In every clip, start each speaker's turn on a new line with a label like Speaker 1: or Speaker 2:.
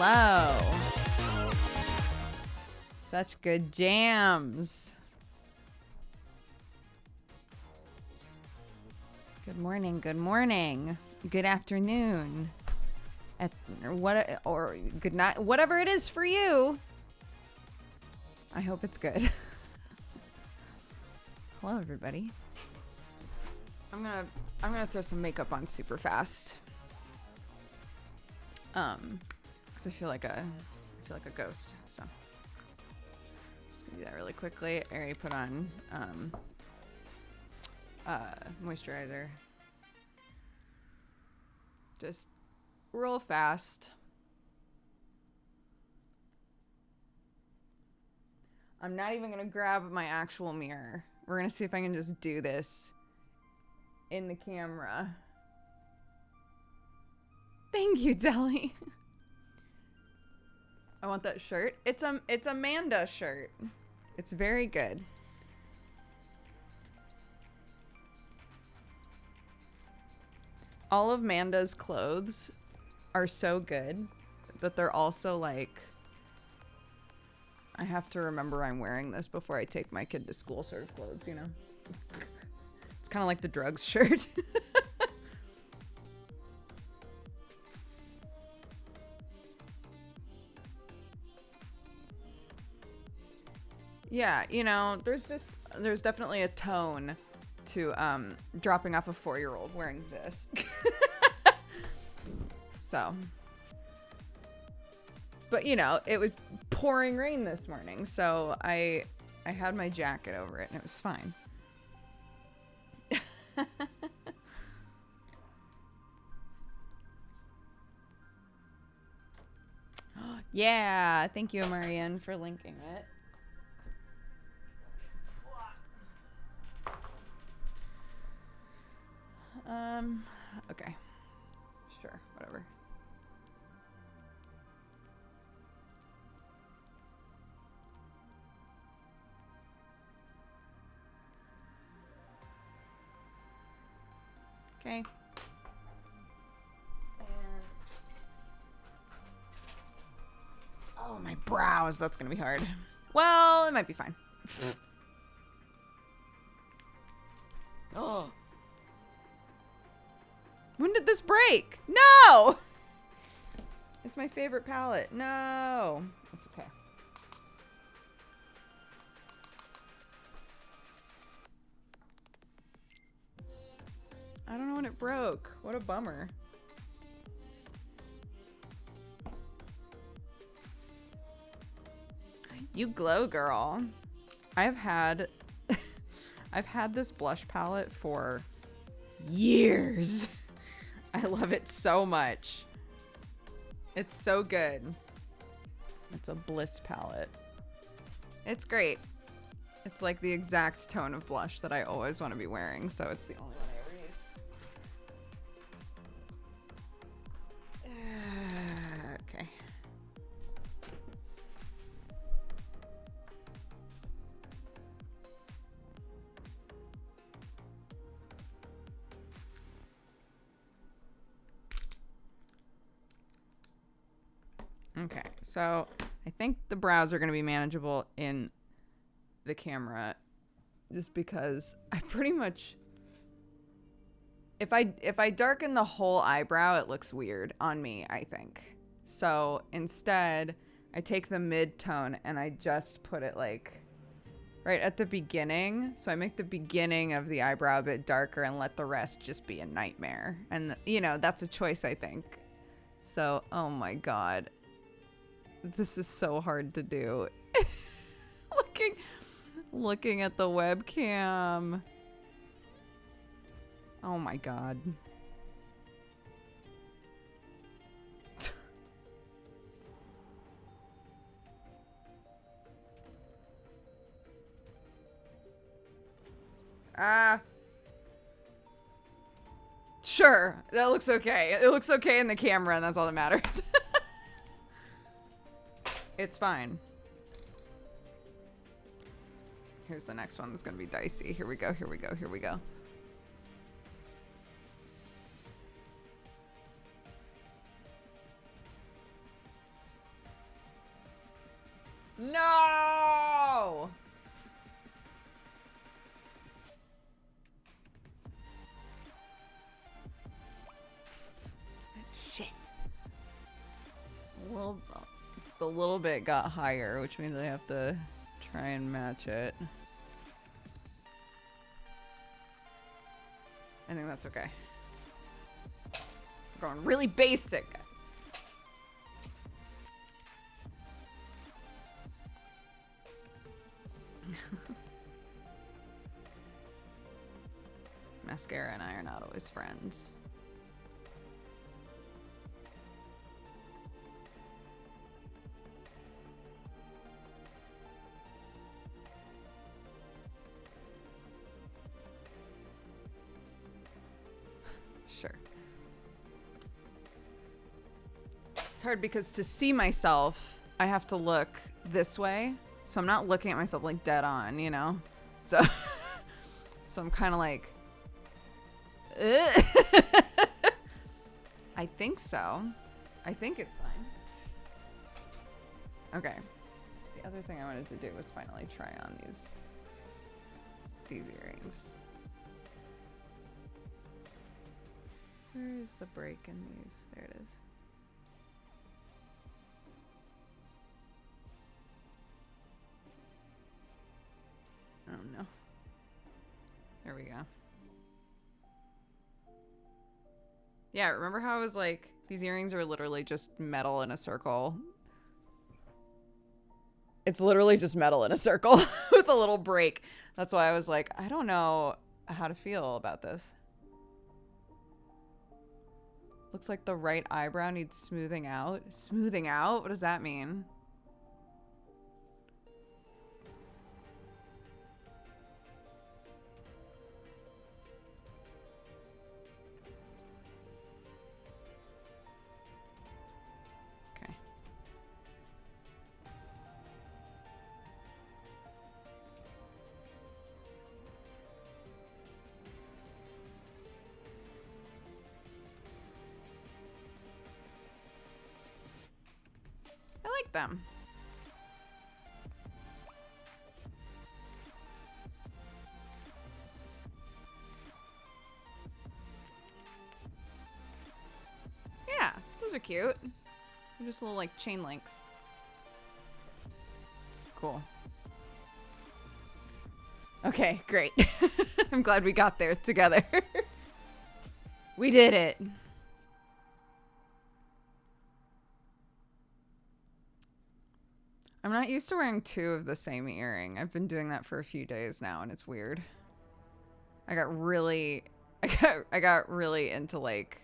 Speaker 1: hello. Such good jams. Good morning, good morning. Good afternoon. Or good night, whatever it is for you. I hope it's good. Hello everybody. I'm gonna throw some makeup on super fast. Cause I feel like a ghost. So just gonna do that really quickly. I already put on moisturizer. Just real fast. I'm not even gonna grab my actual mirror. We're gonna see if I can just do this in the camera. Thank you, Deli. I want that shirt. It's Amanda's shirt. It's very good. All of Amanda's clothes are so good, but they're also like, I have to remember I'm wearing this before I take my kid to school sort of clothes, you know? It's kind of like the drugs shirt. Yeah, you know, there's definitely a tone to dropping off a 4-year-old wearing this. So, but you know, it was pouring rain this morning, so I had my jacket over it and it was fine. Yeah, thank you, Marianne, for linking it. Okay. Sure, whatever. Okay. And oh, my brows. That's gonna be hard. Well, it might be fine. Oh. When did this break? No! It's my favorite palette. No. It's okay. I don't know when it broke. What a bummer. You glow, girl. I've had this blush palette for years. I love it so much. It's so good. It's a Bliss palette. It's great. It's like the exact tone of blush that I always want to be wearing, so it's the only one I ever use. Okay. Okay, so I think the brows are going to be manageable in the camera just because I pretty much, if I darken the whole eyebrow, it looks weird on me, I think. So instead, I take the mid-tone and I just put it like right at the beginning. So I make the beginning of the eyebrow a bit darker and let the rest just be a nightmare. And, you know, that's a choice, I think. So, oh my God. This is so hard to do. Looking at the webcam. Oh my God. Sure, that looks okay. It looks okay in the camera, and that's all that matters. It's fine. Here's the next one that's gonna be dicey. Here we go, here we go, here we go. a little bit got higher, which means I have to try and match it. I think that's okay. We're going really basic, guys. Mascara and I are not always friends. Sure. It's hard because to see myself, I have to look this way. So I'm not looking at myself like dead on, you know? So, so I'm kind of like, I think so. I think it's fine. Okay. The other thing I wanted to do was finally try on these earrings. Where is the break in these? There it is. Oh no. There we go. Yeah, remember how I was like, these earrings are literally just metal in a circle? It's literally just metal in a circle with a little break. That's why I was like, I don't know how to feel about this. Looks like the right eyebrow needs smoothing out. Smoothing out? What does that mean? Okay. I like them. Yeah, those are cute. They're just little like chain links. Cool. Okay, great. I'm glad we got there together. We did it. I'm not used to wearing two of the same earring. I've been doing that for a few days now and it's weird. I got really into like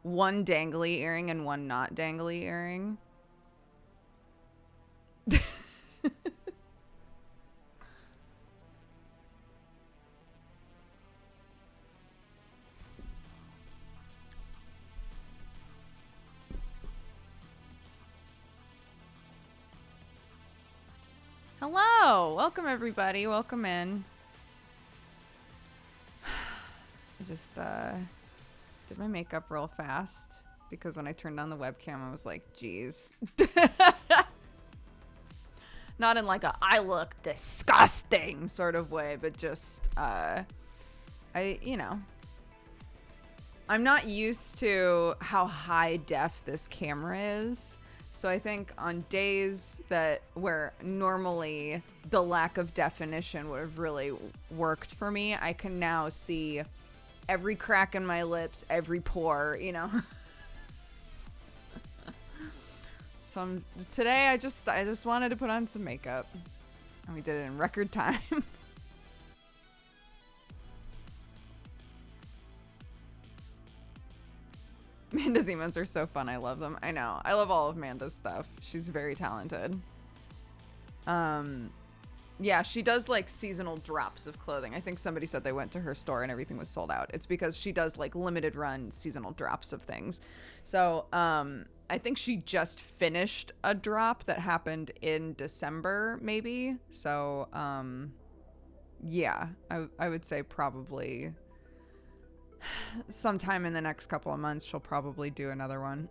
Speaker 1: one dangly earring and one not dangly earring. Hello, welcome everybody, welcome in. I just did my makeup real fast because when I turned on the webcam I was like, geez. Not in like a I look disgusting sort of way, but just you know, I'm not used to how high def this camera is. So I think on days that where normally the lack of definition would have really worked for me, I can now see every crack in my lips, every pore, you know. So today I just wanted to put on some makeup, and we did it in record time. Amanda's emotes are so fun. I love them. I know. I love all of Amanda's stuff. She's very talented. Yeah, she does like seasonal drops of clothing. I think somebody said they went to her store and everything was sold out. It's because she does like limited run seasonal drops of things. So, I think she just finished a drop that happened in December, maybe. So, yeah, I would say probably sometime in the next couple of months, she'll probably do another one.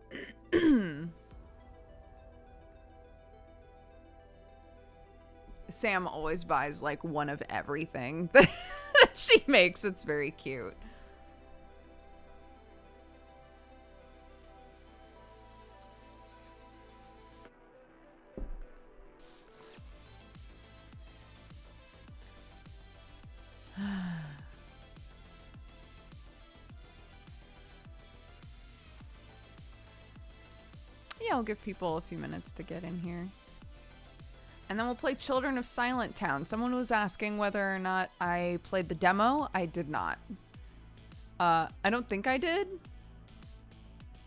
Speaker 1: Sam always buys like one of everything that she makes. It's very cute. I'll give people a few minutes to get in here. And then we'll play Children of Silentown. Someone was asking whether or not I played the demo. I did not. I don't think I did.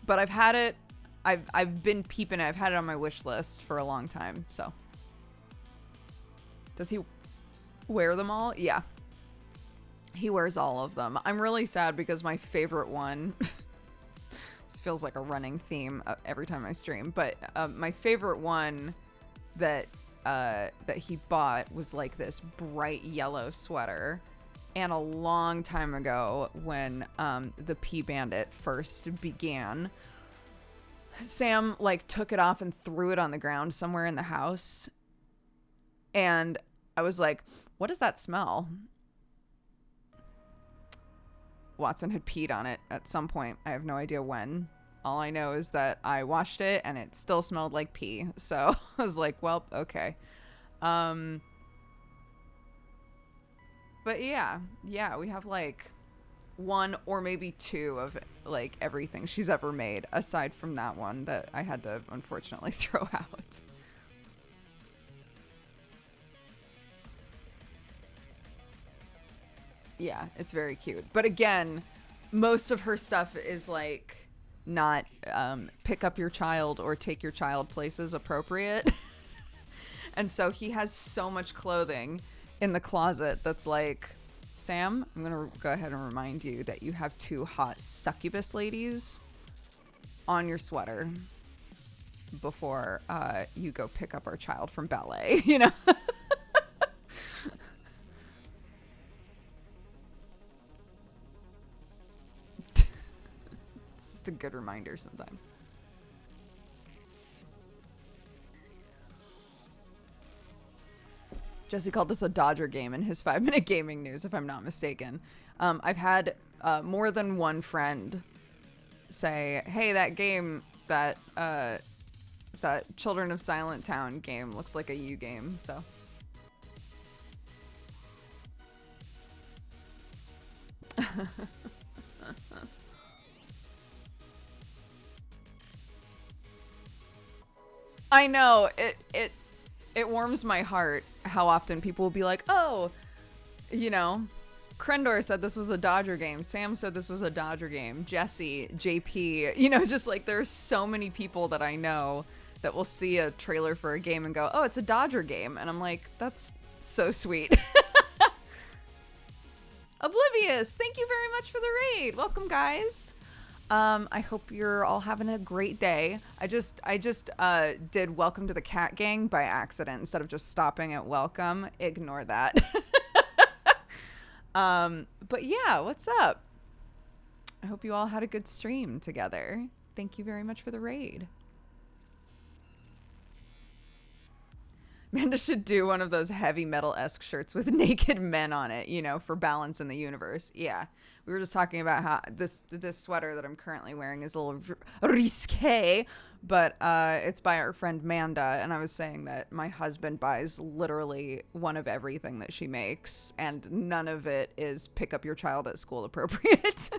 Speaker 1: But I've had it. I've been peeping it. I've had it on my wish list for a long time, so. Does he wear them all? Yeah. He wears all of them. I'm really sad because my favorite one... This feels like a running theme every time I stream, but my favorite one that he bought was like this bright yellow sweater. And a long time ago when the Pea Bandit first began, Sam like took it off and threw it on the ground somewhere in the house. And I was like, what does that smell? Watson had peed on it at some point. I have no idea when. All I know is that I washed it and it still smelled like pee. So I was like, well, okay. But yeah, we have like one or maybe two of like everything she's ever made, aside from that one that I had to unfortunately throw out. Yeah, it's very cute. But again, most of her stuff is like not pick up your child or take your child places appropriate. And so he has so much clothing in the closet that's like, Sam, I'm going to go ahead and remind you that you have two hot succubus ladies on your sweater before you go pick up our child from ballet, you know? It's just a good reminder sometimes. Jesse called this a Dodger game in his 5-minute gaming news, if I'm not mistaken. I've had more than one friend say, hey, that game, that Children of Silentown game looks like a U game, so. I know, it warms my heart how often people will be like, oh, you know, Krendor said this was a Dodger game. Sam said this was a Dodger game. Jesse, JP, you know, just like there's so many people that I know that will see a trailer for a game and go, oh, it's a Dodger game. And I'm like, that's so sweet. Oblivious, thank you very much for the raid. Welcome, guys. I hope you're all having a great day. I just did welcome to the cat gang by accident instead of just stopping at welcome. Ignore that. But yeah, what's up? I hope you all had a good stream together. Thank you very much for the raid. Amanda should do one of those heavy metal-esque shirts with naked men on it, you know, for balance in the universe. Yeah. We were just talking about how this sweater that I'm currently wearing is a little risque, but it's by our friend Manda, and I was saying that my husband buys literally one of everything that she makes, and none of it is pick up your child at school appropriate.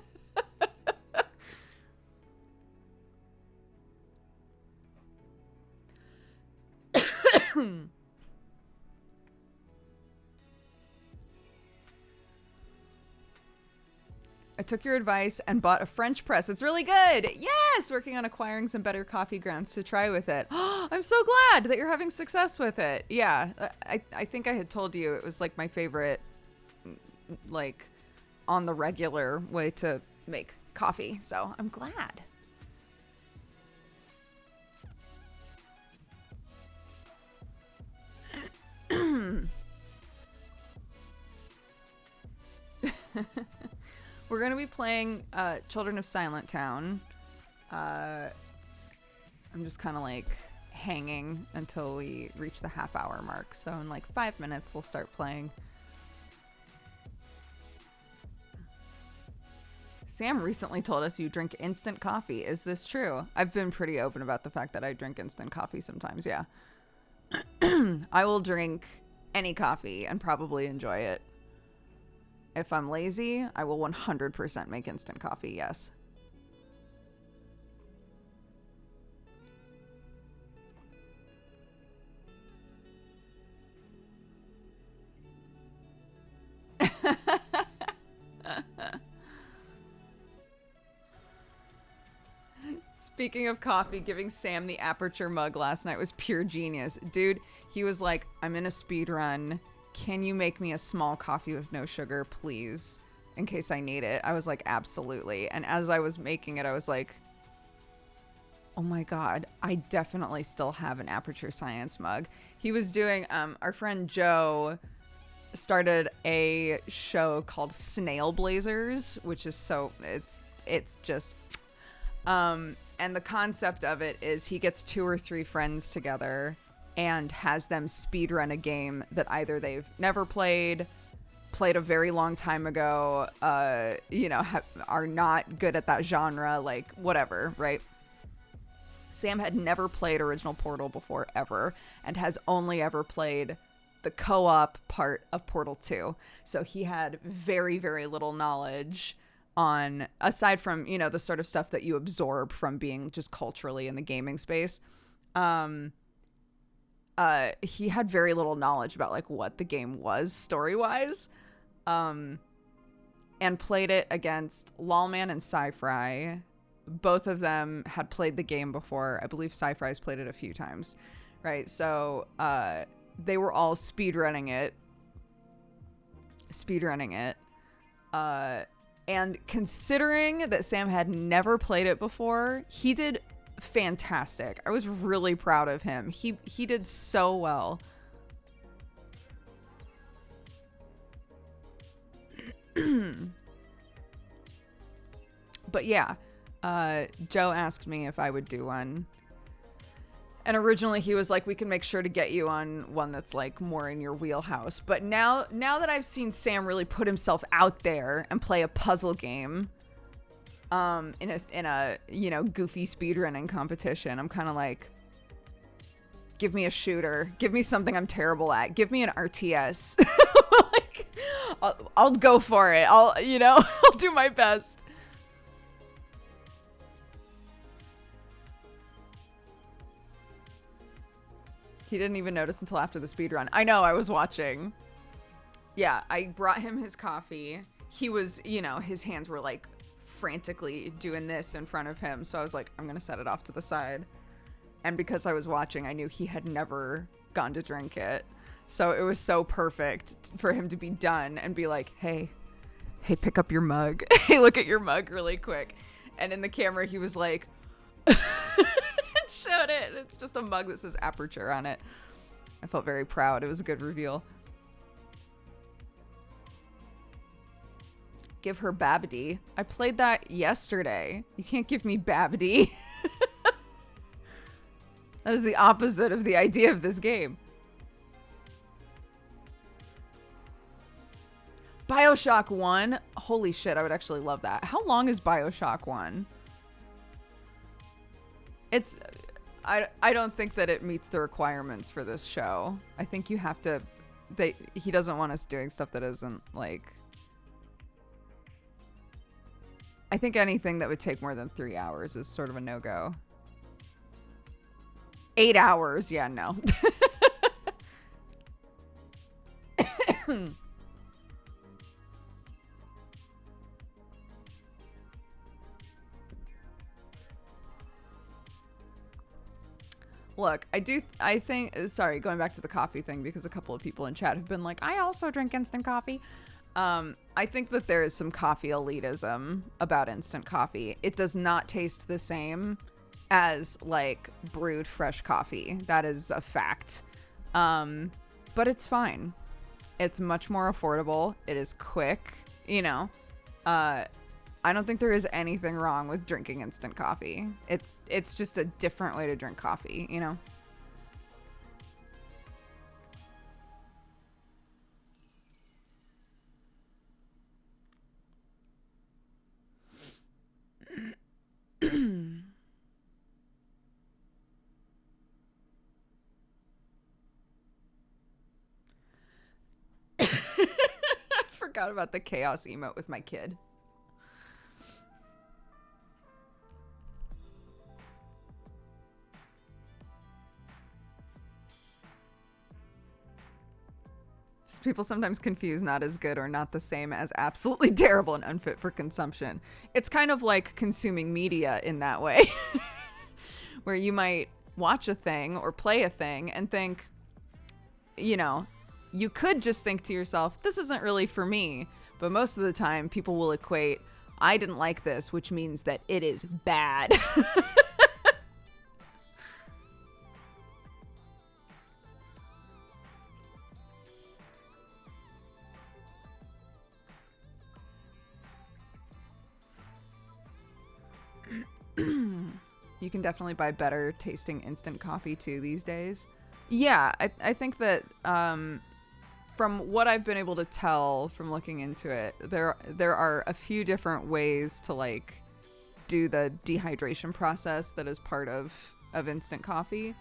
Speaker 1: I took your advice and bought a French press. It's really good. Yes, working on acquiring some better coffee grounds to try with it. I'm so glad that you're having success with it. Yeah, I think I had told you it was like my favorite, like, on the regular way to make coffee. So I'm glad. We're going to be playing Children of Silentown. I'm just kind of like hanging until we reach the half-hour mark. So in like 5 minutes, we'll start playing. Sam recently told us you drink instant coffee. Is this true? I've been pretty open about the fact that I drink instant coffee sometimes, yeah. I will drink any coffee and probably enjoy it. If I'm lazy, I will 100% make instant coffee, yes. Speaking of coffee, giving Sam the Aperture mug last night was pure genius. Dude, he was like, I'm in a speed run. Can you make me a small coffee with no sugar, please? In case I need it. I was like, absolutely. And as I was making it, I was like, oh my God, I definitely still have an Aperture Science mug. He was doing, our friend Joe started a show called Snail Blazers, which is so, it's just, and the concept of it is he gets 2 or 3 friends together and has them speedrun a game that either they've never played a very long time ago, are not good at that genre, like whatever, right? Sam had never played original Portal before ever and has only ever played the co-op part of Portal 2. So he had very, very little knowledge on, aside from, the sort of stuff that you absorb from being just culturally in the gaming space. He had very little knowledge about like what the game was story-wise. And played it against Lawman and Sci-Fry. Both of them had played the game before. I believe Sci-Fry's played it a few times, right? So they were all speedrunning it. And considering that Sam had never played it before, he did fantastic. I was really proud of him. He did so well. But yeah, Joe asked me if I would do one. And originally he was like, we can make sure to get you on one that's like more in your wheelhouse. But now that I've seen Sam really put himself out there and play a puzzle game, in a goofy speedrunning competition, I'm kind of like, give me a shooter, give me something I'm terrible at, give me an RTS. Like, I'll go for it. I'll do my best. He didn't even notice until after the speedrun. I know, I was watching. Yeah, I brought him his coffee. He was, his hands were like frantically doing this in front of him. So I was like, I'm going to set it off to the side. And because I was watching, I knew he had never gone to drink it. So it was so perfect for him to be done and be like, hey, pick up your mug. Hey, look at your mug really quick. And in the camera, he was like, showed it. It's just a mug that says Aperture on it. I felt very proud. It was a good reveal. Give her Babidi. I played that yesterday. You can't give me Babidi. That is the opposite of the idea of this game. BioShock 1. Holy shit, I would actually love that. How long is BioShock 1? I don't think that it meets the requirements for this show. I think you have to, he doesn't want us doing stuff that isn't like, I think anything that would take more than 3 hours is sort of a no-go. 8 hours, yeah, no. Look, I think, sorry, going back to the coffee thing, because a couple of people in chat have been like, I also drink instant coffee. I think that there is some coffee elitism about instant coffee. It does not taste the same as like brewed fresh coffee. That is a fact. But it's fine. It's much more affordable. It is quick, I don't think there is anything wrong with drinking instant coffee. It's just a different way to drink coffee, I forgot about the chaos emote with my kid. People sometimes confuse not as good or not the same as absolutely terrible and unfit for consumption. It's kind of like consuming media in that way. where you might watch a thing or play a thing and think, you know, you could just think to yourself, this isn't really for me. But most of the time, people will equate, I didn't like this, which means that it is bad. You can definitely buy better tasting instant coffee too these days. Yeah, I think that from what I've been able to tell from looking into it, there are a few different ways to like do the dehydration process that is part of instant coffee.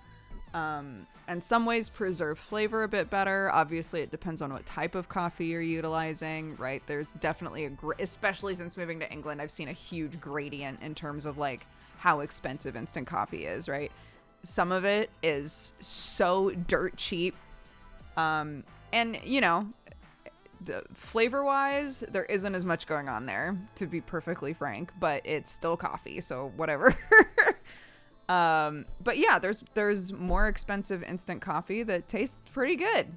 Speaker 1: And some ways preserve flavor a bit better. Obviously, it depends on what type of coffee you're utilizing, right? There's definitely especially since moving to England, I've seen a huge gradient in terms of like how expensive instant coffee is, right? Some of it is so dirt cheap. And, you know, flavor wise, there isn't as much going on there, to be perfectly frank, but it's still coffee, so whatever. But yeah, there's more expensive instant coffee that tastes pretty good.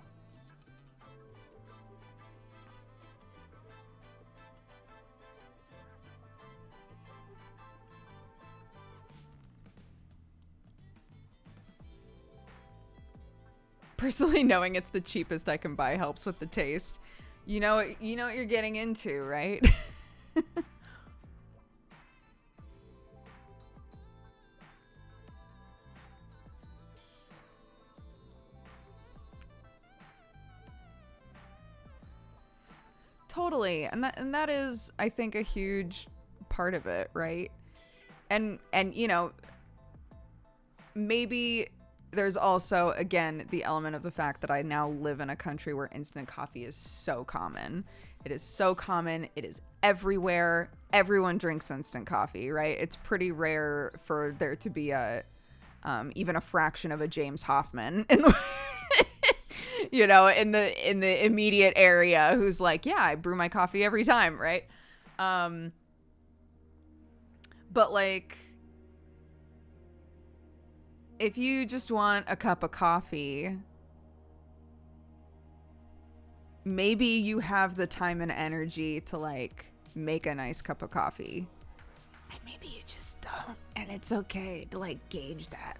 Speaker 1: Personally, knowing it's the cheapest I can buy helps with the taste. You know what you're getting into, right? Totally. And that is, I think, a huge part of it, right? And you know, maybe there's also, again, the element of the fact that I now live in a country where instant coffee is so common. It is so common. It is everywhere. Everyone drinks instant coffee, right? It's pretty rare for there to be even a fraction of a James Hoffman in the you know, in the immediate area who's like, yeah, I brew my coffee every time, right? But like, if you just want a cup of coffee, maybe you have the time and energy to like make a nice cup of coffee. And maybe you just don't. And it's okay to like gauge that.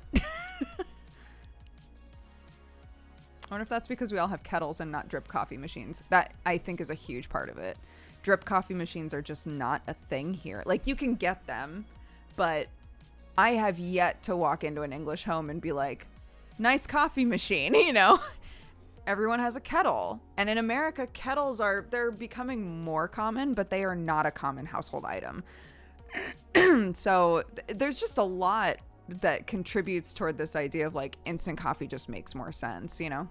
Speaker 1: I wonder if that's because we all have kettles and not drip coffee machines. That, I think, is a huge part of it. Drip coffee machines are just not a thing here. Like, you can get them, but I have yet to walk into an English home and be like, nice coffee machine, you know? Everyone has a kettle. And in America, kettles they're becoming more common, but they are not a common household item. So there's just a lot that contributes toward this idea of like instant coffee just makes more sense, you know?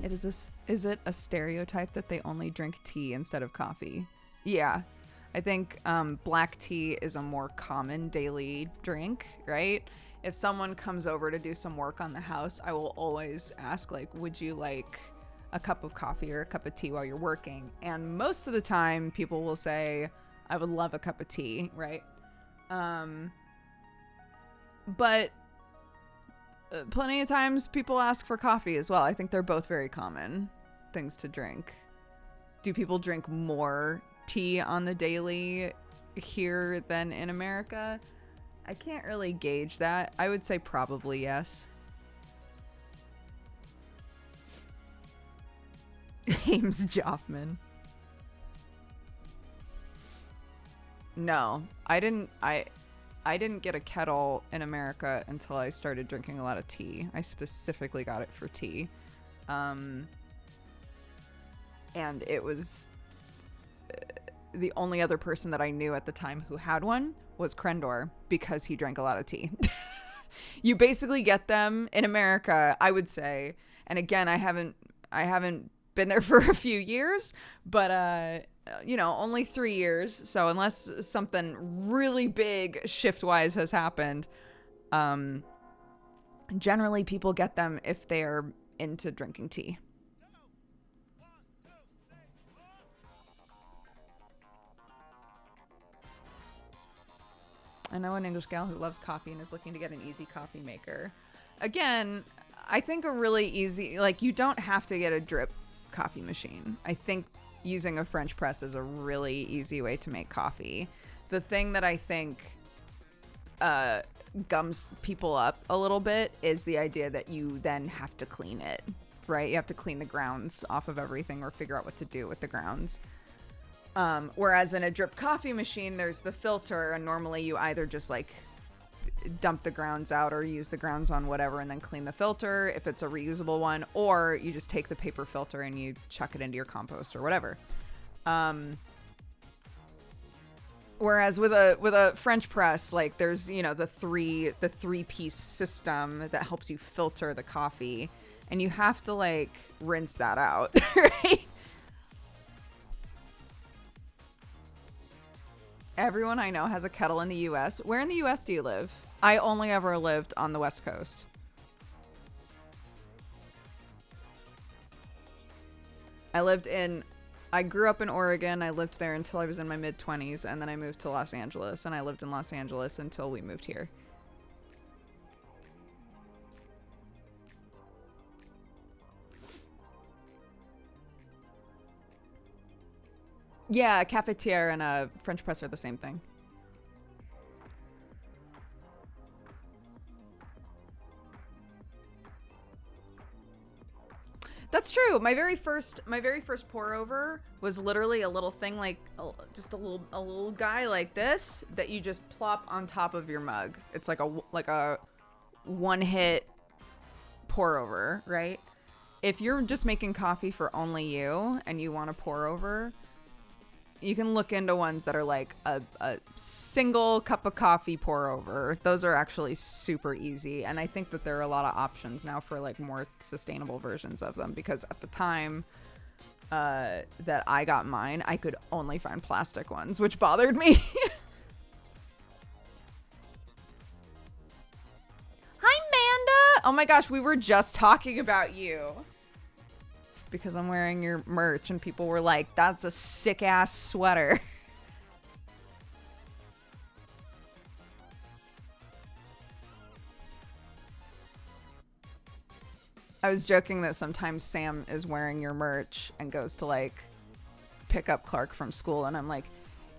Speaker 1: Is it a stereotype that they only drink tea instead of coffee? Yeah. I think black tea is a more common daily drink, right? If someone comes over to do some work on the house, I will always ask, like, would you like a cup of coffee or a cup of tea while you're working? And most of the time, people will say, I would love a cup of tea, right? But plenty of times people ask for coffee as well. I think they're both very common things to drink. Do people drink more tea on the daily here than in America? I can't really gauge that. I would say probably yes. Ames Joffman. No, I didn't get a kettle in America until I started drinking a lot of tea. I specifically got it for tea. And it was the only other person that I knew at the time who had one was Krendor, because he drank a lot of tea. You basically get them in America, I would say. And again, I haven't been there for a few years, but you know, only 3 years. So unless something really big shift-wise has happened, generally people get them if they're into drinking tea. I know an English gal who loves coffee and is looking to get an easy coffee maker. Again, I think a really easy, like, you don't have to get a drip coffee machine. I think using a French press is a really easy way to make coffee. The thing that I think gums people up a little bit is the idea that you then have to clean it, right? You have to clean the grounds off of everything or figure out what to do with the grounds. Whereas in a drip coffee machine, there's the filter, and normally you either just like dump the grounds out or use the grounds on whatever and then clean the filter if it's a reusable one, or you just take the paper filter and you chuck it into your compost or whatever. Whereas with a French press, like, there's, you know, the three piece system that helps you filter the coffee, and you have to like rinse that out, right? Everyone I know has a kettle in the US. Where in the US do you live? I only ever lived on the West Coast. I grew up in Oregon. I lived there until I was in my mid-20s, and then I moved to Los Angeles, and I lived in Los Angeles until we moved here. Yeah, a cafetiere and a French press are the same thing. That's true. My very first pour over was literally a little thing, like just a little guy like this that you just plop on top of your mug. It's like a one hit pour over, right? If you're just making coffee for only you and you want to pour over, you can look into ones that are like a single cup of coffee pour over. Those are actually super easy. And I think that there are a lot of options now for like more sustainable versions of them, because at the time that I got mine, I could only find plastic ones, which bothered me. Hi, Manda. Oh my gosh, we were just talking about you. Because I'm wearing your merch and people were like, that's a sick ass sweater. I was joking that sometimes Sam is wearing your merch and goes to like pick up Clark from school, and I'm like,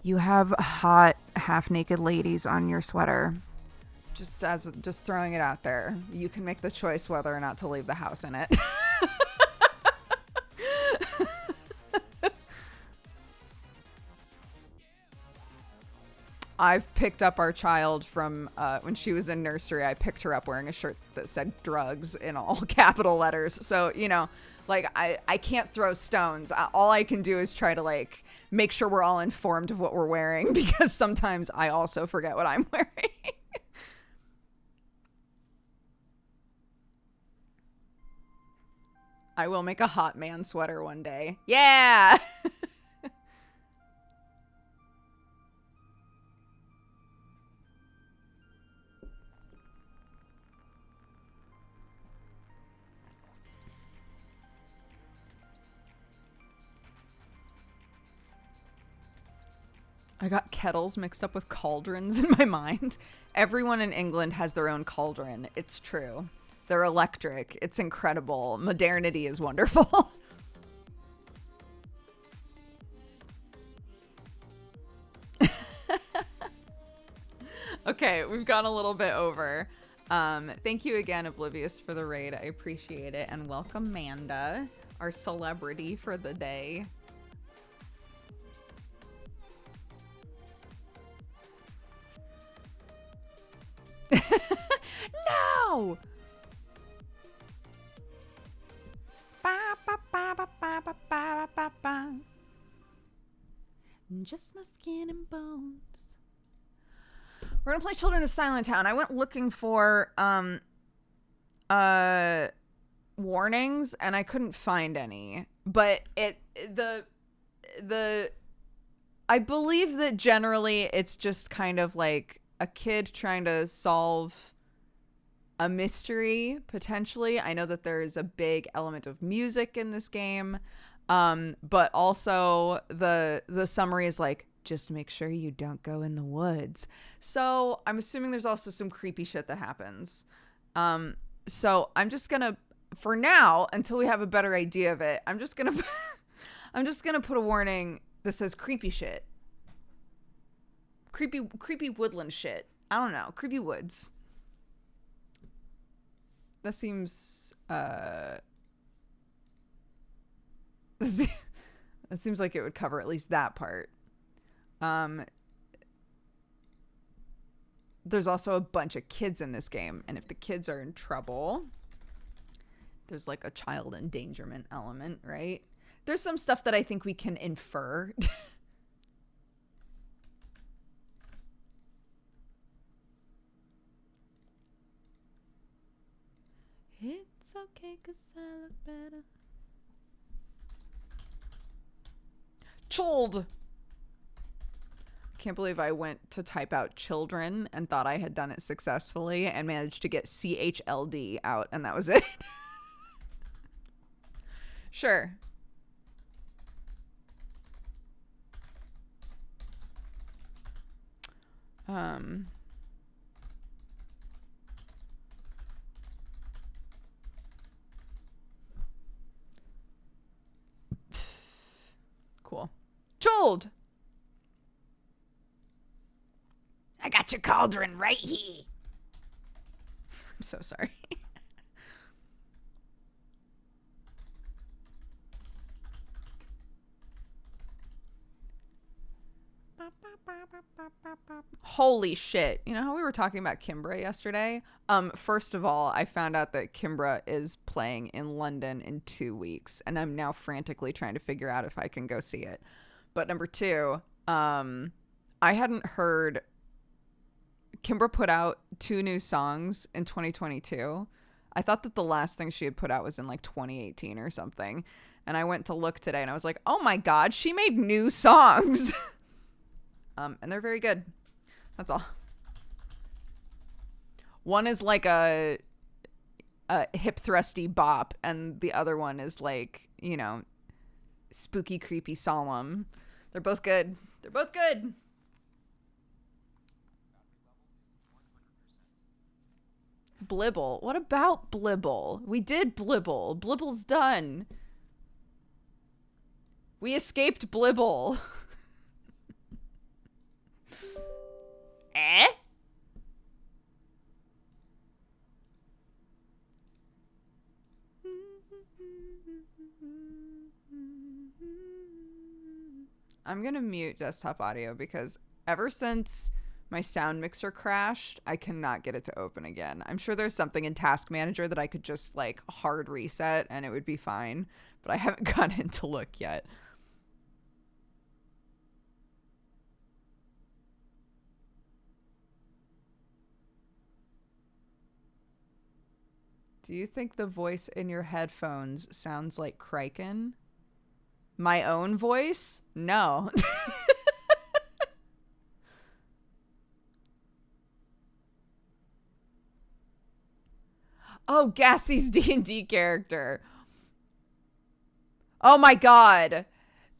Speaker 1: you have hot half naked ladies on your sweater. Just throwing it out there. You can make the choice whether or not to leave the house in it. I've picked up our child from when she was in nursery. I picked her up wearing a shirt that said drugs in all capital letters. So, you know, like I can't throw stones. All I can do is try to like make sure we're all informed of what we're wearing, because sometimes I also forget what I'm wearing. I will make a hot man sweater one day. Yeah. I got kettles mixed up with cauldrons in my mind. Everyone in England has their own cauldron. It's true. They're electric. It's incredible. Modernity is wonderful. Okay, we've gone a little bit over. Thank you again, Oblivious, for the raid. I appreciate it. And welcome, Manda, our celebrity for the day. No! Just my skin and bones. We're gonna play Children of Silentown. I went looking for warnings and I couldn't find any. But I believe that generally it's just kind of like a kid trying to solve a mystery, potentially. I know that there's a big element of music in this game. But also the summary is like, just make sure you don't go in the woods. So I'm assuming there's also some creepy shit that happens. So I'm just gonna, for now, until we have a better idea of it, I'm just gonna put a warning that says creepy shit. Creepy woodland shit. I don't know. Creepy woods. That seems that seems like it would cover at least that part. There's also a bunch of kids in this game, and if the kids are in trouble, there's like a child endangerment element, right? There's some stuff that I think we can infer. It's okay 'cause I look better. Child. Can't believe I went to type out children and thought I had done it successfully and managed to get CHLD out, and that was it. Sure. Cool. Child. I got your cauldron right here. I'm so sorry. Holy shit. You know how we were talking about Kimbra yesterday? First of all, I found out that Kimbra is playing in London in 2 weeks, and I'm now frantically trying to figure out if I can go see it. But number two, I hadn't heard. Kimbra put out 2 new songs in 2022. I thought that the last thing she had put out was in like 2018 or something. And I went to look today and I was like, oh my God, she made new songs. And they're very good. That's all. One is like a hip thrusty bop, and the other one is like, you know, spooky, creepy, solemn. They're both good. They're both good. Blibble. What about Blibble? We did Blibble. Blibble's done. We escaped Blibble. Eh? I'm gonna mute desktop audio because ever since my sound mixer crashed, I cannot get it to open again. I'm sure there's something in Task Manager that I could just like hard reset and it would be fine, but I haven't gone in to look yet. Do you think the voice in your headphones sounds like Kraken? My own voice? No. Oh, Gassy's D&D character. Oh my God.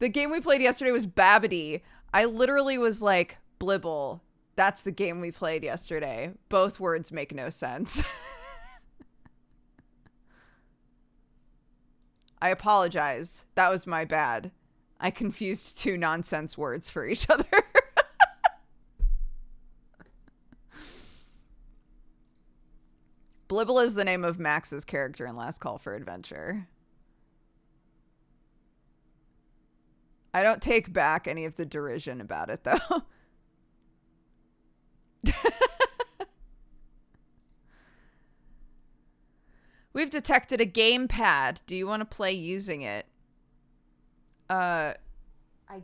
Speaker 1: The game we played yesterday was Babbity. I literally was like, Blibble. That's the game we played yesterday. Both words make no sense. I apologize. That was my bad. I confused 2 nonsense words for each other. Blibble is the name of Max's character in Last Call for Adventure. I don't take back any of the derision about it, though. We've detected a gamepad. Do you want to play using it? I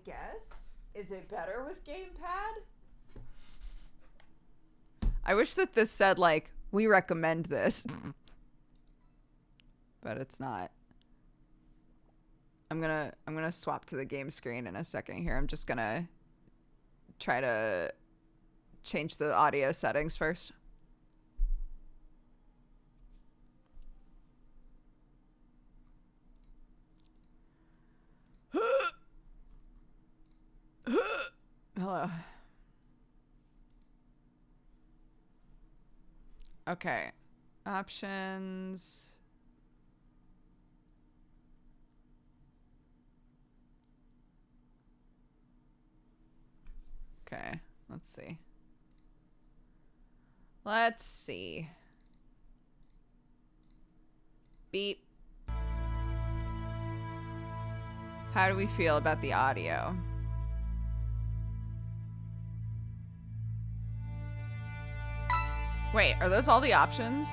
Speaker 1: guess. Is it better with gamepad? I wish that this said, like, we recommend this. But it's not. I'm gonna swap to the game screen in a second here. I'm just gonna try to change the audio settings first. Okay. Options. Okay, let's see. Let's see. Beep. How do we feel about the audio? Wait, are those all the options?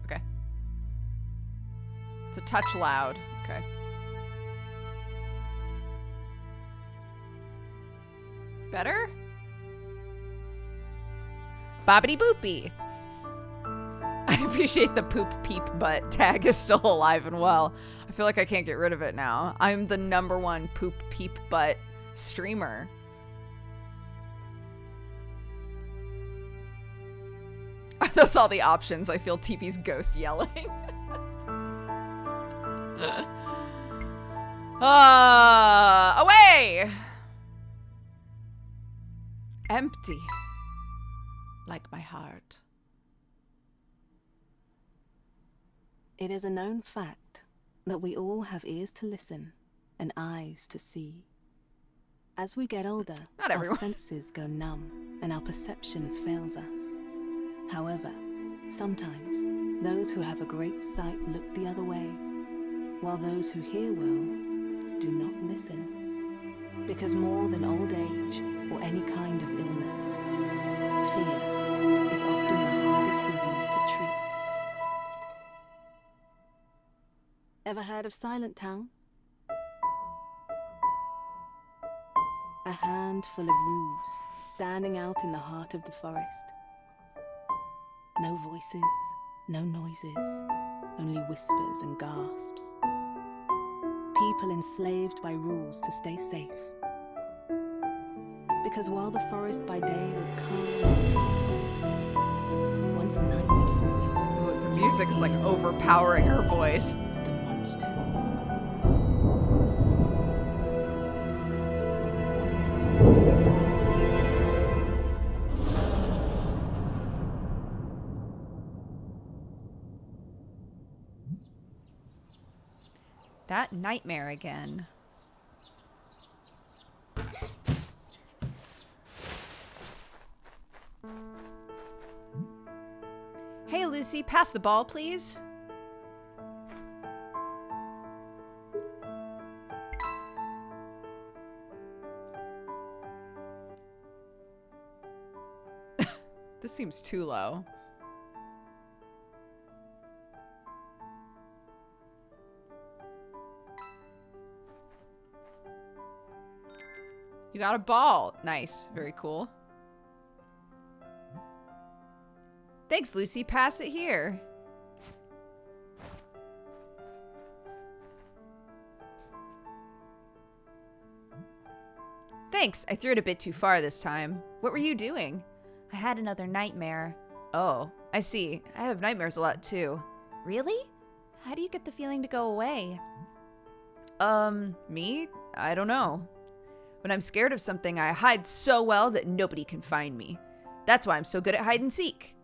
Speaker 1: Okay. It's a touch loud. Okay. Better? Bobbity boopy. I appreciate the poop peep butt tag is still alive and well. I feel like I can't get rid of it now. I'm the #1 poop peep butt streamer. Are those all the options? I feel TP's ghost yelling. Away! Empty. Like my heart.
Speaker 2: It is a known fact that we all have ears to listen and eyes to see. As we get older, our senses go numb and our perception fails us. However, sometimes those who have a great sight look the other way, while those who hear well do not listen. Because more than old age or any kind of illness, fear is often the hardest disease to treat. Ever heard of Silentown? A handful of roofs standing out in the heart of the forest. No voices, no noises, only whispers and gasps. People enslaved by rules to stay safe. Because while the forest by day was calm and peaceful, once night had fallen,
Speaker 1: the music is like overpowering her voice.
Speaker 2: The monsters.
Speaker 1: That nightmare again. Hey, Lucy, pass the ball, please. This seems too low. You got a ball. Nice. Very cool. Thanks, Lucy. Pass it here. Thanks. I threw it a bit too far this time. What were you doing? I had another nightmare. Oh, I see. I have nightmares a lot too. Really? How do you get the feeling to go away? Me? I don't know. When I'm scared of something, I hide so well that nobody can find me. That's why I'm so good at hide and seek.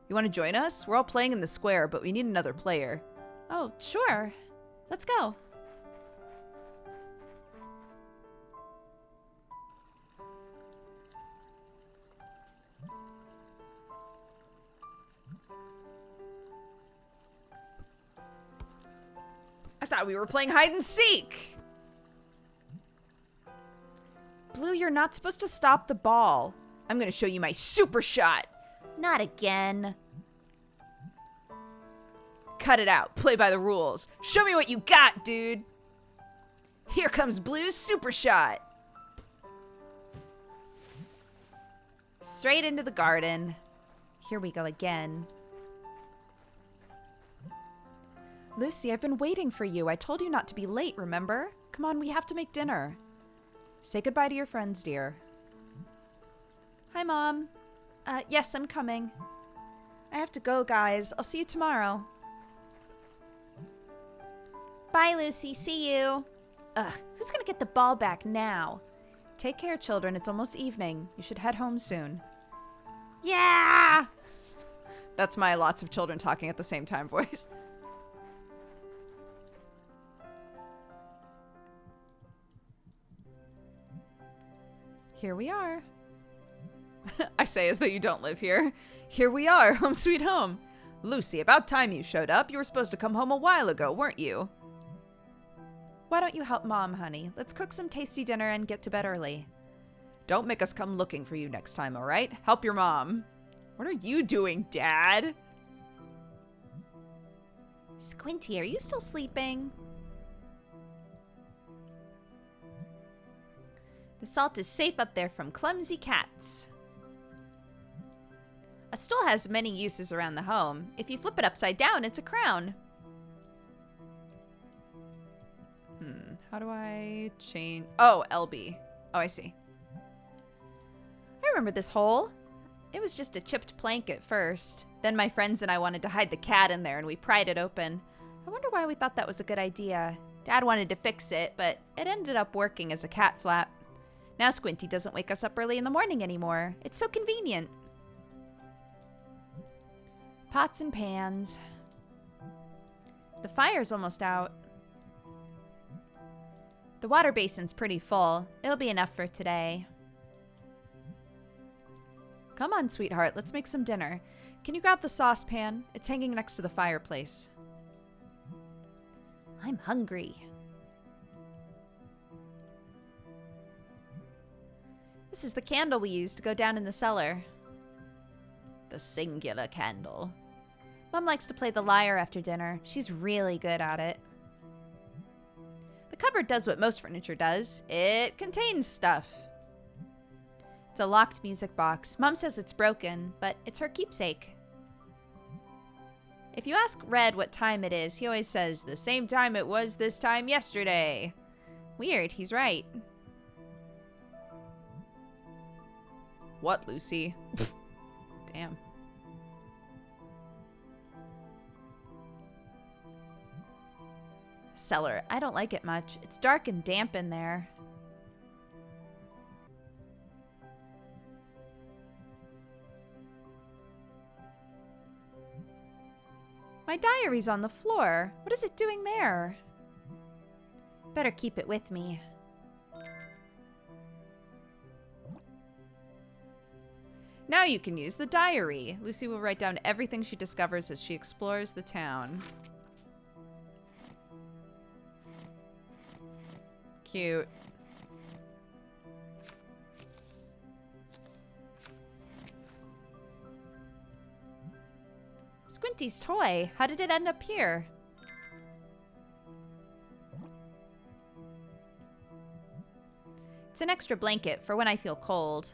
Speaker 1: You want to join us? We're all playing in the square, but we need another player. Oh, sure. Let's go. I thought we were playing hide and seek. Blue, you're not supposed to stop the ball. I'm going to show you my super shot. Not again. Cut it out. Play by the rules. Show me what you got, dude. Here comes Blue's super shot. Straight into the garden. Here we go again. Lucy, I've been waiting for you. I told you not to be late, remember? Come on, we have to make dinner. Say goodbye to your friends, dear. Hi, Mom. Yes, I'm coming. I have to go, guys. I'll see you tomorrow. Bye, Lucy. See you.
Speaker 3: Ugh, who's gonna get the ball back now? Take care, children. It's almost evening. You should head home soon.
Speaker 1: Yeah! That's my lots of children talking at the same time voice. Here we are. I say as though you don't live here. Here we are, home sweet home. Lucy, about time you showed up. You were supposed to come home a while ago, weren't you?
Speaker 3: Why don't you help Mom, honey? Let's cook some tasty dinner and get to bed early.
Speaker 1: Don't make us come looking for you next time, all right? Help your mom. What are you doing, Dad?
Speaker 3: Squinty, are you still sleeping? The salt is safe up there from clumsy cats. A stool has many uses around the home. If you flip it upside down, it's a crown.
Speaker 1: How do I change? Oh, LB. Oh, I see.
Speaker 3: I remember this hole. It was just a chipped plank at first. Then my friends and I wanted to hide the cat in there and we pried it open. I wonder why we thought that was a good idea. Dad wanted to fix it, but it ended up working as a cat flap. Now Squinty doesn't wake us up early in the morning anymore. It's so convenient. Pots and pans. The fire's almost out. The water basin's pretty full. It'll be enough for today. Come on, sweetheart. Let's make some dinner. Can you grab the saucepan? It's hanging next to the fireplace. I'm hungry. This is the candle we used to go down in the cellar. The singular candle. Mom likes to play the lyre after dinner. She's really good at it. The cupboard does what most furniture does. It contains stuff. It's a locked music box. Mom says it's broken, but it's her keepsake. If you ask Red what time it is, he always says, the same time it was this time yesterday. Weird, he's right.
Speaker 1: What, Lucy? Damn.
Speaker 3: Cellar. I don't like it much. It's dark and damp in there. My diary's on the floor. What is it doing there? Better keep it with me.
Speaker 1: Now you can use the diary. Lucy will write down everything she discovers as she explores the town. Cute.
Speaker 3: Squinty's toy. How did it end up here? It's an extra blanket for when I feel cold.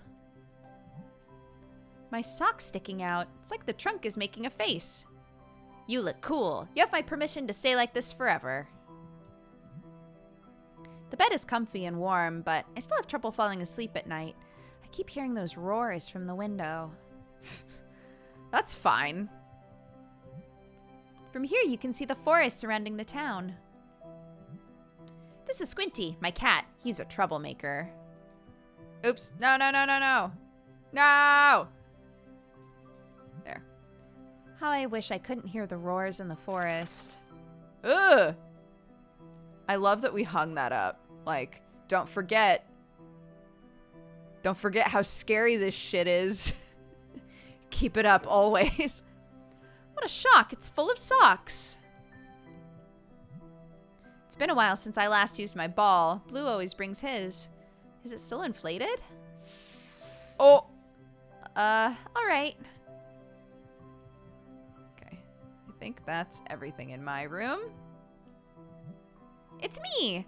Speaker 3: My sock's sticking out. It's like the trunk is making a face. You look cool. You have my permission to stay like this forever. The bed is comfy and warm, but I still have trouble falling asleep at night. I keep hearing those roars from the window.
Speaker 1: That's fine.
Speaker 3: From here, you can see the forest surrounding the town. This is Squinty, my cat. He's a troublemaker.
Speaker 1: Oops. No, no, no, no, no. No! There.
Speaker 3: How I wish I couldn't hear the roars in the forest.
Speaker 1: Ugh! I love that we hung that up. Like, don't forget how scary this shit is. Keep it up always.
Speaker 3: What a shock, it's full of socks. It's been a while since I last used my ball. Blue always brings his. Is it still inflated?
Speaker 1: Oh!
Speaker 3: Alright.
Speaker 1: Okay. I think that's everything in my room.
Speaker 3: It's me!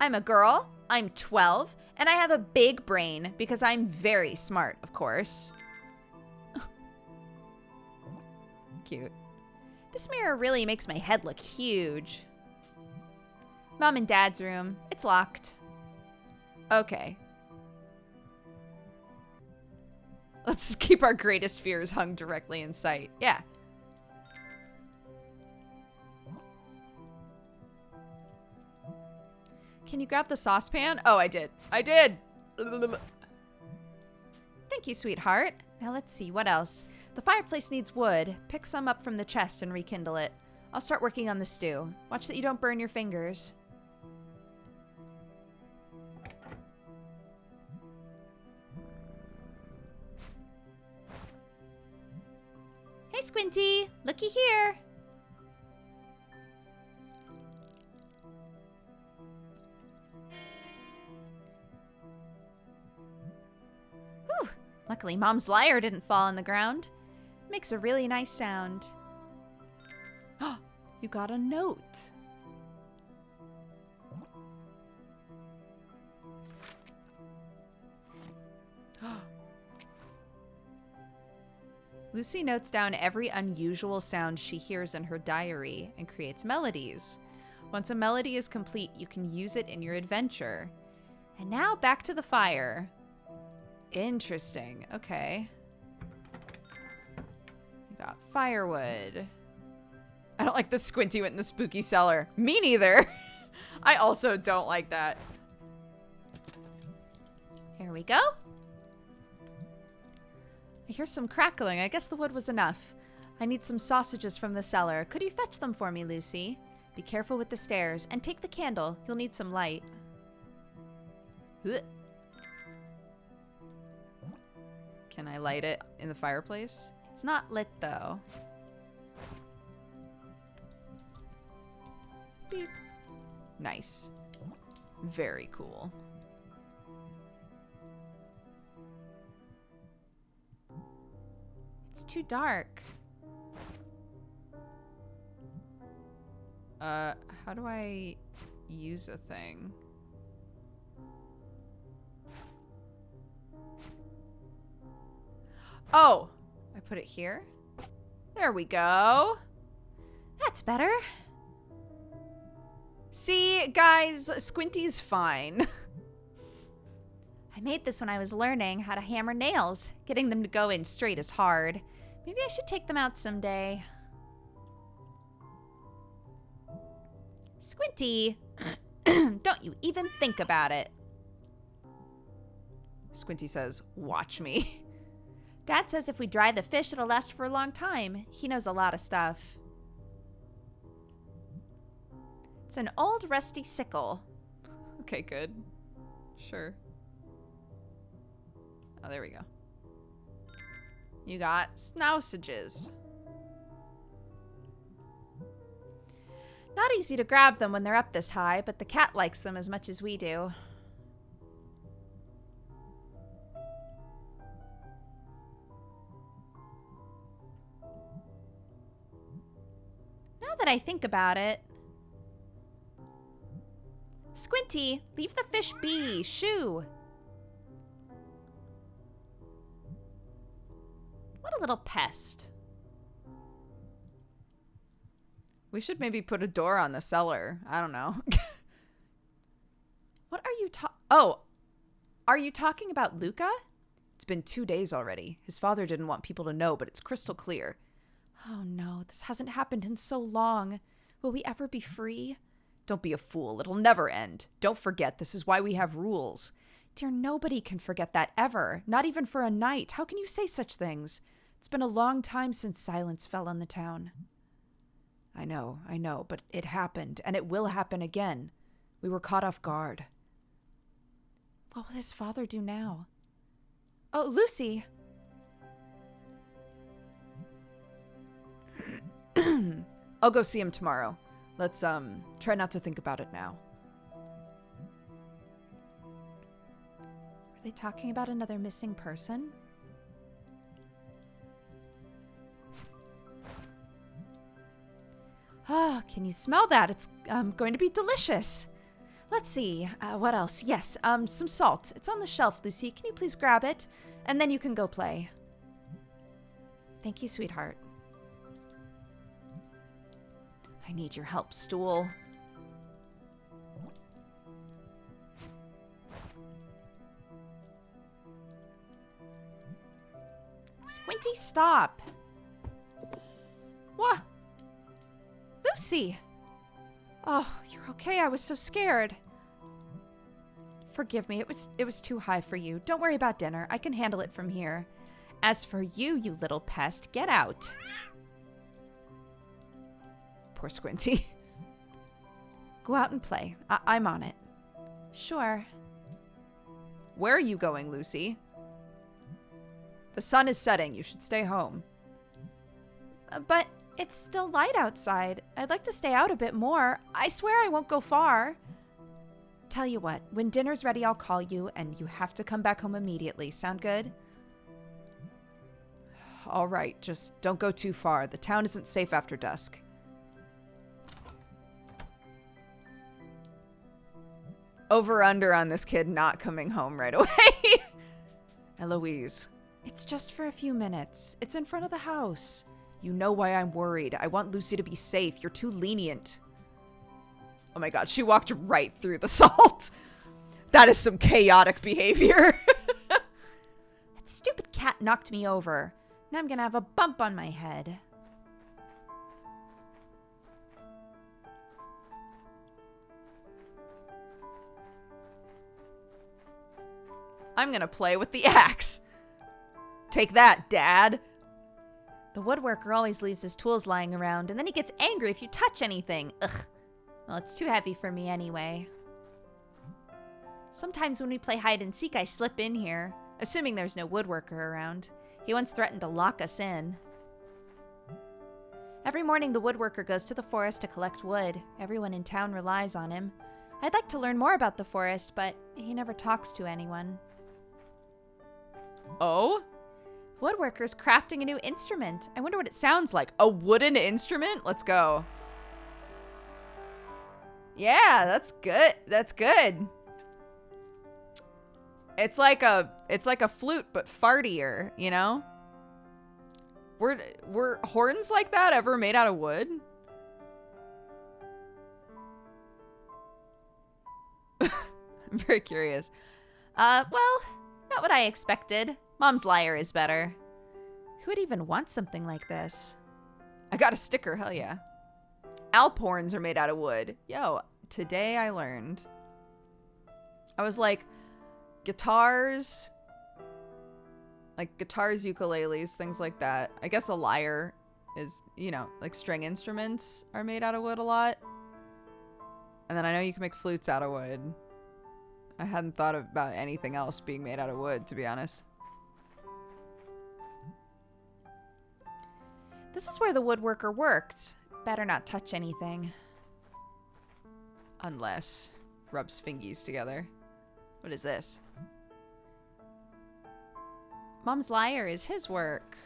Speaker 3: I'm a girl, I'm 12, and I have a big brain because I'm very smart, of course.
Speaker 1: Cute.
Speaker 3: This mirror really makes my head look huge. Mom and Dad's room. It's locked.
Speaker 1: Okay. Let's keep our greatest fears hung directly in sight. Yeah. Can you grab the saucepan? Oh, I did. I did!
Speaker 3: Thank you, sweetheart. Now let's see, what else? The fireplace needs wood. Pick some up from the chest and rekindle it. I'll start working on the stew. Watch that you don't burn your fingers. Hey, Squinty! Looky here! Whew! Luckily, Mom's lyre didn't fall on the ground. Makes a really nice sound. You got a note. Lucy notes down every unusual sound she hears in her diary and creates melodies. Once a melody is complete, you can use it in your adventure. And now back to the fire. Interesting. Okay. You got firewood. I don't like the Squinty went in the spooky cellar. Me neither. I also don't like that. Here we go. I hear some crackling. I guess the wood was enough. I need some sausages from the cellar. Could you fetch them for me, Lucy? Be careful with the stairs. And take the candle. You'll need some light. Ugh. Can I light it in the fireplace? It's not lit, though. Beep. Nice. Very cool. It's too dark. How do I use a thing? Oh, I put it here. There we go. That's better. See, guys, Squinty's fine. I made this when I was learning how to hammer nails. Getting them to go in straight is hard. Maybe I should take them out someday. Squinty, don't you even think about it.
Speaker 1: Squinty says, watch me.
Speaker 3: Dad says if we dry the fish, it'll last for a long time. He knows a lot of stuff. It's an old rusty sickle.
Speaker 1: Okay, good. Sure. Oh, there we go. You got snousages.
Speaker 3: Not easy to grab them when they're up this high, but the cat likes them as much as we do. Now that I think about it... Squinty, leave the fish be. Shoo. What a little pest.
Speaker 1: We should maybe put a door on the cellar. I don't know.
Speaker 3: What are you are you talking about Luca?
Speaker 1: It's been 2 days already. His father didn't want people to know, but it's crystal clear.
Speaker 3: Oh no, this hasn't happened in so long. Will we ever be free?
Speaker 1: Don't be a fool. It'll never end. Don't forget, this is why we have rules.
Speaker 3: Dear, nobody can forget that ever. Not even for a night. How can you say such things? It's been a long time since silence fell on the town.
Speaker 1: I know, but it happened, and it will happen again. We were caught off guard.
Speaker 3: What will his father do now? Oh, Lucy!
Speaker 1: I'll go see him tomorrow. Let's, try not to think about it now.
Speaker 3: Are they talking about another missing person? Oh, can you smell that? It's going to be delicious. Let's see. What else? Yes, some salt. It's on the shelf, Lucy. Can you please grab it? And then you can go play. Thank you, sweetheart. I need your help, stool. Squinty, stop. What? Lucy! Oh, you're okay. I was so scared. Forgive me. It was too high for you. Don't worry about dinner. I can handle it from here. As for you, you little pest, get out. Poor Squinty. Go out and play. I'm on it. Sure.
Speaker 1: Where are you going, Lucy? The sun is setting. You should stay home.
Speaker 3: But it's still light outside. I'd like to stay out a bit more. I swear I won't go far. Tell you what, when dinner's ready, I'll call you, and you have to come back home immediately. Sound good?
Speaker 1: All right, just don't go too far. The town isn't safe after dusk. Over/under on this kid not coming home right away. Eloise.
Speaker 3: It's just for a few minutes. It's in front of the house.
Speaker 1: You know why I'm worried. I want Lucy to be safe. You're too lenient. Oh my god, she walked right through the salt. That is some chaotic behavior.
Speaker 3: That stupid cat knocked me over. Now I'm gonna have a bump on my head.
Speaker 1: I'm gonna play with the axe. Take that, Dad.
Speaker 3: The woodworker always leaves his tools lying around, and then he gets angry if you touch anything. Ugh. Well, it's too heavy for me anyway. Sometimes when we play hide and seek, I slip in here, assuming there's no woodworker around. He once threatened to lock us in. Every morning, the woodworker goes to the forest to collect wood. Everyone in town relies on him. I'd like to learn more about the forest, but he never talks to anyone.
Speaker 1: Oh?
Speaker 3: Woodworker's crafting a new instrument. I wonder what it sounds like.
Speaker 1: A wooden instrument? Let's go. Yeah, that's good. That's good. It's like a flute, but fartier, you know? Were horns like that ever made out of wood? I'm very curious.
Speaker 3: Well, not what I expected. Mom's lyre is better. Who would even want something like this?
Speaker 1: I got a sticker, hell yeah. Alp horns are made out of wood. Yo, today I learned. I was like, guitars, ukuleles, things like that. I guess a lyre is, you know, like string instruments are made out of wood a lot. And then I know you can make flutes out of wood. I hadn't thought about anything else being made out of wood, to be honest.
Speaker 3: This is where the woodworker worked. Better not touch anything.
Speaker 1: Unless rubs fingies together. What is this?
Speaker 3: Mom's lyre is his work.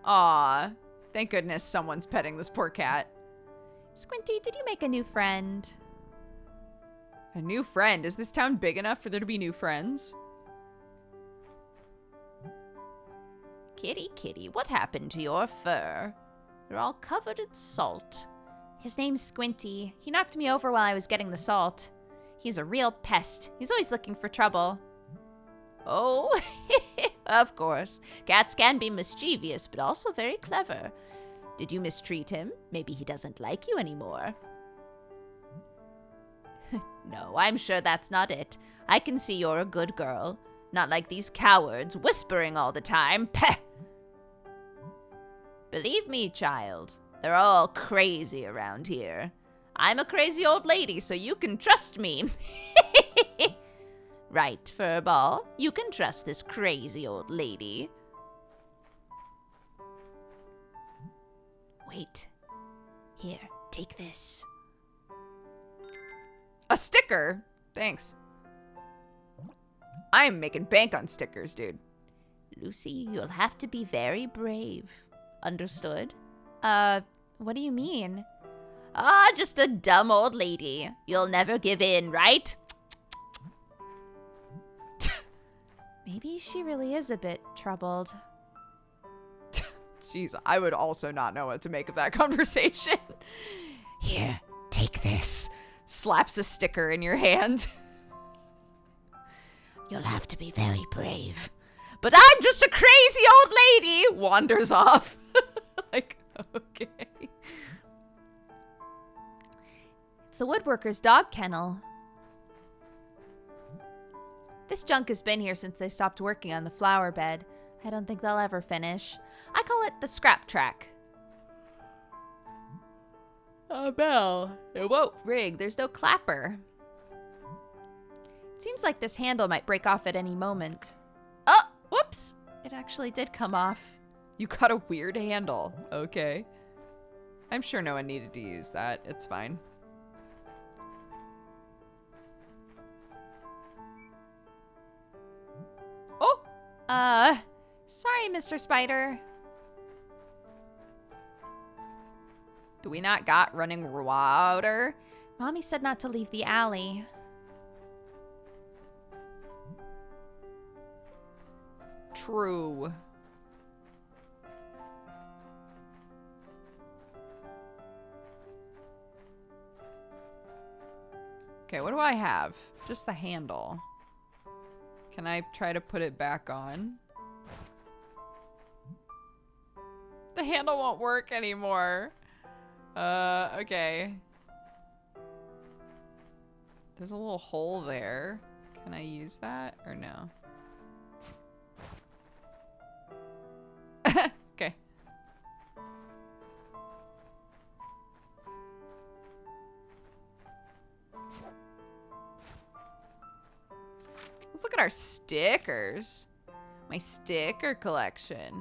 Speaker 1: Aw, thank goodness someone's petting this poor cat.
Speaker 3: Squinty, did you make a new friend?
Speaker 1: A new friend? Is this town big enough for there to be new friends?
Speaker 3: Kitty, kitty, what happened to your fur? You're all covered in salt. His name's Squinty. He knocked me over while I was getting the salt. He's a real pest. He's always looking for trouble. Oh, of course. Cats can be mischievous, but also very clever. Did you mistreat him? Maybe he doesn't like you anymore. No, I'm sure that's not it. I can see you're a good girl. Not like these cowards whispering all the time. Peh! Believe me, child, they're all crazy around here. I'm a crazy old lady, so you can trust me. Right, Furball? You can trust this crazy old lady. Wait. Here, take this.
Speaker 1: A sticker? Thanks. I'm making bank on stickers, dude.
Speaker 3: Lucy, you'll have to be very brave. Understood? What do you mean? Ah, just a dumb old lady. You'll never give in, right? Maybe she really is a bit troubled.
Speaker 1: Jeez, I would also not know what to make of that conversation. Here, take this. Slaps a sticker in your hand.
Speaker 3: You'll have to be very brave.
Speaker 1: But I'm just a crazy old lady! Wanders off. Like, okay.
Speaker 3: the woodworker's dog kennel. This junk has been here since they stopped working on the flower bed. I don't think they'll ever finish. I call it the scrap track. A bell. It won't ring. There's no clapper. It seems like this handle might break off at any moment. Oh, whoops. It actually did come off.
Speaker 1: You got a weird handle. Okay. I'm sure no one needed to use that. It's fine.
Speaker 3: Oh! Sorry, Mr. Spider.
Speaker 1: Do we not got running water?
Speaker 3: Mommy said not to leave the alley.
Speaker 1: True. Okay, what do I have? Just the handle. Can I try to put it back on? The handle won't work anymore. Okay. There's a little hole there. Can I use that or no? Okay. Let's look at our stickers. My sticker collection.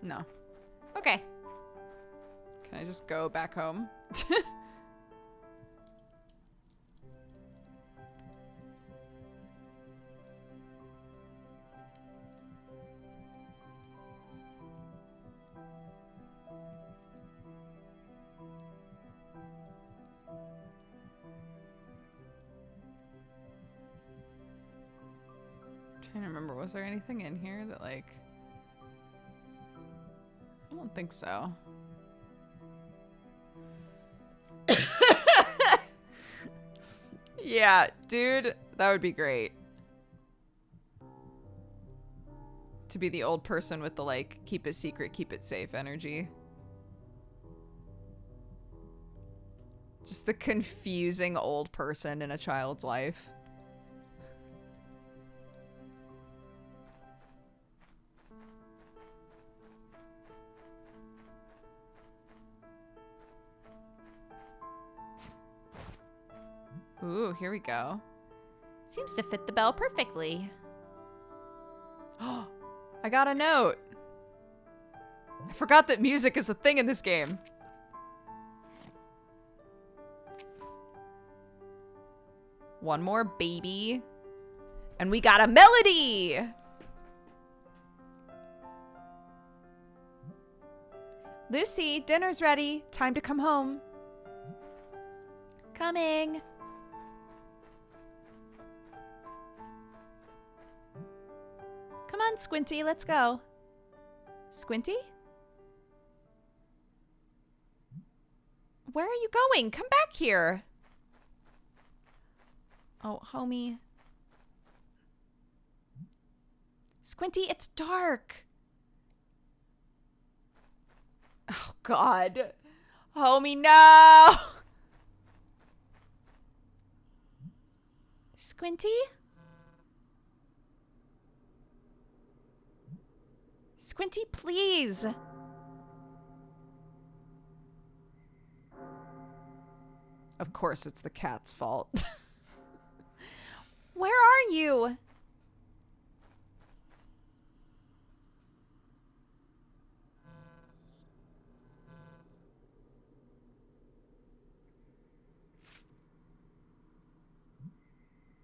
Speaker 1: No. Okay. Can I just go back home? Trying to remember, was there anything in here that like... I don't think so. Yeah, dude, that would be great. To be the old person with the like, keep it secret, keep it safe energy. Just the confusing old person in a child's life. Ooh, here we go.
Speaker 3: Seems to fit the bell perfectly.
Speaker 1: Oh, I got a note. I forgot that music is a thing in this game. One more baby. And we got a melody!
Speaker 3: Lucy, dinner's ready. Time to come home. Coming. Come on, Squinty, let's go. Squinty? Where are you going? Come back here. Oh, homie. Squinty, it's dark.
Speaker 1: Oh, God. Homie, no!
Speaker 3: Squinty? Squinty, please.
Speaker 1: Of course it's the cat's fault.
Speaker 3: Where are you?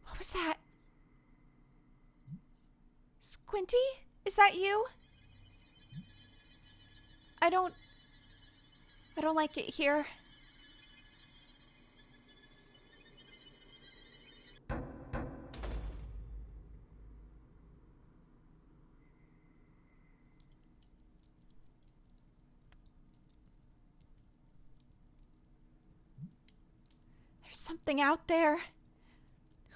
Speaker 3: What was that? Squinty? Is that you? I don't like it here. something out there?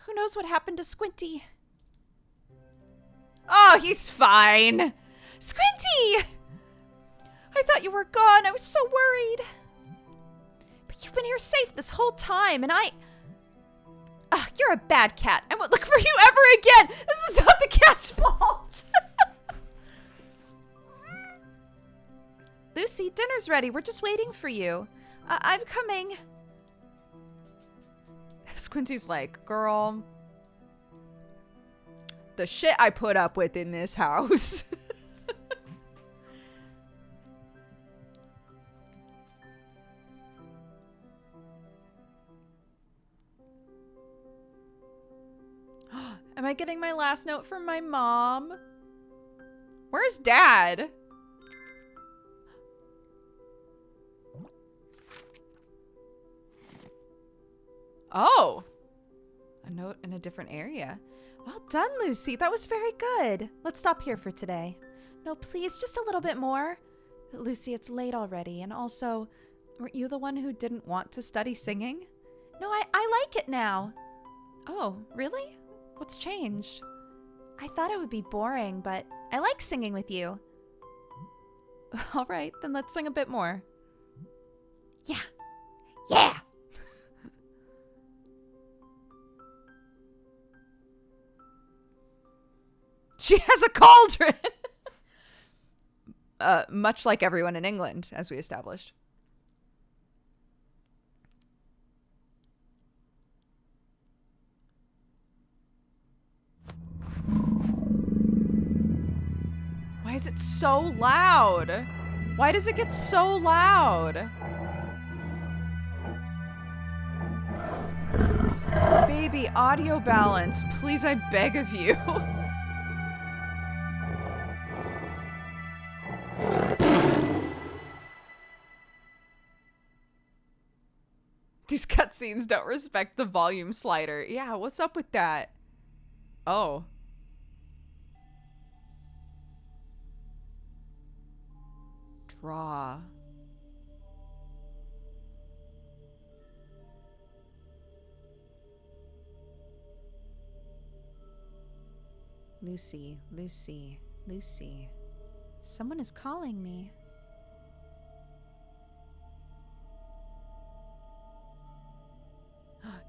Speaker 3: Who knows what happened to Squinty?
Speaker 1: Oh, he's fine.
Speaker 3: Squinty! I thought you were gone. I was so worried. But you've been here safe this whole time, and you're a bad cat. I won't look for you ever again. This is not the cat's fault. Lucy, dinner's ready. We're just waiting for you. I'm coming.
Speaker 1: Squinty's like, girl, the shit I put up with in this house. Am I getting my last note from my mom? Where's Dad? Oh, a note in a different area.
Speaker 3: Well done, Lucy. That was very good. Let's stop here for today. No, please, just a little bit more. Lucy, it's late already. And also, weren't you the one who didn't want to study singing? No, I like it now. Oh, really? What's changed? I thought it would be boring, but I like singing with you. All right, then let's sing a bit more. Yeah. Yeah!
Speaker 1: She has a cauldron! Much like everyone in England, as we established. Why is it so loud? Why does it get so loud? Baby, audio balance. Please, I beg of you. These cutscenes don't respect the volume slider. Yeah, what's up with that? Oh. Draw.
Speaker 3: Lucy, Lucy, Lucy. Someone is calling me.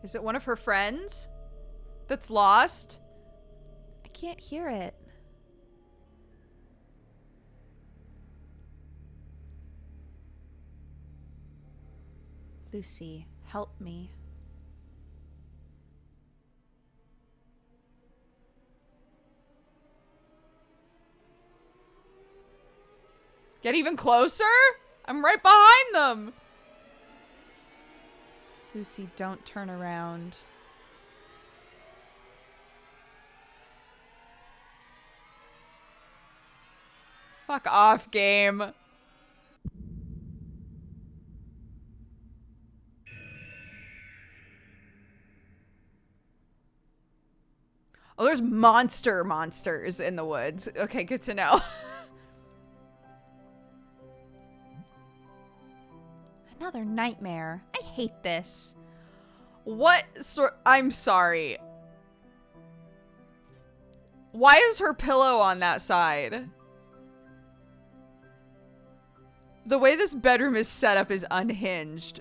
Speaker 1: Is it one of her friends that's lost?
Speaker 3: I can't hear it. Lucy, help me.
Speaker 1: Get even closer? I'm right behind them.
Speaker 3: Lucy, don't turn around.
Speaker 1: Fuck off, game. Oh, there's monsters in the woods. Okay, good to know.
Speaker 3: Another nightmare. I hate this.
Speaker 1: What sort? I'm sorry. Why is her pillow on that side? The way this bedroom is set up is unhinged.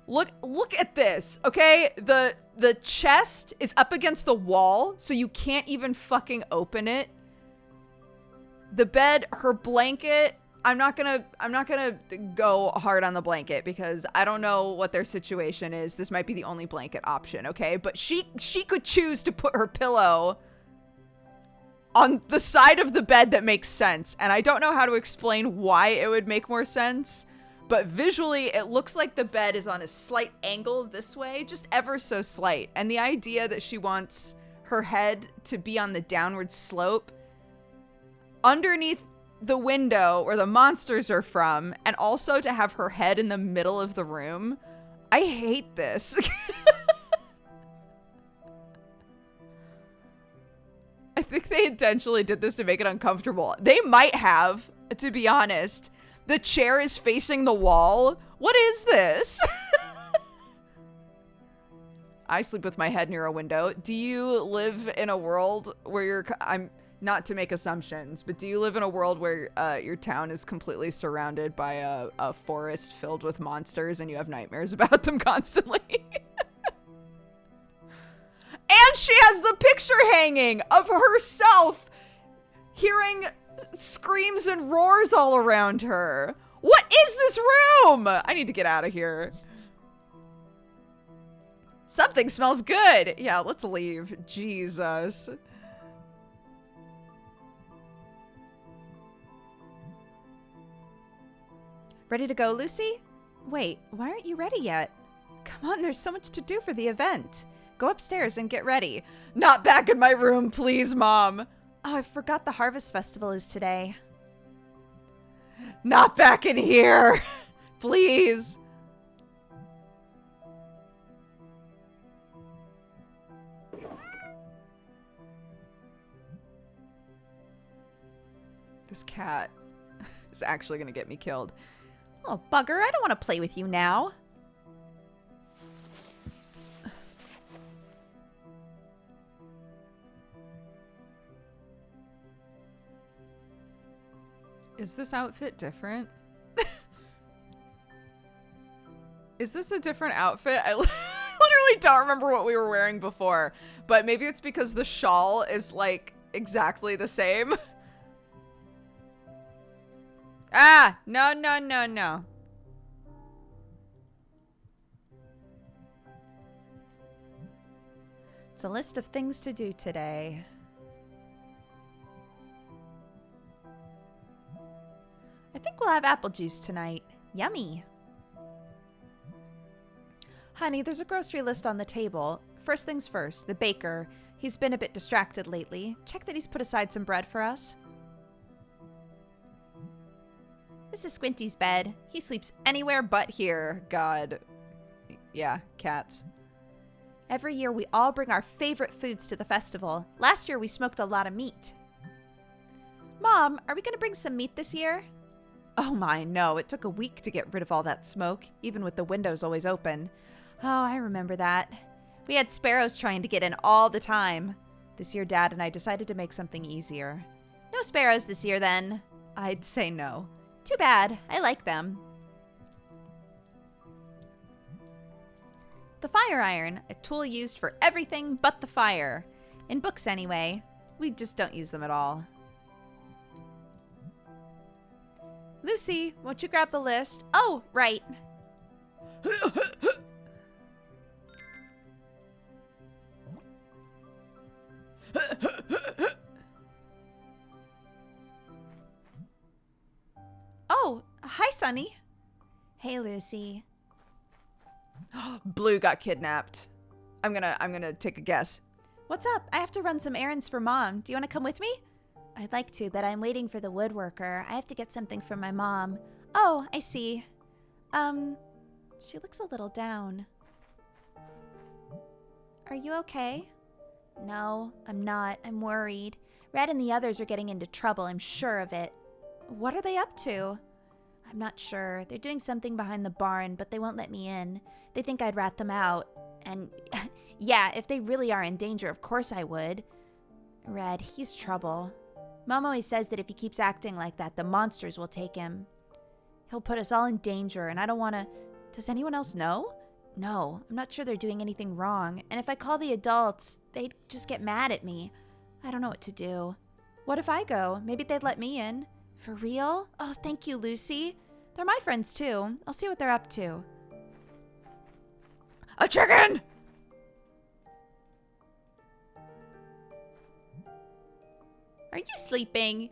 Speaker 1: Look at this, okay? The chest is up against the wall, so you can't even fucking open it. The bed, her blanket, I'm not gonna go hard on the blanket because I don't know what their situation is. This might be the only blanket option, okay? But she could choose to put her pillow on the side of the bed that makes sense. And I don't know how to explain why it would make more sense. But visually, it looks like the bed is on a slight angle this way, just ever so slight. And the idea that she wants her head to be on the downward slope underneath the window where the monsters are from, and also to have her head in the middle of the room. I hate this. I think they intentionally did this to make it uncomfortable. They might have, to be honest. The chair is facing the wall. What is this? I sleep with my head near a window. Do you live in a world where you're... I'm not to make assumptions, but do you live in a world where your town is completely surrounded by a forest filled with monsters and you have nightmares about them constantly? And she has the picture hanging of herself hearing screams and roars all around her. What is this room? I need to get out of here. Something smells good. Yeah, let's leave. Jesus.
Speaker 3: Ready to go, Lucy? Wait, why aren't you ready yet? Come on, there's so much to do for the event. Go upstairs and get ready.
Speaker 1: Not back in my room, please, Mom.
Speaker 3: Oh, I forgot the Harvest Festival is today.
Speaker 1: Not back in here. Please. This cat is actually going to get me killed.
Speaker 3: Oh, bugger, I don't want to play with you now.
Speaker 1: Is this outfit different? Is this a different outfit? I literally don't remember what we were wearing before, but maybe it's because the shawl is like exactly the same. Ah, no, no, no, no.
Speaker 3: It's a list of things to do today. I think we'll have apple juice tonight. Yummy. Honey, there's a grocery list on the table. First things first, the baker. He's been a bit distracted lately. Check that he's put aside some bread for us. This is Squinty's bed. He sleeps anywhere but here.
Speaker 1: God. Yeah, cats.
Speaker 3: Every year we all bring our favorite foods to the festival. Last year we smoked a lot of meat. Mom, are we going to bring some meat this year? Oh my, no. It took a week to get rid of all that smoke, even with the windows always open. Oh, I remember that. We had sparrows trying to get in all the time. This year Dad and I decided to make something easier. No sparrows this year then. I'd say no. Too bad. I like them. The fire iron, a tool used for everything but the fire. In books anyway. We just don't use them at all. Lucy, won't you grab the list? Oh, right. Oh, hi, Sunny. Hey, Lucy.
Speaker 1: Blue got kidnapped. I'm gonna take a guess.
Speaker 3: What's up? I have to run some errands for Mom. Do you want to come with me? I'd like to, but I'm waiting for the woodworker. I have to get something from my mom. Oh, I see. She looks a little down. Are you okay? No, I'm not. I'm worried. Red and the others are getting into trouble, I'm sure of it. What are they up to? I'm not sure. They're doing something behind the barn, but they won't let me in. They think I'd rat them out. And yeah, if they really are in danger, of course I would. Red, he's trouble. Mom always says that if he keeps acting like that, the monsters will take him. He'll put us all in danger, and I don't want to... Does anyone else know? No, I'm not sure they're doing anything wrong. And if I call the adults, they'd just get mad at me. I don't know what to do. What if I go? Maybe they'd let me in. For real? Oh, thank you, Lucy. They're my friends, too. I'll see what they're up to.
Speaker 1: A chicken!
Speaker 3: Are you sleeping?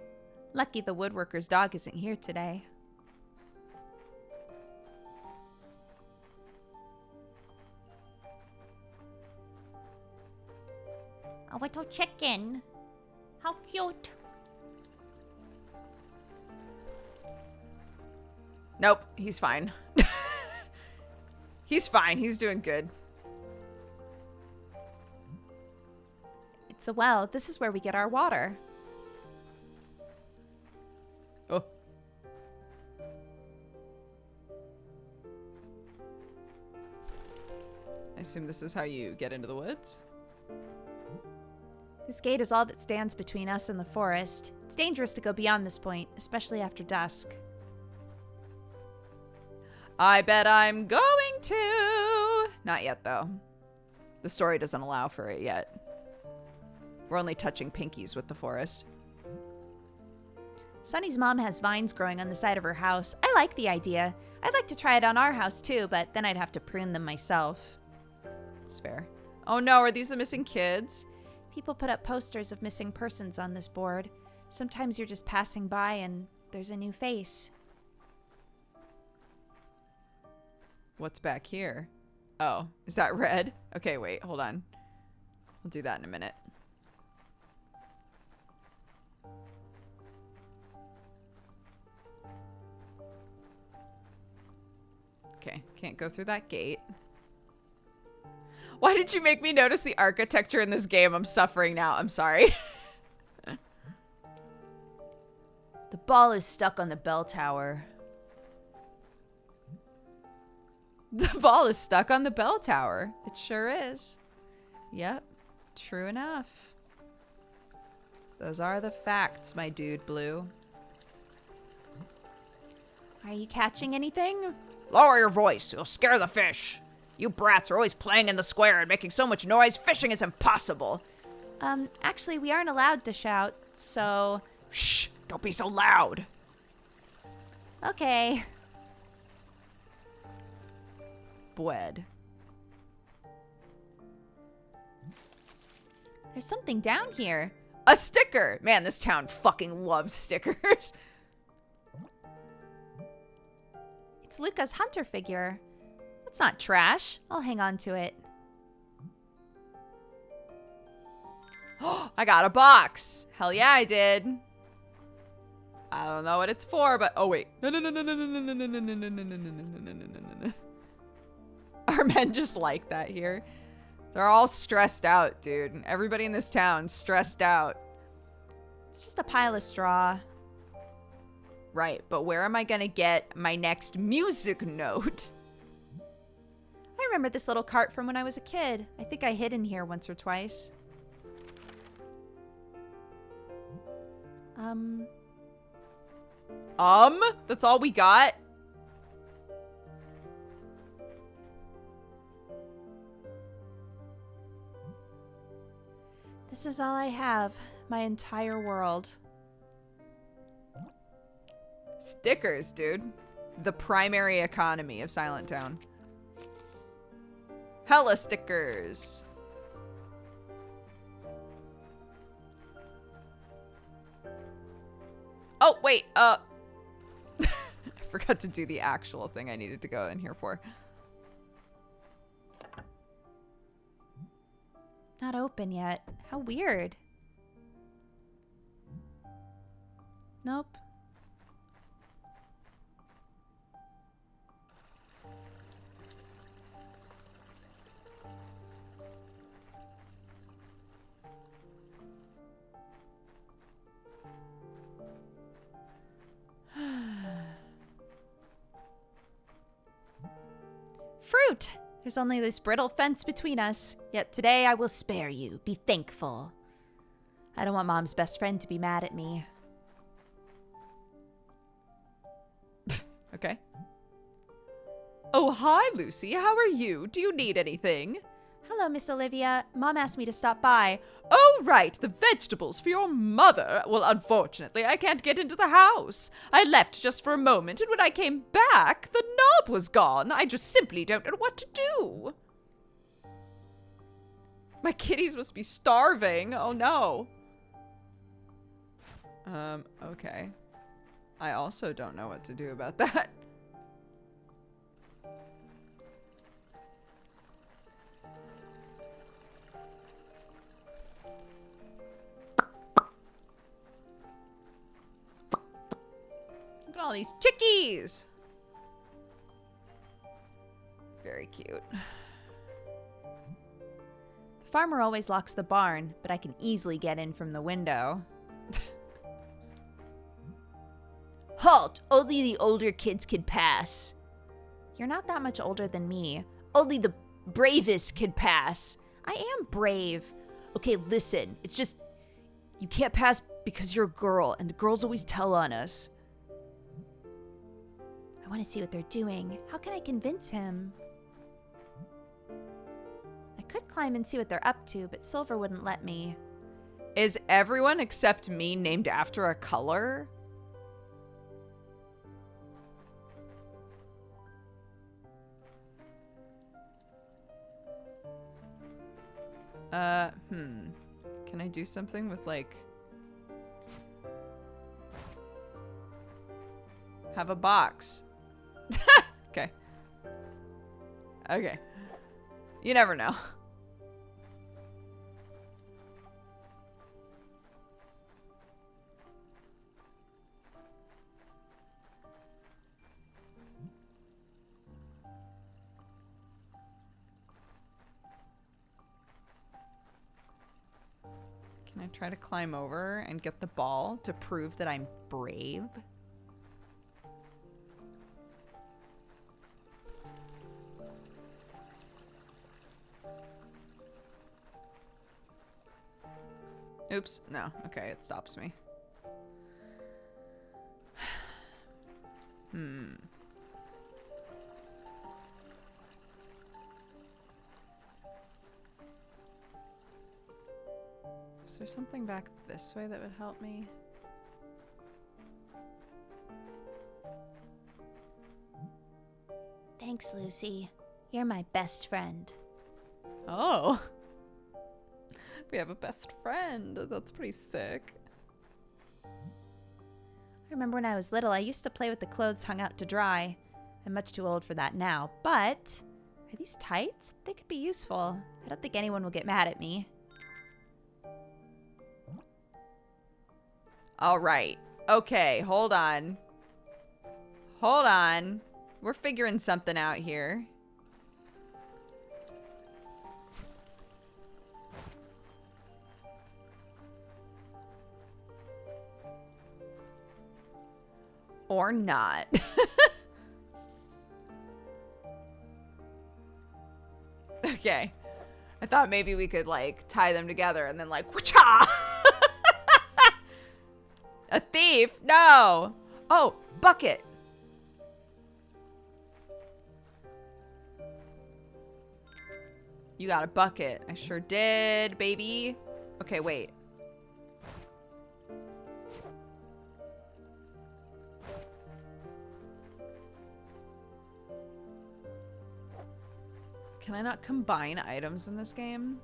Speaker 3: Lucky the woodworker's dog isn't here today. A little chicken. How cute.
Speaker 1: Nope, he's fine. He's fine. He's doing good.
Speaker 3: It's the well. This is where we get our water.
Speaker 1: Oh. I assume this is how you get into the woods?
Speaker 3: This gate is all that stands between us and the forest. It's dangerous to go beyond this point, especially after dusk.
Speaker 1: I bet I'm going to. Not yet, though. The story doesn't allow for it yet. We're only touching pinkies with the forest.
Speaker 3: Sunny's mom has vines growing on the side of her house. I like the idea. I'd like to try it on our house too, but then I'd have to prune them myself.
Speaker 1: It's fair. Oh no, are these the missing kids?
Speaker 3: People put up posters of missing persons on this board. Sometimes you're just passing by and there's a new face.
Speaker 1: What's back here? Oh, is that red? Okay, wait, hold on. We'll do that in a minute. Okay, can't go through that gate. Why did you make me notice the architecture in this game? I'm suffering now. I'm sorry.
Speaker 3: The ball is stuck on the bell tower.
Speaker 1: The ball is stuck on the bell tower. It sure is. Yep, true enough. Those are the facts, my dude Blue.
Speaker 3: Are you catching anything?
Speaker 4: Lower your voice. You'll scare the fish. You brats are always playing in the square and making so much noise. Fishing is impossible.
Speaker 3: Actually, we aren't allowed to shout, so...
Speaker 4: Shh! Don't be so loud.
Speaker 3: Okay.
Speaker 1: Bwed.
Speaker 3: There's something down here.
Speaker 1: A sticker! Man, this town fucking loves stickers.
Speaker 3: It's Luca's hunter figure. That's not trash. I'll hang on to it.
Speaker 1: I got a box. Hell yeah, I did. I don't know what it's for, but oh wait. No. Are men just like that here? They're all stressed out, dude. Everybody in this town's stressed out.
Speaker 3: It's just a pile of straw.
Speaker 1: Right, but where am I gonna get my next music note?
Speaker 3: I remember this little cart from when I was a kid. I think I hid in here once or twice.
Speaker 1: That's all we got?
Speaker 3: This is all I have. My entire world.
Speaker 1: Stickers, dude. The primary economy of Silentown. Hella stickers. Oh, wait, I forgot to do the actual thing I needed to go in here for.
Speaker 3: Not open yet. How weird. Nope. Fruit! There's only this brittle fence between us. Yet today I will spare you. Be thankful. I don't want Mom's best friend to be mad at me.
Speaker 1: Okay. Oh, hi, Lucy. How are you? Do you need anything?
Speaker 3: Hello, Miss Olivia. Mom asked me to stop by.
Speaker 1: Oh, right. The vegetables for your mother. Well, unfortunately, I can't get into the house. I left just for a moment, and when I came back, the knob was gone. I just simply don't know what to do. My kitties must be starving. Oh, no. Okay. I also don't know what to do about that. Look at all these chickies. Very cute.
Speaker 3: The farmer always locks the barn, but I can easily get in from the window.
Speaker 4: Halt! Only the older kids can pass.
Speaker 3: You're not that much older than me. Only the bravest can pass. I am brave. Okay, listen. It's just, you can't pass because you're a girl, and the girls always tell on us. I want to see what they're doing. How can I convince him? I could climb and see what they're up to, but Silver wouldn't let me.
Speaker 1: Is everyone except me named after a color? Can I do something with, like... Have a box. Okay. Okay. You never know. Can I try to climb over and get the ball to prove that I'm brave? Oops, no. Okay, it stops me. Is there something back this way that would help me?
Speaker 3: Thanks, Lucy. You're my best friend.
Speaker 1: Oh. We have a best friend. That's pretty sick.
Speaker 3: I remember when I was little, I used to play with the clothes hung out to dry. I'm much too old for that now, but are these tights? They could be useful. I don't think anyone will get mad at me.
Speaker 1: All right. Okay, hold on. Hold on. We're figuring something out here. Or not. Okay. I thought maybe we could, like, tie them together and then, like, whoocha! A thief? No! Oh, bucket! You got a bucket. I sure did, baby. Okay, wait. Can I not combine items in this game?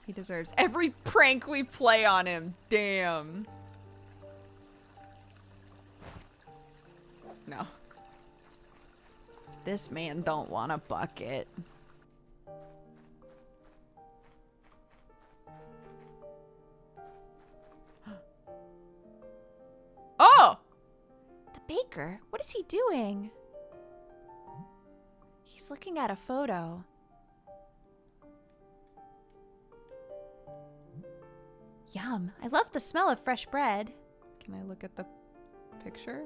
Speaker 1: He deserves every prank we play on him. Damn. No. This man don't want a bucket. Oh!
Speaker 3: The baker? What is he doing? He's looking at a photo. Yum. I love the smell of fresh bread.
Speaker 1: Can I look at the picture?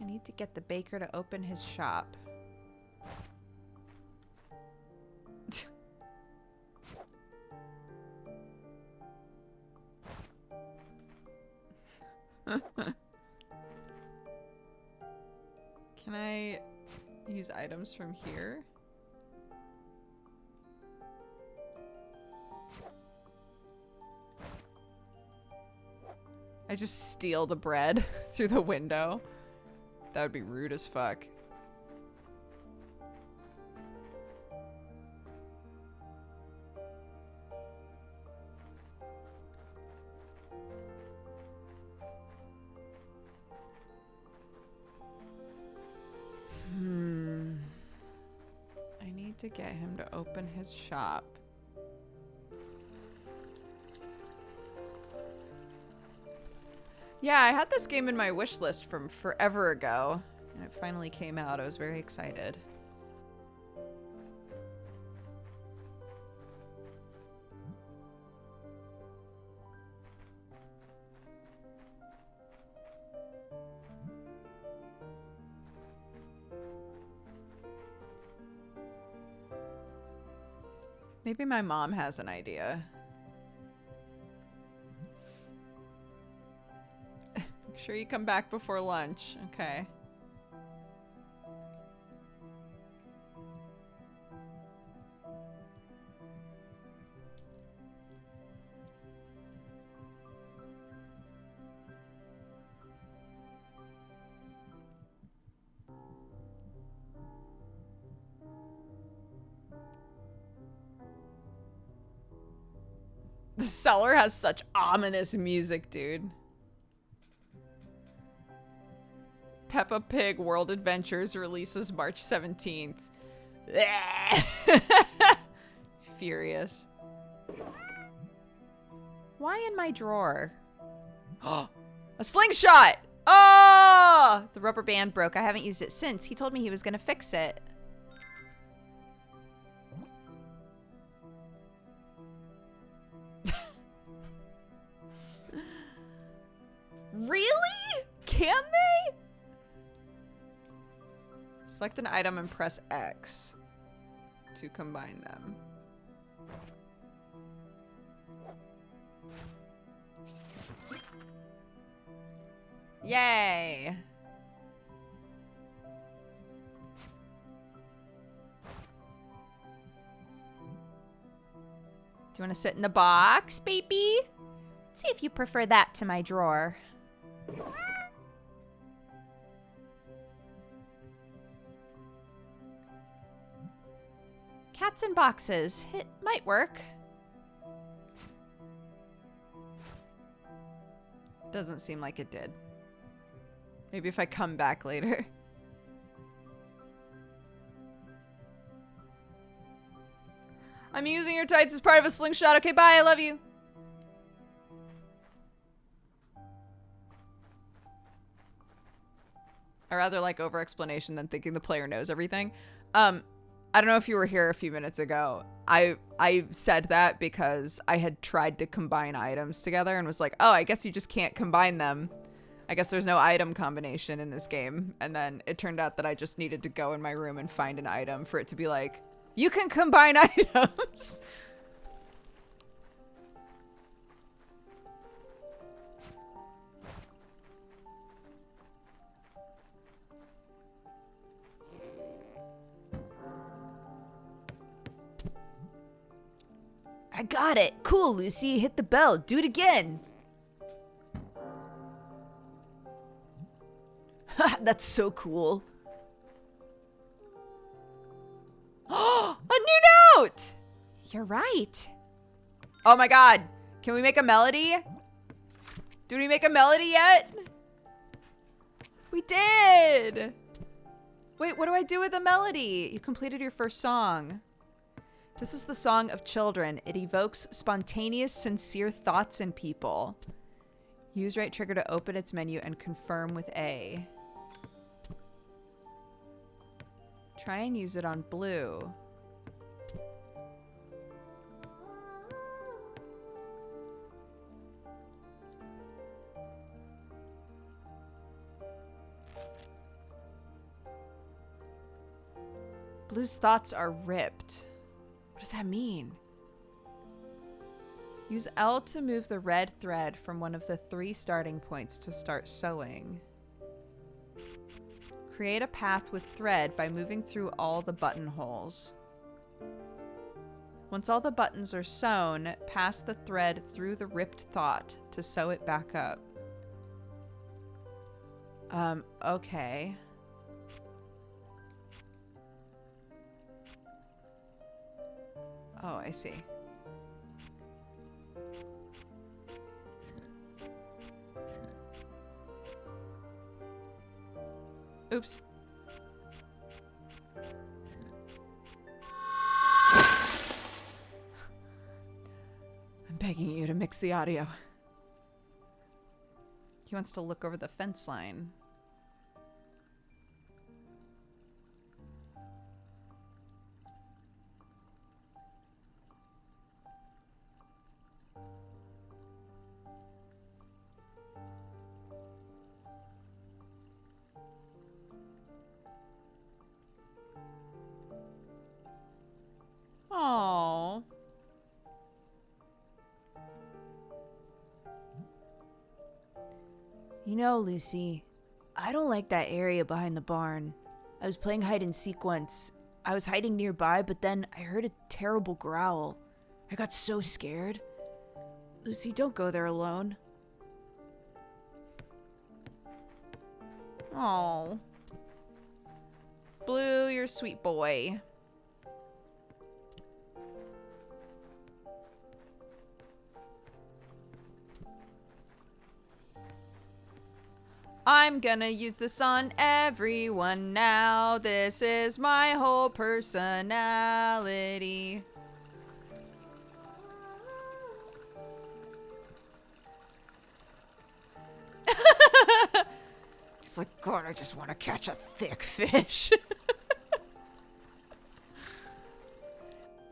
Speaker 1: I need to get the baker to open his shop. Can I use items from here? I just steal the bread through the window. That would be rude as fuck. I need to get him to open his shop. Yeah, I had this game in my wish list from forever ago, and it finally came out. I was very excited. Maybe my mom has an idea. Make sure you come back before lunch. Okay. The cellar has such ominous music, dude. Peppa Pig World Adventures releases March 17th. Furious. Why in my drawer? A slingshot! Oh!
Speaker 3: The rubber band broke. I haven't used it since. He told me he was going to fix it.
Speaker 1: Really? Can they? Select an item and press X to combine them. Yay!
Speaker 3: Do you want to sit in the box, baby? Let's see if you prefer that to my drawer. Cats in boxes. It might work.
Speaker 1: Doesn't seem like it did. Maybe if I come back later. I'm using your tights as part of a slingshot. Okay, bye. I love you. I rather like over explanation than thinking the player knows everything. I don't know if you were here a few minutes ago. I said that because I had tried to combine items together and was like, oh, I guess you just can't combine them. I guess there's no item combination in this game. And then it turned out that I just needed to go in my room and find an item for it to be like, you can combine items.
Speaker 4: I got it. Cool, Lucy. Hit the bell. Do it again. That's so cool.
Speaker 1: A new note!
Speaker 3: You're right.
Speaker 1: Oh my god. Can we make a melody? Did we make a melody yet? We did! Wait, what do I do with the melody? You completed your first song. This is the song of children. It evokes spontaneous, sincere thoughts in people. Use right trigger to open its menu and confirm with A. Try and use it on blue. Blue's thoughts are ripped. What does that mean? Use L to move the red thread from one of the 3 starting points to start sewing. Create a path with thread by moving through all the buttonholes. Once all the buttons are sewn, pass the thread through the ripped thought to sew it back up. Okay. Oh, I see. Oops. I'm begging you to mix the audio. He wants to look over the fence line. Oh.
Speaker 5: You know, Lucy, I don't like that area behind the barn. I was playing hide and seek once. I was hiding nearby, but then I heard a terrible growl. I got so scared. Lucy, don't go there alone.
Speaker 1: Oh. Blue, you're a sweet boy. I'm gonna use this on everyone now. This is my whole personality. He's like, God, I just want to catch a thick fish.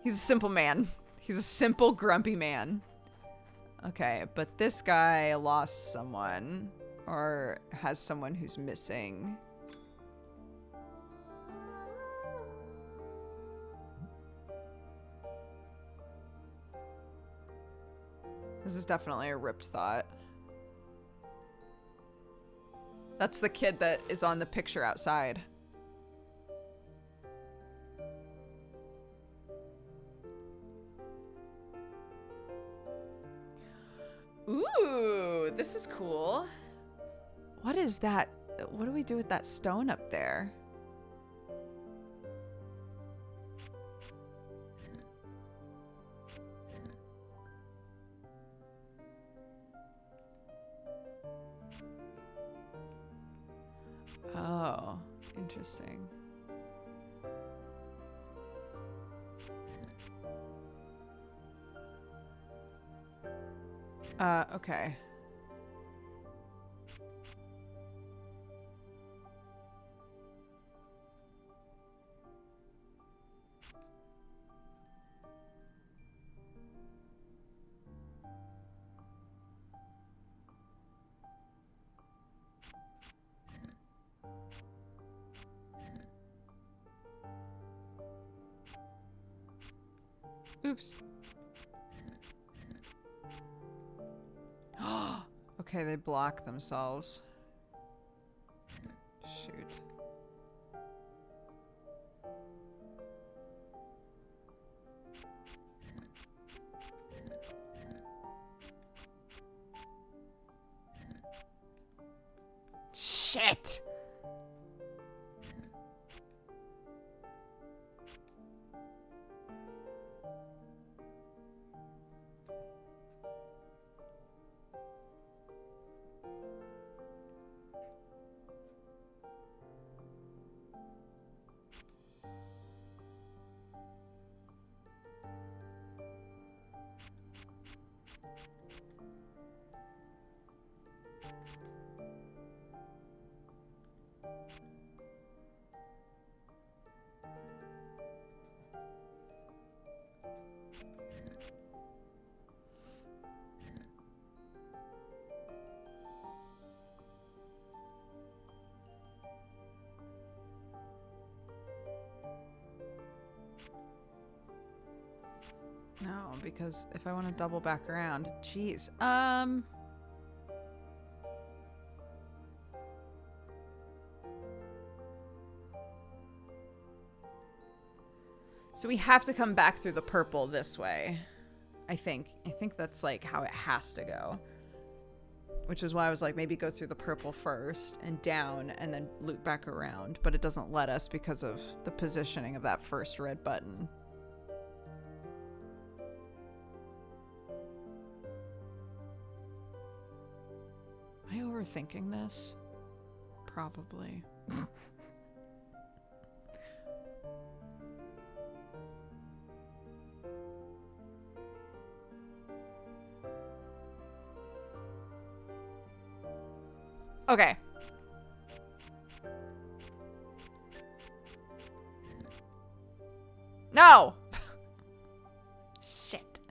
Speaker 1: He's a simple man. He's a simple, grumpy man. Okay, but this guy lost someone. Or has someone who's missing. This is definitely a ripped thought. That's the kid that is on the picture outside. Ooh, this is cool. What is that? What do we do with that stone up there? Oh, interesting. Okay. Oops. Okay, they block themselves. Shoot. Shit! No, because if I want to double back around, jeez. So we have to come back through the purple this way. I think that's like how it has to go. which is why I was like, maybe go through the purple first and down and then loop back around, but it doesn't let us because of the positioning of that first red button. Am I overthinking this? Probably. Okay. No! Shit.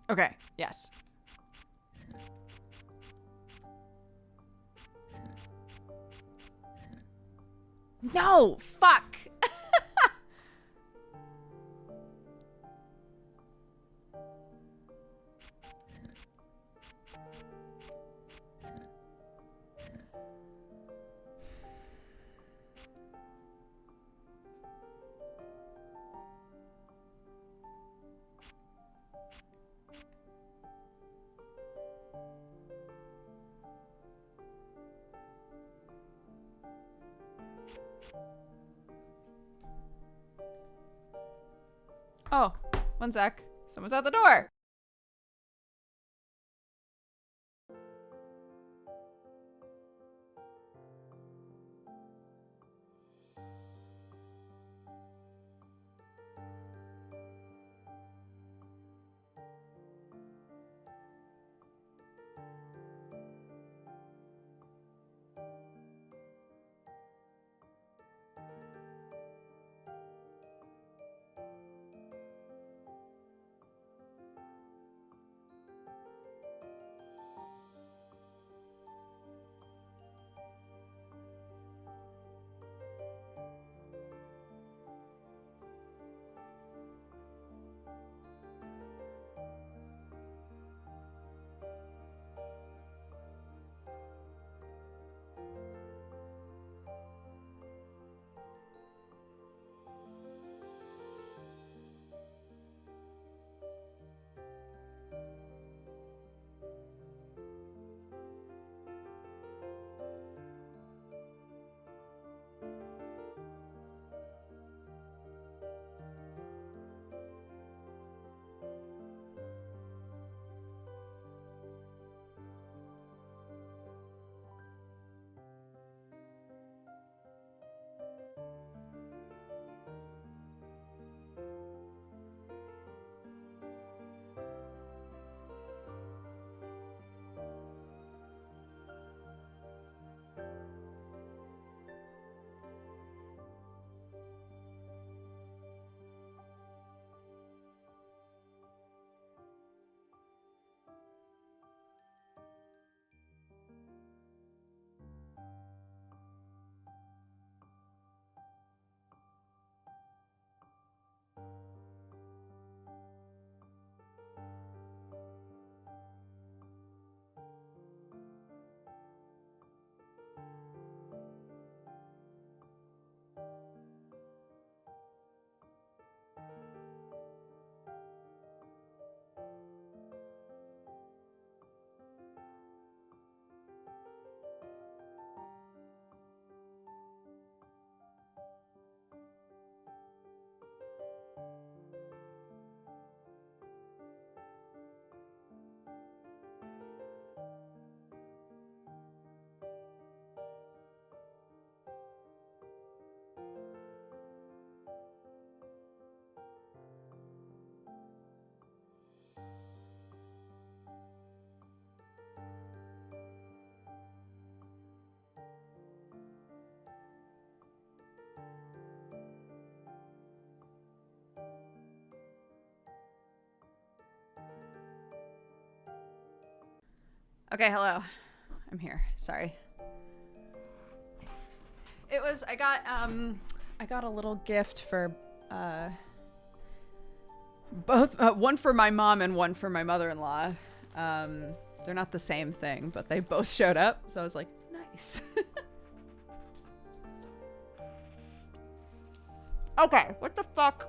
Speaker 1: Okay, yes. No! Fuck! Oh, one sec. Someone's at the door. Okay, hello. I'm here. Sorry. It was I got a little gift for both one for my mom and one for my mother-in-law. They're not the same thing, but they both showed up, so I was like, nice. Okay, what the fuck?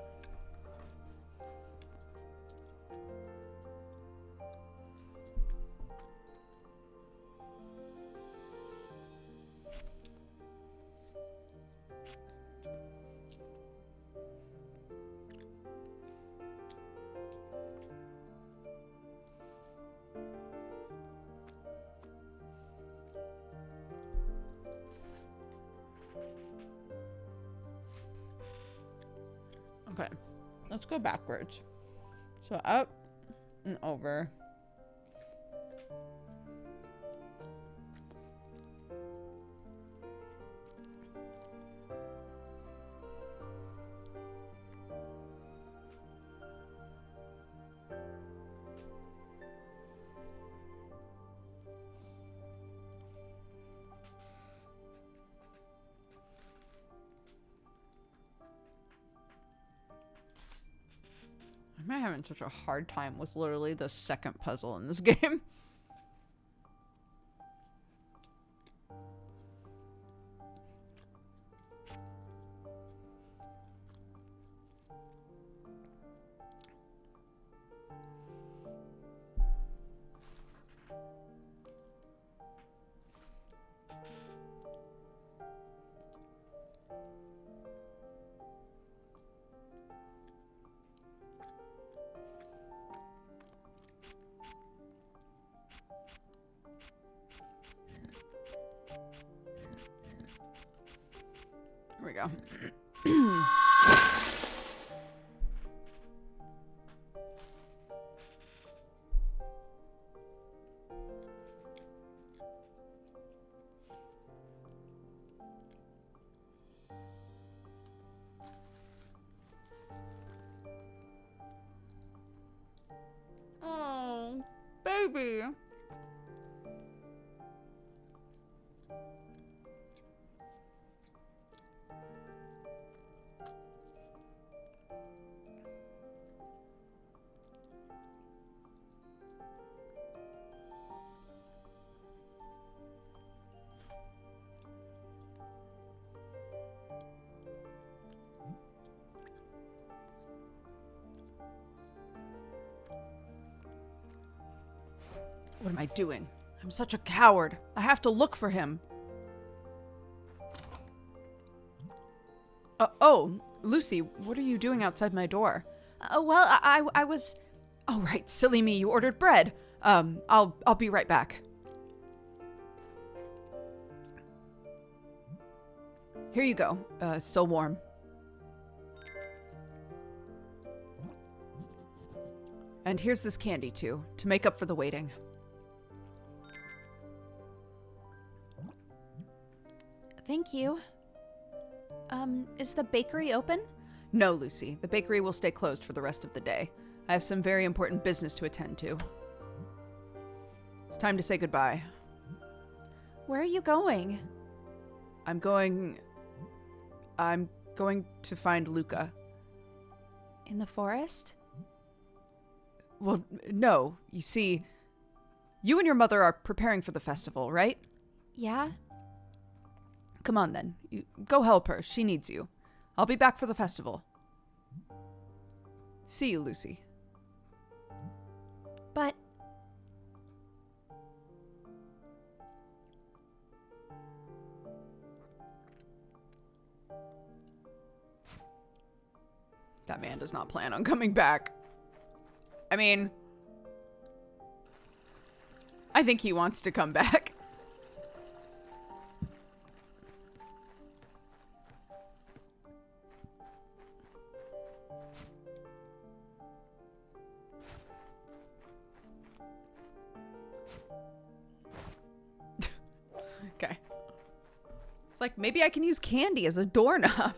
Speaker 1: Okay, let's go backwards. So up and over. Am I having such a hard time with literally the second puzzle in this game? Here we go. Oh, baby. What am I doing? I'm such a coward. I have to look for him. Oh, Lucy, what are you doing outside my door?
Speaker 5: Well, I was...
Speaker 1: Oh, right, silly me, you ordered bread. I'll be right back. Here you go. Still warm. And here's this candy, too, to make up for the waiting.
Speaker 3: Thank you. Is the bakery open?
Speaker 1: No, Lucy. The bakery will stay closed for the rest of the day. I have some very important business to attend to. It's time to say goodbye.
Speaker 3: Where are you going?
Speaker 1: I'm going to find Luca.
Speaker 3: In the forest?
Speaker 1: Well, no. You see, you and your mother are preparing for the festival, right?
Speaker 3: Yeah?
Speaker 1: Come on, then. Go help her. She needs you. I'll be back for the festival. See you, Lucy.
Speaker 3: But...
Speaker 1: That man does not plan on coming back. I mean, I think he wants to come back. Okay. It's like, maybe I can use candy as a doorknob.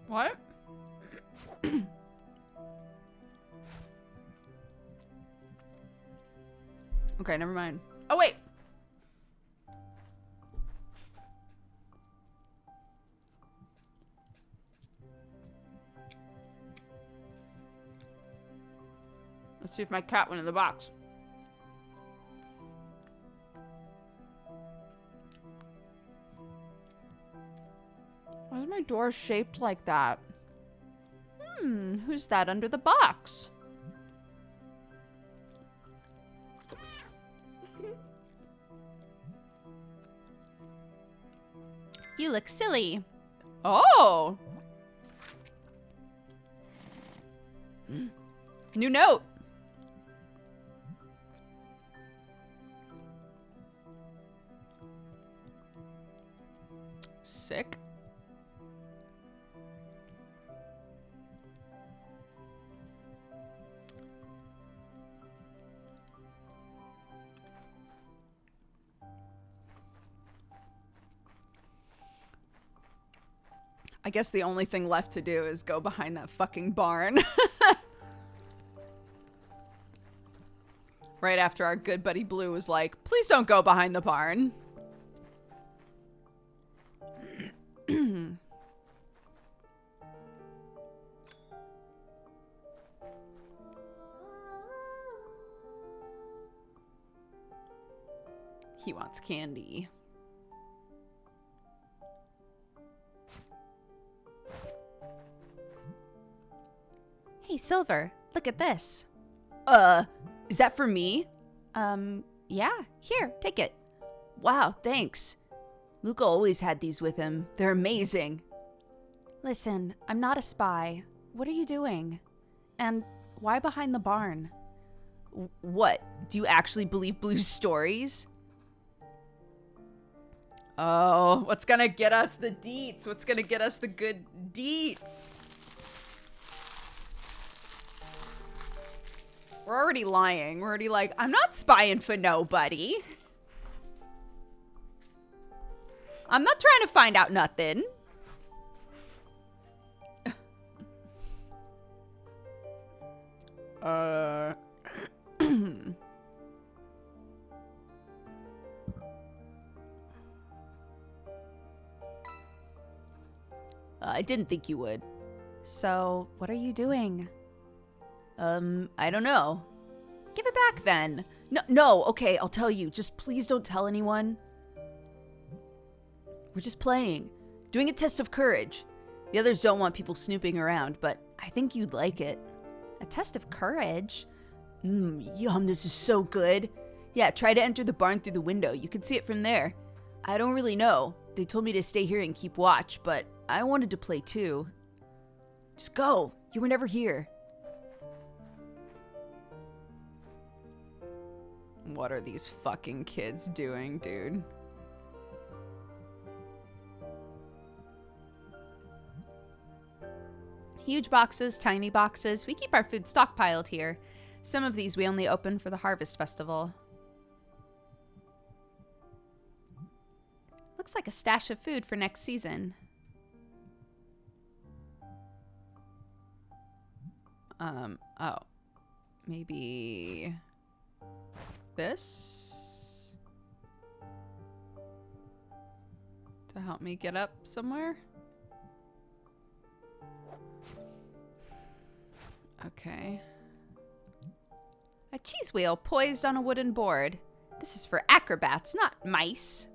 Speaker 1: What? Okay, never mind. Oh, wait. Let's see if my cat went in the box. Why is my door shaped like that?
Speaker 3: Who's that under the box? You look silly.
Speaker 1: Oh! New note. Sick. I guess the only thing left to do is go behind that fucking barn. Right after our good buddy Blue was like, please don't go behind the barn. He wants candy.
Speaker 3: Hey, Silver, look at this.
Speaker 1: Is that for me?
Speaker 3: Yeah, here, take it.
Speaker 5: Wow, thanks. Luca always had these with him. They're amazing.
Speaker 3: Listen, I'm not a spy. What are you doing? And why behind the barn?
Speaker 5: What? Do you actually believe Blue's stories?
Speaker 1: Oh, what's gonna get us the deets? What's gonna get us the good deets? We're already lying. We're already like, I'm not spying for nobody. I'm not trying to find out nothing.
Speaker 5: I didn't think you would.
Speaker 3: So, what are you doing?
Speaker 5: I don't know.
Speaker 3: Give it back then.
Speaker 5: No, okay, I'll tell you. Just please don't tell anyone. We're just playing. Doing a test of courage. The others don't want people snooping around, but I think you'd like it.
Speaker 3: A test of courage?
Speaker 5: Yum, this is so good. Yeah, try to enter the barn through the window. You can see it from there. I don't really know. They told me to stay here and keep watch, but I wanted to play too. Just go. You were never here.
Speaker 1: What are these fucking kids doing, dude?
Speaker 3: Huge boxes, tiny boxes. We keep our food stockpiled here. Some of these we only open for the Harvest Festival. Looks like a stash of food for next season.
Speaker 1: Oh. Maybe this? To help me get up somewhere? Okay.
Speaker 3: A cheese wheel poised on a wooden board. This is for acrobats, not mice.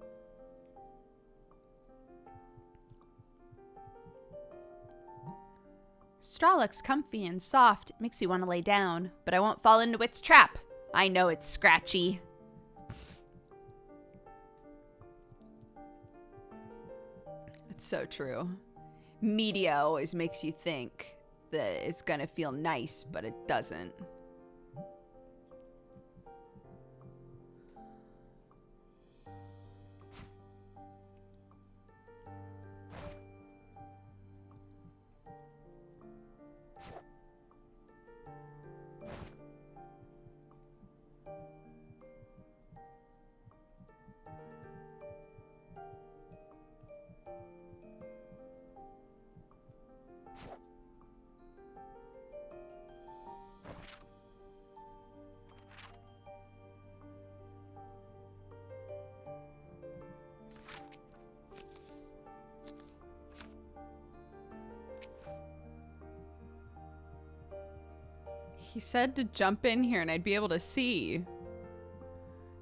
Speaker 3: Straw looks comfy and soft. It makes you want to lay down, but I won't fall into its trap. I know it's scratchy.
Speaker 1: It's so true. Media always makes you think that it's gonna feel nice, but it doesn't. He said to jump in here and I'd be able to see.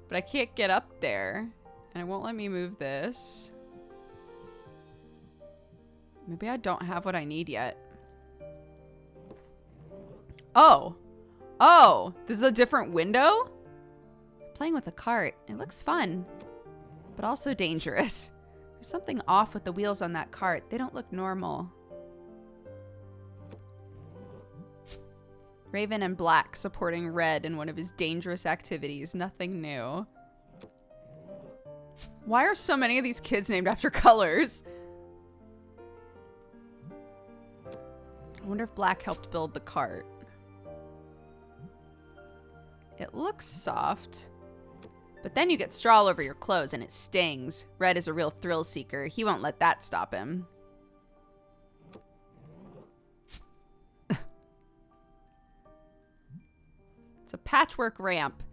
Speaker 1: But I can't get up there. And it won't let me move this. Maybe I don't have what I need yet. Oh. Oh, this is a different window? Playing with a cart. It looks fun, but also dangerous. There's something off with the wheels on that cart. They don't look normal. Raven and Black supporting Red in one of his dangerous activities. Nothing new. Why are so many of these kids named after colors? I wonder if Black helped build the cart. It looks soft. But then you get straw all over your clothes and it stings. Red is a real thrill seeker. He won't let that stop him. It's a patchwork ramp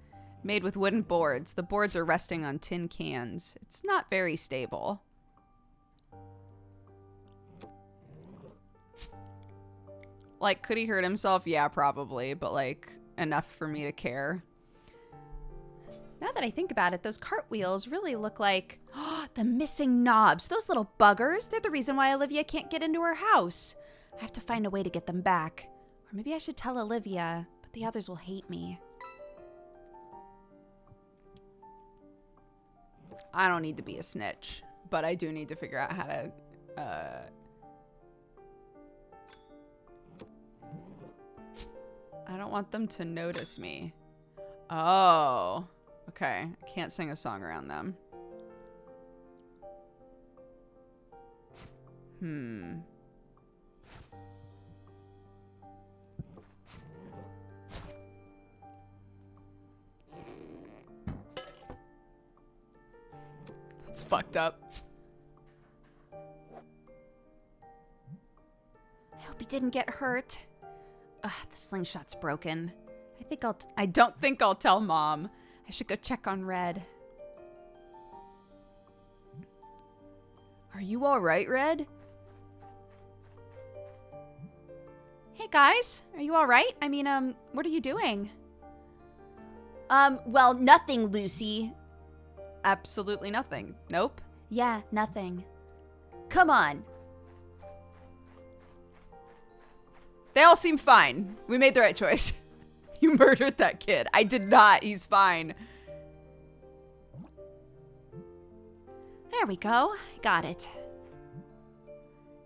Speaker 1: made with wooden boards. The boards are resting on tin cans. It's not very stable. Like, could he hurt himself? Yeah, probably. But, like, enough for me to care.
Speaker 3: Now that I think about it, those cartwheels really look like the missing knobs. Those little buggers. They're the reason why Olivia can't get into her house. I have to find a way to get them back. Or maybe I should tell Olivia, but the others will hate me.
Speaker 1: I don't need to be a snitch, but I do need to figure out how to... I don't want them to notice me. Oh. Okay. I can't sing a song around them. That's fucked up.
Speaker 3: I hope he didn't get hurt. Ugh, the slingshot's broken.
Speaker 1: I don't think I'll tell Mom. I should go check on Red.
Speaker 5: Are you all right, Red?
Speaker 3: Hey guys, are you all right? I mean, what are you doing?
Speaker 5: Well, nothing, Lucy.
Speaker 1: Absolutely nothing. Nope.
Speaker 3: Yeah, nothing.
Speaker 5: Come on.
Speaker 1: They all seem fine. We made the right choice. You murdered that kid. I did not. He's fine.
Speaker 3: There we go. I got it.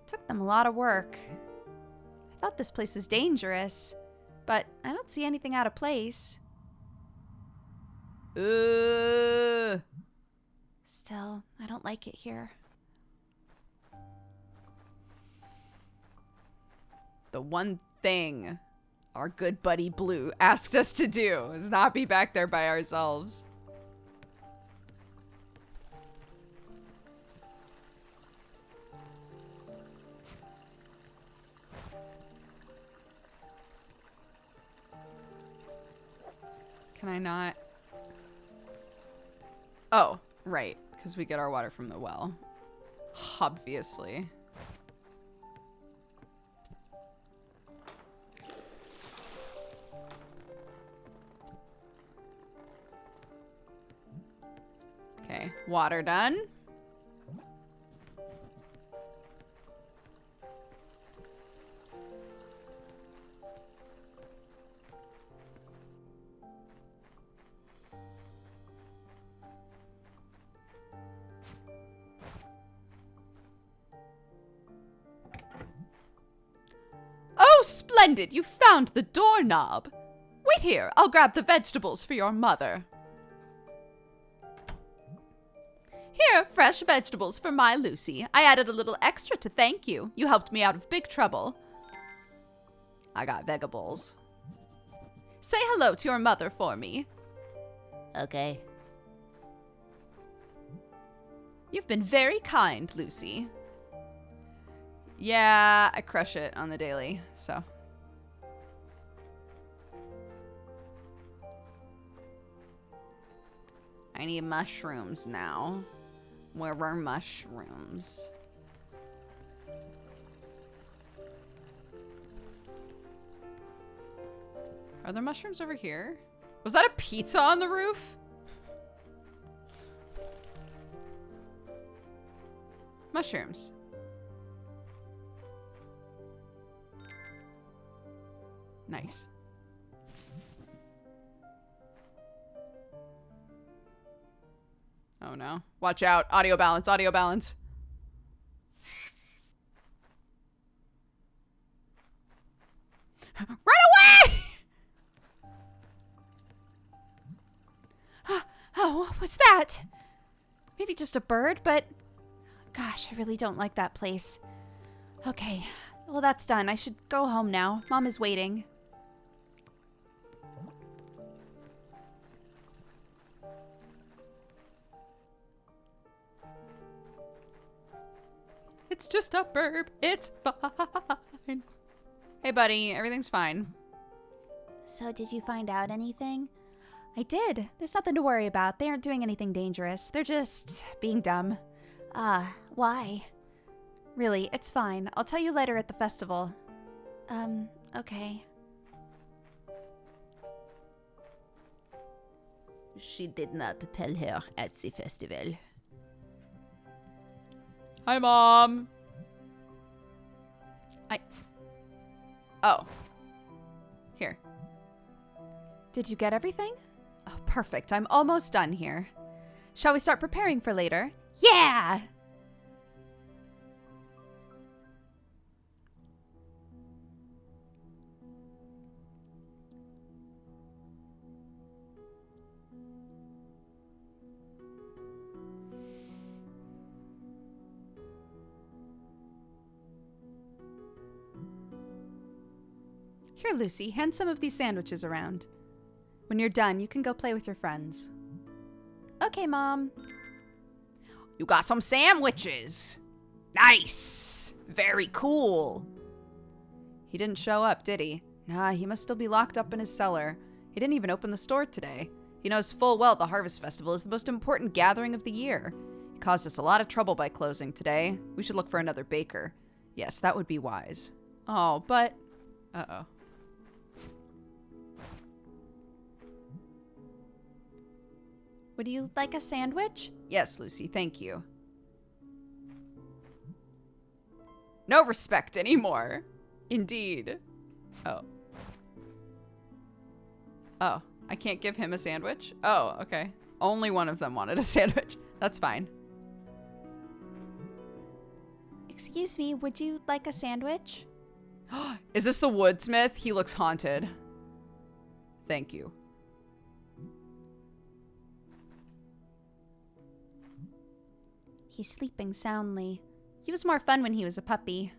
Speaker 3: Took them a lot of work. I thought this place was dangerous, but I don't see anything out of place.
Speaker 1: Still,
Speaker 3: Still, I don't like it here.
Speaker 1: the one thing our good buddy Blue asked us to do is not be back there by ourselves. Can I not? Oh, right. Because we get our water from the well. Obviously. Okay, water done. Oh, splendid! You found the doorknob. Wait here, I'll grab the vegetables for your mother. Here, fresh vegetables for my Lucy. I added a little extra to thank you. You helped me out of big trouble. I got vegetables. Say hello to your mother for me.
Speaker 5: Okay.
Speaker 1: You've been very kind, Lucy. Yeah, I crush it on the daily, so. I need mushrooms now. Where are mushrooms? Are there mushrooms over here? Was that a pizza on the roof? Mushrooms. Nice. Oh no. Watch out. Audio balance, audio balance. Run away!
Speaker 3: Oh, what was that? Maybe just a bird, but gosh, I really don't like that place. Okay, well that's done. I should go home now. Mom is waiting.
Speaker 1: It's just a burp. It's fine. Hey, buddy. Everything's fine.
Speaker 3: So did you find out anything? I did. There's nothing to worry about. They aren't doing anything dangerous. They're just being dumb. Why? Really, it's fine. I'll tell you later at the festival. Okay.
Speaker 5: She did not tell her at the festival.
Speaker 1: Hi, Mom. Oh. Here.
Speaker 3: Did you get everything? Oh, perfect. I'm almost done here. Shall we start preparing for later? Yeah! Here, Lucy, hand some of these sandwiches around. When you're done, you can go play with your friends. Okay, Mom.
Speaker 4: You got some sandwiches. Nice. Very cool.
Speaker 1: He didn't show up, did he? Nah, he must still be locked up in his cellar. He didn't even open the store today. He knows full well the Harvest Festival is the most important gathering of the year. He caused us a lot of trouble by closing today. We should look for another baker. Yes, that would be wise. Oh, but... Uh-oh.
Speaker 3: Would you like a sandwich?
Speaker 1: Yes, Lucy, thank you. No respect anymore. Indeed. Oh. Oh, I can't give him a sandwich? Oh, okay. Only one of them wanted a sandwich. That's fine.
Speaker 3: Excuse me, would you like a sandwich?
Speaker 1: Is this the woodsmith? He looks haunted. Thank you.
Speaker 3: He's sleeping soundly. He was more fun when he was a puppy.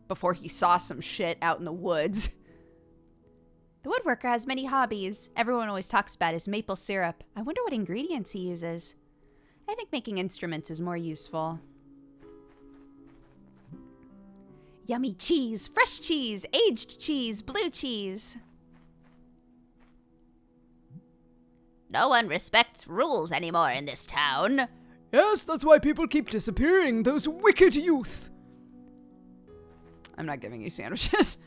Speaker 1: Before he saw some shit out in the woods.
Speaker 3: The woodworker has many hobbies. Everyone always talks about his maple syrup. I wonder what ingredients he uses. I think making instruments is more useful. Yummy cheese, fresh cheese, aged cheese, blue cheese.
Speaker 5: No one respects rules anymore in this town.
Speaker 1: Yes, that's why people keep disappearing, those wicked youth. I'm not giving you sandwiches.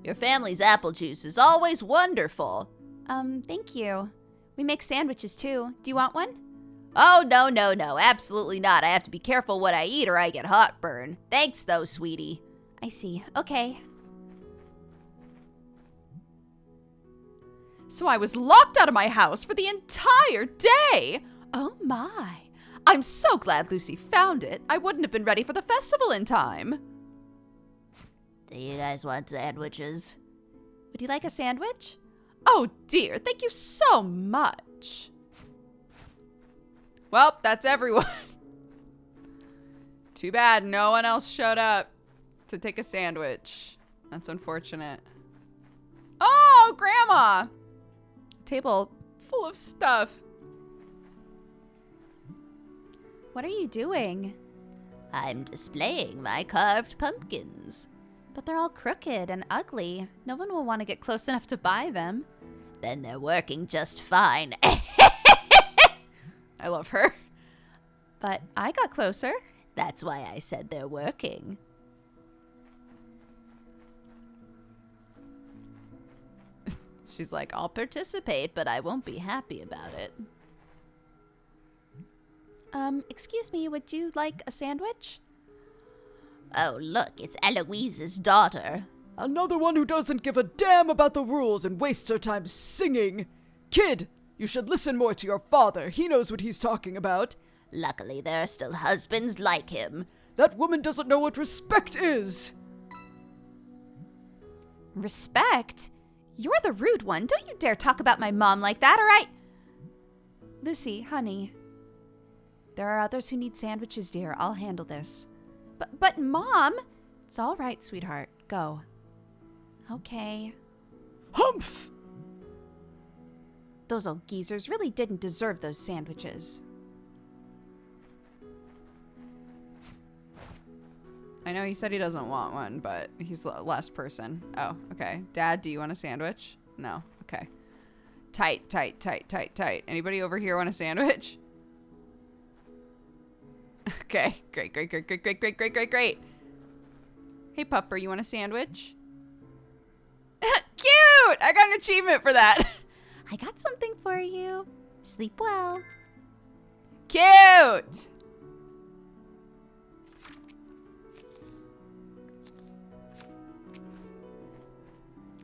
Speaker 5: Your family's apple juice is always wonderful.
Speaker 3: Thank you. We make sandwiches too. Do you want one?
Speaker 5: Oh, no, absolutely not. I have to be careful what I eat or I get heartburn. Thanks, though, sweetie.
Speaker 3: I see. Okay.
Speaker 1: So I was locked out of my house for the entire day. Oh my. I'm so glad Lucy found it. I wouldn't have been ready for the festival in time.
Speaker 5: Do you guys want sandwiches?
Speaker 3: Would you like a sandwich?
Speaker 1: Oh dear, thank you so much. Well, that's everyone. Too bad no one else showed up to take a sandwich. That's unfortunate. Oh, Grandma! Table full of stuff.
Speaker 3: What are you doing?
Speaker 5: I'm displaying my carved pumpkins.
Speaker 3: But they're all crooked and ugly. No one will want to get close enough to buy them.
Speaker 5: Then they're working just fine.
Speaker 1: I love her.
Speaker 3: But I got closer.
Speaker 5: That's why I said they're working.
Speaker 1: She's like,
Speaker 3: I'll participate, but I won't be happy about it. Excuse me, would you like a sandwich? Oh, look, it's Eloise's daughter.
Speaker 5: Another one who doesn't give a damn about the rules and wastes her time singing. Kid, you should listen more to your father. He knows what he's talking about.
Speaker 3: Luckily, there are still husbands like him.
Speaker 5: That woman doesn't know what respect is.
Speaker 3: Respect? You're the rude one. Don't you dare talk about my mom like that, all right? Lucy, honey. There are others who need sandwiches, dear. I'll handle this. But Mom! It's all right, sweetheart. Go. Okay.
Speaker 5: Humph!
Speaker 3: Those old geezers really didn't deserve those sandwiches.
Speaker 1: I know he said he doesn't want one, but he's the last person. Oh, okay. Dad, do you want a sandwich? No. Okay. Tight. Anybody over here want a sandwich? Okay. Great. Hey, Pupper, you want a sandwich? Cute! I got an achievement for that.
Speaker 3: I got something for you. Sleep well.
Speaker 1: Cute!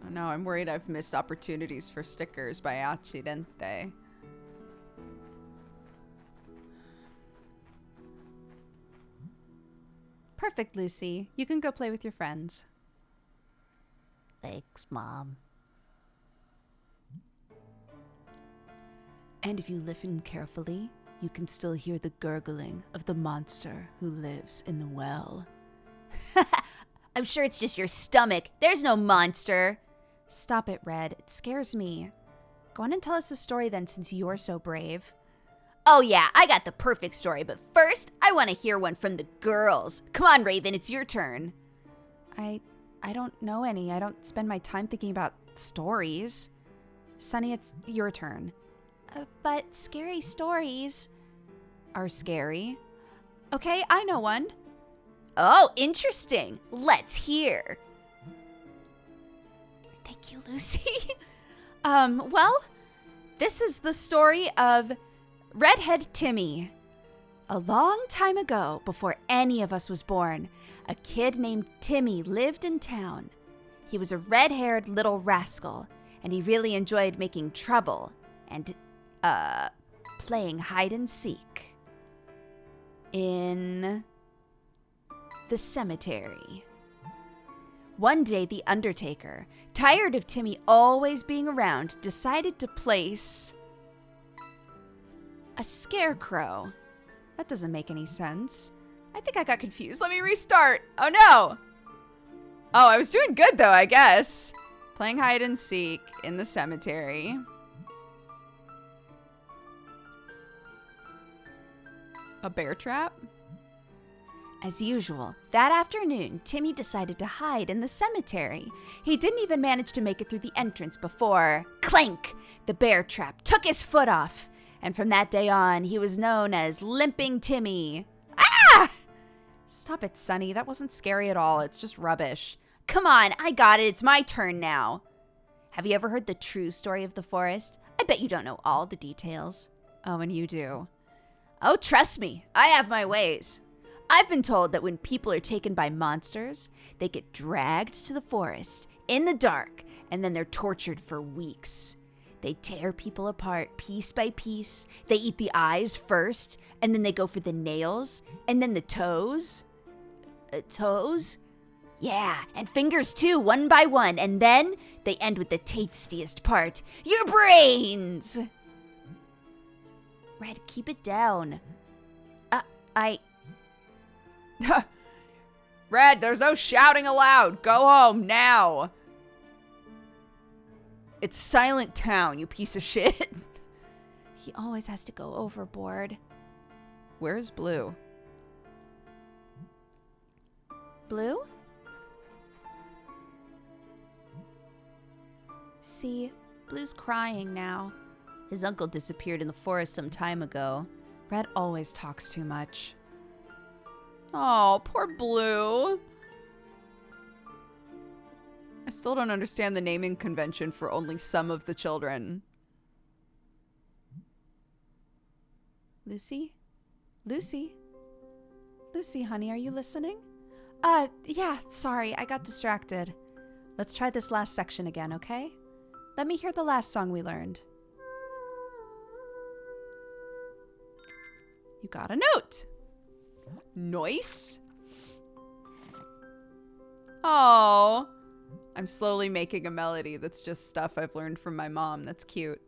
Speaker 1: Oh no, I'm worried I've missed opportunities for stickers by accidente.
Speaker 3: Perfect, Lucy. You can go play with your friends.
Speaker 2: Thanks, Mom.
Speaker 5: And if you listen carefully, you can still hear the gurgling of the monster who lives in the well.
Speaker 3: I'm sure it's just your stomach. There's no monster. Stop it, Red. It scares me. Go on and tell us a story then, since you're so brave. Oh yeah, I got the perfect story, but first, I want to hear one from the girls. Come on, Raven, it's your turn. I don't know any. I don't spend my time thinking about stories. Sunny, it's your turn. But scary stories are scary. Okay, I know one. Oh, interesting. Let's hear. Thank you, Lucy. Well, this is the story of Redhead Timmy. A long time ago, before any of us was born, a kid named Timmy lived in town. He was a red-haired little rascal, and he really enjoyed making trouble and, playing hide-and-seek in the cemetery. One day, the undertaker, tired of Timmy always being around, decided to place a scarecrow. That doesn't make any sense. I think I got confused. Let me restart. Oh no! Oh, I was doing good though, I guess. Playing hide and seek in the cemetery. A bear trap? As usual, that afternoon, Timmy decided to hide in the cemetery. He didn't even manage to make it through the entrance before, clank, the bear trap took his foot off. And from that day on, he was known as Limping Timmy. Ah! Stop it, Sunny. That wasn't scary at all. It's just rubbish. Come on, I got it. It's my turn now. Have you ever heard the true story of the forest? I bet you don't know all the details. Oh, and you do. Oh, trust me. I have my ways. I've been told that when people are taken by monsters, they get dragged to the forest in the dark, and then they're tortured for weeks. They tear people apart piece by piece. They eat the eyes first, and then they go for the nails, and then the toes. Toes? Yeah, and fingers too, one by one, and then they end with the tastiest part, your brains! Red, keep it down. Red, there's no shouting aloud. Go home now. It's Silentown, you piece of shit. He always has to go overboard. Where's Blue? Blue? See, Blue's crying now. His uncle disappeared in the forest some time ago. Red always talks too much. Oh, poor Blue.
Speaker 1: still don't understand the naming convention for only some of the children.
Speaker 3: Lucy? Lucy? Lucy, honey, are you listening? Yeah, sorry, I got distracted. Let's try this last section again, okay? Let me hear the last song we learned. You got a note.
Speaker 1: Nice. Oh, I'm slowly making a melody that's just stuff I've learned from my mom. That's cute.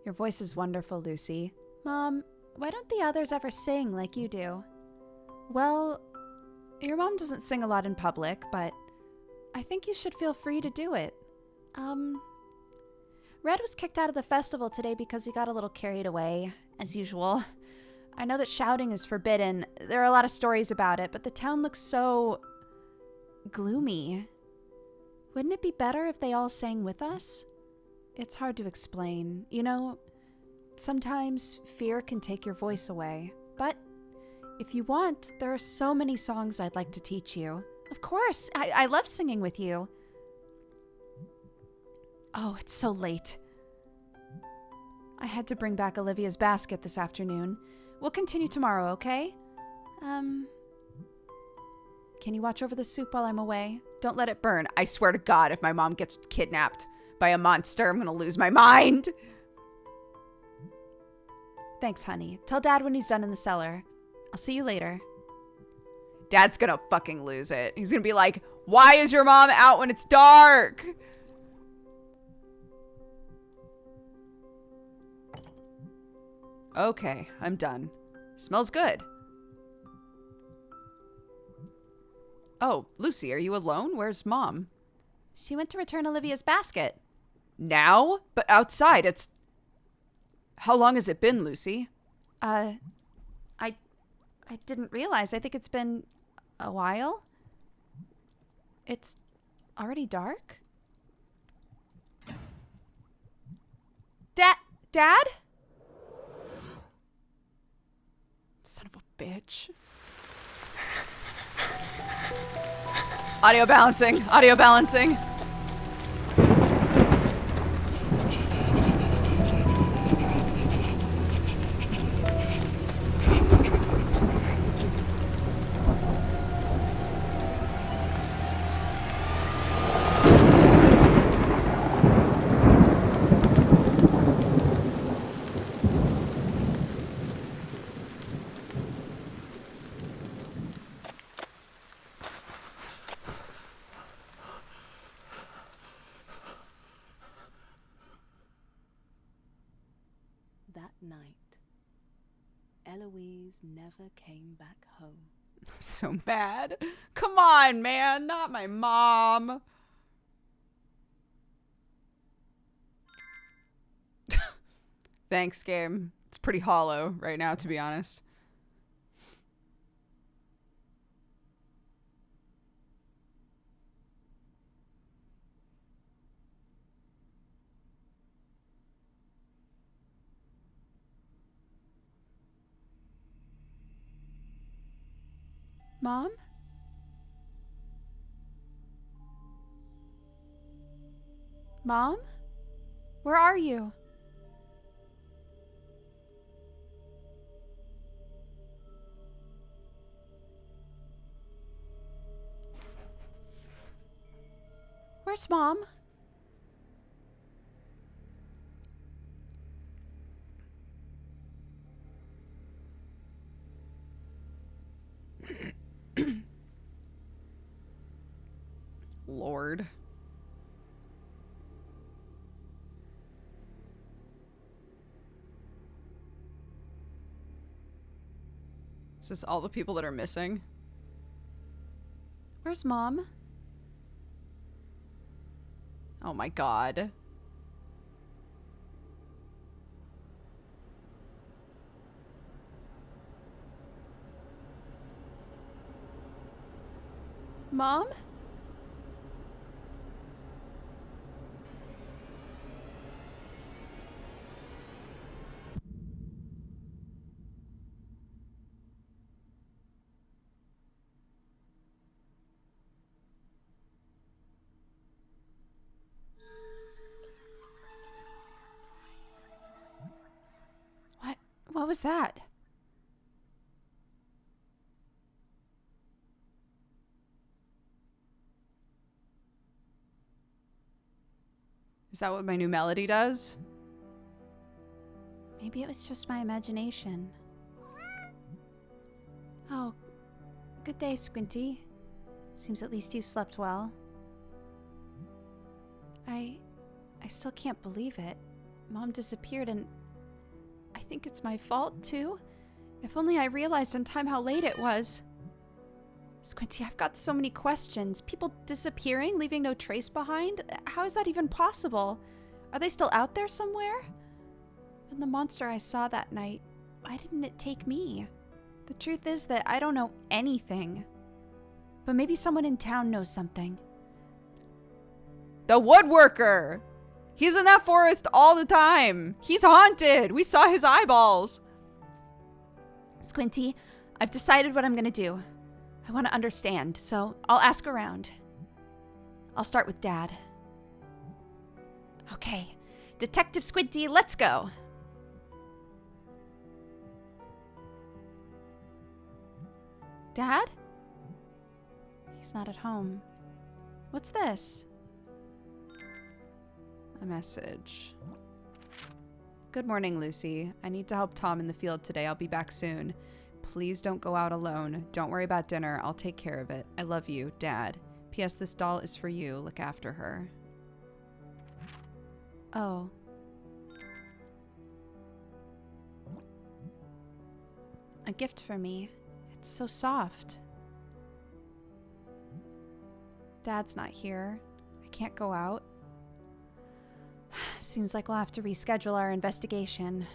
Speaker 3: Your voice is wonderful, Lucy. Mom, why don't the others ever sing like you do? Well, your mom doesn't sing a lot in public, but I think you should feel free to do it. Red was kicked out of the festival today because he got a little carried away, as usual. I know that shouting is forbidden. There are a lot of stories about it, but the town looks so gloomy. Wouldn't it be better if they all sang with us? It's hard to explain. You know, sometimes fear can take your voice away. But if you want, there are so many songs I'd like to teach you. Of course, I love singing with you. Oh, it's so late. I had to bring back Olivia's basket this afternoon. We'll continue tomorrow, okay? Can you watch over the soup while I'm away?
Speaker 1: Don't let it burn. I swear to God, if my mom gets kidnapped by a monster, I'm gonna lose my mind.
Speaker 3: Thanks, honey. Tell Dad when he's done in the cellar. I'll see you later.
Speaker 1: Dad's gonna fucking lose it. He's gonna be like, why is your mom out when it's dark? Okay, I'm done. Smells good. Oh, Lucy, are you alone? Where's Mom?
Speaker 3: She went to return Olivia's basket.
Speaker 1: Now? But outside, it's... How long has it been, Lucy?
Speaker 3: I didn't realize. I think it's been a while. It's already dark? Dad?
Speaker 1: Son of a bitch. Audio balancing. Audio balancing.
Speaker 2: That night, Eloise never came back home.
Speaker 1: I'm so mad. Come on, man. Not my mom. Thanks, game. It's pretty hollow right now, to be honest.
Speaker 3: Mom? Mom? Where are you? Where's Mom?
Speaker 1: Lord. Is this all the people that are missing?
Speaker 3: Where's Mom?
Speaker 1: Oh my God.
Speaker 3: Mom?
Speaker 5: was that?
Speaker 1: Is that what my new melody does?
Speaker 3: Maybe it was just my imagination. Oh, good day, Squinty. Seems at least you slept well. I still can't believe it. Mom disappeared and I think it's my fault, too. If only I realized in time how late it was. Squinty, I've got so many questions. People disappearing, leaving no trace behind? How is that even possible? Are they still out there somewhere? And the monster I saw that night, why didn't it take me? The truth is that I don't know anything. But maybe someone in town knows something.
Speaker 1: The woodworker! He's in that forest all the time. He's haunted. We saw his eyeballs.
Speaker 3: Squinty, I've decided what I'm gonna do. I want to understand, so I'll ask around. I'll start with Dad. Okay, Detective Squinty, let's go. Dad? He's not at home. What's this?
Speaker 1: A message. Good morning, Lucy. I need to help Tom in the field today. I'll be back soon. Please don't go out alone. Don't worry about dinner. I'll take care of it. I love you, Dad. P.S. This doll is for you. Look after her.
Speaker 3: Oh. A gift for me. It's so soft. Dad's not here. I can't go out. Seems like we'll have to reschedule our investigation.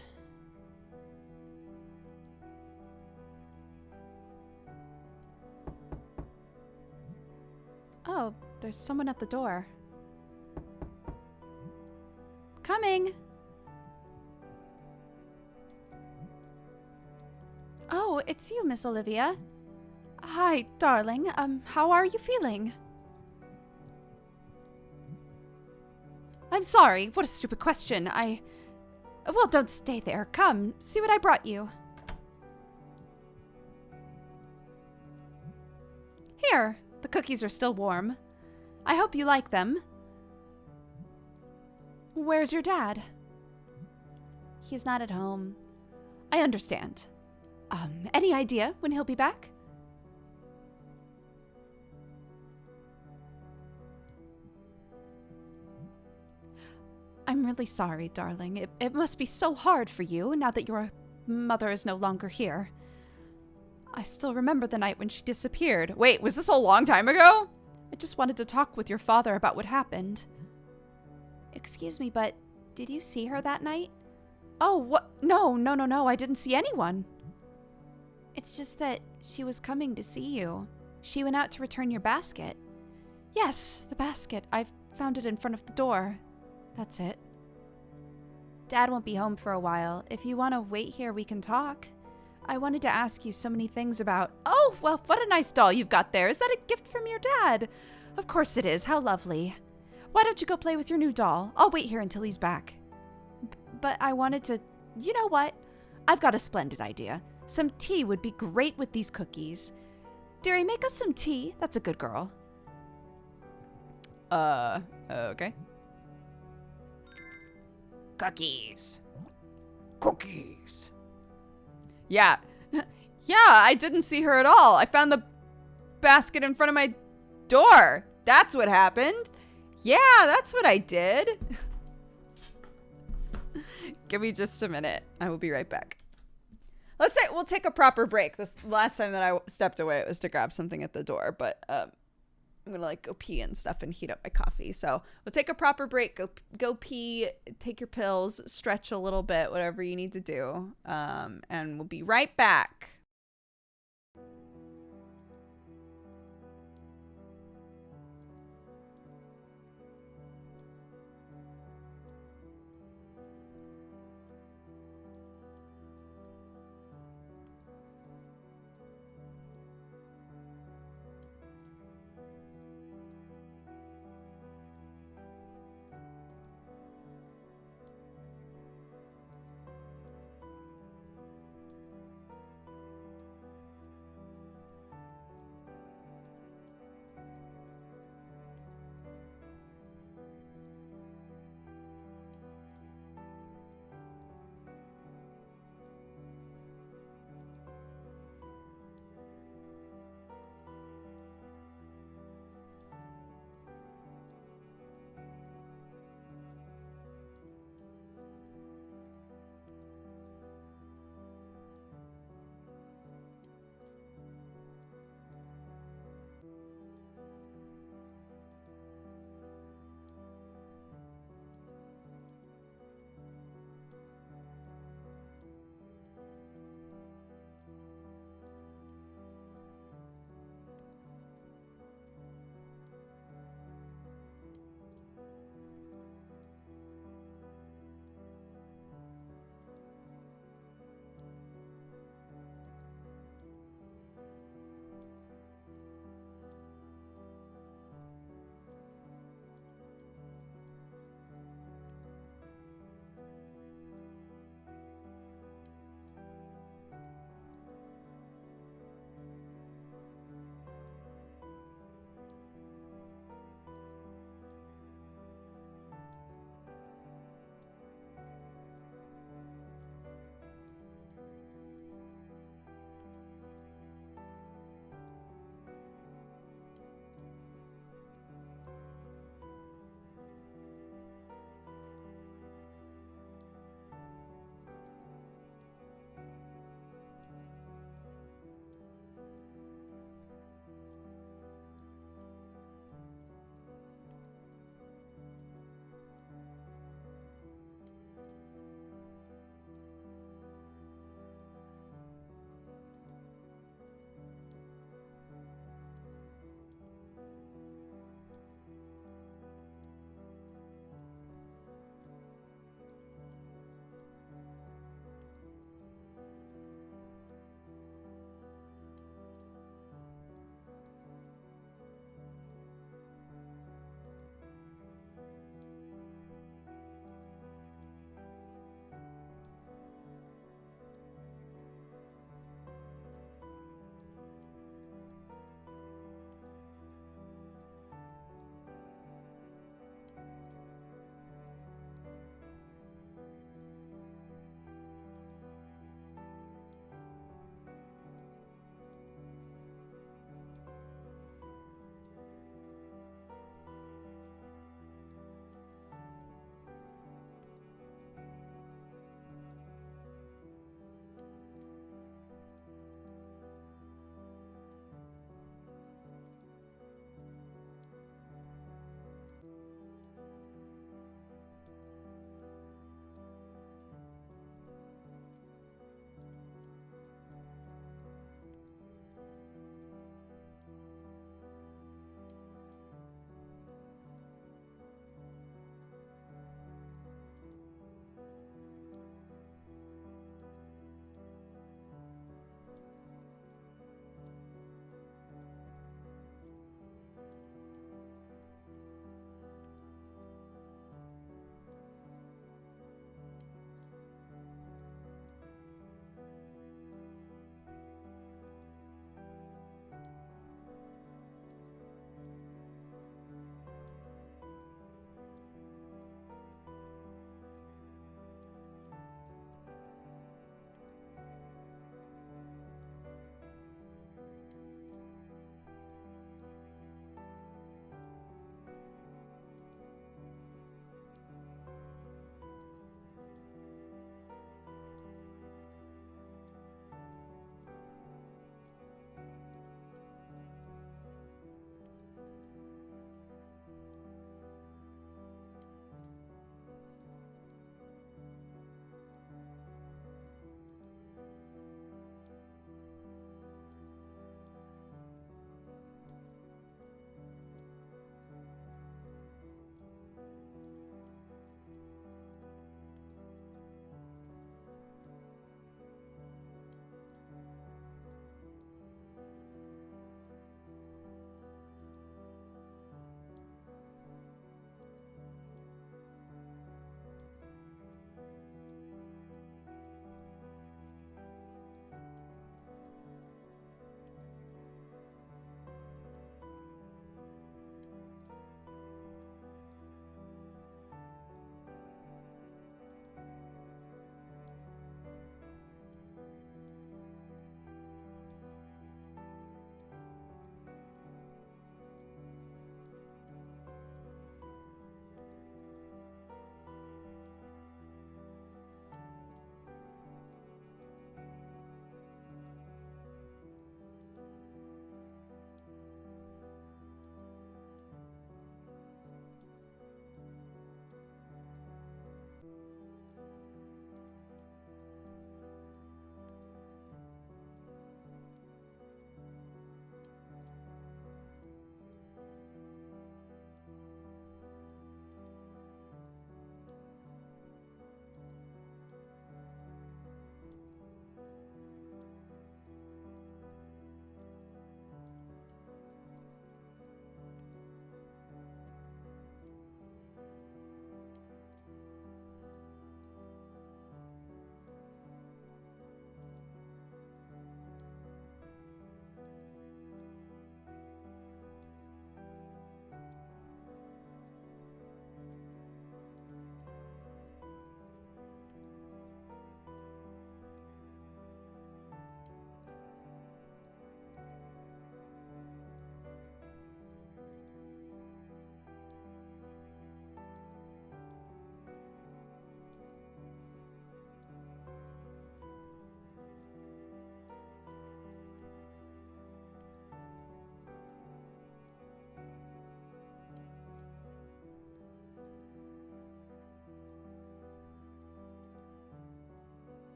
Speaker 3: Oh, there's someone at the door. Coming! Oh, it's you, Miss Olivia. Hi, darling. How are you feeling? I'm sorry. What a stupid question. Well, don't stay there. Come, see what I brought you. Here, the cookies are still warm. I hope you like them. Where's your dad? He's not at home. I understand. Any idea when he'll be back? I'm really sorry, darling. It must be so hard for you now that your mother is no longer here. I still remember the night when she disappeared.
Speaker 1: Wait, was this a long time ago?
Speaker 3: I just wanted to talk with your father about what happened. Excuse me, but did you see her that night? Oh, what? No, I didn't see anyone. It's just that she was coming to see you. She went out to return your basket. Yes, the basket. I found it in front of the door. That's it. Dad won't be home for a while. If you want to wait here, we can talk. I wanted to ask you so many things about... Oh, well, what a nice doll you've got there. Is that a gift from your dad? Of course it is. How lovely. Why don't you go play with your new doll? I'll wait here until he's back. But I wanted to... You know what? I've got a splendid idea. Some tea would be great with these cookies. Dearie, make us some tea. That's a good girl.
Speaker 1: Okay.
Speaker 4: Cookies. Cookies.
Speaker 1: Yeah. Yeah, I didn't see her at all. I found the basket in front of my door. That's what happened. Yeah, that's what I did. Give me just a minute. I will be right back. Let's say we'll take a proper break. This last time that I stepped away, it was to grab something at the door, but I'm gonna like go pee and stuff and heat up my coffee. So we'll take a proper break. Go pee, take your pills, stretch a little bit, whatever you need to do, and we'll be right back.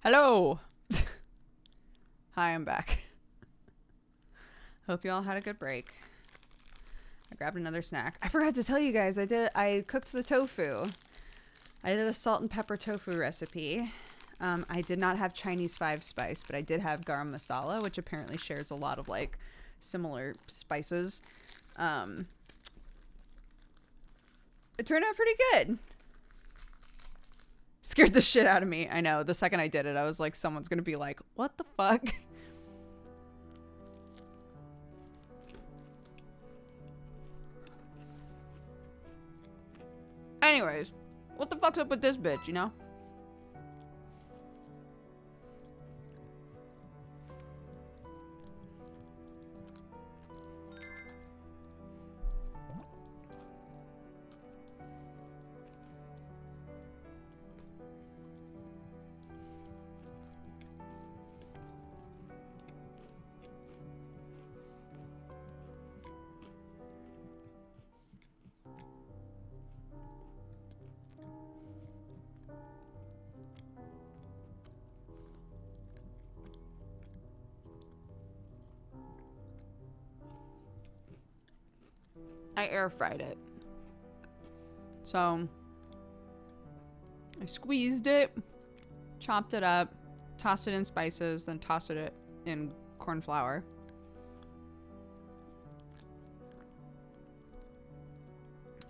Speaker 1: Hello. Hi, I'm back. Hope you all had a good break. I grabbed another snack. I forgot to tell you guys, I cooked the tofu. I did a salt and pepper tofu recipe. I did not have Chinese 5 spice, but I did have garam masala, which apparently shares a lot of like similar spices. It turned out pretty good. Scared the shit out of me. I know. The second I did it, I was like, someone's gonna be like, what the fuck? Anyways, what the fuck's up with this bitch, you know? I air fried it. So I squeezed it, chopped it up, tossed it in spices, then tossed it in corn flour.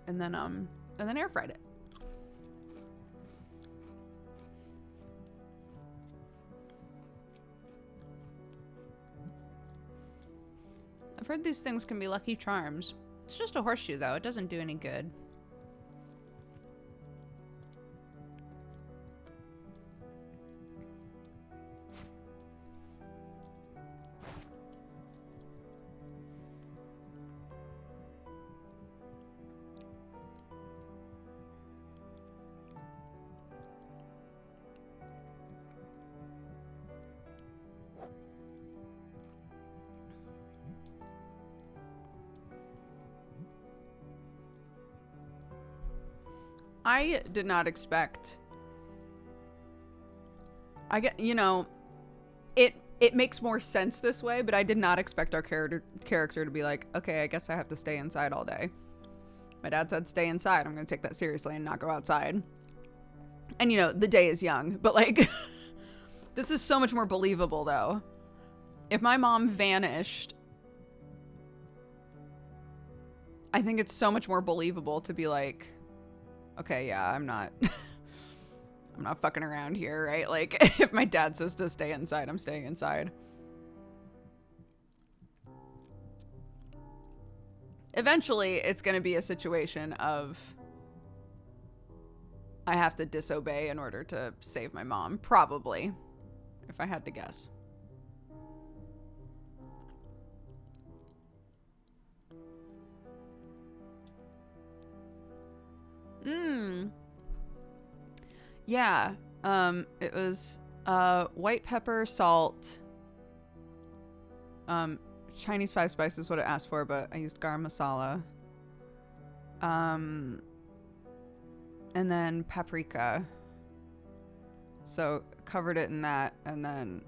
Speaker 1: And then air fried it. I've heard these things can be lucky charms. It's just a horseshoe, though. It doesn't do any good. I did not expect. You know, it makes more sense this way, but I did not expect our character to be like, okay, I guess I have to stay inside all day. My dad said stay inside. I'm going to take that seriously and not go outside. And, you know, the day is young, but like, this is so much more believable though. If my mom vanished, I think it's so much more believable to be like, okay, yeah, I'm not fucking around here, right? Like, if my dad says to stay inside, I'm staying inside. Eventually, it's going to be a situation of I have to disobey in order to save my mom. Probably, if I had to guess. Yeah. It was white pepper, salt, Chinese 5 spices what it asked for, but I used garam masala. And then paprika. So covered it in that and then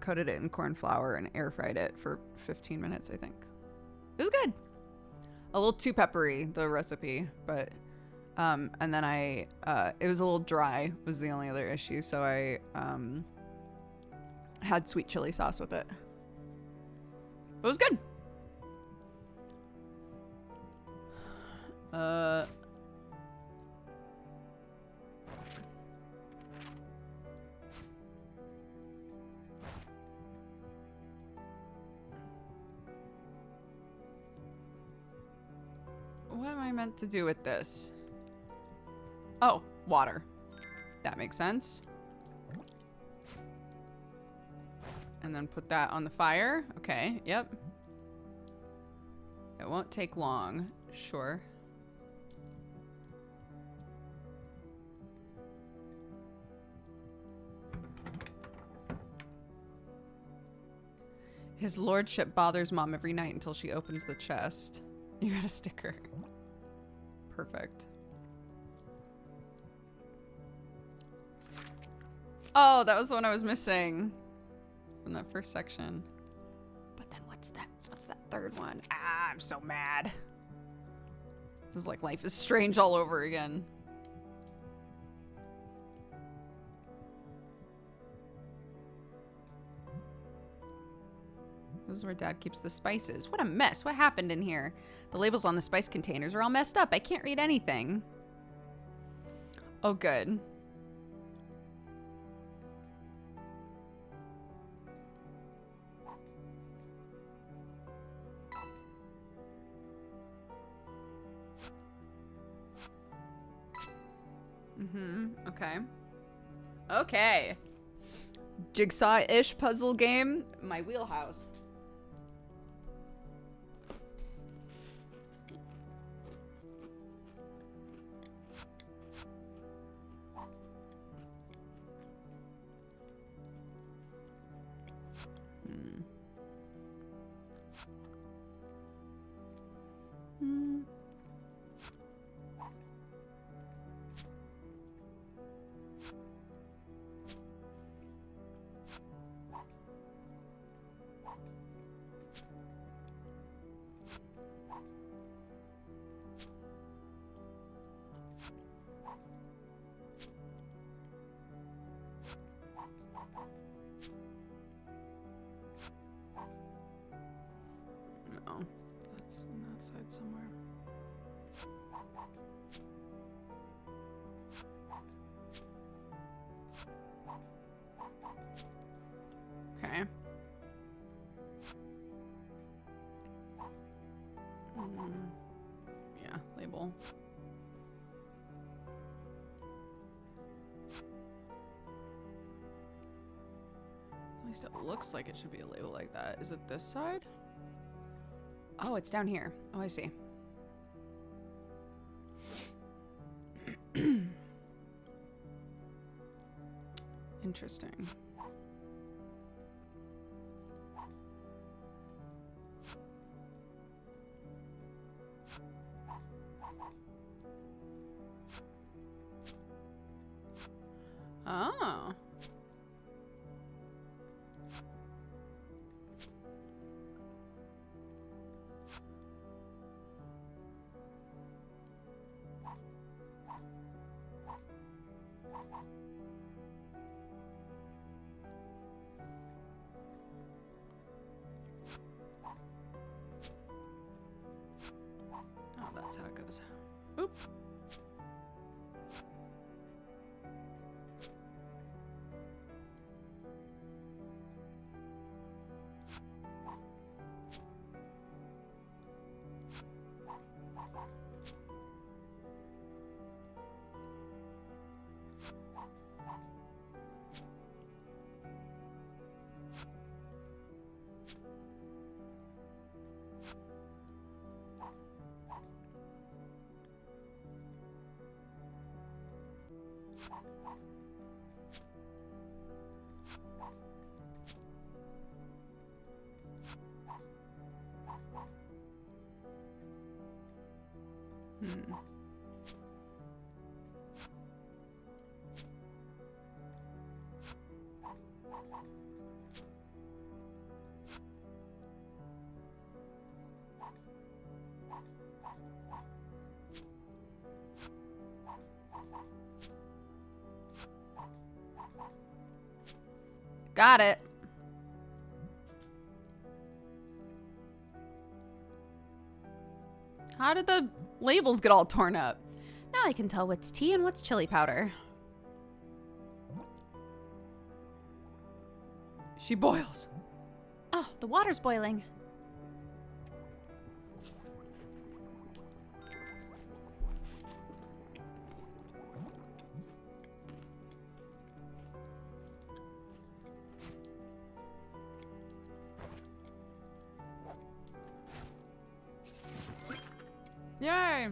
Speaker 1: coated it in corn flour and air fried it for 15 minutes, I think. It was good. A little too peppery, the recipe, but and then it was a little dry was the only other issue, so I had sweet chili sauce with it. It was good. What am I meant to do with this? Oh, water. That makes sense. And then put that on the fire. Okay, yep. It won't take long, sure. His lordship bothers Mom every night until she opens the chest. You got a sticker. Perfect. Oh, that was the one I was missing from that first section. But then what's that third one? Ah, I'm so mad. This is like Life is Strange all over again. This is where Dad keeps the spices. What a mess. What happened in here? The labels on the spice containers are all messed up. I can't read anything. Oh, good. Okay. Okay. Jigsaw-ish puzzle game. My wheelhouse. Somewhere. Okay. Yeah, label. At least it looks like it should be a label like that. Is it this side? Oh, it's down here. Oh, I see. Interesting. Oh. That's how it goes. Oop. Got it. How did the labels get all torn up?
Speaker 3: Now I can tell what's tea and what's chili powder.
Speaker 1: She boils.
Speaker 3: Oh, the water's boiling.
Speaker 1: Yay!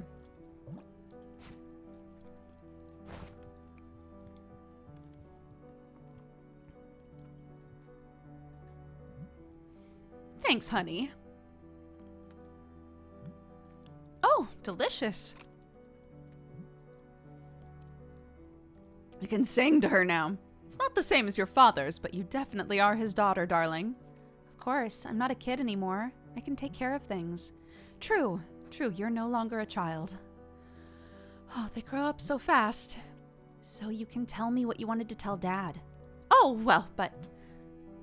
Speaker 1: Thanks, honey. Oh, delicious. I can sing to her now. It's not the same as your father's, but you definitely are his daughter, darling.
Speaker 3: Of course, I'm not a kid anymore. I can take care of things. True, you're no longer a child. Oh, they grow up so fast. So you can tell me what you wanted to tell Dad. Oh, well, but...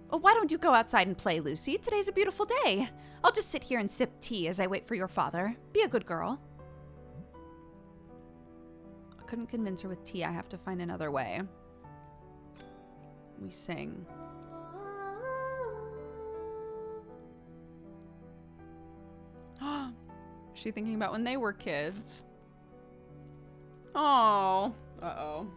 Speaker 3: Oh, why don't you go outside and play, Lucy? Today's a beautiful day. I'll just sit here and sip tea as I wait for your father. Be a good girl.
Speaker 1: I couldn't convince her with tea. I have to find another way. We sing. Is she thinking about when they were kids? Oh. Uh-oh.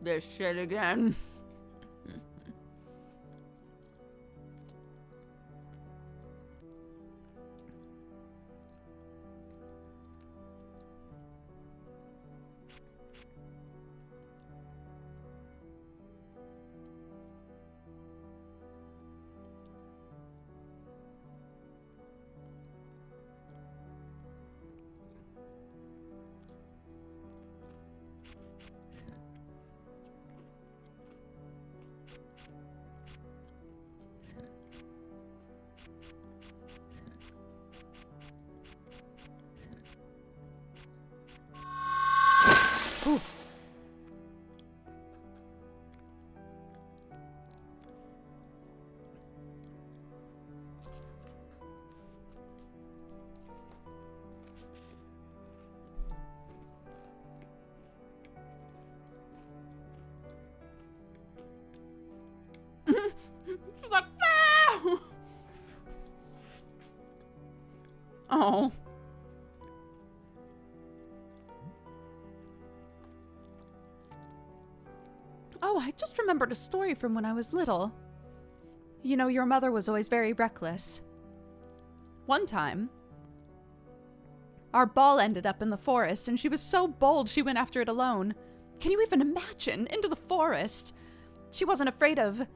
Speaker 1: This shit again. Ooh. She's like, no! Oh.
Speaker 3: Oh, I just remembered a story from when I was little. You know, your mother was always very reckless. One time, our ball ended up in the forest, and she was so bold she went after it alone. Can you even imagine? Into the forest. She wasn't afraid of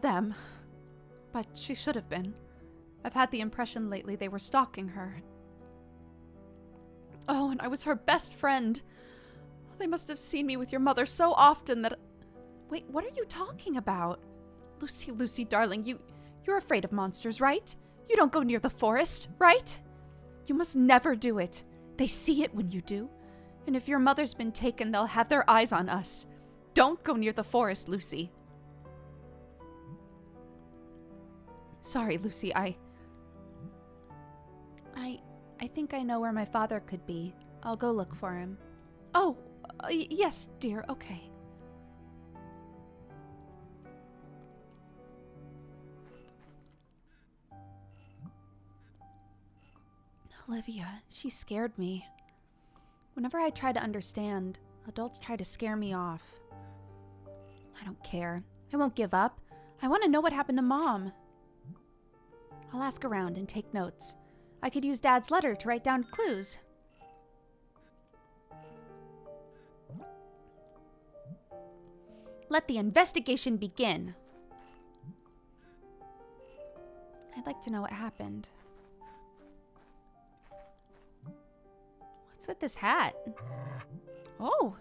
Speaker 3: them. But she should have been. I've had the impression lately they were stalking her. Oh, and I was her best friend. They must have seen me with your mother so often that... Wait, what are you talking about? Lucy, darling, you're afraid of monsters, right? You don't go near the forest, right? You must never do it. They see it when you do. And if your mother's been taken, they'll have their eyes on us. Don't go near the forest, Lucy. Sorry, Lucy, I think I know where my father could be. I'll go look for him. Oh, yes, dear, okay. Olivia, she scared me. Whenever I try to understand, adults try to scare me off. I don't care. I won't give up. I want to know what happened to Mom. I'll ask around and take notes. I could use Dad's letter to write down clues. Let the investigation begin. I'd like to know what happened. What's with this hat? Oh!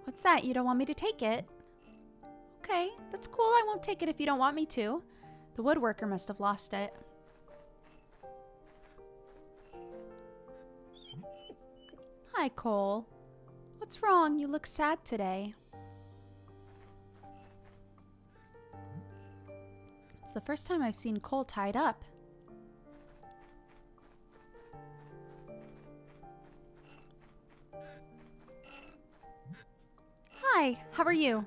Speaker 3: What's that? You don't want me to take it? Okay, that's cool. I won't take it if you don't want me to. The woodworker must have lost it. Hi, Cole. What's wrong? You look sad today. It's the first time I've seen Cole tied up. Hi, how are you?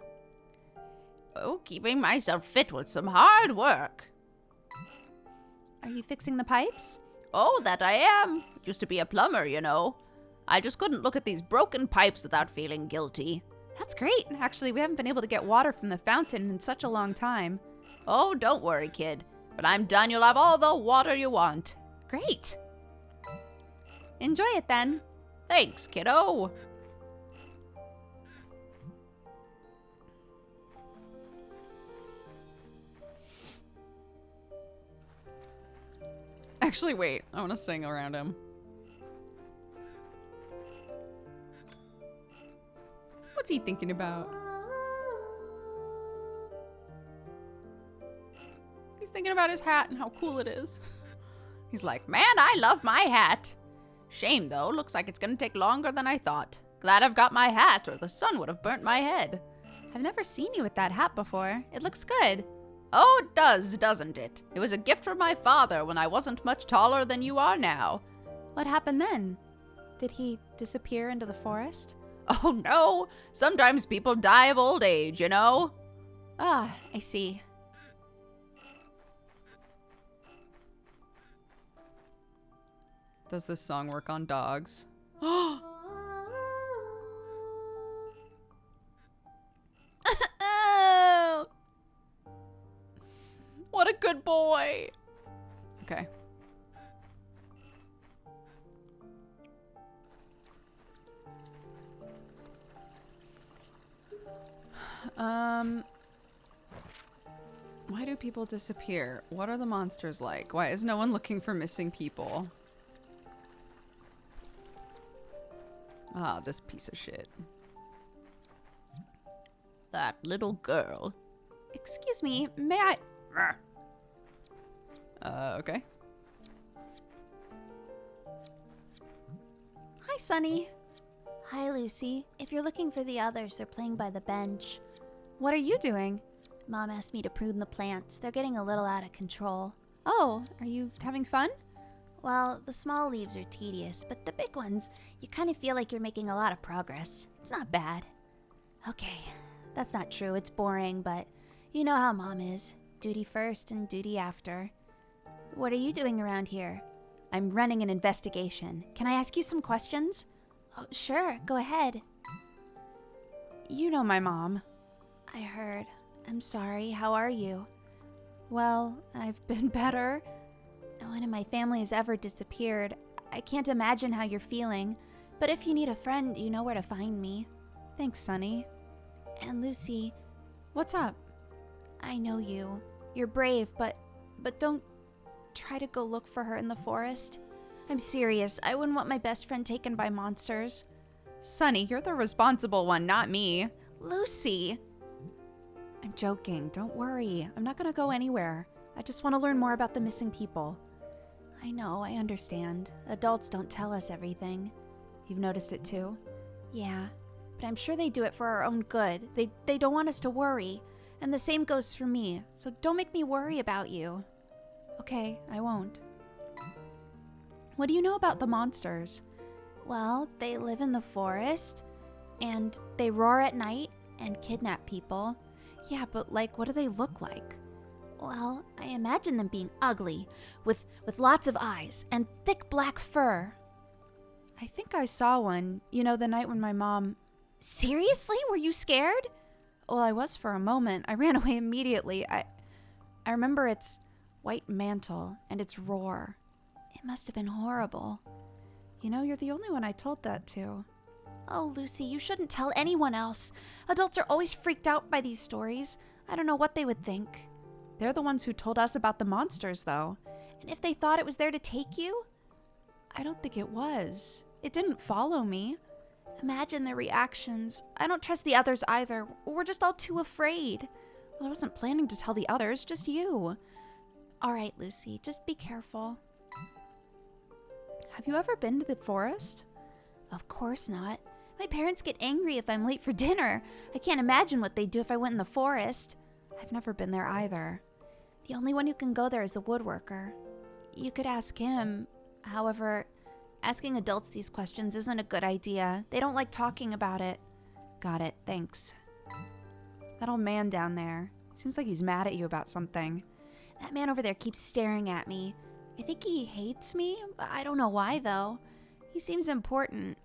Speaker 4: Oh, keeping myself fit with some hard work.
Speaker 3: Are you fixing the pipes?
Speaker 4: Oh, that I am. Used to be a plumber, you know. I just couldn't look at these broken pipes without feeling guilty.
Speaker 3: That's great. Actually, we haven't been able to get water from the fountain in such a long time.
Speaker 4: Oh, don't worry, kid. When I'm done, you'll have all the water you want.
Speaker 3: Great. Enjoy it then.
Speaker 4: Thanks, kiddo.
Speaker 1: Actually, wait. I want to sing around him. What's he thinking about? He's thinking about his hat and how cool it is.
Speaker 4: He's like, man, I love my hat. Shame, though. Looks like it's gonna take longer than I thought. Glad I've got my hat, or the sun would have burnt my head.
Speaker 3: I've never seen you with that hat before. It looks good.
Speaker 4: Oh, it does, doesn't it? It was a gift from my father when I wasn't much taller than you are now.
Speaker 3: What happened then? Did he disappear into the forest?
Speaker 4: Oh, no. Sometimes people die of old age, you know?
Speaker 3: Ah, I see.
Speaker 1: Does this song work on dogs?
Speaker 4: What a good boy.
Speaker 1: Okay. Why do people disappear? What are the monsters like? Why is no one looking for missing people? Ah, this piece of shit.
Speaker 4: That little girl.
Speaker 3: Excuse me, may I...
Speaker 1: Okay.
Speaker 3: Hi, Sunny.
Speaker 6: Hi, Lucy. If you're looking for the others, they're playing by the bench.
Speaker 3: What are you doing?
Speaker 6: Mom asked me to prune the plants. They're getting a little out of control.
Speaker 3: Oh, are you having fun?
Speaker 6: Well, the small leaves are tedious, but the big ones, you kind of feel like you're making a lot of progress. It's not bad. Okay, that's not true. It's boring, but you know how Mom is. Duty first and duty after. What are you doing around here?
Speaker 3: I'm running an investigation. Can I ask you some questions?
Speaker 6: Oh, sure. Go ahead.
Speaker 3: You know my mom.
Speaker 6: I heard. I'm sorry. How are you?
Speaker 3: Well, I've been better.
Speaker 6: No one in my family has ever disappeared. I can't imagine how you're feeling. But if you need a friend, you know where to find me.
Speaker 3: Thanks, Sunny.
Speaker 6: And Lucy,
Speaker 3: What's up?
Speaker 6: I know you. You're brave, but don't try to go look for her in the forest. I'm serious. I wouldn't want my best friend taken by monsters.
Speaker 3: Sunny, you're the responsible one, not me.
Speaker 6: Lucy!
Speaker 3: I'm joking. Don't worry. I'm not gonna go anywhere. I just want to learn more about the missing people.
Speaker 6: I know, I understand. Adults don't tell us everything.
Speaker 3: You've noticed it too?
Speaker 6: Yeah, but I'm sure they do it for our own good. They don't want us to worry. And the same goes for me, so don't make me worry about you.
Speaker 3: Okay, I won't. What do you know about the monsters?
Speaker 6: Well, they live in the forest, and they roar at night and kidnap people.
Speaker 3: Yeah, but like, what do they look like?
Speaker 6: Well, I imagine them being ugly, with lots of eyes and thick black fur.
Speaker 3: I think I saw one, you know, the night when my mom...
Speaker 6: Seriously? Were you scared?
Speaker 3: Well, I was for a moment. I ran away immediately. I remember its white mantle and its roar.
Speaker 6: It must have been horrible.
Speaker 3: You know, you're the only one I told that to.
Speaker 6: Oh, Lucy, you shouldn't tell anyone else. Adults are always freaked out by these stories. I don't know what they would think.
Speaker 3: They're the ones who told us about the monsters, though.
Speaker 6: And if they thought it was there to take you?
Speaker 3: I don't think it was. It didn't follow me.
Speaker 6: Imagine their reactions. I don't trust the others either. We're just all too afraid.
Speaker 3: Well, I wasn't planning to tell the others, just you.
Speaker 6: All right, Lucy, just be careful.
Speaker 3: Have you ever been to the forest?
Speaker 6: Of course not. My parents get angry if I'm late for dinner. I can't imagine what they'd do if I went in the forest.
Speaker 3: I've never been there either.
Speaker 6: The only one who can go there is the woodworker. You could ask him. However, asking adults these questions isn't a good idea. They don't like talking about it.
Speaker 3: Got it, thanks. That old man down there. Seems like he's mad at you about something.
Speaker 6: That man over there keeps staring at me. I think he hates me. I don't know why, though. He seems important.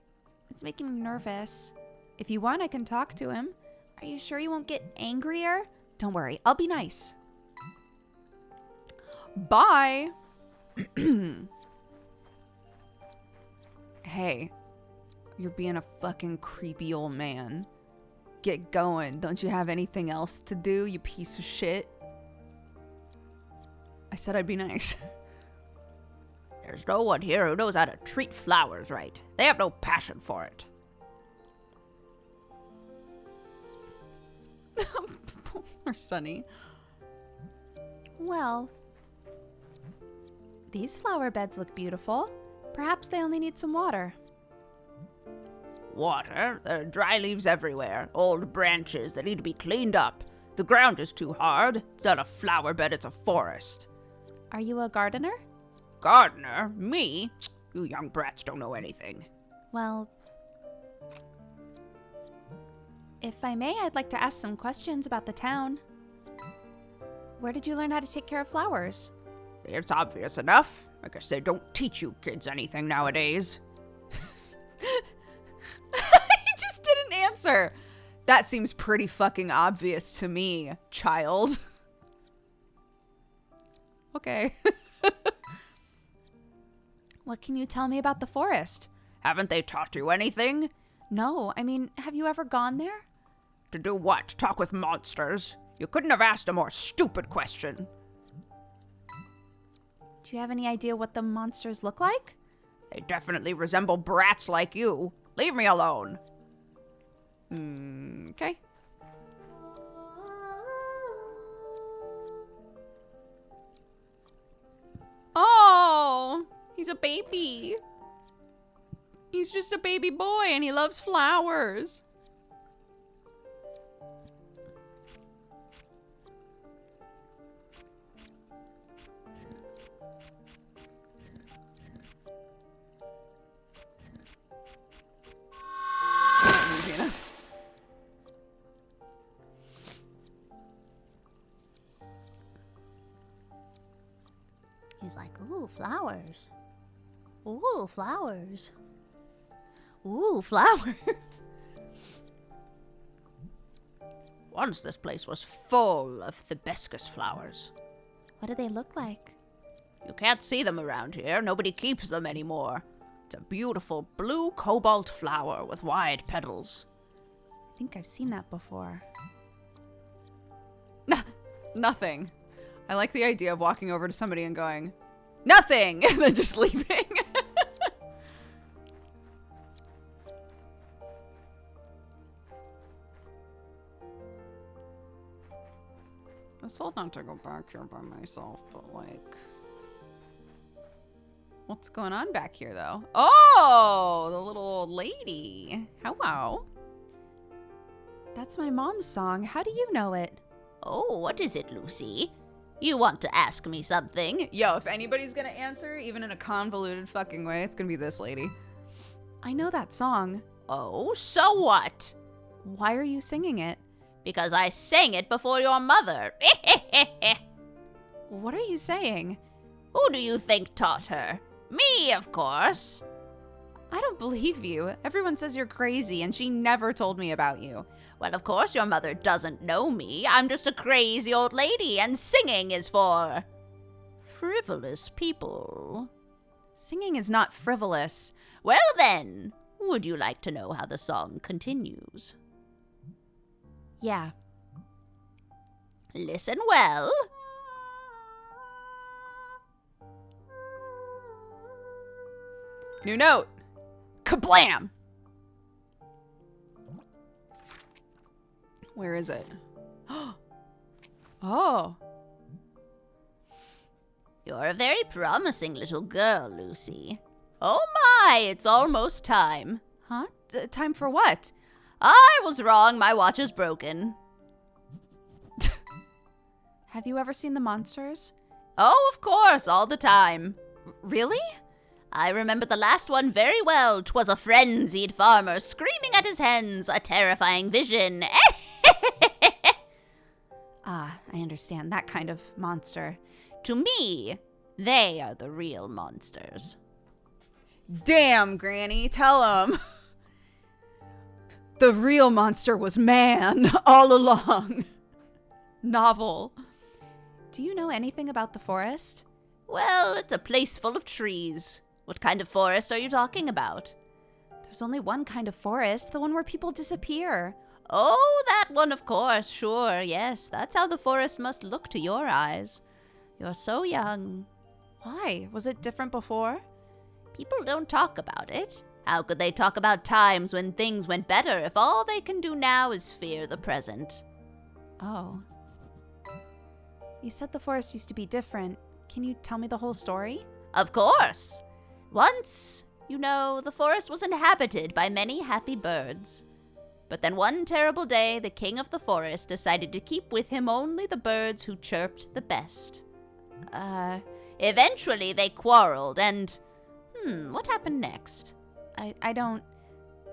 Speaker 6: It's making me nervous.
Speaker 3: If you want, I can talk to him.
Speaker 6: Are you sure he won't get angrier?
Speaker 3: Don't worry, I'll be nice. Bye! Hey, you're being a fucking creepy old man. Get going. Don't you have anything else to do, you piece of shit? I said I'd be nice.
Speaker 4: There's no one here who knows how to treat flowers right. They have no passion for it.
Speaker 1: Poor Sunny.
Speaker 3: Well, these flower beds look beautiful. Perhaps they only need some water.
Speaker 4: Water? There are dry leaves everywhere. Old branches that need to be cleaned up. The ground is too hard. It's not a flower bed, it's a forest.
Speaker 3: Are you a gardener?
Speaker 4: Gardener? Me? You young brats don't know anything.
Speaker 3: Well, if I may, I'd like to ask some questions about the town. Where did you learn how to take care of flowers?
Speaker 4: It's obvious enough. I guess they don't teach you kids anything nowadays.
Speaker 1: He just didn't answer. That seems pretty fucking obvious to me, child. Okay.
Speaker 3: What can you tell me about the forest?
Speaker 4: Haven't they taught you anything?
Speaker 3: No, I mean, have you ever gone there?
Speaker 4: To do what? Talk with monsters? You couldn't have asked a more stupid question.
Speaker 3: Do you have any idea what the monsters look like?
Speaker 4: They definitely resemble brats like you. Leave me alone.
Speaker 1: Okay. Oh, he's a baby. He's just a baby boy and he loves flowers.
Speaker 6: He's like, ooh, flowers. Ooh, flowers. Ooh, flowers.
Speaker 4: Once this place was full of hibiscus flowers.
Speaker 3: What do they look like?
Speaker 4: You can't see them around here. Nobody keeps them anymore. It's a beautiful blue cobalt flower with wide petals.
Speaker 3: I think I've seen that before.
Speaker 1: Nothing. I like the idea of walking over to somebody and going, nothing, and then just leaving. I was told not to go back here by myself, but like... What's going on back here, though? Oh, the little old lady. Hello.
Speaker 3: That's my mom's song. How do you know it?
Speaker 6: Oh, what is it, Lucy? You want to ask me something?
Speaker 1: Yo, if anybody's gonna answer, even in a convoluted fucking way, it's gonna be this lady.
Speaker 3: I know that song.
Speaker 6: Oh, so what?
Speaker 3: Why are you singing it?
Speaker 6: Because I sang it before your mother.
Speaker 3: What are you saying?
Speaker 6: Who do you think taught her? Me, of course.
Speaker 3: I don't believe you. Everyone says you're crazy, and she never told me about you.
Speaker 6: Well, of course your mother doesn't know me. I'm just a crazy old lady, and singing is for frivolous people.
Speaker 3: Singing is not frivolous.
Speaker 6: Well then, would you like to know how the song continues?
Speaker 3: Yeah.
Speaker 6: Listen well.
Speaker 1: New note. Kablam! Where is it? Oh.
Speaker 6: You're a very promising little girl, Lucy. Oh my, it's almost time.
Speaker 3: Huh? Time for what?
Speaker 6: I was wrong, my watch is broken.
Speaker 3: Have you ever seen the monsters?
Speaker 6: Oh, of course, all the time.
Speaker 3: Really?
Speaker 6: I remember the last one very well. 'Twas a frenzied farmer screaming at his hens, a terrifying vision.
Speaker 3: Ah, I understand. That kind of monster.
Speaker 6: To me, they are the real monsters.
Speaker 1: Damn, Granny, tell him. The real monster was man all along. Novel.
Speaker 3: Do you know anything about the forest?
Speaker 6: Well, it's a place full of trees. What kind of forest are you talking about?
Speaker 3: There's only one kind of forest, the one where people disappear.
Speaker 6: Oh, that one, of course, sure, yes. That's how the forest must look to your eyes. You're so young.
Speaker 3: Why? Was it different before?
Speaker 4: People don't talk about it. How could they talk about times when things went better if all they can do now is fear the present?
Speaker 3: Oh. You said the forest used to be different. Can you tell me the whole story?
Speaker 4: Of course. Once, the forest was inhabited by many happy birds. But then one terrible day, the king of the forest decided to keep with him only the birds who chirped the best. Eventually they quarreled and... what happened next?
Speaker 3: I don't...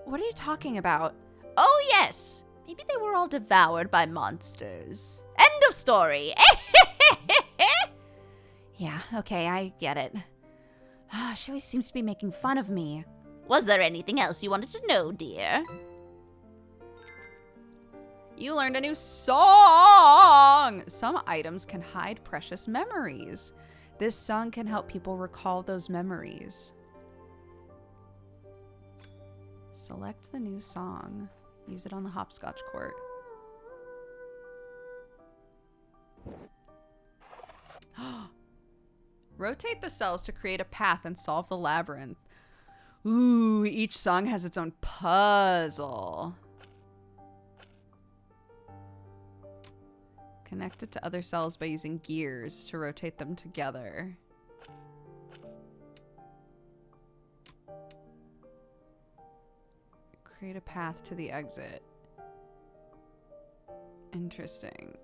Speaker 3: What are you talking about?
Speaker 4: Oh, yes. Maybe they were all devoured by monsters. End of story.
Speaker 3: Yeah, okay, I get it. She always seems to be making fun of me.
Speaker 4: Was there anything else you wanted to know, dear?
Speaker 1: You learned a new song! Some items can hide precious memories.
Speaker 3: This song can help people recall those memories. Select the new song. Use it on the hopscotch court.
Speaker 1: Rotate the cells to create a path and solve the labyrinth. Ooh, each song has its own puzzle. Connect it to other cells by using gears to rotate them together. Create a path to the exit. Interesting.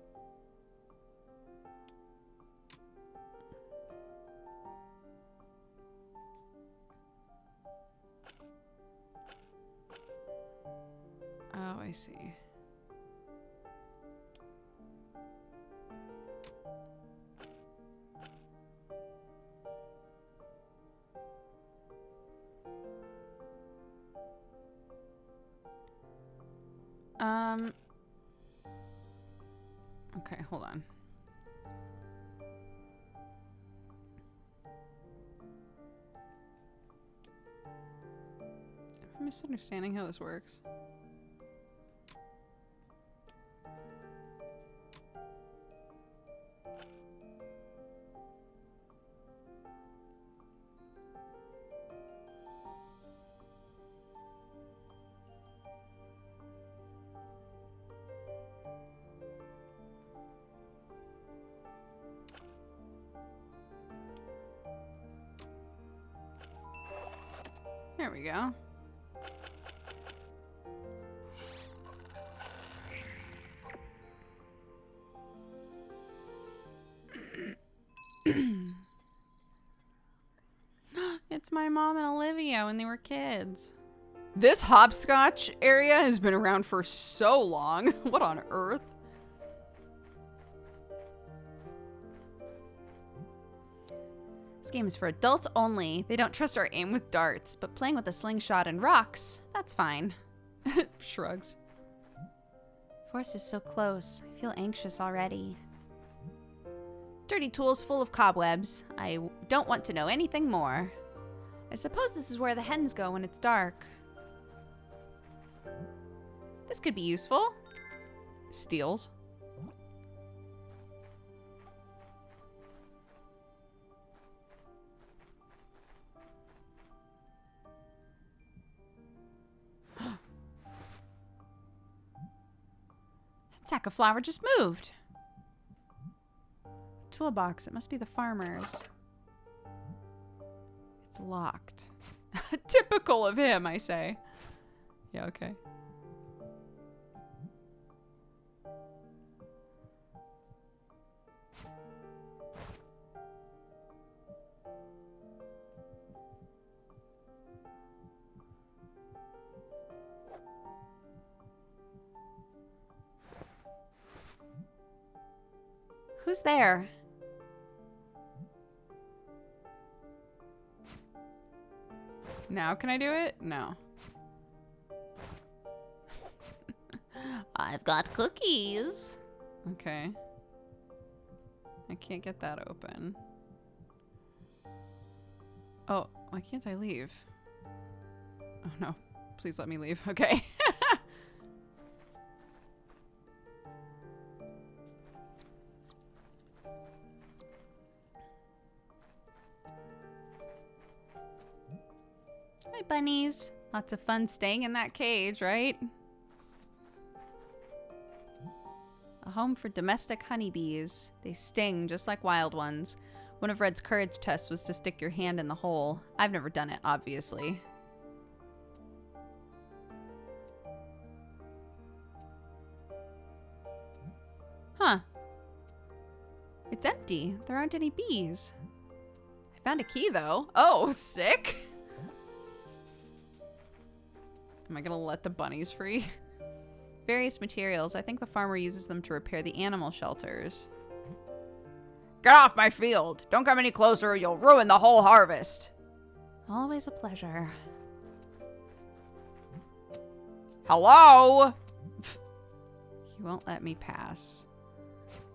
Speaker 1: Oh, I see. Okay, hold on. Am I misunderstanding how this works? There we go. It's my mom and Olivia when they were kids. This hopscotch area has been around for so long. What on earth?
Speaker 3: This game is for adults only. They don't trust our aim with darts, but playing with a slingshot and rocks, that's fine.
Speaker 1: Shrugs.
Speaker 3: Forest is so close. I feel anxious already. Dirty tools full of cobwebs. I don't want to know anything more. I suppose this is where the hens go when it's dark. This could be useful.
Speaker 1: Steals.
Speaker 3: That sack of flour just moved. Toolbox. It must be the farmer's. It's locked.
Speaker 1: Typical of him, I say. Yeah, okay.
Speaker 3: Who's there?
Speaker 1: Now can I do it? No.
Speaker 4: I've got cookies.
Speaker 1: Okay. I can't get that open. Oh, why can't I leave? Oh no, please let me leave. Okay. bunnies. Lots of fun staying in that cage, right? A home for domestic honeybees. They sting just like wild ones. One of Red's courage tests was to stick your hand in the hole. I've never done it, obviously. Huh. It's empty. There aren't any bees. I found a key, though. Oh, sick! Am I gonna let the bunnies free? Various materials. I think the farmer uses them to repair the animal shelters. Get off my field! Don't come any closer or you'll ruin the whole harvest!
Speaker 3: Always a pleasure.
Speaker 1: Hello? He won't let me pass.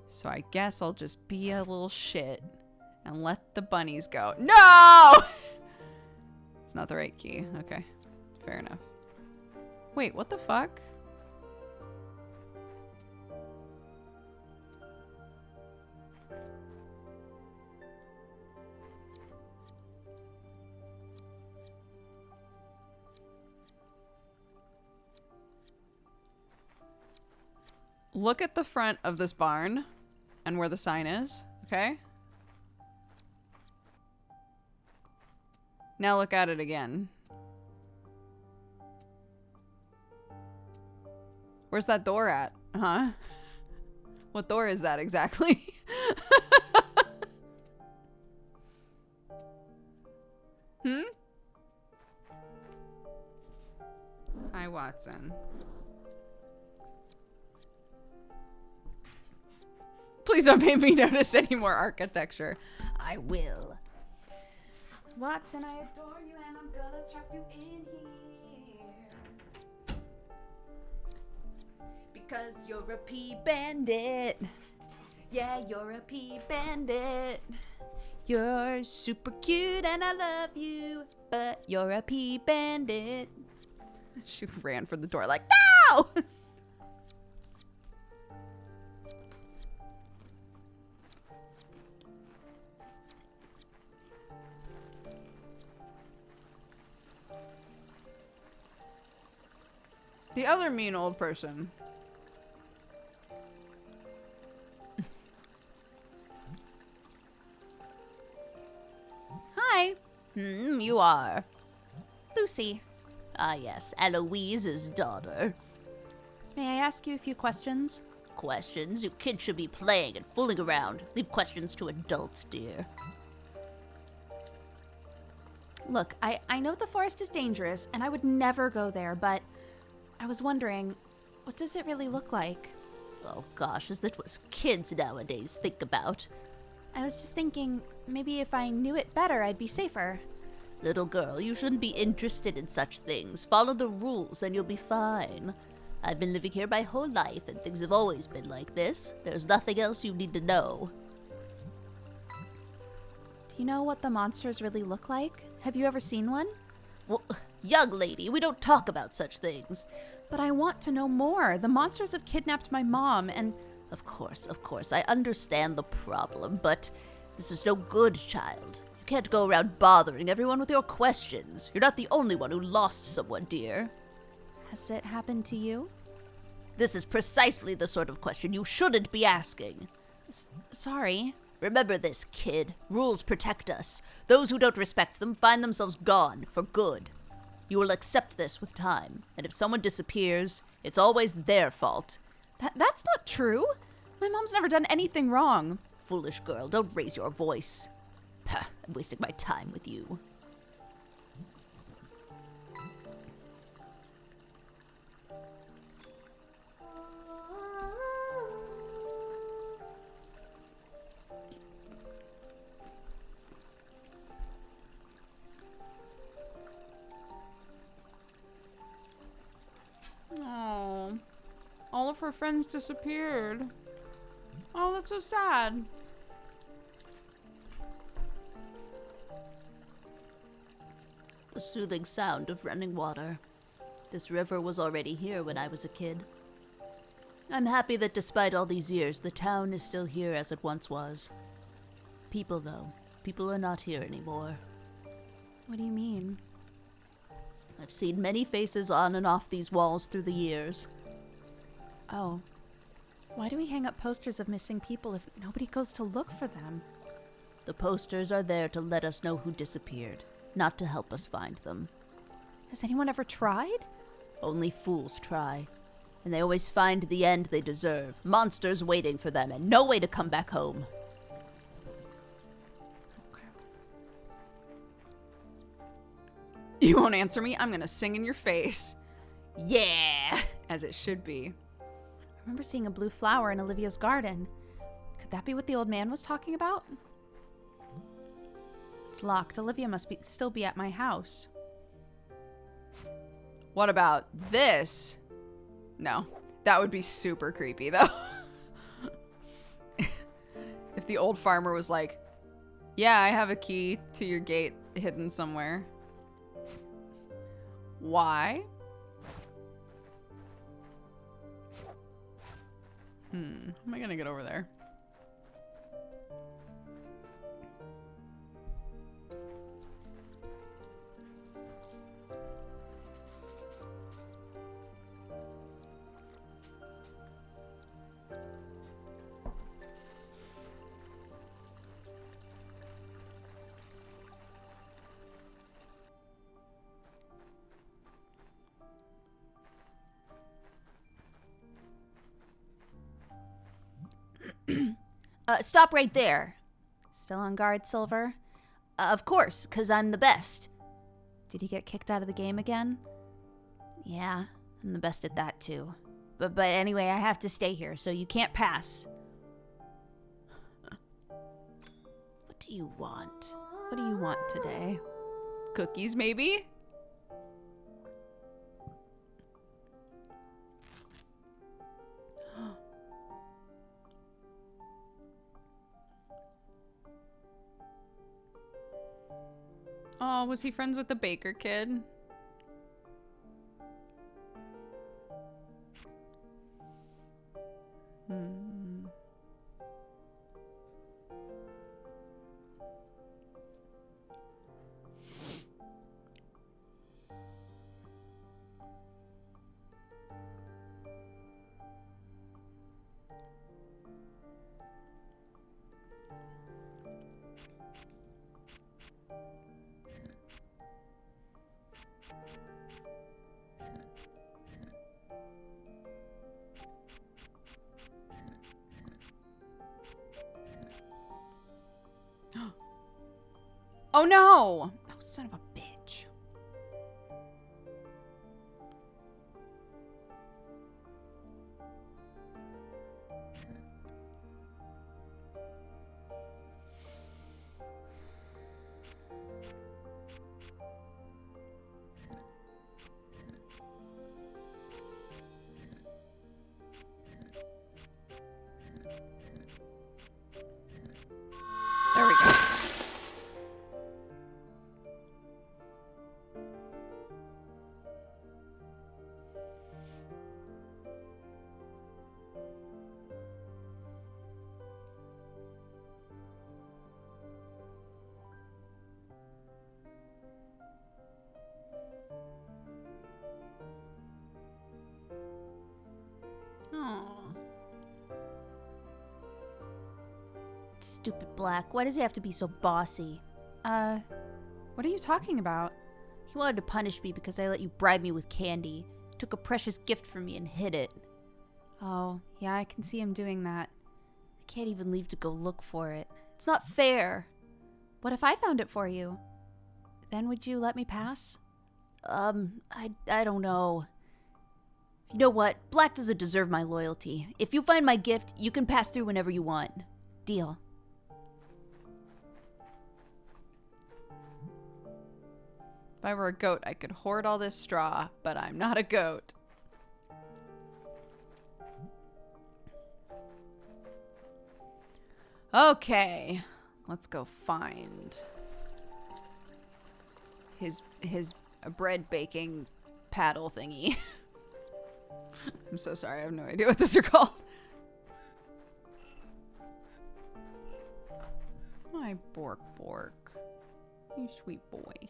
Speaker 1: So I guess I'll just be a little shit and let the bunnies go. No! It's not the right key. Okay. Fair enough. Wait, what the fuck? Look at the front of this barn and where the sign is, okay? Now look at it again. Where's that door at? Huh? What door is that exactly? Hmm? Hi, Watson. Please don't make me notice any more architecture.
Speaker 4: I will.
Speaker 5: Watson, I adore you and I'm gonna trap you in here. Because you're a pea bandit. Yeah, you're a pea bandit. You're super cute and I love you, but you're a pea bandit.
Speaker 1: She ran for the door like, no! The other mean old person.
Speaker 4: Hi. You are. Lucy. Ah, yes, Eloise's daughter.
Speaker 3: May I ask you a few questions?
Speaker 4: Questions? You kids should be playing and fooling around. Leave questions to adults, dear.
Speaker 3: Look, I know the forest is dangerous and I would never go there, but I was wondering, what does it really look like?
Speaker 4: Oh gosh, is that what kids nowadays think about?
Speaker 3: I was just thinking, maybe if I knew it better, I'd be safer.
Speaker 4: Little girl, you shouldn't be interested in such things. Follow the rules and you'll be fine. I've been living here my whole life and things have always been like this. There's nothing else you need to know.
Speaker 3: Do you know what the monsters really look like? Have you ever seen one?
Speaker 4: Well, young lady, we don't talk about such things.
Speaker 3: But I want to know more. The monsters have kidnapped my mom and...
Speaker 4: Of course, I understand the problem, but this is no good, child. You can't go around bothering everyone with your questions. You're not the only one who lost someone, dear.
Speaker 3: Has it happened to you?
Speaker 4: This is precisely the sort of question you shouldn't be asking.
Speaker 3: Sorry.
Speaker 4: Remember this, kid. Rules protect us. Those who don't respect them find themselves gone, for good. You will accept this with time, and if someone disappears, it's always their fault.
Speaker 3: That's not true. My mom's never done anything wrong.
Speaker 4: Foolish girl, don't raise your voice. Pah, I'm wasting my time with you.
Speaker 1: Oh, all of her friends disappeared. Oh, that's so sad.
Speaker 4: The soothing sound of running water. This river was already here when I was a kid. I'm happy that despite all these years, the town is still here as it once was. People, though. People are not here anymore.
Speaker 3: What do you mean?
Speaker 4: I've seen many faces on and off these walls through the years.
Speaker 3: Oh. Why do we hang up posters of missing people if nobody goes to look for them?
Speaker 4: The posters are there to let us know who disappeared, not to help us find them.
Speaker 3: Has anyone ever tried?
Speaker 4: Only fools try. And they always find the end they deserve. Monsters waiting for them and no way to come back home.
Speaker 1: You won't answer me? I'm gonna sing in your face.
Speaker 4: Yeah!
Speaker 1: As it should be.
Speaker 3: I remember seeing a blue flower in Olivia's garden. Could that be what the old man was talking about? It's locked. Olivia must still be at my house.
Speaker 1: What about this? No, that would be super creepy though. If the old farmer was like, yeah, I have a key to your gate hidden somewhere. Why? How am I gonna get over there?
Speaker 4: Stop right there.
Speaker 3: Still on guard, Silver?
Speaker 4: Of course, 'cause I'm the best.
Speaker 3: Did he get kicked out of the game again?
Speaker 4: Yeah, I'm the best at that too.
Speaker 3: But anyway, I have to stay here, so you can't pass.
Speaker 4: What do you want?
Speaker 3: What do you want today?
Speaker 1: Cookies, maybe? Oh, was he friends with the baker kid? Oh no! Oh, son of a bitch. There we go.
Speaker 4: Stupid Black. Why does he have to be so bossy?
Speaker 3: What are you talking about?
Speaker 4: He wanted to punish me because I let you bribe me with candy. Took a precious gift from me and hid it.
Speaker 3: Oh, yeah, I can see him doing that.
Speaker 4: I can't even leave to go look for it. It's not fair.
Speaker 3: What if I found it for you? Then would you let me pass?
Speaker 4: I don't know. You know what? Black doesn't deserve my loyalty. If you find my gift, you can pass through whenever you want. Deal.
Speaker 1: If I were a goat, I could hoard all this straw, but I'm not a goat. Okay, let's go find his bread baking paddle thingy. I'm so sorry, I have no idea what those are called. My Bork. You sweet boy.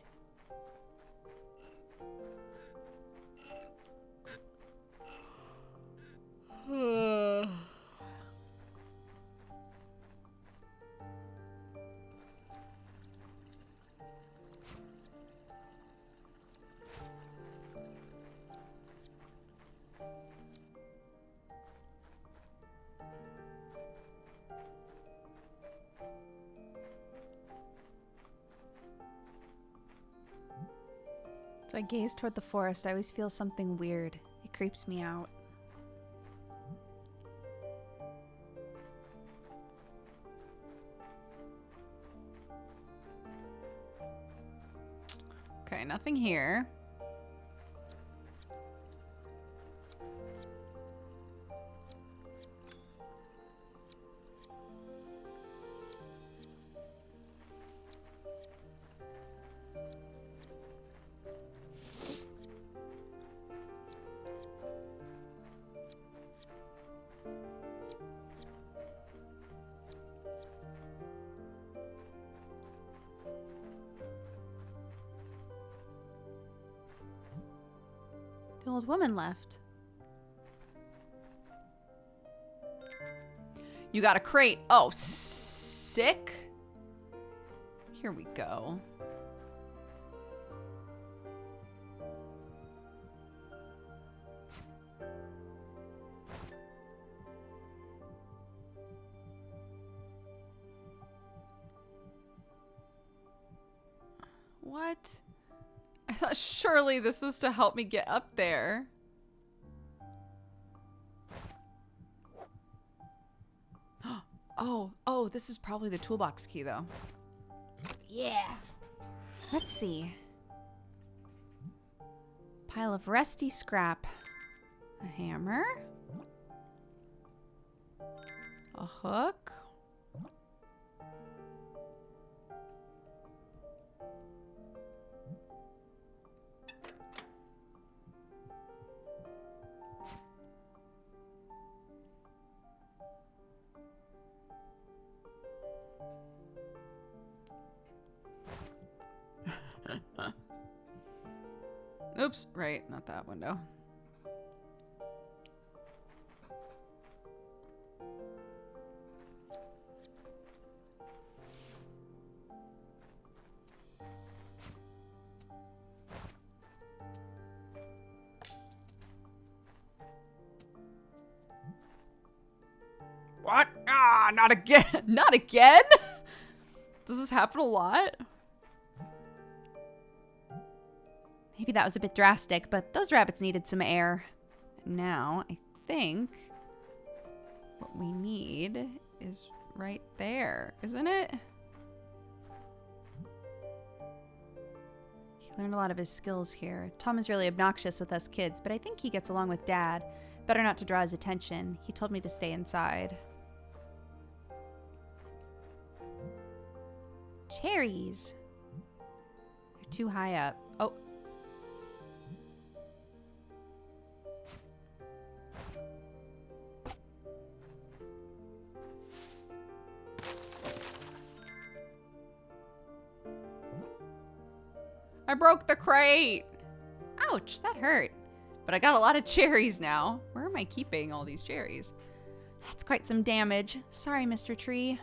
Speaker 3: As I gaze toward the forest, I always feel something weird. It creeps me out.
Speaker 1: Okay, nothing here.
Speaker 3: The old woman left.
Speaker 1: You got a crate. Oh, sick. Here we go. What? I thought surely this was to help me get up there. Oh, this is probably the toolbox key though.
Speaker 3: Yeah. Let's see. Pile of rusty scrap. A hammer.
Speaker 1: A hook. Oops, right, not that window. What? Ah, not again. Not again? Does this happen a lot?
Speaker 3: Maybe that was a bit drastic, but those rabbits needed some air. Now, I think what we need is right there, isn't it? He learned a lot of his skills here. Tom is really obnoxious with us kids, but I think he gets along with Dad. Better not to draw his attention. He told me to stay inside. Cherries. They're too high up. Oh.
Speaker 1: I broke the crate. Ouch, that hurt. But I got a lot of cherries now. Where am I keeping all these cherries?
Speaker 3: That's quite some damage. Sorry, Mr. Tree.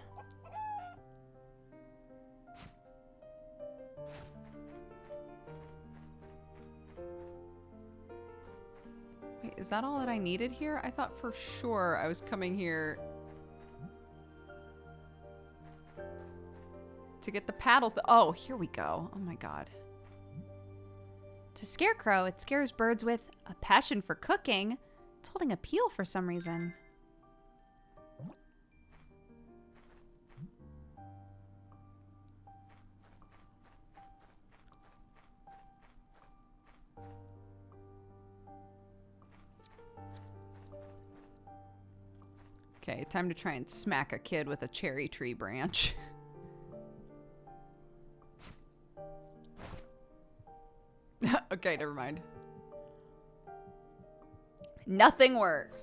Speaker 1: Wait, is that all that I needed here? I thought for sure I was coming here to get the paddle. Oh, here we go. Oh my god.
Speaker 3: To Scarecrow, it scares birds with a passion for cooking. It's holding a peel for some reason.
Speaker 1: Okay, time to try and smack a kid with a cherry tree branch. Okay, never mind. Nothing works.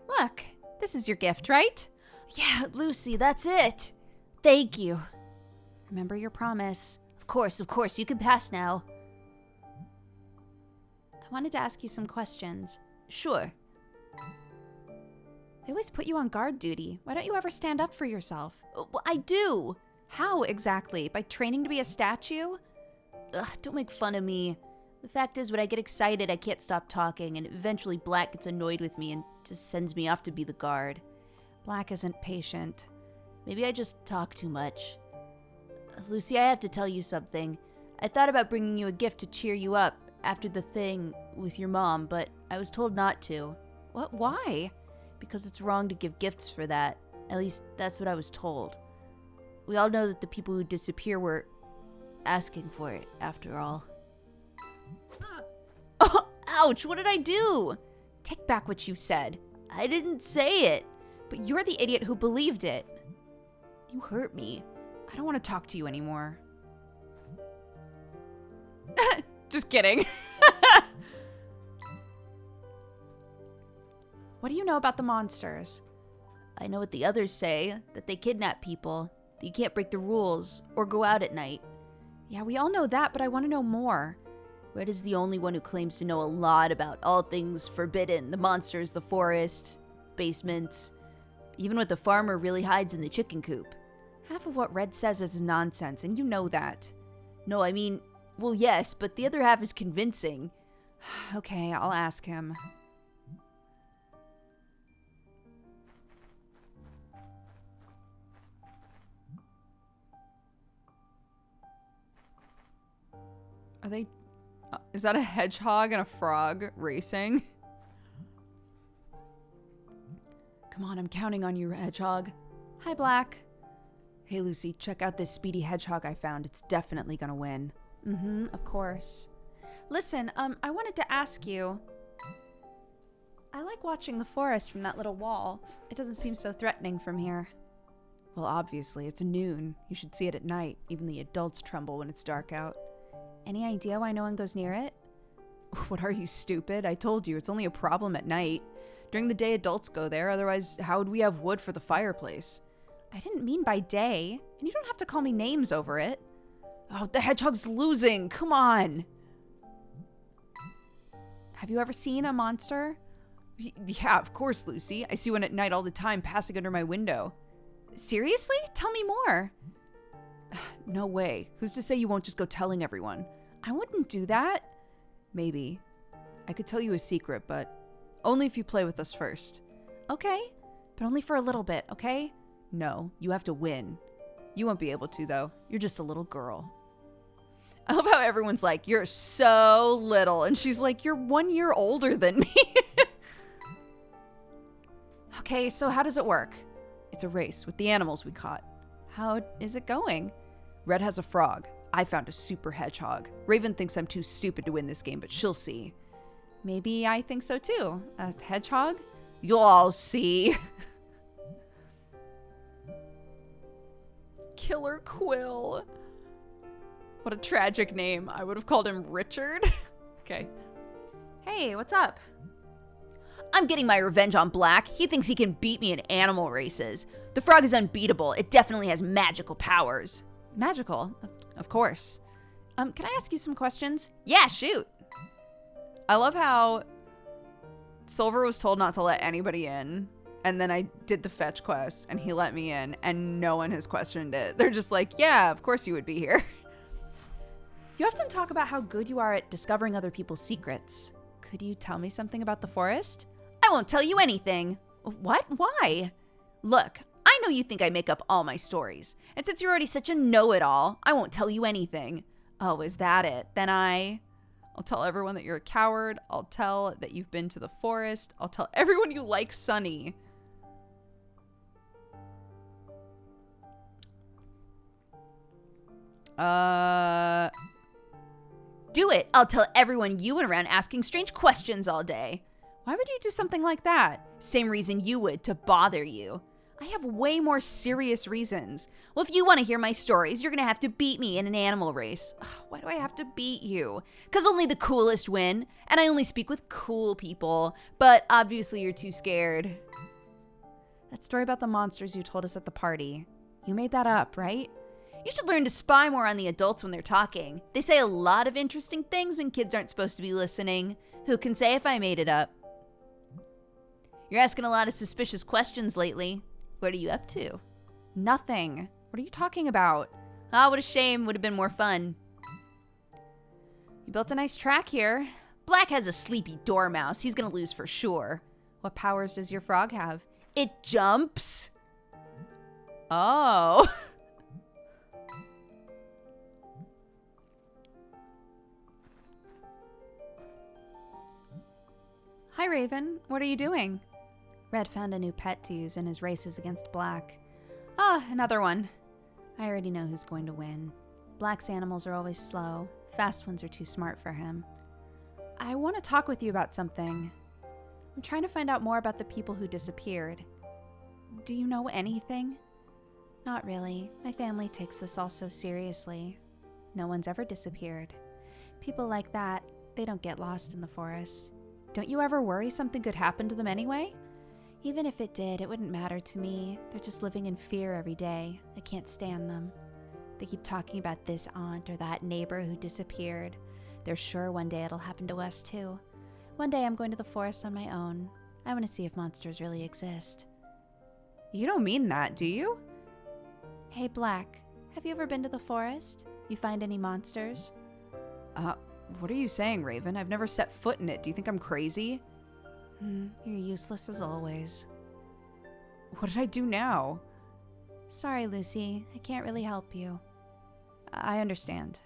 Speaker 3: Look, this is your gift, right?
Speaker 6: Yeah, Lucy, that's it. Thank you.
Speaker 3: Remember your promise.
Speaker 6: Of course, you can pass now.
Speaker 3: I wanted to ask you some questions.
Speaker 6: Sure.
Speaker 3: They always put you on guard duty. Why don't you ever stand up for yourself?
Speaker 4: Well, I do.
Speaker 3: How exactly? By training to be a statue?
Speaker 4: Ugh, don't make fun of me. The fact is, when I get excited, I can't stop talking, and eventually Black gets annoyed with me and just sends me off to be the guard.
Speaker 3: Black isn't patient.
Speaker 4: Maybe I just talk too much. Lucy, I have to tell you something. I thought about bringing you a gift to cheer you up after the thing with your mom, but I was told not to.
Speaker 3: What? Why?
Speaker 4: Because it's wrong to give gifts for that. At least, that's what I was told. We all know that the people who disappear were asking for it, after all. Oh, ouch! What did I do?
Speaker 3: Take back what you said.
Speaker 4: I didn't say it.
Speaker 3: But you're the idiot who believed it.
Speaker 4: You hurt me.
Speaker 3: I don't want to talk to you anymore. Just kidding. What do you know about the monsters?
Speaker 4: I know what the others say, that they kidnap people, that you can't break the rules or go out at night.
Speaker 3: Yeah, we all know that, but I want to know more.
Speaker 4: Red is the only one who claims to know a lot about all things forbidden, the monsters, the forest, basements, even what the farmer really hides in the chicken coop.
Speaker 3: Half of what Red says is nonsense, and you know that.
Speaker 4: No, I mean, well, yes, but the other half is convincing.
Speaker 3: Okay, I'll ask him. Are they... is that a hedgehog and a frog racing? Come on, I'm counting on you, hedgehog. Hi, Black. Hey, Lucy, check out this speedy hedgehog I found. It's definitely gonna win. Of course. Listen, I wanted to ask you... I like watching the forest from that little wall. It doesn't seem so threatening from here. Well, obviously, it's noon. You should see it at night. Even the adults tremble when it's dark out. Any idea why no one goes near it? What, are you stupid? I told you, it's only a problem at night. During the day, adults go there. Otherwise, how would we have wood for the fireplace? I didn't mean by day. And you don't have to call me names over it. Oh, the hedgehog's losing. Come on. Have you ever seen a monster? Yeah, of course, Lucy. I see one at night all the time passing under my window. Seriously? Tell me more. No way. Who's to say you won't just go telling everyone? I wouldn't do that. Maybe. I could tell you a secret, but only if you play with us first. Okay, but only for a little bit, okay? No, you have to win. You won't be able to, though. You're just a little girl. I love how everyone's like, you're so little. And she's like, you're 1 year older than me. Okay, so how does it work? It's a race with the animals we caught. How is it going? Red has a frog. I found a super hedgehog. Raven thinks I'm too stupid to win this game, but she'll see. Maybe I think so too. A hedgehog? You'll all see. Killer Quill. What a tragic name. I would have called him Richard. Okay. Hey, what's up?
Speaker 4: I'm getting my revenge on Black. He thinks he can beat me in animal races. The frog is unbeatable. It definitely has magical powers.
Speaker 3: Magical? Of course. Can I ask you some questions?
Speaker 4: Yeah, shoot.
Speaker 1: I love how Silver was told not to let anybody in, and then I did the fetch quest, and he let me in, and no one has questioned it. They're just like, yeah, of course you would be here.
Speaker 3: You often talk about how good you are at discovering other people's secrets. Could you tell me something about the forest?
Speaker 4: I won't tell you anything.
Speaker 3: What? Why?
Speaker 4: Look, I know you think I make up all my stories, and since you're already such a know-it-all, I won't tell you anything.
Speaker 3: Oh, is that it? Then
Speaker 1: I'll tell everyone that you're a coward. I'll tell that you've been to the forest. I'll tell everyone you like Sunny.
Speaker 4: Do it. I'll tell everyone you went around asking strange questions all day.
Speaker 3: Why would you do something like that?
Speaker 4: Same reason you would, to bother you.
Speaker 3: I have way more serious reasons.
Speaker 4: Well, if you want to hear my stories, you're going to have to beat me in an animal race.
Speaker 3: Ugh, why do I have to beat you?
Speaker 4: Because only the coolest win, and I only speak with cool people. But obviously you're too scared.
Speaker 3: That story about the monsters you told us at the party, you made that up, right?
Speaker 4: You should learn to spy more on the adults when they're talking. They say a lot of interesting things when kids aren't supposed to be listening. Who can say if I made it up? You're asking a lot of suspicious questions lately. What are you up to?
Speaker 3: Nothing. What are you talking about?
Speaker 4: Ah, what a shame. Would have been more fun.
Speaker 3: You built a nice track here.
Speaker 4: Black has a sleepy dormouse. He's gonna lose for sure.
Speaker 3: What powers does your frog have?
Speaker 4: It jumps.
Speaker 3: Oh. Hi, Raven. What are you doing? Red found a new pet to use in his races against Black. Ah, another one. I already know who's going to win. Black's animals are always slow. Fast ones are too smart for him. I want to talk with you about something. I'm trying to find out more about the people who disappeared. Do you know anything? Not really. My family takes this all so seriously. No one's ever disappeared. People like that, they don't get lost in the forest. Don't you ever worry something could happen to them anyway? Even if it did, it wouldn't matter to me. They're just living in fear every day. I can't stand them. They keep talking about this aunt or that neighbor who disappeared. They're sure one day it'll happen to us too. One day I'm going to the forest on my own. I want to see if monsters really exist. You don't mean that, do you? Hey, Black, have you ever been to the forest? You find any monsters? What are you saying, Raven? I've never set foot in it. Do you think I'm crazy? You're useless as always. What did I do now? Sorry, Lucy. I can't really help you. I understand.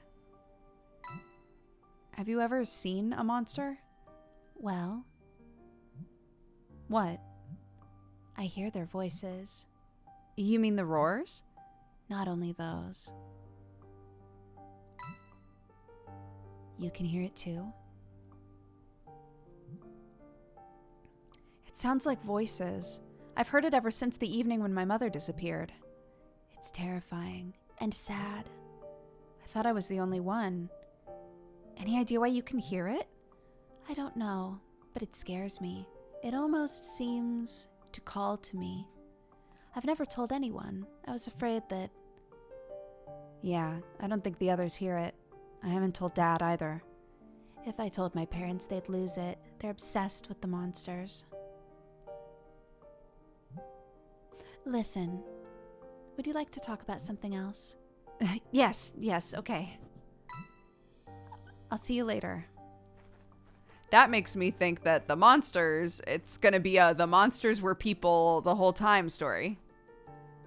Speaker 3: Have you ever seen a monster? Well. What? I hear their voices. You mean the roars? Not only those. You can hear it too? It sounds like voices. I've heard it ever since the evening when my mother disappeared. It's terrifying and sad. I thought I was the only one. Any idea why you can hear it? I don't know, but it scares me. It almost seems to call to me. I've never told anyone. I was afraid that... Yeah, I don't think the others hear it. I haven't told Dad either. If I told my parents, they'd lose it. They're obsessed with the monsters. Listen, would you like to talk about something else? Yes, okay. I'll see you later. That makes me think that the monsters, it's gonna be a the monsters were people the whole time story.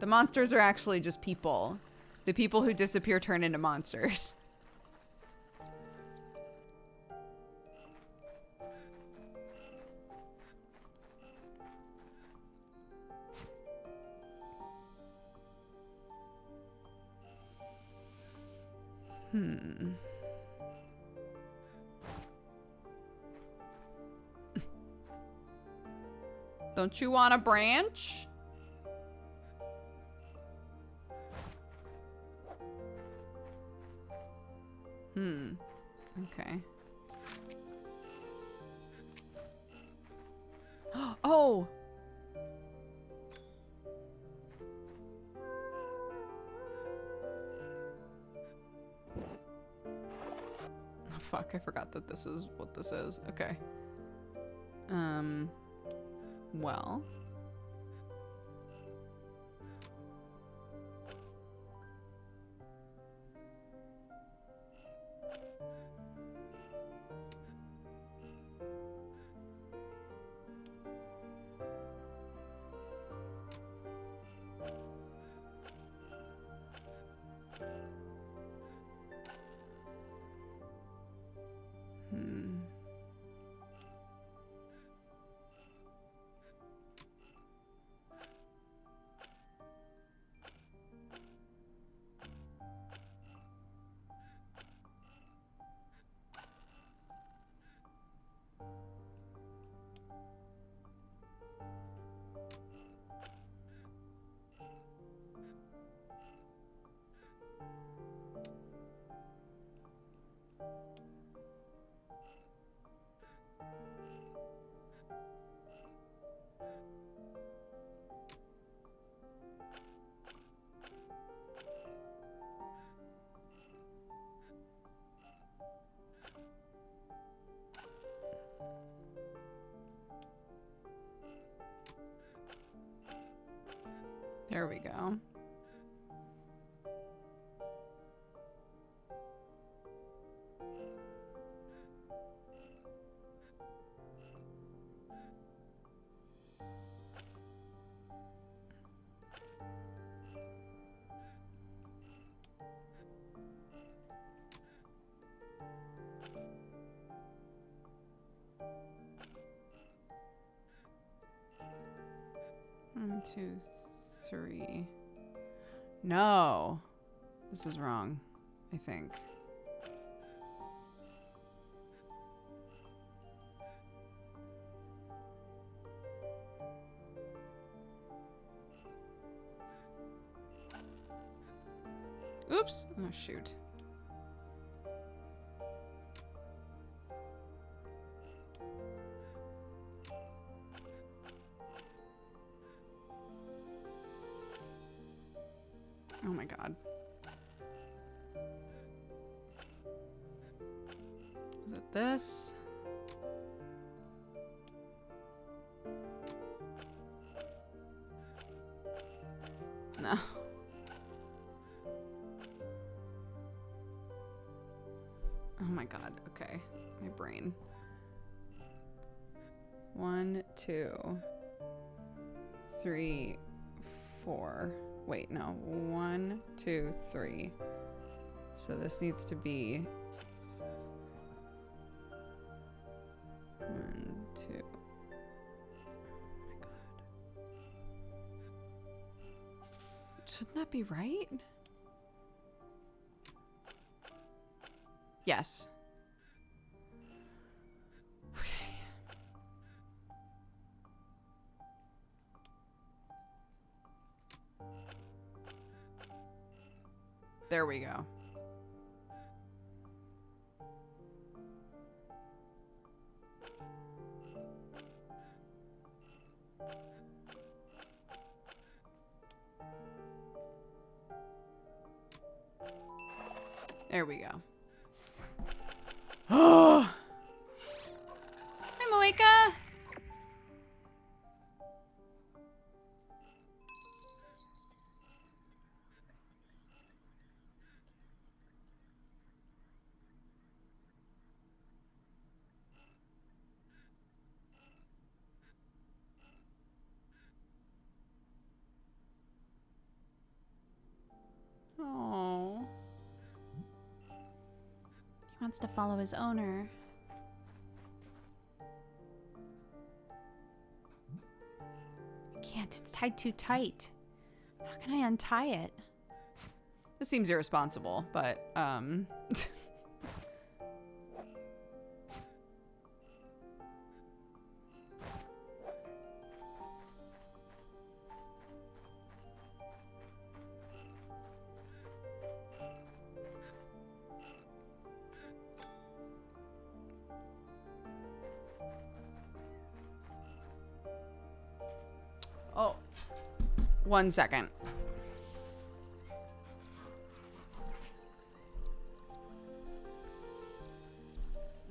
Speaker 3: The monsters are actually just people. The people who disappear turn into monsters. Don't you want a branch? Okay. Oh! Fuck, I forgot that this is what this is. Okay. Well.
Speaker 1: There we go. One, two, three. No. This is wrong, I think. Oops. Oh, shoot. Oh my god. Is it this? No. Oh my god. Okay. My brain. 1, 2, 3, 4. Wait, no. 1, 2, 3. So this needs to be 1, 2. Oh my god. Shouldn't that be right? Yes. Okay. There we go. There we go. Oh! Hi, Moika! Oh.
Speaker 3: He wants to follow his owner. I can't. It's tied too tight. How can I untie it?
Speaker 1: This seems irresponsible, but, oh. 1 second.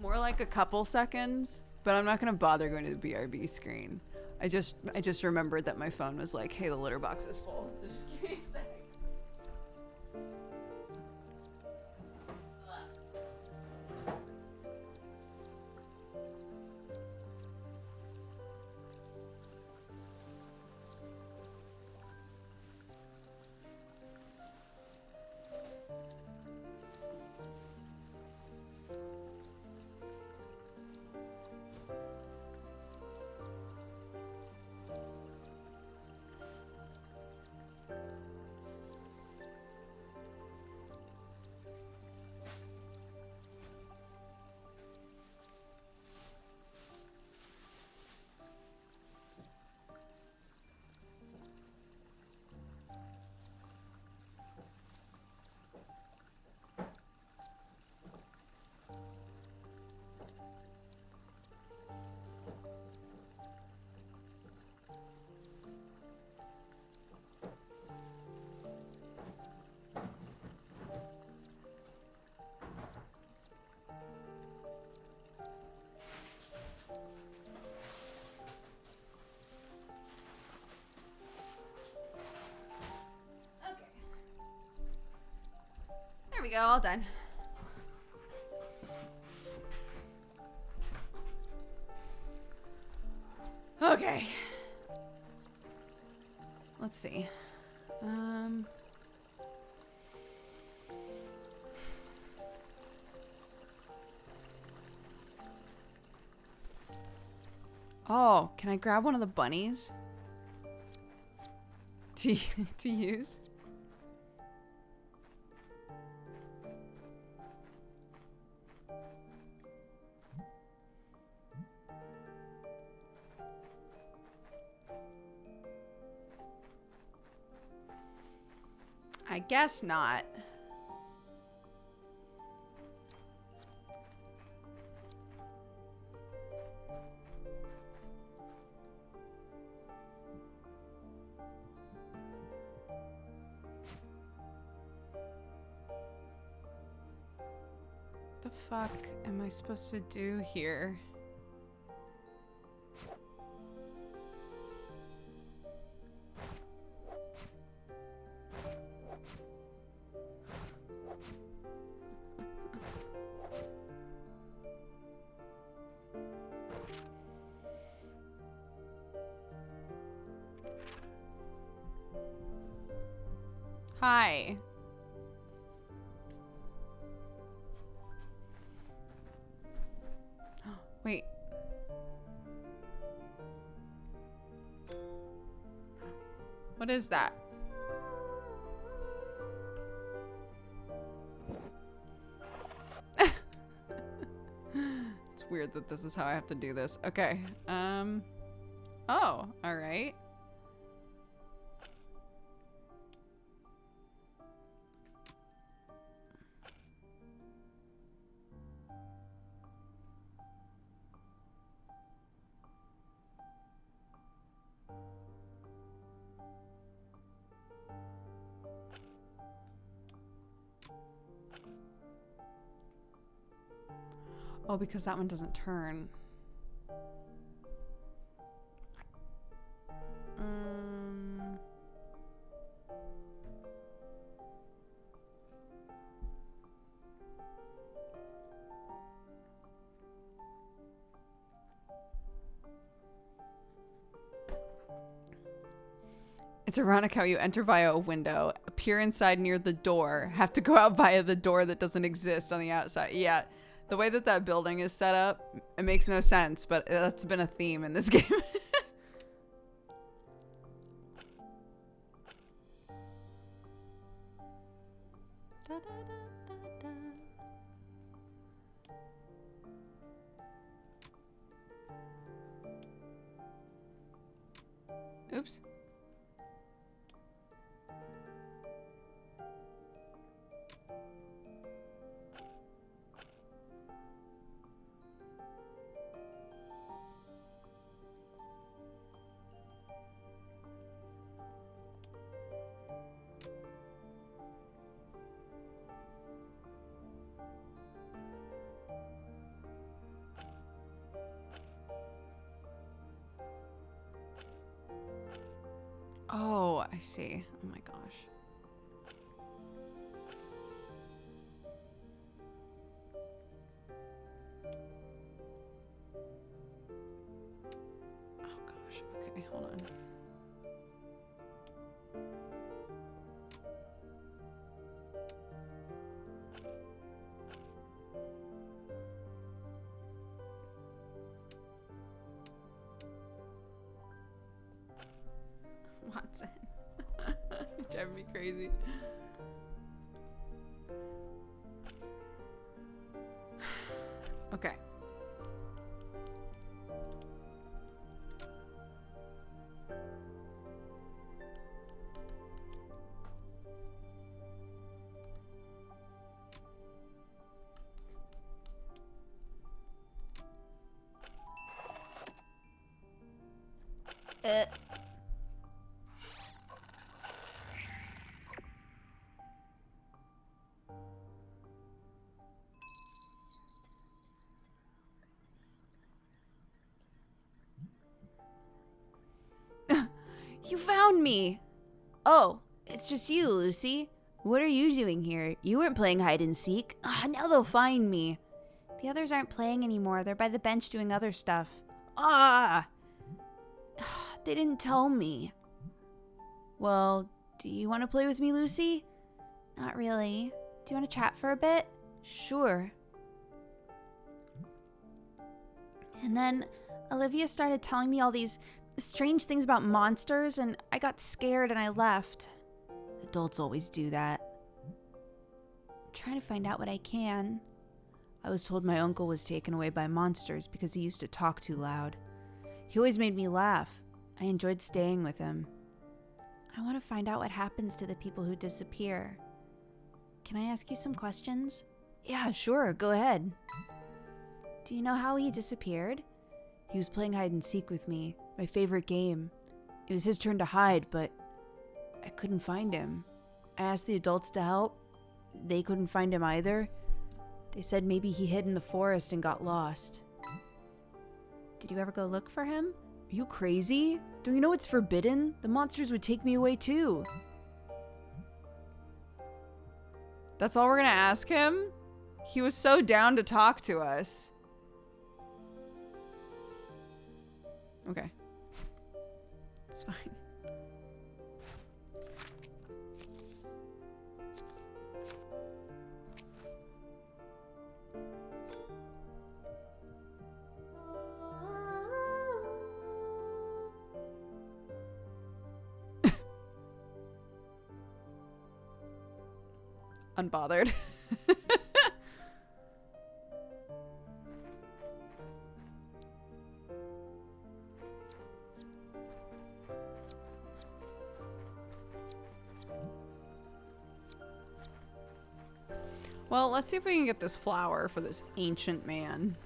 Speaker 1: More like a couple seconds, but I'm not gonna bother going to the BRB screen. I just remembered that my phone was like, hey, the litter box is full, so just give me a sec. we go, all done. Okay. Let's see. Oh, can I grab one of the bunnies to use? I guess not. The fuck am I supposed to do here? Hi. Wait. What is that? It's weird that this is how I have to do this. Okay. Oh, all right. Oh, because that one doesn't turn. It's ironic how you enter via a window, appear inside near the door, have to go out via the door that doesn't exist on the outside. Yeah. The way that that building is set up, it makes no sense, but that's been a theme in this game. Oops. Oh, I see. Oh my gosh. Oh gosh. Okay, hold on. Watson. You're driving me crazy. Okay. You found me!
Speaker 5: Oh, it's just you, Lucy. What are you doing here? You weren't playing hide and seek. Ah, now they'll find me.
Speaker 6: The others aren't playing anymore. They're by the bench doing other stuff.
Speaker 5: Ah! They didn't tell me. Well, do you want to play with me, Lucy?
Speaker 6: Not really. Do you want to chat for a bit?
Speaker 5: Sure.
Speaker 6: And then Olivia started telling me all these strange things about monsters, and I got scared and I left.
Speaker 5: Adults always do that.
Speaker 6: I'm trying to find out what I can.
Speaker 5: I was told my uncle was taken away by monsters because he used to talk too loud. He always made me laugh. I enjoyed staying with him.
Speaker 6: I want to find out what happens to the people who disappear. Can I ask you some questions?
Speaker 5: Yeah, sure, go ahead.
Speaker 6: Do you know how he disappeared?
Speaker 5: He was playing hide and seek with me, my favorite game. It was his turn to hide, but I couldn't find him. I asked the adults to help. They couldn't find him either. They said maybe he hid in the forest and got lost.
Speaker 6: Did you ever go look for him?
Speaker 5: Are you crazy? Don't you know it's forbidden? The monsters would take me away too.
Speaker 1: That's all we're gonna ask him? He was so down to talk to us. Okay. It's fine. Unbothered. Well, let's see if we can get this flower for this ancient man.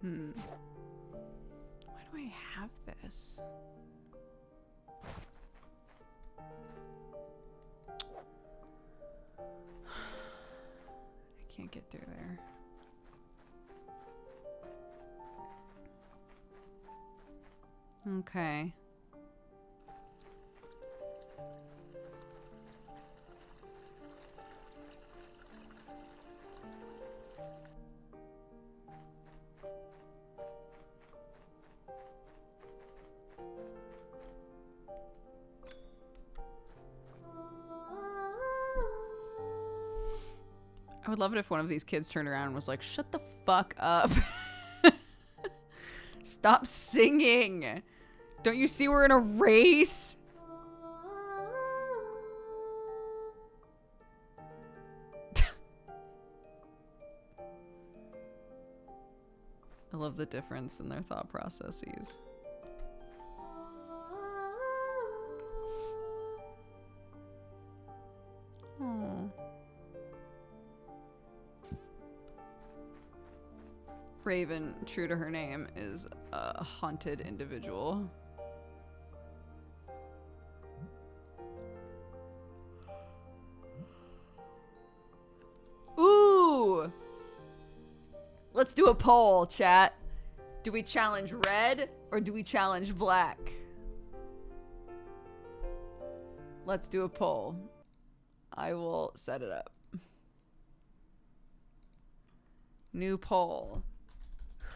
Speaker 1: Why do I have this? I can't get through there. Okay. I would love it if one of these kids turned around and was like, shut the fuck up. Stop singing. Don't you see we're in a race? I love the difference in their thought processes. Oh. Raven, true to her name, is a haunted individual. Ooh! Let's do a poll, chat. Do we challenge red or do we challenge black? Let's do a poll. I will set it up. New poll.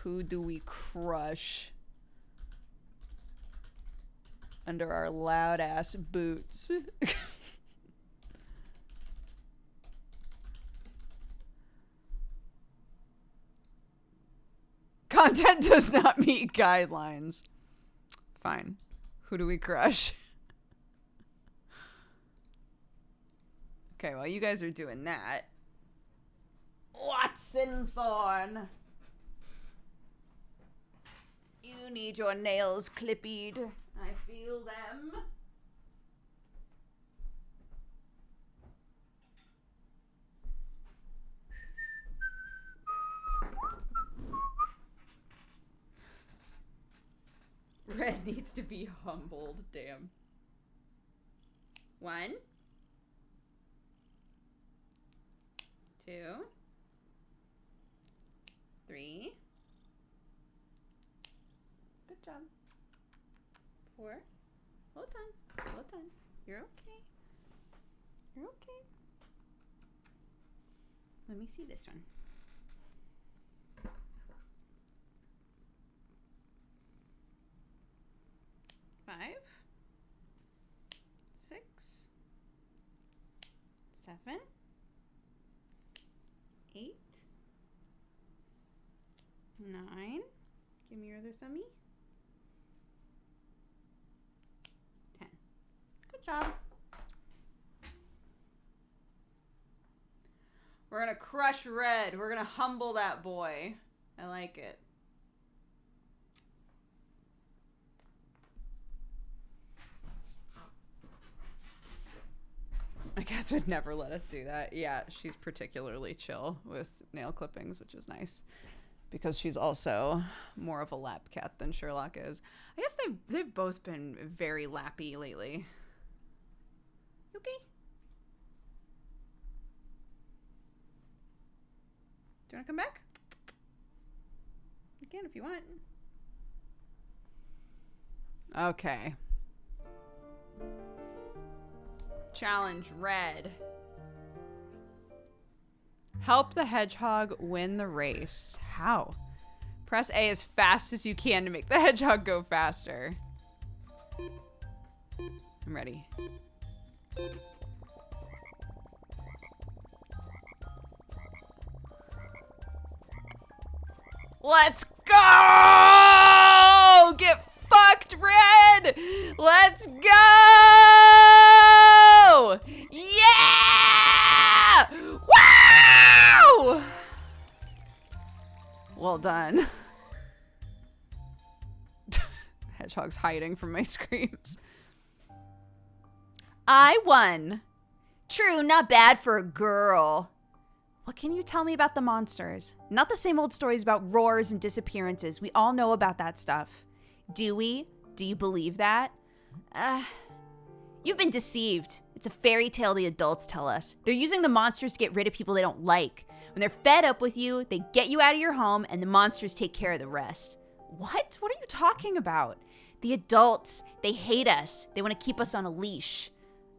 Speaker 1: Who do we crush under our loud ass boots? Content does not meet guidelines. Fine. Who do we crush? Okay, while you guys are doing that. Watson Thorn. You need your nails clippied. I feel them. Red needs to be humbled. Damn. 1, 2, 3. Good job. 4. Hold on. Hold on. You're okay. You're okay. Let me see this one. 5, 6, 7, 8, 9. Give me your other thummy. 10. Good job. We're gonna crush Red. We're gonna humble that boy. I like it. My cats would never let us do that. Yeah, she's particularly chill with nail clippings, which is nice. Because she's also more of a lap cat than Sherlock is. I guess they've both been very lappy lately. You okay? Do you want to come back? You can if you want. Okay. Challenge Red. Help the hedgehog win the race. How? Press A as fast as you can to make the hedgehog go faster. I'm ready. Let's go! Get fucked, Red! Let's go! Yeah! Wow! Well done. Hedgehog's hiding from my screams. I won.
Speaker 3: True, not bad for a girl. What can you tell me about the monsters? Not the same old stories about roars and disappearances. We all know about that stuff. Do we? Do you believe that? You've been deceived. It's a fairy tale the adults tell us. They're using the monsters to get rid of people they don't like. When they're fed up with you, they get you out of your home and the monsters take care of the rest. What? What are you talking about? The adults, they hate us. They want to keep us on a leash.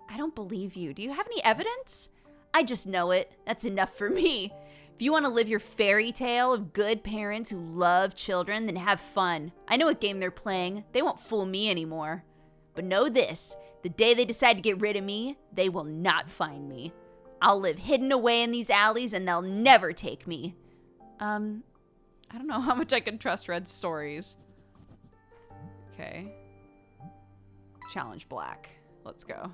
Speaker 3: I don't believe you. Do you have any evidence? I just know it. That's enough for me. If you want to live your fairy tale of good parents who love children, then have fun. I know what game they're playing. They won't fool me anymore. But know this, the day they decide to get rid of me, they will not find me. I'll live hidden away in these alleys and they'll never take me.
Speaker 1: I don't know how much I can trust Red's stories. Okay. Challenge Black. Let's go.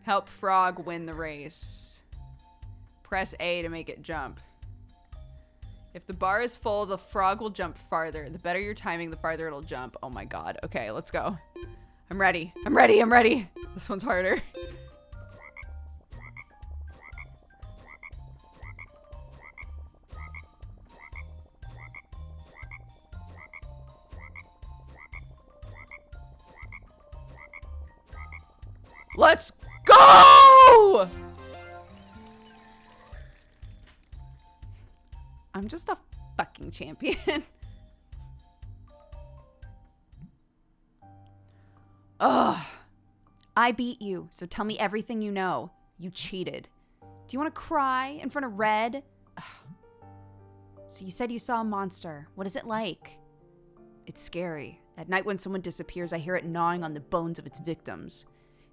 Speaker 1: Help Frog win the race. Press A to make it jump. If the bar is full, the frog will jump farther. The better your timing, the farther it'll jump. Oh my god. Okay, let's go. I'm ready. I'm ready. I'm ready. This one's harder. Let's go! I'm just a fucking champion. Ugh.
Speaker 3: I beat you, so tell me everything you know. You cheated. Do you want to cry in front of Red? Ugh. So you said you saw a monster. What is it like? It's scary. At night when someone disappears, I hear it gnawing on the bones of its victims.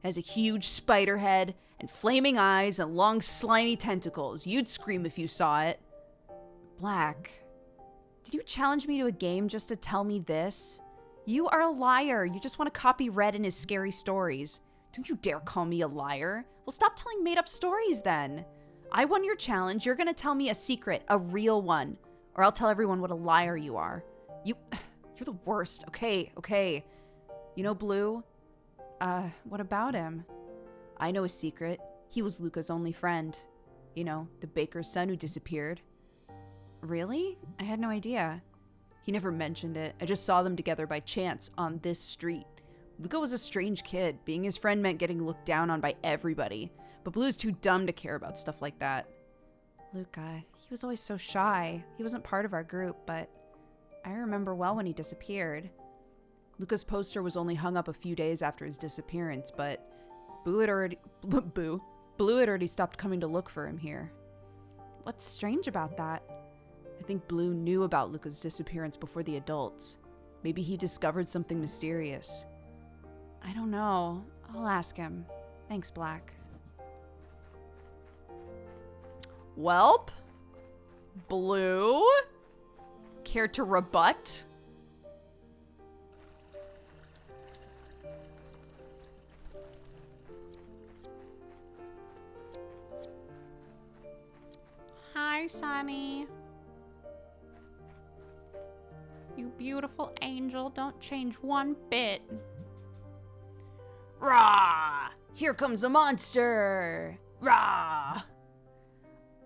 Speaker 3: It has a huge spider head and flaming eyes and long slimy tentacles. You'd scream if you saw it. Black, did you challenge me to a game just to tell me this? You are a liar. You just want to copy Red and his scary stories. Don't you dare call me a liar. Well, stop telling made-up stories then. I won your challenge. You're going to tell me a secret, a real one. Or I'll tell everyone what a liar you are. You're the worst. Okay. You know Blue? What about him? I know a secret. He was Luca's only friend. You know, the baker's son who disappeared. Really? I had no idea.
Speaker 5: He never mentioned it. I just saw them together by chance on this street. Luca was a strange kid. Being his friend meant getting looked down on by everybody. But Blue is too dumb to care about stuff like that.
Speaker 3: Luca, he was always so shy. He wasn't part of our group, but I remember well when he disappeared.
Speaker 5: Luca's poster was only hung up a few days after his disappearance, but Blue had already stopped coming to look for him here.
Speaker 3: What's strange about that?
Speaker 5: I think Blue knew about Luca's disappearance before the adults. Maybe he discovered something mysterious.
Speaker 3: I don't know. I'll ask him. Thanks, Black.
Speaker 1: Welp? Blue? Care to rebut?
Speaker 4: Hi, Sonny. You beautiful angel, don't change one bit.
Speaker 5: Rah! Here comes a monster! Rah!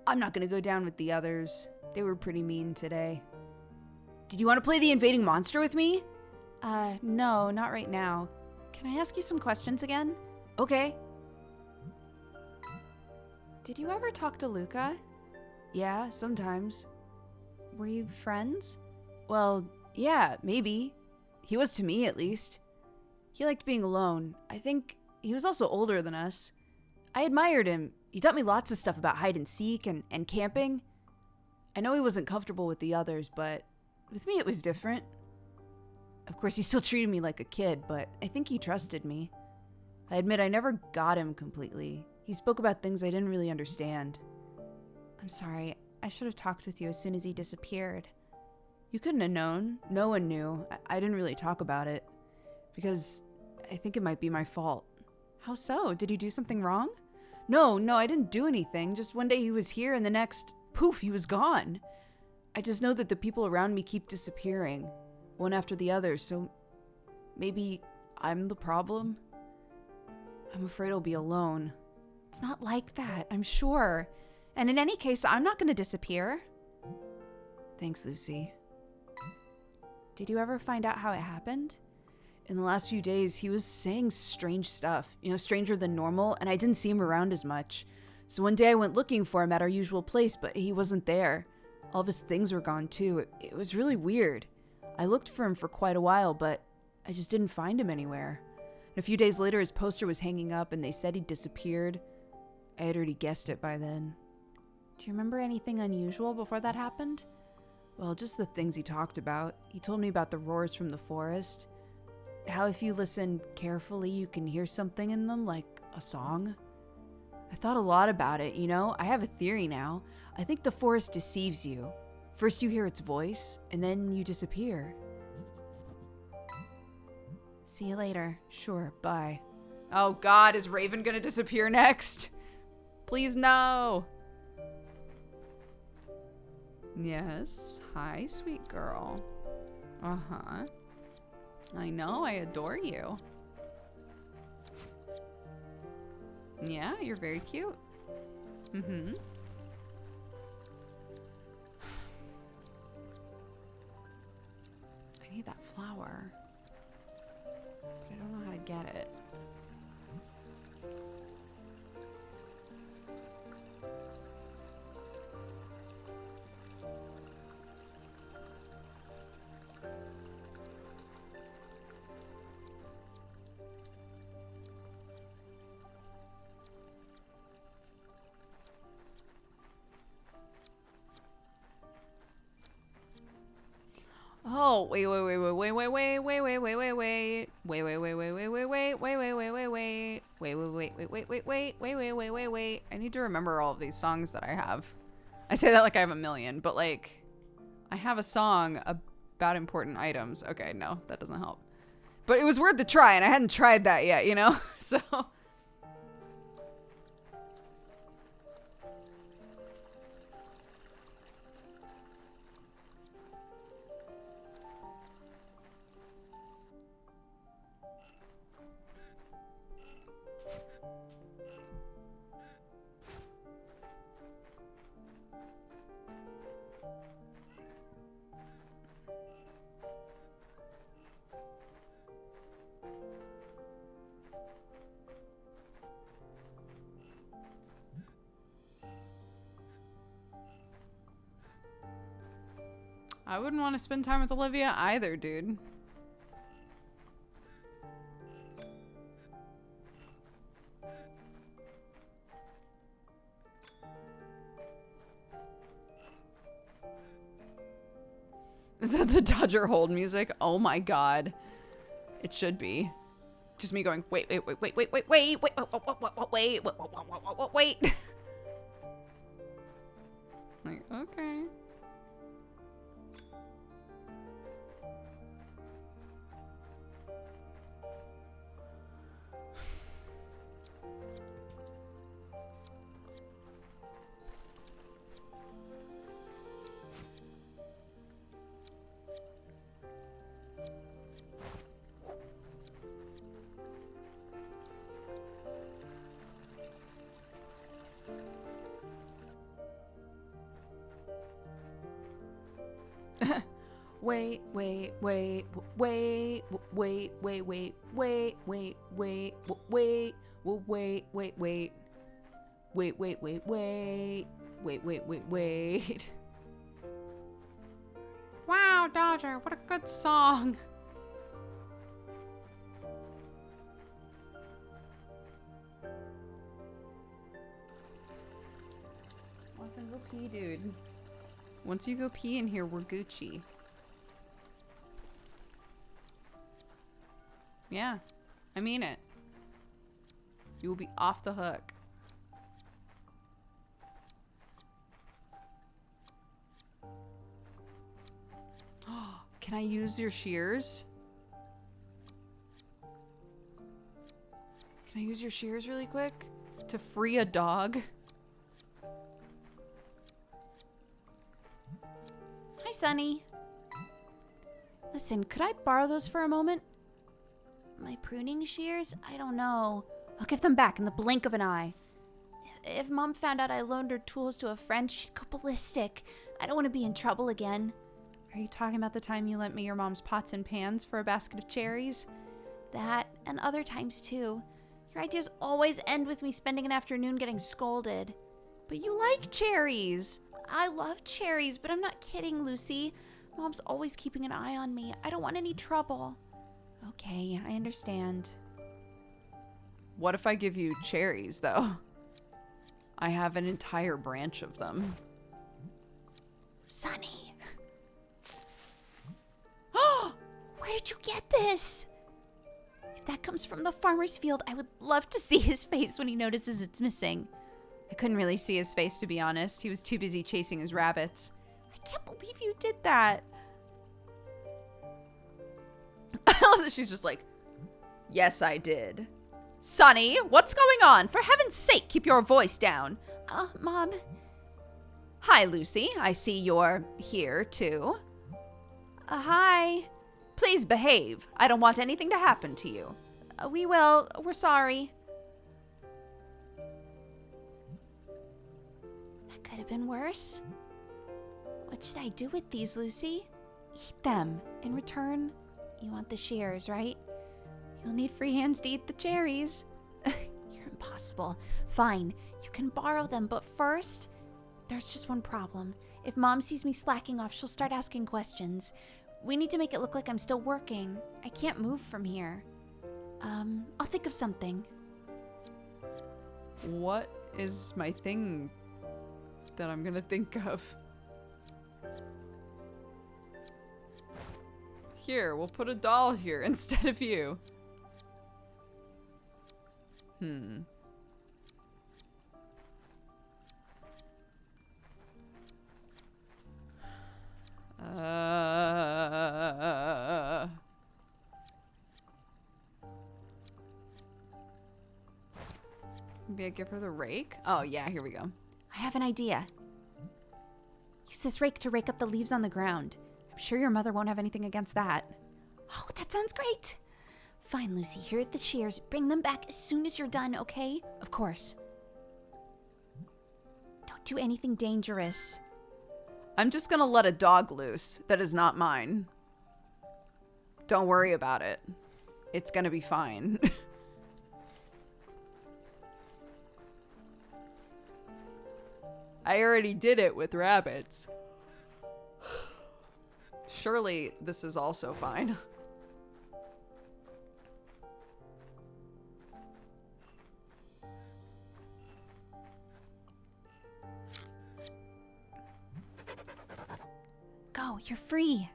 Speaker 5: I'm not gonna go down with the others. They were pretty mean today. Did you want to play the invading monster with me?
Speaker 3: No, not right now. Can I ask you some questions again?
Speaker 5: Okay.
Speaker 3: Did you ever talk to Luca?
Speaker 5: Yeah, sometimes.
Speaker 3: Were you friends?
Speaker 5: Well, yeah, maybe. He was to me, at least. He liked being alone. I think he was also older than us. I admired him. He taught me lots of stuff about hide and seek and camping. I know he wasn't comfortable with the others, but with me it was different. Of course, he still treated me like a kid, but I think he trusted me. I admit I never got him completely. He spoke about things I didn't really understand.
Speaker 3: I'm sorry. I should have talked with you as soon as he disappeared.
Speaker 5: You couldn't have known. No one knew. I didn't really talk about it. Because I think it might be my fault.
Speaker 3: How so? Did you do something wrong?
Speaker 5: No, I didn't do anything. Just one day he was here and the next, poof, he was gone. I just know that the people around me keep disappearing, one after the other, so maybe I'm the problem? I'm afraid I'll be alone.
Speaker 3: It's not like that, I'm sure. And in any case, I'm not going to disappear.
Speaker 5: Thanks, Lucy.
Speaker 3: Did you ever find out how it happened?
Speaker 5: In the last few days, he was saying strange stuff, stranger than normal, and I didn't see him around as much. So one day I went looking for him at our usual place, but he wasn't there. All of his things were gone too. It was really weird. I looked for him for quite a while, but I just didn't find him anywhere. And a few days later, his poster was hanging up and they said he'd disappeared. I had already guessed it by then.
Speaker 3: Do you remember anything unusual before that happened?
Speaker 5: Well, just the things he talked about. He told me about the roars from the forest. How if you listen carefully, you can hear something in them, like a song. I thought a lot about it, I have a theory now. I think the forest deceives you. First you hear its voice, and then you disappear.
Speaker 3: See you later.
Speaker 5: Sure, bye.
Speaker 1: Oh God, is Raven gonna disappear next? Please no. Yes. Hi, sweet girl. Uh-huh. I know, I adore you. Yeah, you're very cute. Mm-hmm. I need that flower. But I don't know how to get it. Oh, wait, I need to remember all of these songs that I have. I say that like I have a million, but like, I have a song about important items. Okay, no, that doesn't help. But it was worth the try, and I hadn't tried that yet, So... I wouldn't want to spend time with Olivia either, dude. Is that the Dodger hold music? Oh my god. It should be. Just me going, wait. Like, okay. Wait. Wow, Dodger, what a good song. Once I go pee, dude. Once you go pee in here, we're Gucci. Yeah, I mean it. You will be off the hook. Can I use your shears? Can I use your shears really quick? To free a dog?
Speaker 3: Hi, Sunny. Listen, could I borrow those for a moment? My pruning shears? I don't know. I'll give them back in the blink of an eye. If Mom found out I loaned her tools to a friend, she'd go ballistic. I don't want to be in trouble again. Are you talking about the time you lent me your mom's pots and pans for a basket of cherries? That, and other times too. Your ideas always end with me spending an afternoon getting scolded. But you like cherries. I love cherries, but I'm not kidding, Lucy. Mom's always keeping an eye on me. I don't want any trouble. Okay, I understand.
Speaker 1: What if I give you cherries, though? I have an entire branch of them.
Speaker 3: Sunny. Oh, where did you get this? If that comes from the farmer's field, I would love to see his face when he notices it's missing.
Speaker 1: I couldn't really see his face, to be honest. He was too busy chasing his rabbits.
Speaker 3: I can't believe you did that.
Speaker 1: I love that she's just like, yes, I did. Sonny, what's going on? For heaven's sake, keep your voice down.
Speaker 3: Mom.
Speaker 1: Hi, Lucy. I see you're here, too.
Speaker 3: Hi.
Speaker 1: Please behave. I don't want anything to happen to you.
Speaker 3: We will. We're sorry. That could have been worse. What should I do with these, Lucy? Eat them. In return, you want the shears, right? You'll need free hands to eat the cherries. You're impossible. Fine, you can borrow them, but first, there's just one problem. If Mom sees me slacking off, she'll start asking questions. We need to make it look like I'm still working. I can't move from here. I'll think of something.
Speaker 1: What is my thing that I'm gonna think of? Here, we'll put a doll here instead of you. Maybe I give her the rake? Oh, yeah, here we go.
Speaker 3: I have an idea. Use this rake to rake up the leaves on the ground. I'm sure your mother won't have anything against that. Oh, that sounds great. Fine, Lucy, here are the shears. Bring them back as soon as you're done, okay? Of course. Don't do anything dangerous.
Speaker 1: I'm just gonna let a dog loose that is not mine. Don't worry about it. It's gonna be fine. I already did it with rabbits. Surely this is also fine.
Speaker 6: Go, you're free.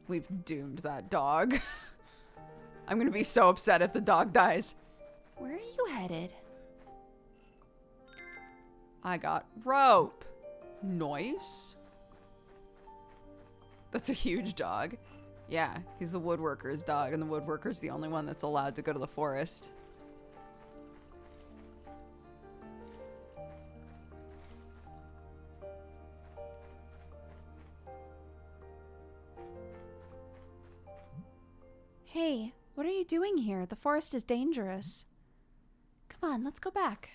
Speaker 1: We've doomed that dog. I'm gonna be so upset if the dog dies.
Speaker 6: Where are you headed?
Speaker 1: I got rope. Nice. That's a huge dog. Yeah, he's the woodworker's dog, and the woodworker's the only one that's allowed to go to the forest.
Speaker 6: Hey, what are you doing here? The forest is dangerous. Come on, let's go back.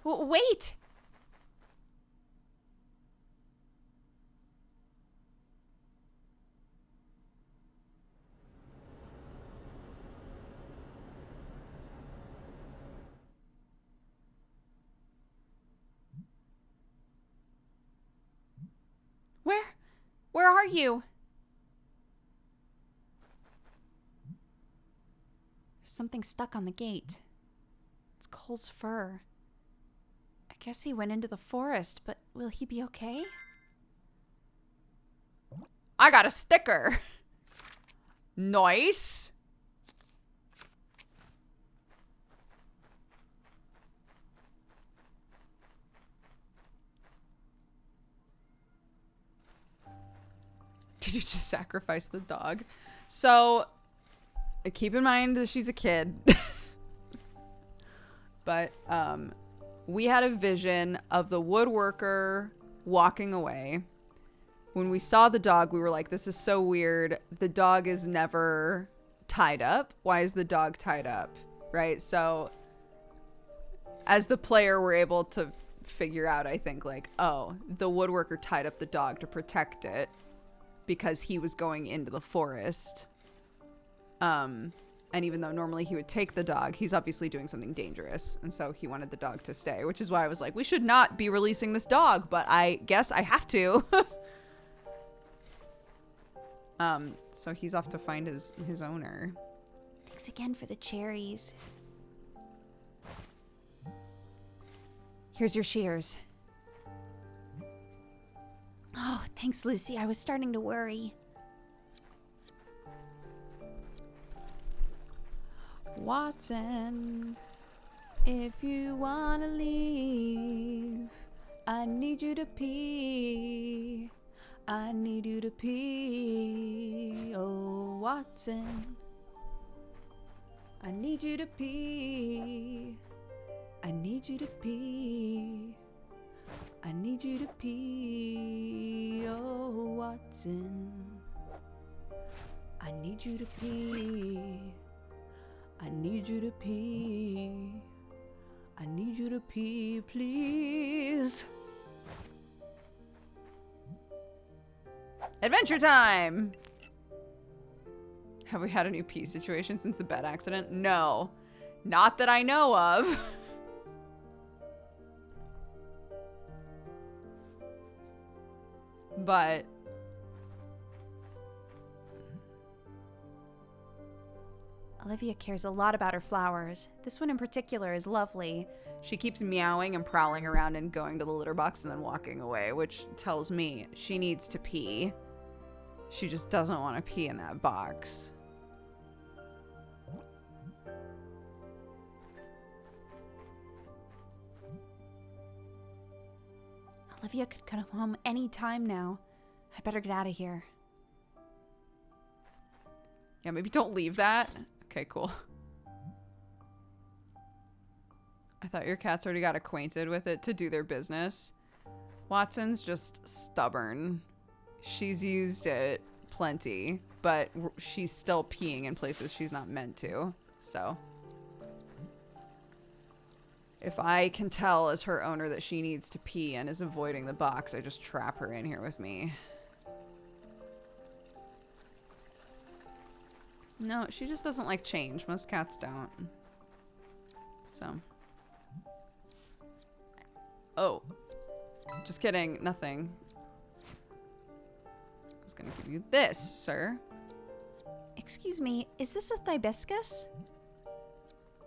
Speaker 6: Wait! Where are you? There's something stuck on the gate. It's Cole's fur. I guess he went into the forest, but will he be okay?
Speaker 1: I got a sticker. Nice. Did you just sacrifice the dog? So, keep in mind that she's a kid. But, we had a vision of the woodworker walking away. When we saw the dog, we were like, this is so weird. The dog is never tied up. Why is the dog tied up? Right? So, as the player, we're able to figure out, I think, like, oh, the woodworker tied up the dog to protect it because he was going into the forest. And even though normally he would take the dog, he's obviously doing something dangerous. And so he wanted the dog to stay, which is why I was like, we should not be releasing this dog, but I guess I have to. So he's off to find his owner.
Speaker 6: Thanks again for the cherries. Here's your shears. Oh, thanks, Lucy. I was starting to worry.
Speaker 5: Watson, if you wanna leave, I need you to pee. I need you to pee. Oh, Watson, I need you to pee. I need you to pee. I need you to pee. Oh, Watson, I need you to pee. I need you to pee. I need you to pee, please.
Speaker 1: Adventure time! Have we had a new pee situation since the bed accident? No. Not that I know of. But
Speaker 6: Olivia cares a lot about her flowers. This one in particular is lovely.
Speaker 1: she keeps meowing and prowling around and going to the litter box and then walking away, which tells me she needs to pee. She just doesn't want to pee in that box.
Speaker 6: Olivia could come home any time now. I better get out of here.
Speaker 1: Yeah, maybe don't leave that. Okay, cool. I thought your cats already got acquainted with it to do their business. Watson's just stubborn. She's used it plenty, but she's still peeing in places she's not meant to. So if I can tell as her owner that she needs to pee and is avoiding the box, I just trap her in here with me. No, she just doesn't like change. Most cats don't. So. Oh. Just kidding. Nothing. I was gonna give you this, sir.
Speaker 3: Excuse me, is this a hibiscus?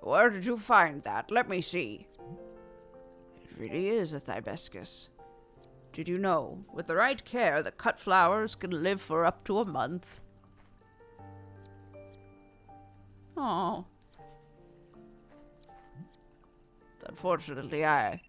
Speaker 5: Where did you find that? Let me see. It really is a hibiscus. Did you know, with the right care, the cut flowers can live for up to a month?
Speaker 1: Oh.
Speaker 5: Unfortunately, Ah!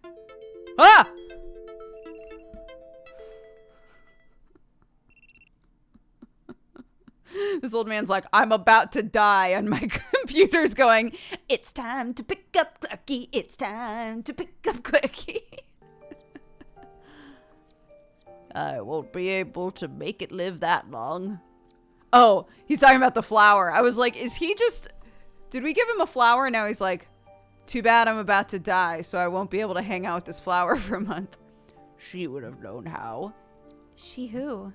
Speaker 1: This old man's like, I'm about to die, and my computer's going,
Speaker 3: It's time to pick up Clarky. It's time to pick up Clarky.
Speaker 5: I won't be able to make it live that long.
Speaker 1: oh, he's talking about the flower. I was like, is he just, did we give him a flower? And now he's like, too bad I'm about to die, so I won't be able to hang out with this flower for a month.
Speaker 5: She would have known how.
Speaker 3: She who?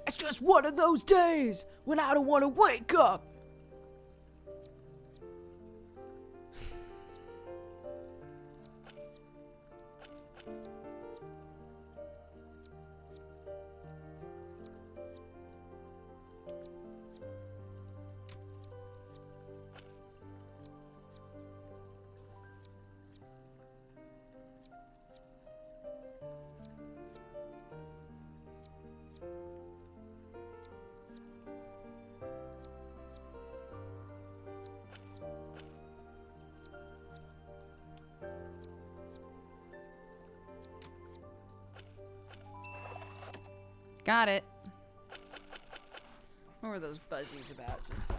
Speaker 5: It's just one of those days when I don't want to wake up.
Speaker 1: Got it. What were those buzzies about just then?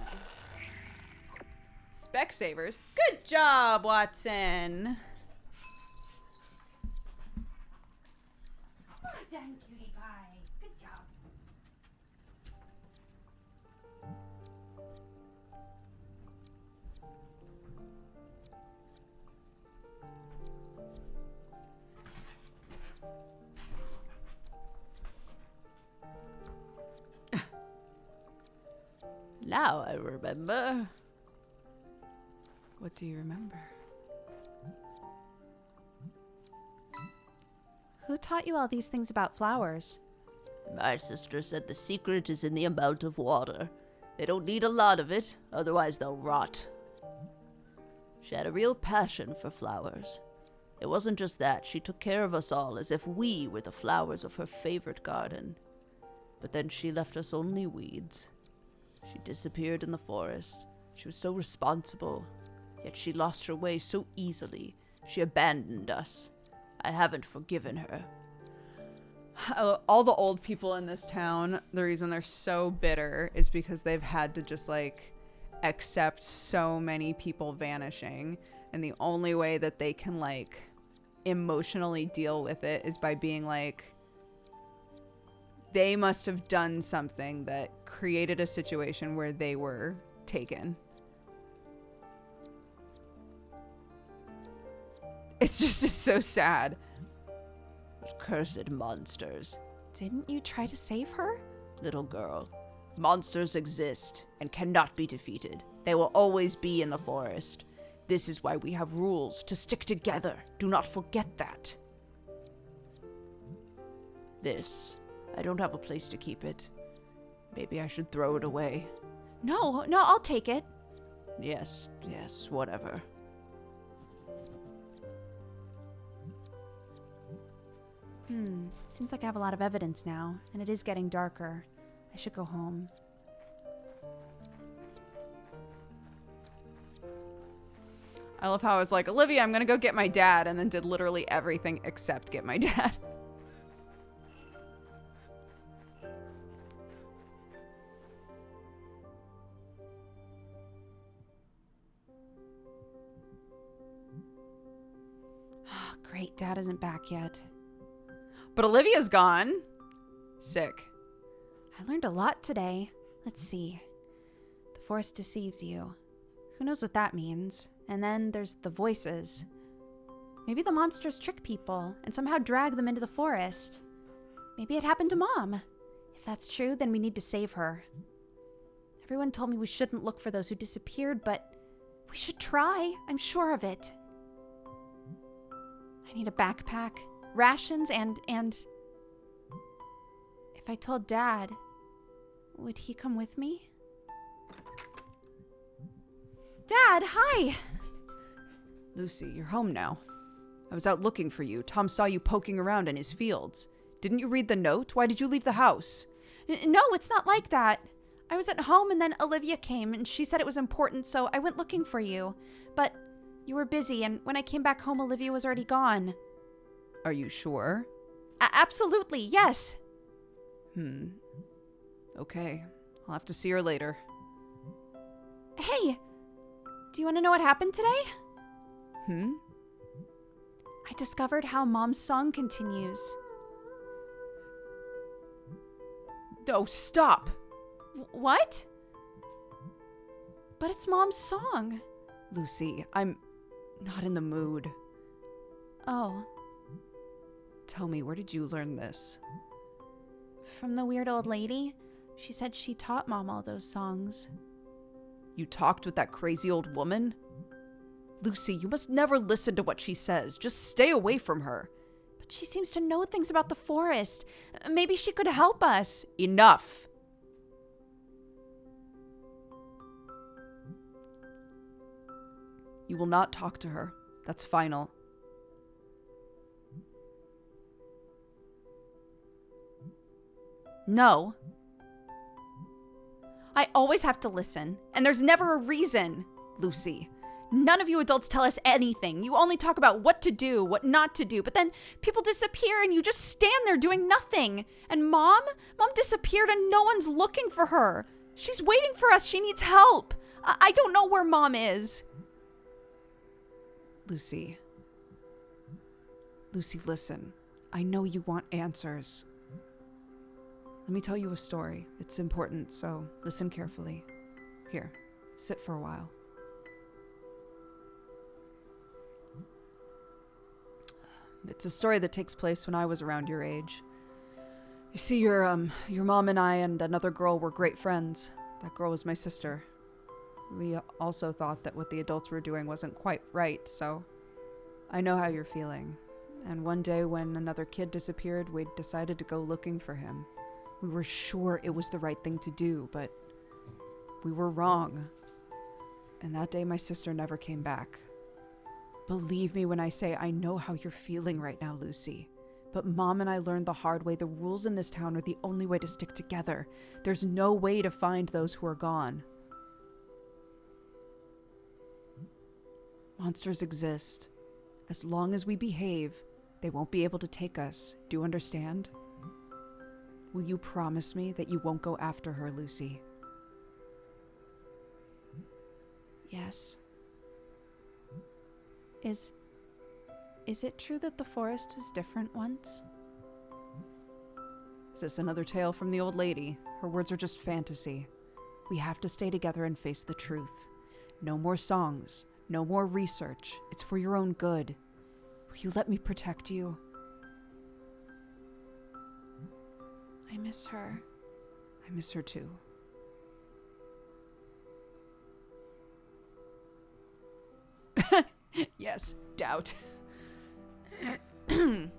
Speaker 1: Specsavers. Good job, Watson.
Speaker 6: Well done, cutie pie. Good job.
Speaker 5: Now I remember.
Speaker 1: What do you remember?
Speaker 3: Who taught you all these things about flowers?
Speaker 5: My sister said the secret is in the amount of water. They don't need a lot of it, otherwise they'll rot. She had a real passion for flowers. It wasn't just that, she took care of us all as if we were the flowers of her favorite garden. But then she left us only weeds. She disappeared in the forest. She was so responsible, yet she lost her way so easily. She abandoned us. I haven't forgiven her.
Speaker 1: All the old people in this town, the reason they're so bitter is because they've had to just like accept so many people vanishing, and the only way that they can like emotionally deal with it is by being like, they must have done something that created a situation where they were taken. It's so sad.
Speaker 5: Those cursed monsters.
Speaker 3: Didn't you try to save her?
Speaker 5: Little girl, monsters exist and cannot be defeated. They will always be in the forest. This is why we have rules, to stick together. Do not forget that. This, I don't have a place to keep it. Maybe I should throw it away.
Speaker 3: No, I'll take it.
Speaker 5: Yes, whatever.
Speaker 3: Seems like I have a lot of evidence now, and it is getting darker. I should go home.
Speaker 1: I love how I was like, Olivia, I'm gonna go get my dad, and then did literally everything except get my dad.
Speaker 3: Great, Dad isn't back yet.
Speaker 1: But Olivia's gone. Sick.
Speaker 3: I learned a lot today. Let's see. The forest deceives you. Who knows what that means? And then there's the voices. Maybe the monsters trick people and somehow drag them into the forest. Maybe it happened to Mom. If that's true, then we need to save her. Everyone told me we shouldn't look for those who disappeared, but we should try. I'm sure of it. I need a backpack, rations, and... If I told Dad, would he come with me? Dad, hi!
Speaker 1: Lucy, you're home now. I was out looking for you. Tom saw you poking around in his fields. Didn't you read the note? Why did you leave the house?
Speaker 3: No, it's not like that. I was at home and then Olivia came and she said it was important, so I went looking for you. But you were busy, and when I came back home, Olivia was already gone.
Speaker 1: Are you sure?
Speaker 3: Absolutely, yes.
Speaker 1: Okay. I'll have to see her later.
Speaker 3: Hey, do you want to know what happened today? I discovered how Mom's song continues.
Speaker 1: Oh, stop!
Speaker 3: What? But it's Mom's song.
Speaker 1: Lucy, I'm not in the mood.
Speaker 3: Oh.
Speaker 1: Tell me, where did you learn this?
Speaker 3: From the weird old lady. She said she taught Mom all those songs.
Speaker 1: You talked with that crazy old woman? Lucy, you must never listen to what she says. Just stay away from her.
Speaker 3: But she seems to know things about the forest. Maybe she could help us.
Speaker 1: Enough! You will not talk to her. That's final.
Speaker 3: No. I always have to listen, and there's never a reason.
Speaker 1: Lucy.
Speaker 3: None of you adults tell us anything. You only talk about what to do, what not to do, but then people disappear and you just stand there doing nothing. And Mom disappeared and no one's looking for her. She's waiting for us. She needs help. I don't know where Mom is.
Speaker 1: Lucy, listen. I know you want answers. Let me tell you a story. It's important, so listen carefully. Here, sit for a while. It's a story that takes place when I was around your age. You see, your mom and I and another girl were great friends. That girl was my sister. We also thought that what the adults were doing wasn't quite right, so I know how you're feeling. And one day when another kid disappeared, we decided to go looking for him. We were sure it was the right thing to do, but we were wrong. And that day my sister never came back. Believe me when I say I know how you're feeling right now, Lucy. But Mom and I learned the hard way. The rules in this town are the only way to stick together. There's no way to find those who are gone. Monsters exist. As long as we behave, they won't be able to take us. Do you understand? Will you promise me that you won't go after her, Lucy?
Speaker 3: Yes. Is it true that the forest was different once?
Speaker 1: Is this another tale from the old lady? Her words are just fantasy. We have to stay together and face the truth. No more songs. No more research. It's for your own good. Will you let me protect you?
Speaker 3: I miss her.
Speaker 1: I miss her too. Yes, doubt. I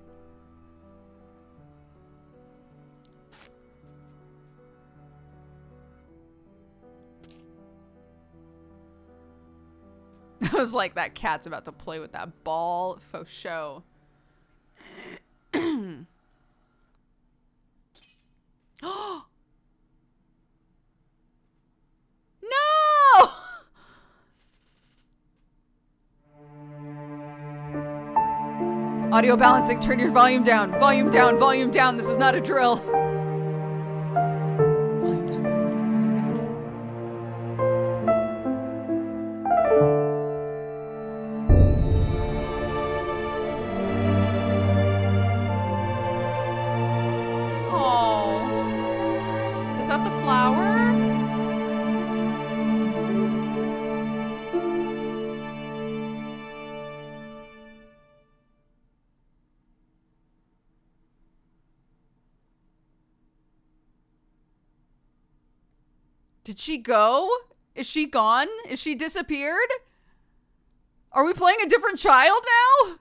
Speaker 1: was like, that cat's about to play with that ball. Faux show. No! Audio balancing, turn your volume down. Volume down, volume down. This is not a drill. Volume down, volume down, volume down. Oh. Is that the flower? Did she go? Is she gone? Is she disappeared? Are we playing a different child now?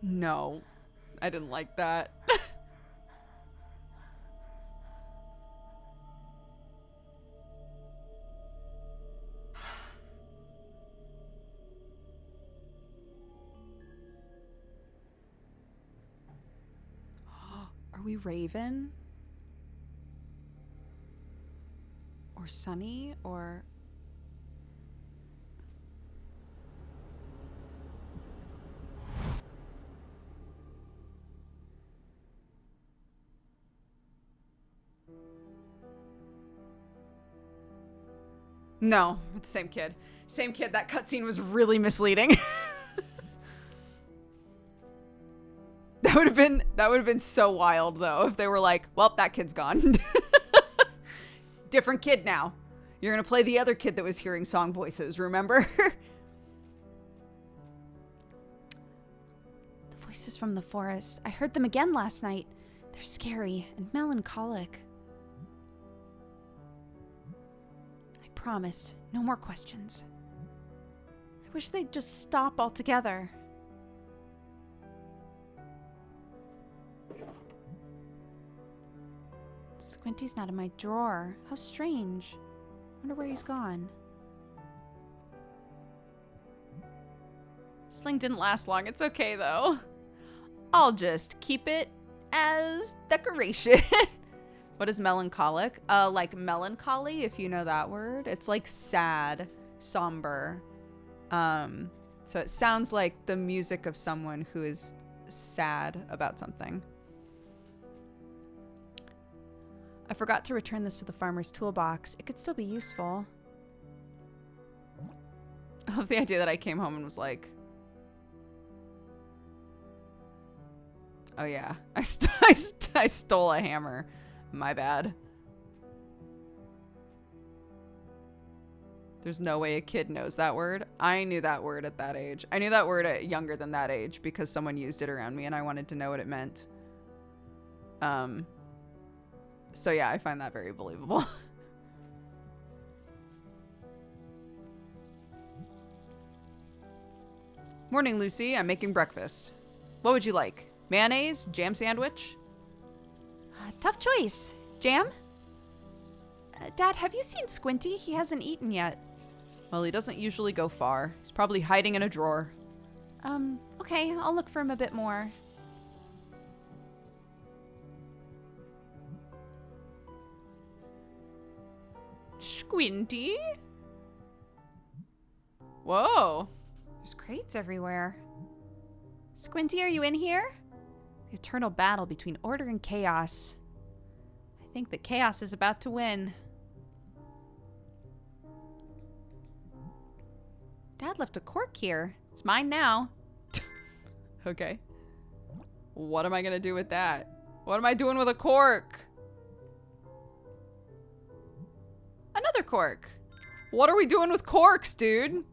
Speaker 1: No, I didn't like that. Are we Raven? Or Sunny? Or... No, it's the same kid. Same kid. That cutscene was really misleading. That would have been so wild though if they were like, well, that kid's gone. Different kid now. You're gonna play the other kid that was hearing song voices, remember?
Speaker 3: The voices from the forest. I heard them again last night. They're scary and melancholic. I promised, no more questions. I wish they'd just stop altogether. Squinty's not in my drawer. How strange. Wonder where he's gone.
Speaker 1: Sling didn't last long. It's okay though. I'll just keep it as decoration. What is melancholic? Like melancholy, if you know that word. It's like sad, somber. So it sounds like the music of someone who is sad about something.
Speaker 3: I forgot to return this to the farmer's toolbox. It could still be useful.
Speaker 1: I love the idea that I came home and was like, oh yeah, I stole a hammer. My bad. There's no way a kid knows that word. I knew that word at that age. I knew that word at younger than that age because someone used it around me and I wanted to know what it meant. So yeah, I find that very believable. Morning, Lucy. I'm making breakfast. What would you like? Mayonnaise? Jam sandwich?
Speaker 3: Tough choice. Jam? Dad, have you seen Squinty? He hasn't eaten yet.
Speaker 1: Well, he doesn't usually go far. He's probably hiding in a drawer.
Speaker 3: Okay, I'll look for him a bit more.
Speaker 1: Squinty? Whoa.
Speaker 3: There's crates everywhere. Squinty, are you in here? The eternal battle between order and chaos. I think that chaos is about to win. Dad left a cork here. It's mine now.
Speaker 1: Okay. What am I gonna do with that? What am I doing with a cork? Another cork. What are we doing with corks, dude?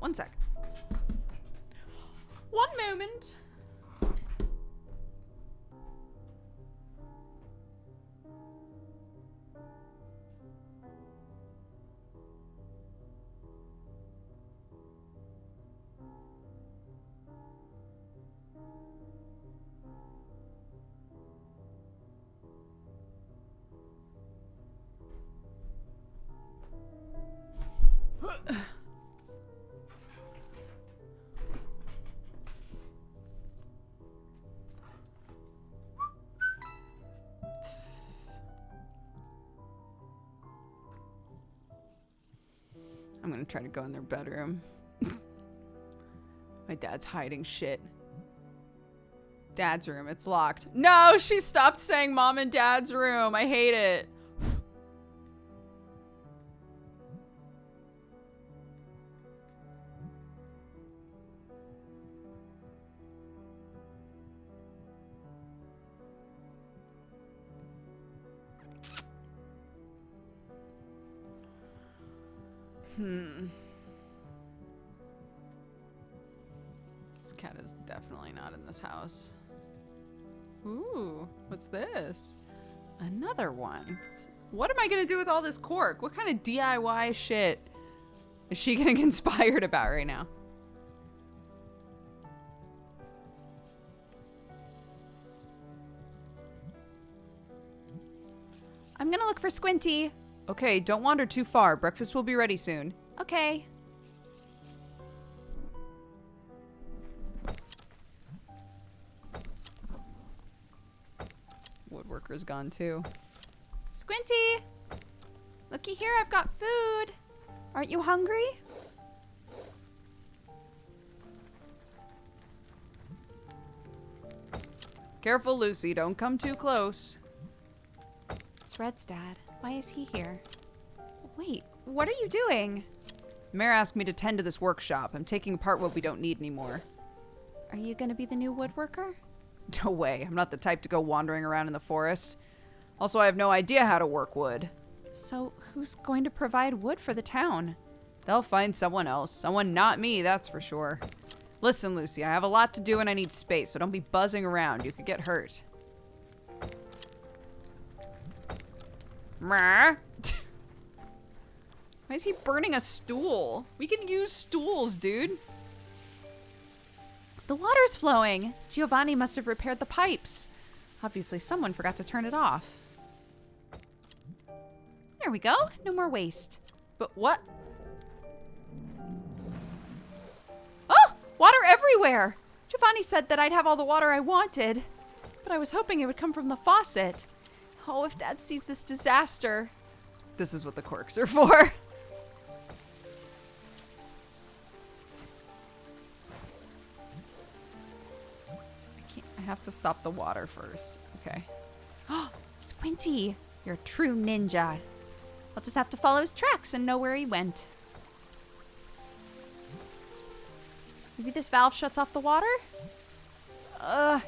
Speaker 1: One sec. One moment. I'm gonna try to go in their bedroom. My dad's hiding shit. Dad's room, it's locked. No, she stopped saying mom and dad's room. I hate it. This cat is definitely not in this house. Ooh, what's this? Another one. What am I gonna do with all this cork? What kind of DIY shit is she getting inspired about right now?
Speaker 3: I'm gonna look for Squinty.
Speaker 1: Okay, don't wander too far. Breakfast will be ready soon.
Speaker 3: Okay.
Speaker 1: Woodworker's gone too.
Speaker 3: Squinty! Looky here, I've got food. Aren't you hungry?
Speaker 1: Careful, Lucy. Don't come too close.
Speaker 3: It's Red's dad. Why is he here? Wait, what are you doing?
Speaker 1: Mayor asked me to tend to this workshop. I'm taking apart what we don't need anymore.
Speaker 3: Are you gonna be the new woodworker?
Speaker 1: No way. I'm not the type to go wandering around in the forest. Also, I have no idea how to work wood.
Speaker 3: So, who's going to provide wood for the town?
Speaker 1: They'll find someone else. Someone not me, that's for sure. Listen, Lucy, I have a lot to do and I need space, so don't be buzzing around. You could get hurt. Why is he burning a stool? We can use stools, dude.
Speaker 3: The water's flowing. Giovanni must have repaired the pipes. Obviously, someone forgot to turn it off. There we go. No more waste.
Speaker 1: But what? Oh!
Speaker 3: Water everywhere! Giovanni said that I'd have all the water I wanted. But I was hoping it would come from the faucet. Oh, if Dad sees this disaster.
Speaker 1: This is what the corks are for. I have to stop the water first. Okay.
Speaker 3: Oh, Squinty! You're a true ninja. I'll just have to follow his tracks and know where he went. Maybe this valve shuts off the water?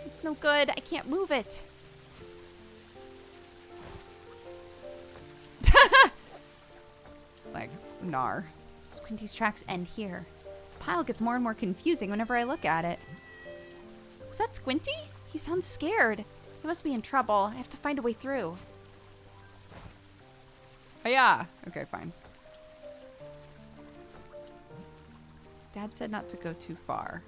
Speaker 3: It's no good. I can't move it.
Speaker 1: Like, gnar.
Speaker 3: Squinty's tracks end here. The pile gets more and more confusing whenever I look at it. Was that Squinty? He sounds scared. He must be in trouble. I have to find a way through.
Speaker 1: Oh, yeah. Okay, fine. Dad said not to go too far.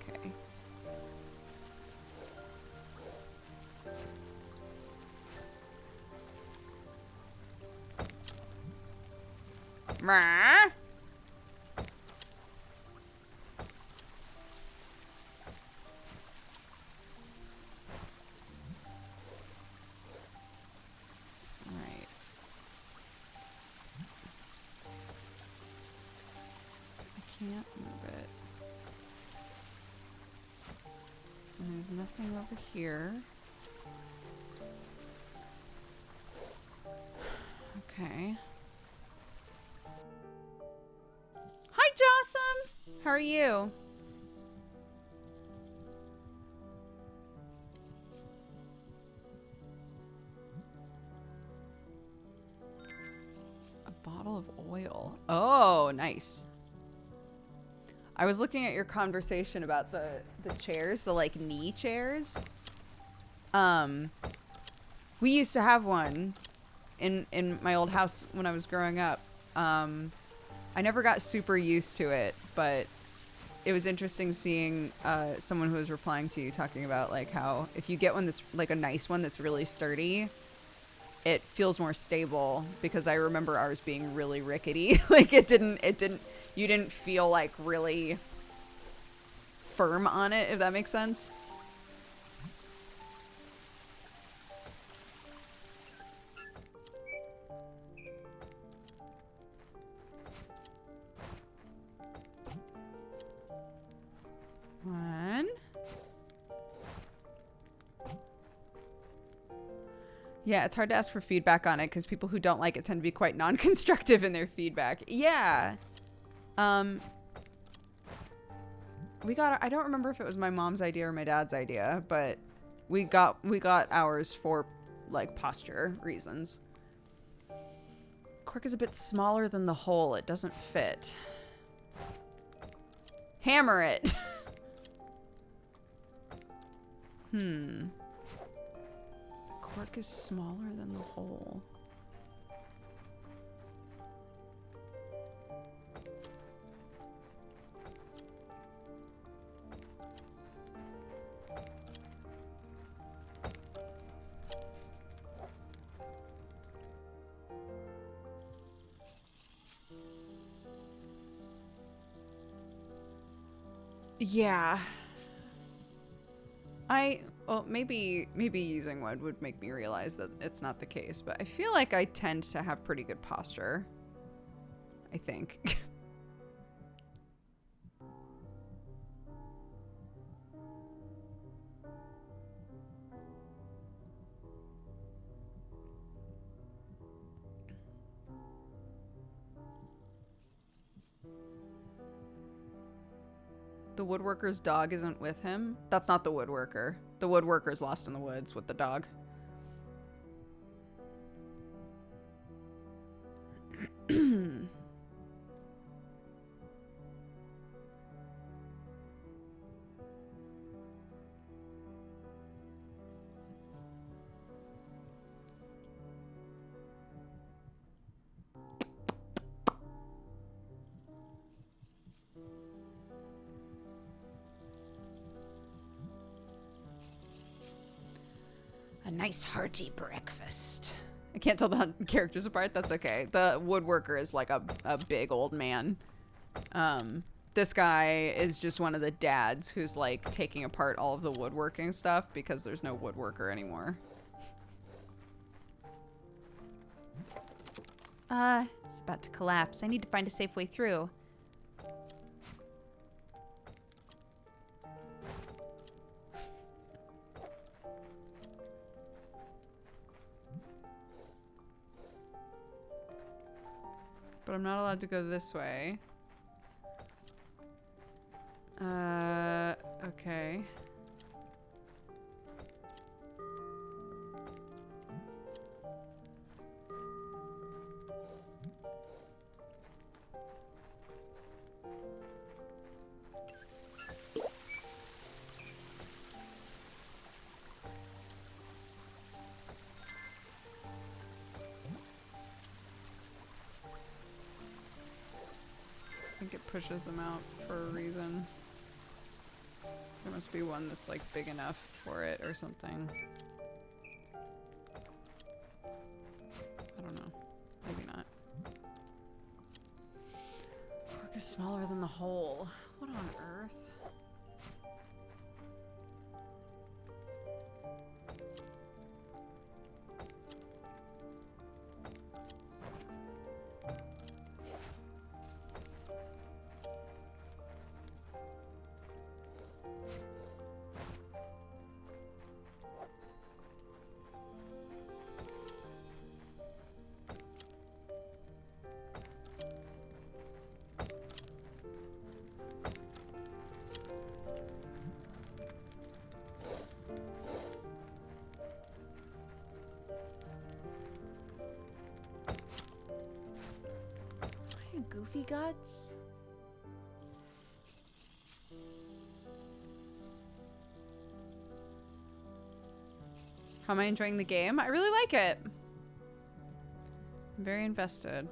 Speaker 1: Okay. Meh. Can't move it. And there's nothing over here. Okay. Hi, Jossum! How are you? A bottle of oil. Oh, nice. I was looking at your conversation about the chairs, the like knee chairs. We used to have one in my old house when I was growing up. I never got super used to it, but it was interesting seeing someone who was replying to you talking about like how if you get one that's like a nice one that's really sturdy, it feels more stable, because I remember ours being really rickety. Like you didn't feel like really firm on it, if that makes sense. One. Yeah, it's hard to ask for feedback on it because people who don't like it tend to be quite non-constructive in their feedback. Yeah. I don't remember if it was my mom's idea or my dad's idea, but we got ours for like posture reasons. cork is a bit smaller than the hole. It doesn't fit. Hammer it. The cork is smaller than the hole. Yeah. Well, maybe using wood would make me realize that it's not the case, but I feel like I tend to have pretty good posture. I think. The woodworker's dog isn't with him? That's not the woodworker. The woodworker's lost in the woods with the dog.
Speaker 5: A nice hearty breakfast.
Speaker 1: I can't tell the characters apart. That's okay. The woodworker is like a big old man. This guy is just one of the dads who's like taking apart all of the woodworking stuff because there's no woodworker anymore.
Speaker 3: It's about to collapse. I need to find a safe way through.
Speaker 1: But I'm not allowed to go this way. Okay. I think it pushes them out for a reason. There must be one that's like big enough for it or something. I don't know. Maybe not. Cork is smaller than the hole. What on earth?
Speaker 5: Goofy guts?
Speaker 1: How am I enjoying the game? I really like it. I'm very invested.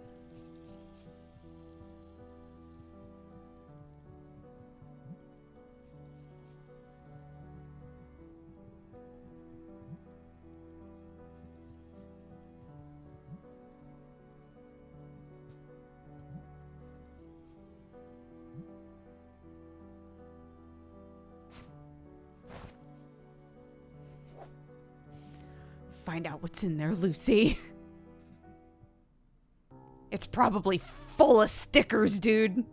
Speaker 5: Find out what's in there, Lucy. It's probably full of stickers, dude.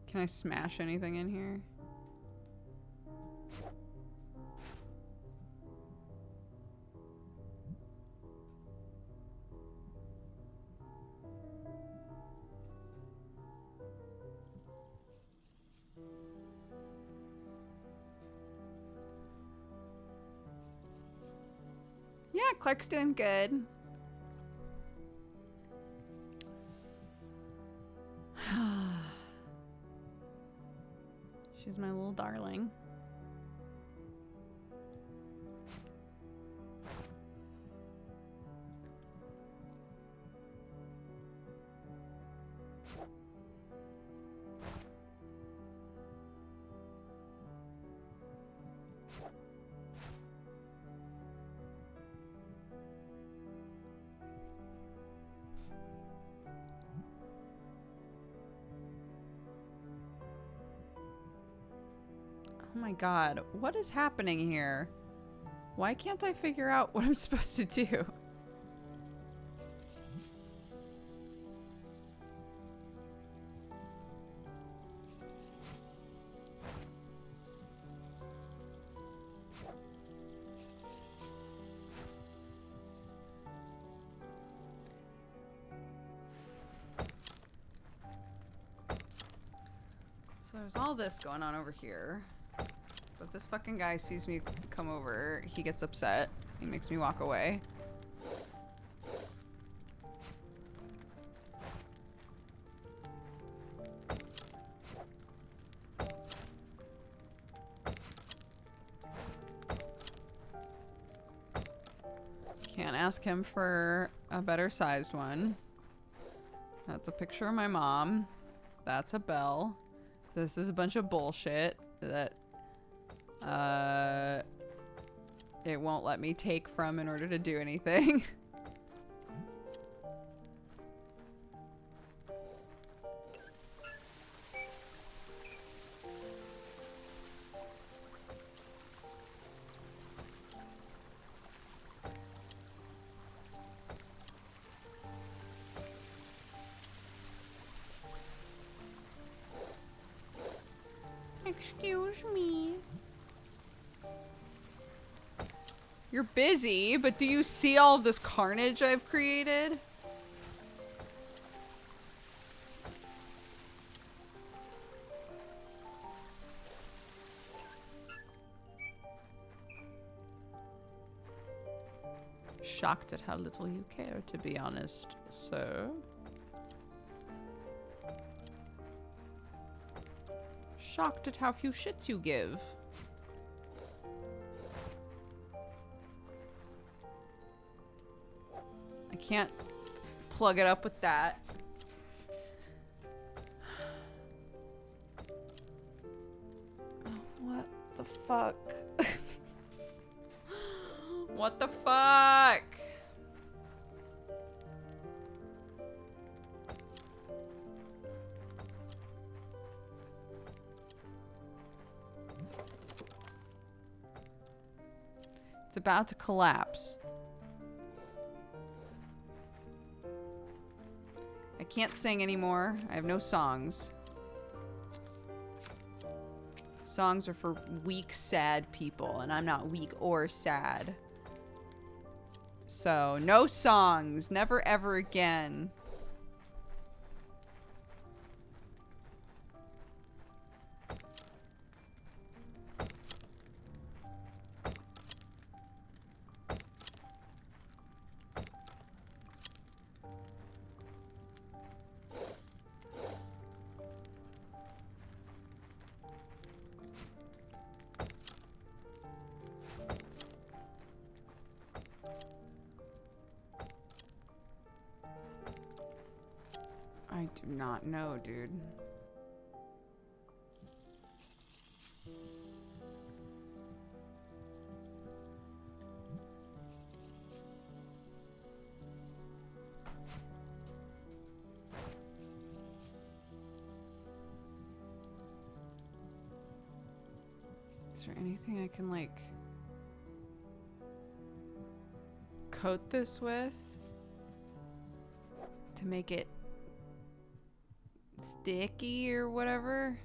Speaker 1: Can I smash anything in here? Clark's doing good. She's my little darling. Oh my god, what is happening here? Why can't I figure out what I'm supposed to do? So there's all this going on over here. But this fucking guy sees me come over, he gets upset. He makes me walk away. Can't ask him for a better sized one. That's a picture of my mom. That's a bell. This is a bunch of bullshit that it won't let me take from in order to do anything. Excuse me. You're busy, but do you see all of this carnage I've created? Shocked at how little you care, to be honest, sir. Shocked at how few shits you give. I can't plug it up with that.
Speaker 5: What the fuck?
Speaker 1: What the fuck? It's about to collapse. I can't sing anymore. I have no songs. Songs are for weak, sad people, and I'm not weak or sad. So, no songs. Never ever again. I do not know, dude. Is there anything I can, like, coat this with to make it sticky or whatever?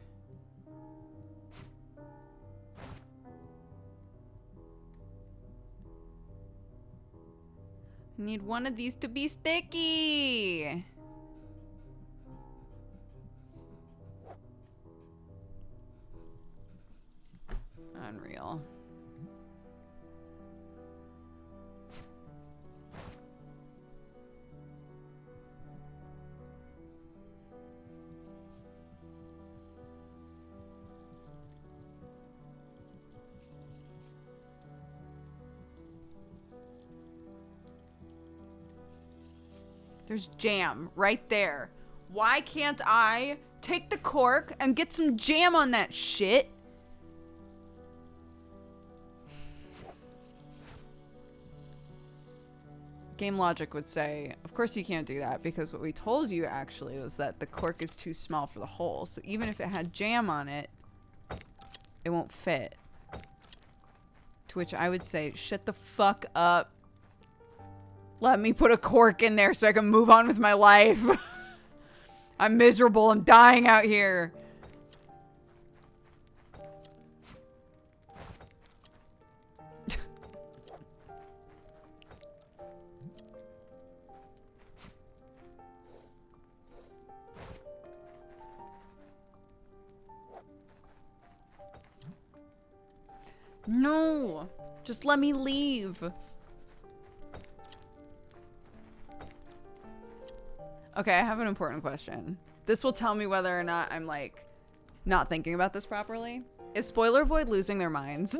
Speaker 1: I need one of these to be sticky. Unreal. There's jam right there. Why can't I take the cork and get some jam on that shit? Game logic would say, of course you can't do that, because what we told you actually was that the cork is too small for the hole. So even if it had jam on it, it won't fit. To which I would say, shut the fuck up. Let me put a cork in there so I can move on with my life. I'm miserable. I'm dying out here. No, just let me leave. Okay, I have an important question. This will tell me whether or not I'm like not thinking about this properly. Is Spoiler Void losing their minds?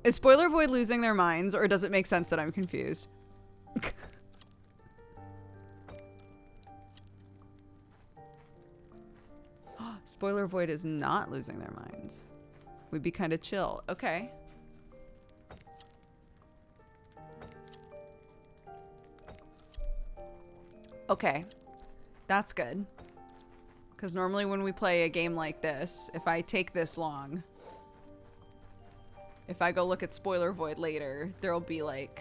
Speaker 1: Is Spoiler Void losing their minds, or does it make sense that I'm confused? Spoiler Void is not losing their minds. We'd be kind of chill. Okay. Okay. That's good. Because normally when we play a game like this, if I take this long, if I go look at Spoiler Void later, there'll be like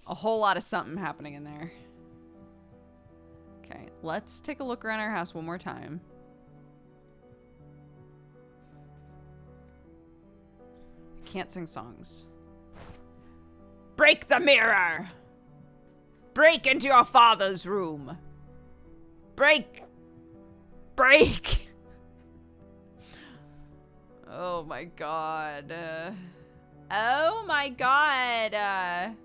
Speaker 1: a whole lot of something happening in there. Okay, let's take a look around our house one more time. Can't sing songs. Break the mirror! Break into your father's room! Break! Break! Oh my god. Oh my god.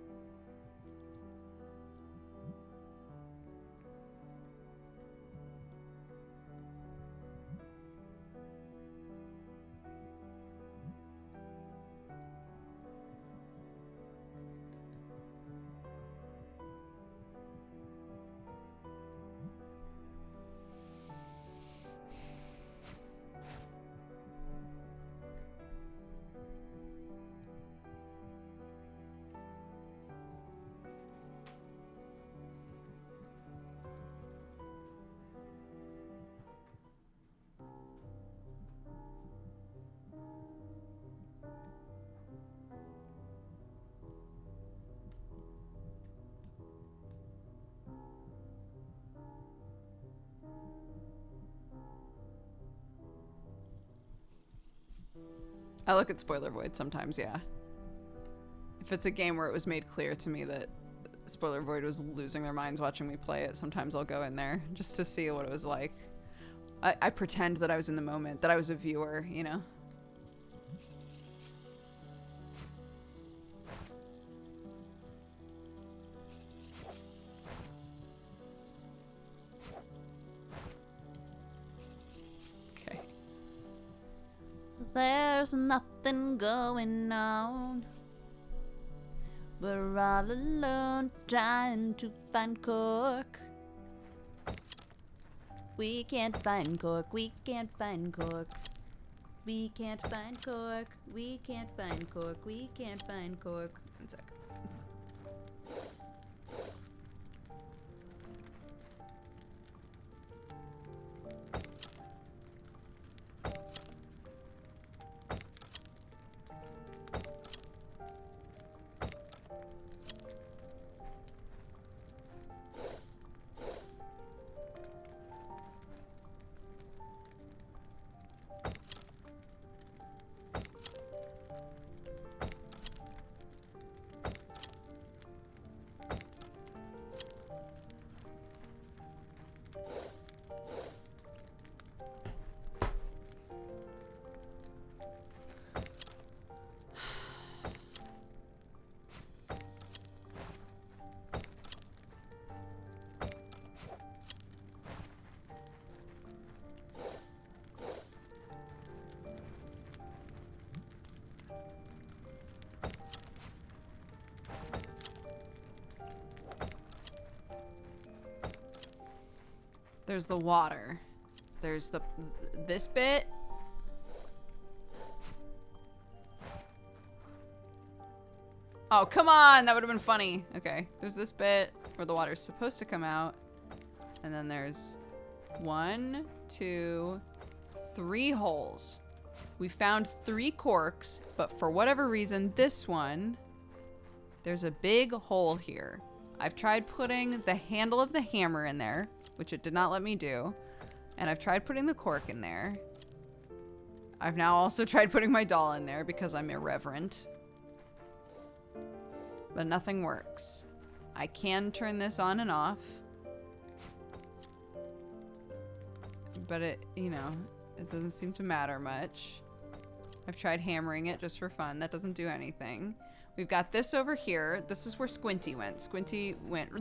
Speaker 1: I look at Spoiler Void sometimes, yeah. If it's a game where it was made clear to me that Spoiler Void was losing their minds watching me play it, sometimes I'll go in there just to see what it was like. I pretend that I was in the moment, that I was a viewer, you know?
Speaker 4: There's nothing going on. We're all alone trying to find cork. We can't find cork, we can't find cork. We can't find cork, we can't find cork, we can't find cork.
Speaker 1: 1 sec. There's the water. There's this bit. Oh, come on! That would have been funny. Okay, there's this bit where the water's supposed to come out. And then there's 1, 2, 3 holes. We found 3 corks, but for whatever reason, this one, there's a big hole here. I've tried putting the handle of the hammer in there, which it did not let me do. And I've tried putting the cork in there. I've now also tried putting my doll in there because I'm irreverent. But nothing works. I can turn this on and off. But it, you know, it doesn't seem to matter much. I've tried hammering it just for fun. That doesn't do anything. We've got this over here. This is where Squinty went. Squinty went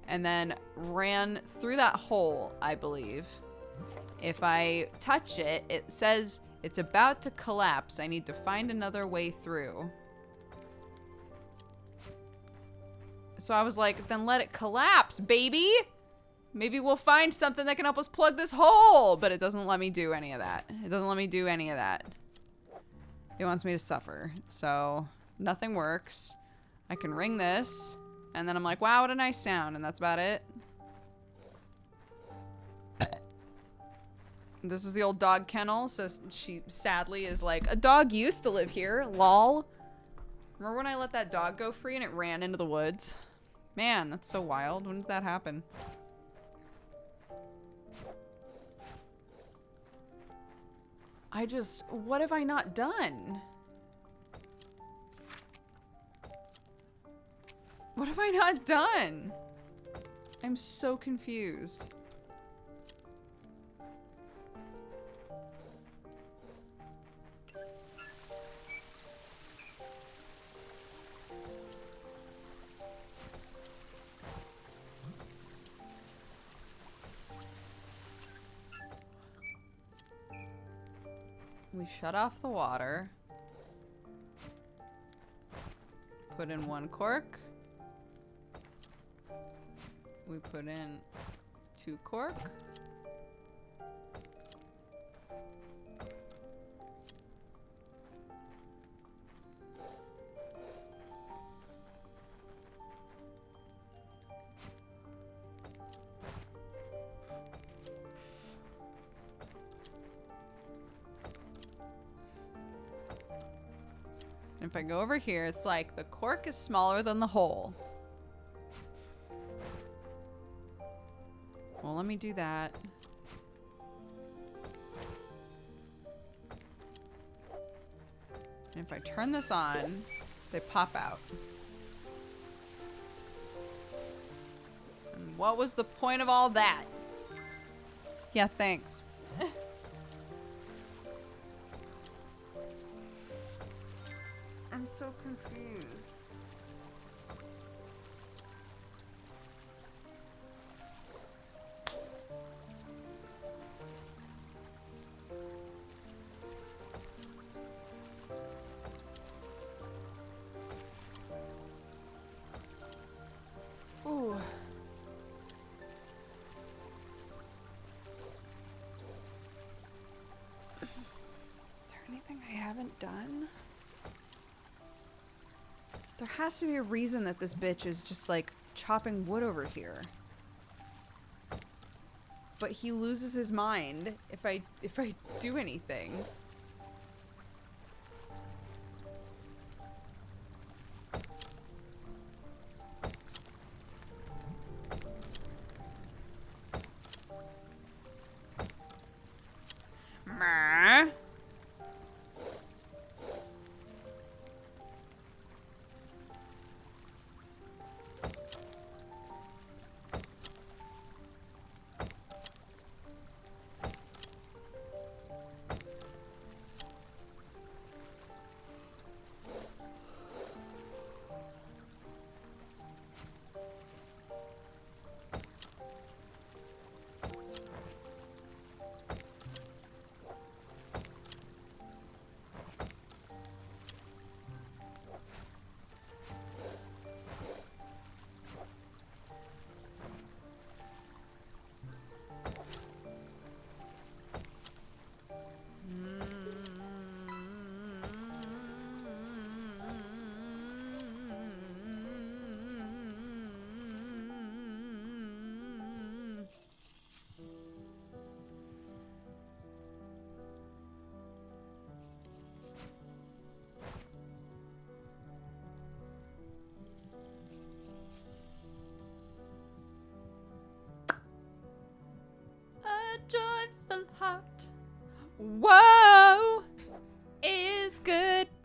Speaker 1: and then ran through that hole, I believe. If I touch it, it says it's about to collapse. I need to find another way through. So I was like, then let it collapse, baby. Maybe we'll find something that can help us plug this hole. But it doesn't let me do any of that. It doesn't let me do any of that. It wants me to suffer. So nothing works. I can ring this. And then I'm like, wow, what a nice sound. And that's about it. This is the old dog kennel. So she sadly is like, a dog used to live here. Lol. Remember when I let that dog go free and it ran into the woods? Man, that's so wild. When did that happen? What have I not done? What have I not done? I'm so confused. We shut off the water. Put in 1 cork. We put in 2 cork. If I go over here, it's like the cork is smaller than the hole. Well, let me do that. And if I turn this on, they pop out. And what was the point of all that? Yeah, thanks. I'm so confused. Ooh. Is there anything I haven't done? There has to be a reason that this bitch is just like chopping wood over here. But he loses his mind if I do anything. Meh.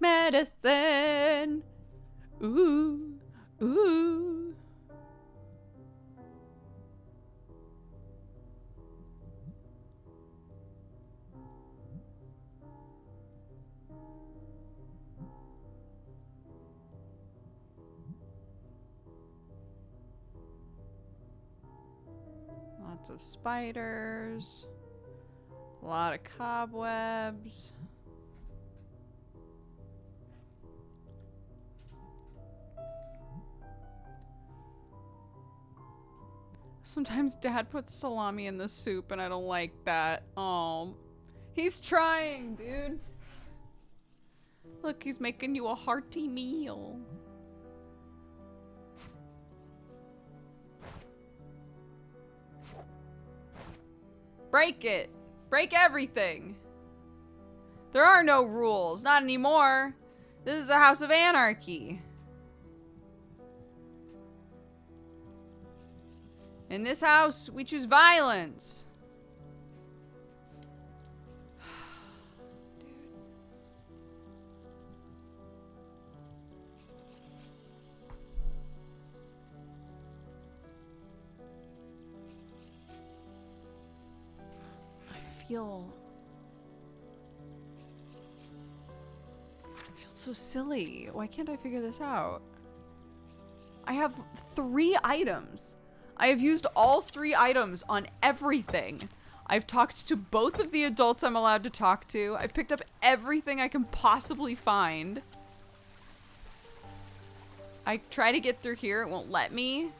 Speaker 1: medicine. Ooh, ooh. Lots of spiders. A lot of cobwebs. Sometimes Dad puts salami in the soup and I don't like that. Oh, he's trying, dude. Look, he's making you a hearty meal. Break it. Break everything. There are no rules. Not anymore. This is a house of anarchy. In this house, we choose violence. I feel so silly. Why can't I figure this out? I have 3 items. I have used all 3 items on everything. I've talked to both of the adults I'm allowed to talk to. I've picked up everything I can possibly find. I try to get through here, it won't let me.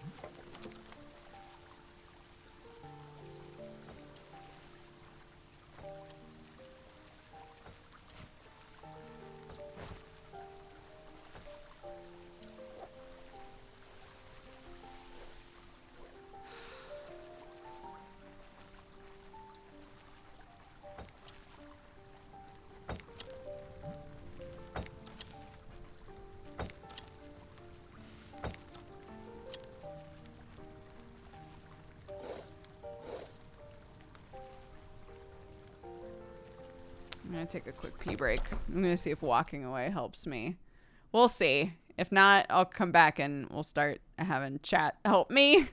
Speaker 1: I'm gonna take a quick pee break. I'm gonna see if walking away helps me. We'll see. If not, I'll come back and we'll start having chat help me.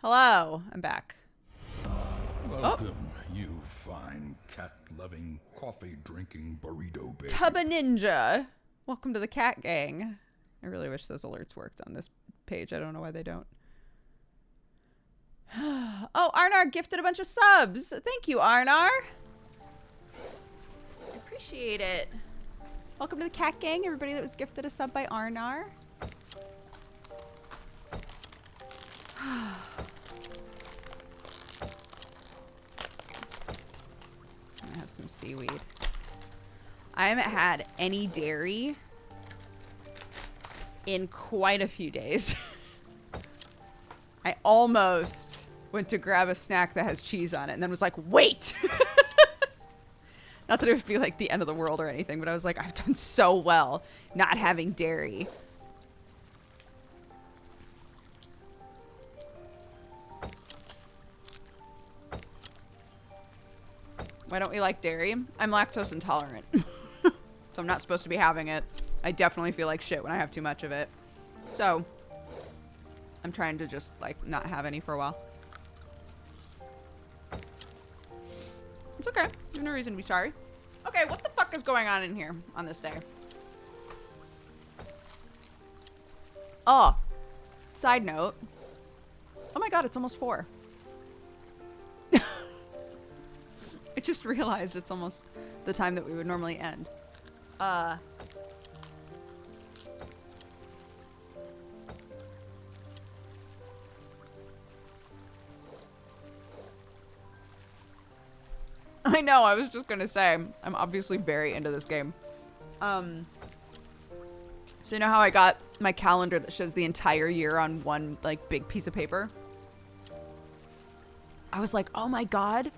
Speaker 1: Hello, I'm back.
Speaker 7: Welcome, you fine cat-loving, coffee-drinking burrito baby.
Speaker 1: Tubba Ninja. Welcome to the cat gang. I really wish those alerts worked on this page. I don't know why they don't. Oh, Arnar gifted a bunch of subs. Thank you, Arnar. I appreciate it. Welcome to the cat gang, everybody that was gifted a sub by Arnar. I have some seaweed. I haven't had any dairy in quite a few days. I almost went to grab a snack that has cheese on it and then was like, wait! Not that it would be like the end of the world or anything, but I was like, I've done so well not having dairy. Why don't we like dairy? I'm lactose intolerant. So I'm not supposed to be having it. I definitely feel like shit when I have too much of it. So I'm trying to just like not have any for a while. It's okay. There's no reason to be sorry. Okay, what the fuck is going on in here on this day? Oh, side note. Oh my god, it's almost 4. I just realized it's almost the time that we would normally end. I know, I was just gonna say, I'm obviously very into this game. So you know how I got my calendar that shows the entire year on one, like, big piece of paper? I was like, oh my god,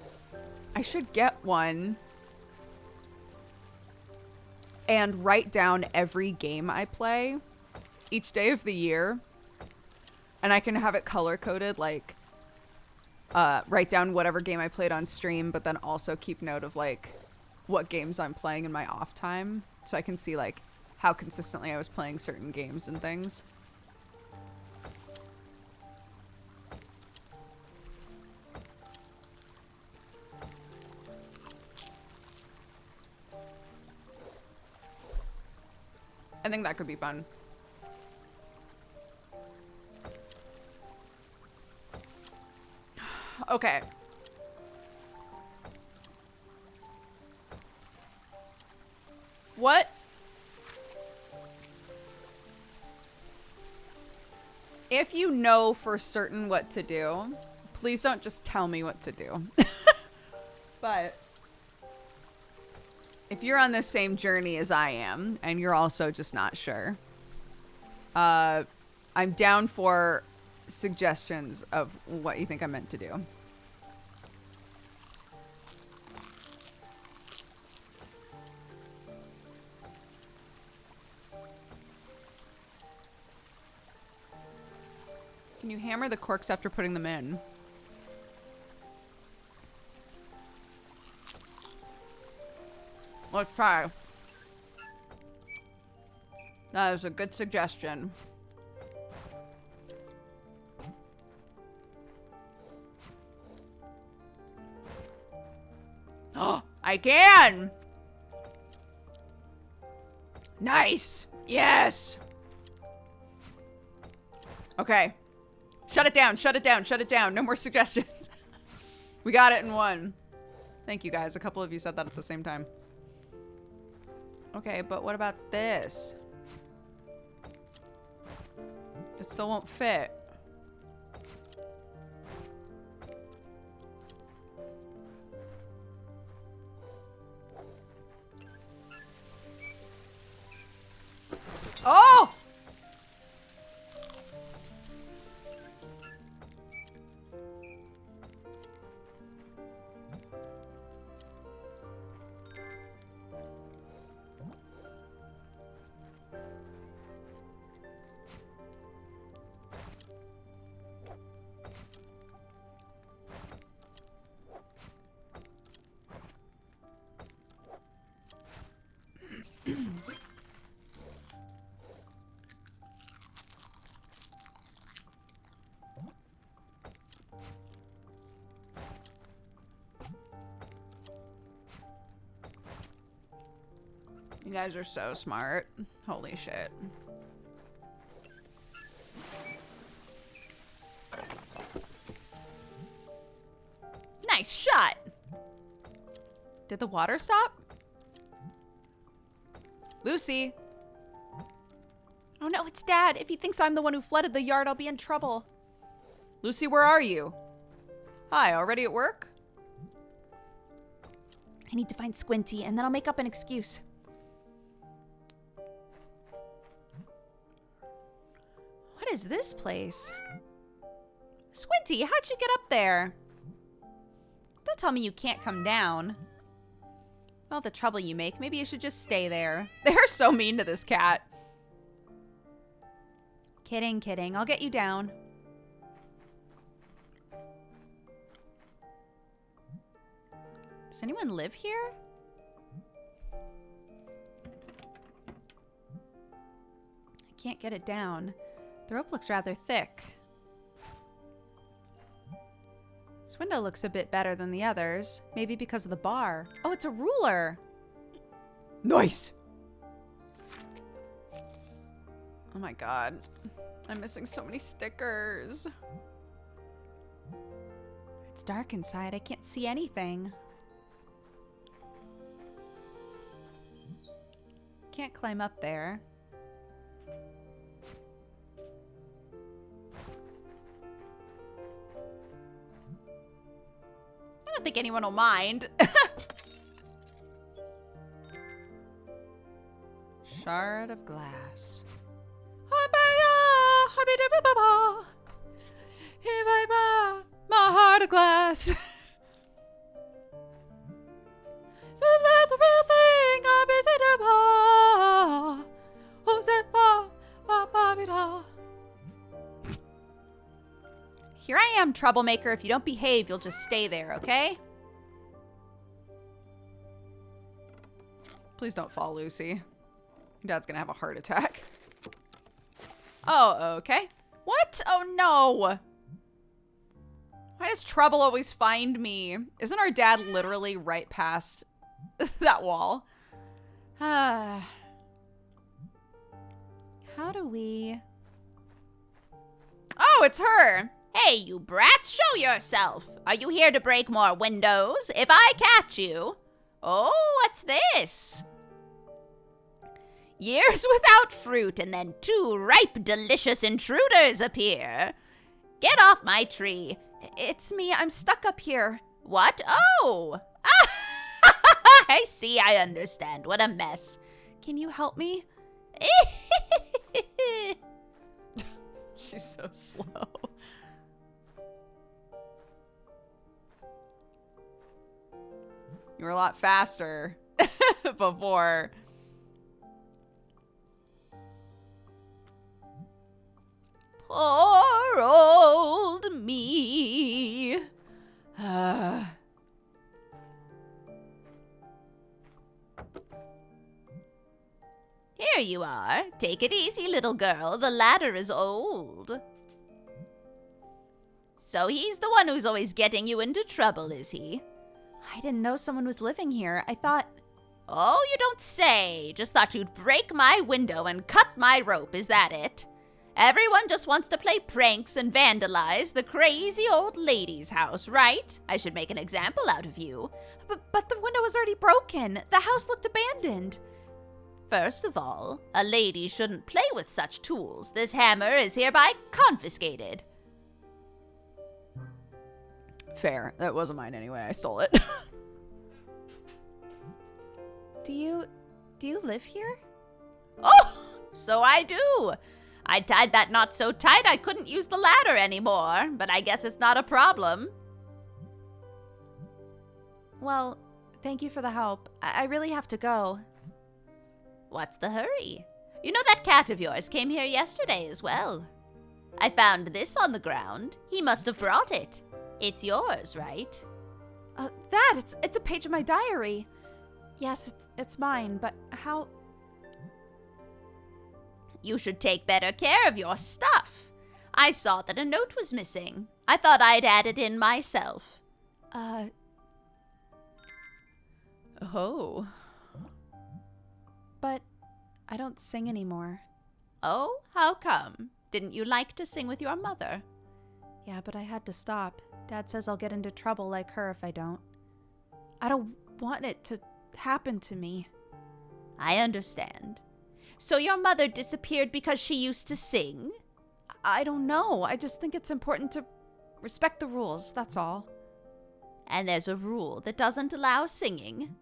Speaker 1: I should get one and write down every game I play each day of the year. And I can have it color-coded, like, write down whatever game I played on stream, but then also keep note of, like, what games I'm playing in my off time. So I can see, like, how consistently I was playing certain games and things. I think that could be fun. Okay. What? If you know for certain what to do, please don't just tell me what to do. But if you're on the same journey as I am, and you're also just not sure, I'm down for suggestions of what you think I'm meant to do. Can you hammer the corks after putting them in? Let's try. That is a good suggestion. Oh, I can! Nice! Yes! Okay. Shut it down, shut it down, shut it down. No more suggestions. We got it in one. Thank you guys. A couple of you said that at the same time. Okay, but what about this? It still won't fit. Oh! You guys are so smart. Holy shit.
Speaker 3: Nice shot. Did the water stop? Lucy. Oh no, it's Dad. If he thinks I'm the one who flooded the yard, I'll be in trouble.
Speaker 1: Lucy, where are you? Hi, already at work?
Speaker 3: I need to find Squinty, and then I'll make up an excuse. What is this place? Squinty, how'd you get up there? Don't tell me you can't come down. All the trouble you make, maybe you should just stay there. They're so mean to this cat. Kidding, kidding. I'll get you down. Does anyone live here? I can't get it down. The rope looks rather thick. This window looks a bit better than the others. Maybe because of the bar. Oh, it's a ruler.
Speaker 1: Nice! Oh my god. I'm missing so many stickers.
Speaker 3: It's dark inside. I can't see anything. Can't climb up there. I don't think anyone will mind.
Speaker 1: Shard of glass.
Speaker 3: My heart of glass. Here I am, troublemaker. If you don't behave, you'll just stay there, okay?
Speaker 1: Please don't fall, Lucy. Your dad's gonna have a heart attack. Oh, okay. What? Oh, no. Why does trouble always find me? Isn't our dad literally right past that wall? How do we... Oh, it's her.
Speaker 4: Hey, you brats, show yourself. Are you here to break more windows? If I catch you... Oh, what's this? Years without fruit, and then 2 ripe, delicious intruders appear. Get off my tree.
Speaker 3: It's me. I'm stuck up here.
Speaker 4: What? Oh! I see, I understand. What a mess.
Speaker 3: Can you help me?
Speaker 1: She's so slow. You were a lot faster before.
Speaker 4: Poor old me. Here you are. Take it easy, little girl. The ladder is old. So he's the one who's always getting you into trouble, is he?
Speaker 3: I didn't know someone was living here. I thought...
Speaker 4: Oh, you don't say. Just thought you'd break my window and cut my rope, is that it? Everyone just wants to play pranks and vandalize the crazy old lady's house, right? I should make an example out of you.
Speaker 3: But the window was already broken. The house looked abandoned.
Speaker 4: First of all, a lady shouldn't play with such tools. This hammer is hereby confiscated.
Speaker 1: Fair. That wasn't mine anyway. I stole it.
Speaker 3: Do you live here?
Speaker 4: Oh, so I do. I tied that knot so tight I couldn't use the ladder anymore, but I guess it's not a problem.
Speaker 3: Well, thank you for the help. I really have to go.
Speaker 4: What's the hurry? You know that cat of yours came here yesterday as well. I found this on the ground. He must have brought it. It's yours, right?
Speaker 3: It's a page of my diary. Yes, it's mine, but how...
Speaker 4: You should take better care of your stuff. I saw that a note was missing. I thought I'd add it in myself.
Speaker 1: Oh.
Speaker 3: I don't sing anymore.
Speaker 4: Oh, how come? Didn't you like to sing with your mother?
Speaker 3: Yeah, but I had to stop. Dad says I'll get into trouble like her if I don't. I don't want it to happen to me.
Speaker 4: I understand. So your mother disappeared because she used to sing?
Speaker 3: I don't know. I just think it's important to respect the rules, that's all.
Speaker 4: And there's a rule that doesn't allow singing?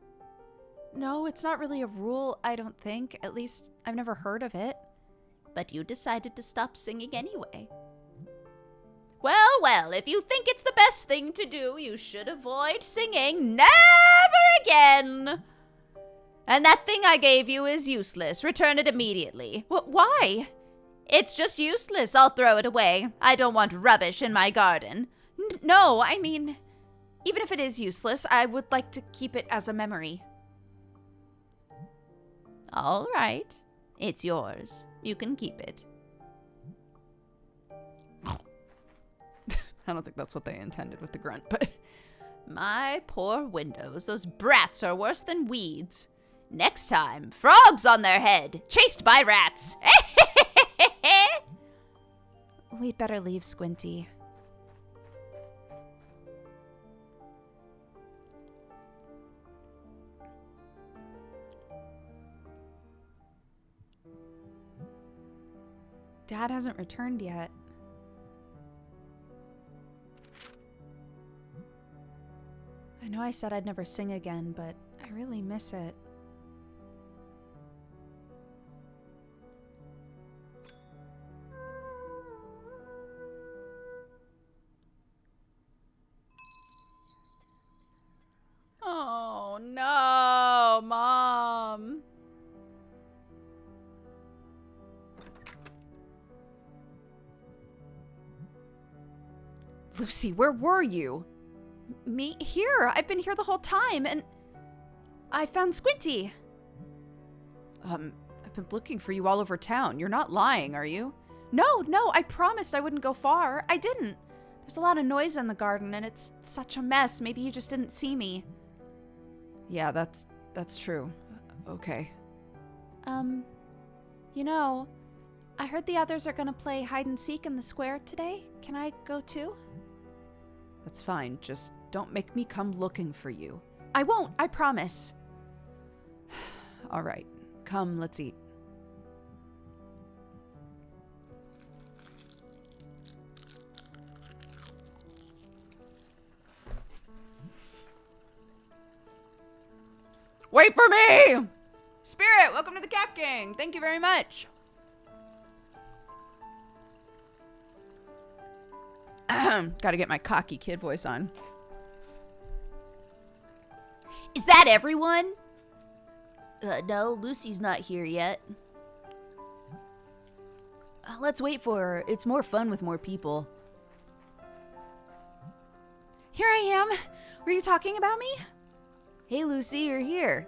Speaker 3: No, it's not really a rule, I don't think. At least, I've never heard of it.
Speaker 4: But you decided to stop singing anyway. Well, well, if you think it's the best thing to do, you should avoid singing. Never again! And that thing I gave you is useless. Return it immediately.
Speaker 3: Why?
Speaker 4: It's just useless. I'll throw it away. I don't want rubbish in my garden.
Speaker 3: No, I mean, even if it is useless, I would like to keep it as a memory.
Speaker 4: All right. It's yours. You can keep it.
Speaker 1: I don't think that's what they intended with the grunt, but...
Speaker 4: My poor windows. Those brats are worse than weeds. Next time, frogs on their head, chased by rats.
Speaker 3: We'd better leave, Squinty. Dad hasn't returned yet. I know I said I'd never sing again, but I really miss it.
Speaker 4: Oh, no, Mom.
Speaker 1: Lucy, where were you?
Speaker 3: Me? Here! I've been here the whole time, and I found Squinty!
Speaker 1: I've been looking for you all over town. You're not lying, are you?
Speaker 3: No, I promised I wouldn't go far. I didn't. There's a lot of noise in the garden, and it's such a mess. Maybe you just didn't see me.
Speaker 1: Yeah, that's true. Okay.
Speaker 3: You know, I heard the others are gonna play hide and seek in the square today. Can I go too?
Speaker 1: That's fine. Just don't make me come looking for you.
Speaker 3: I won't, I promise.
Speaker 1: All right. Come, let's eat. Wait for me! Spirit, welcome to the Cap Gang. Thank you very much. Gotta get my cocky kid voice on.
Speaker 4: Is that everyone? No, Lucy's not here yet.
Speaker 5: Let's wait for her. It's more fun with more people.
Speaker 3: Here I am. Were you talking about me?
Speaker 5: Hey, Lucy, you're here.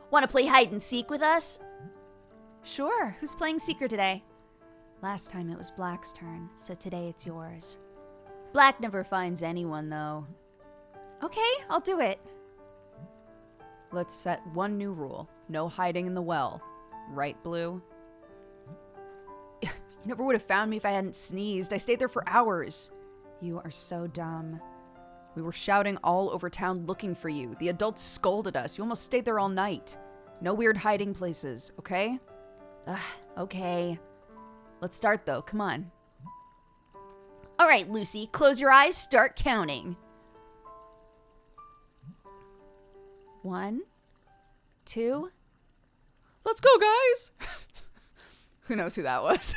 Speaker 4: Want to play hide and seek with us?
Speaker 3: Sure. Who's playing Seeker today? Last time it was Black's turn, so today it's yours.
Speaker 5: Black never finds anyone, though.
Speaker 3: Okay, I'll do it.
Speaker 1: Let's set one new rule. No hiding in the well. Right, Blue?
Speaker 5: You never would have found me if I hadn't sneezed. I stayed there for hours.
Speaker 3: You are so dumb.
Speaker 1: We were shouting all over town looking for you. The adults scolded us. You almost stayed there all night. No weird hiding places, okay?
Speaker 5: Okay. Let's start, though. Come on.
Speaker 4: All right, Lucy, close your eyes, start counting.
Speaker 3: 1, 2.
Speaker 1: Let's go, guys! Who knows who that was?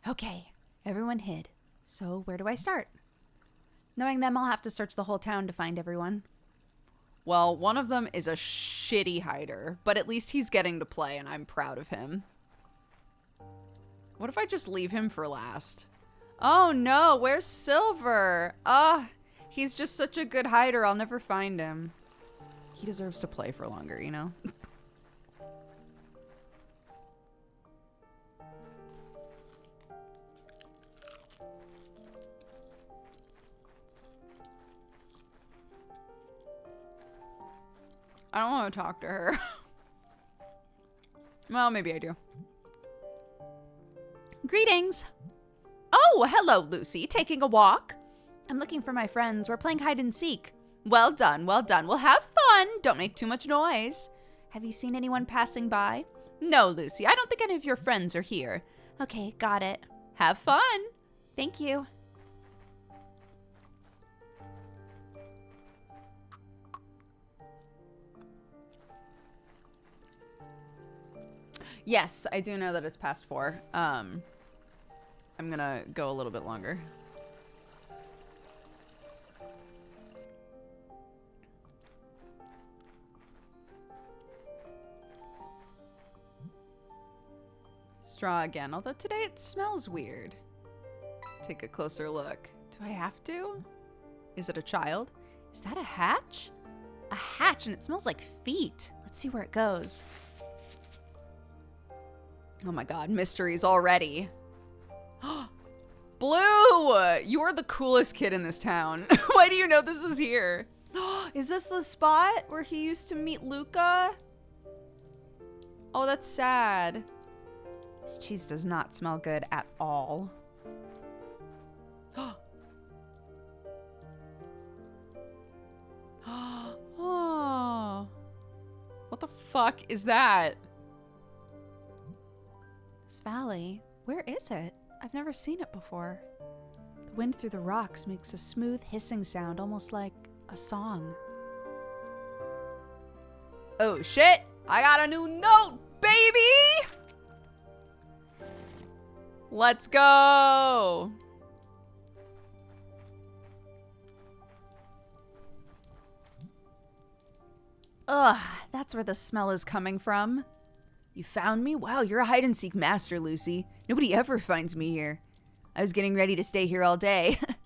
Speaker 3: Okay, everyone hid. So where do I start? Knowing them, I'll have to search the whole town to find everyone.
Speaker 1: Well, one of them is a shitty hider, but at least he's getting to play, and I'm proud of him. What if I just leave him for last? Oh no, where's Silver? He's just such a good hider, I'll never find him. He deserves to play for longer, you know? I don't want to talk to her. Well, maybe I do.
Speaker 3: Greetings. Oh, hello, Lucy. Taking a walk? I'm looking for my friends. We're playing hide and seek. Well done, well done. We'll have fun. Don't make too much noise. Have you seen anyone passing by? No, Lucy. I don't think any of your friends are here.
Speaker 6: Okay, got it.
Speaker 3: Have fun.
Speaker 6: Thank you.
Speaker 1: Yes, I do know that it's past 4. I'm gonna go a little bit longer. Straw again, although today it smells weird. Take a closer look. Do I have to? Is it a child? Is that a hatch? A hatch, and it smells like feet. Let's see where it goes. Oh my god, mysteries already. Blue! You're the coolest kid in this town. Why do you know this is here? Is this the spot where he used to meet Luca? Oh, that's sad. This cheese does not smell good at all. Oh. What the fuck is that?
Speaker 3: This valley, where is it? I've never seen it before. The wind through the rocks makes a smooth hissing sound, almost like a song.
Speaker 1: Oh shit! I got a new note, baby! Let's go!
Speaker 3: Ugh, that's where the smell is coming from. You found me? Wow, you're a hide-and-seek master, Lucy. Nobody ever finds me here. I was getting ready to stay here all day. I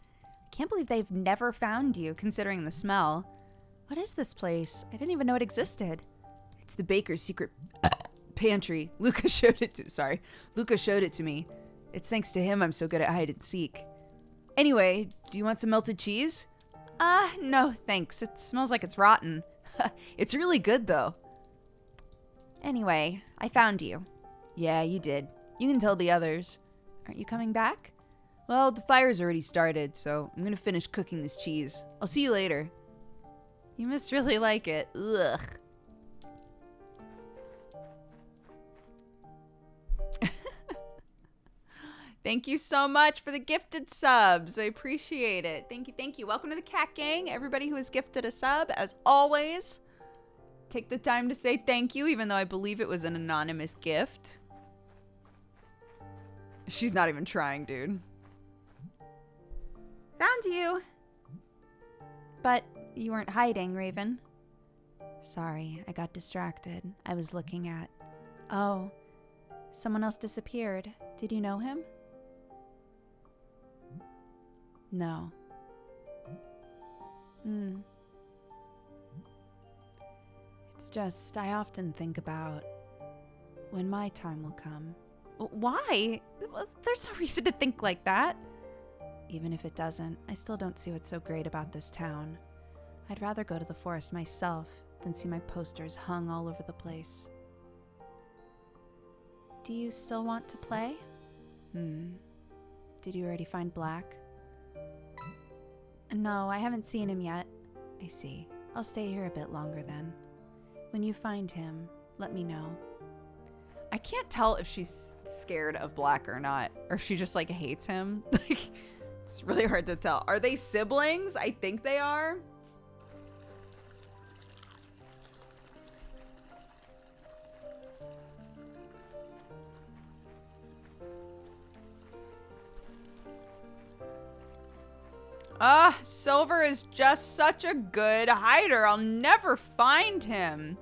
Speaker 3: can't believe they've never found you, considering the smell. What is this place? I didn't even know it existed. It's the baker's secret pantry. Luca showed it to me. It's thanks to him I'm so good at hide-and-seek. Anyway, do you want some melted cheese? No, thanks. It smells like it's rotten. It's really good, though. Anyway, I found you. Yeah, you did. You can tell the others. Aren't you coming back? Well, the fire's already started, so I'm gonna finish cooking this cheese. I'll see you later. You must really like it. Ugh. Thank you so much for the gifted subs. I appreciate it. Thank you, thank you. Welcome to the Cat Gang. Everybody who has gifted a sub, as always, take the time to say thank you, even though I believe it was an anonymous gift. She's not even trying, dude. Found you. But you weren't hiding, Raven. Sorry, I got distracted. I was looking at... Oh, someone else disappeared. Did you know him? No. It's just, I often think about when my time will come. Why? There's no reason to think like that. Even if it doesn't, I still don't see what's so great about this town. I'd rather go to the forest myself than see my posters hung all over the place. Do you still want to play? Did you already find Black? No, I haven't seen him yet. I see. I'll stay here a bit longer then. When you find him, let me know. I can't tell if she's scared of Black or not, or if she just like hates him. It's really hard to tell. Are they siblings? I think they are. Silver is just such a good hider. I'll never find him.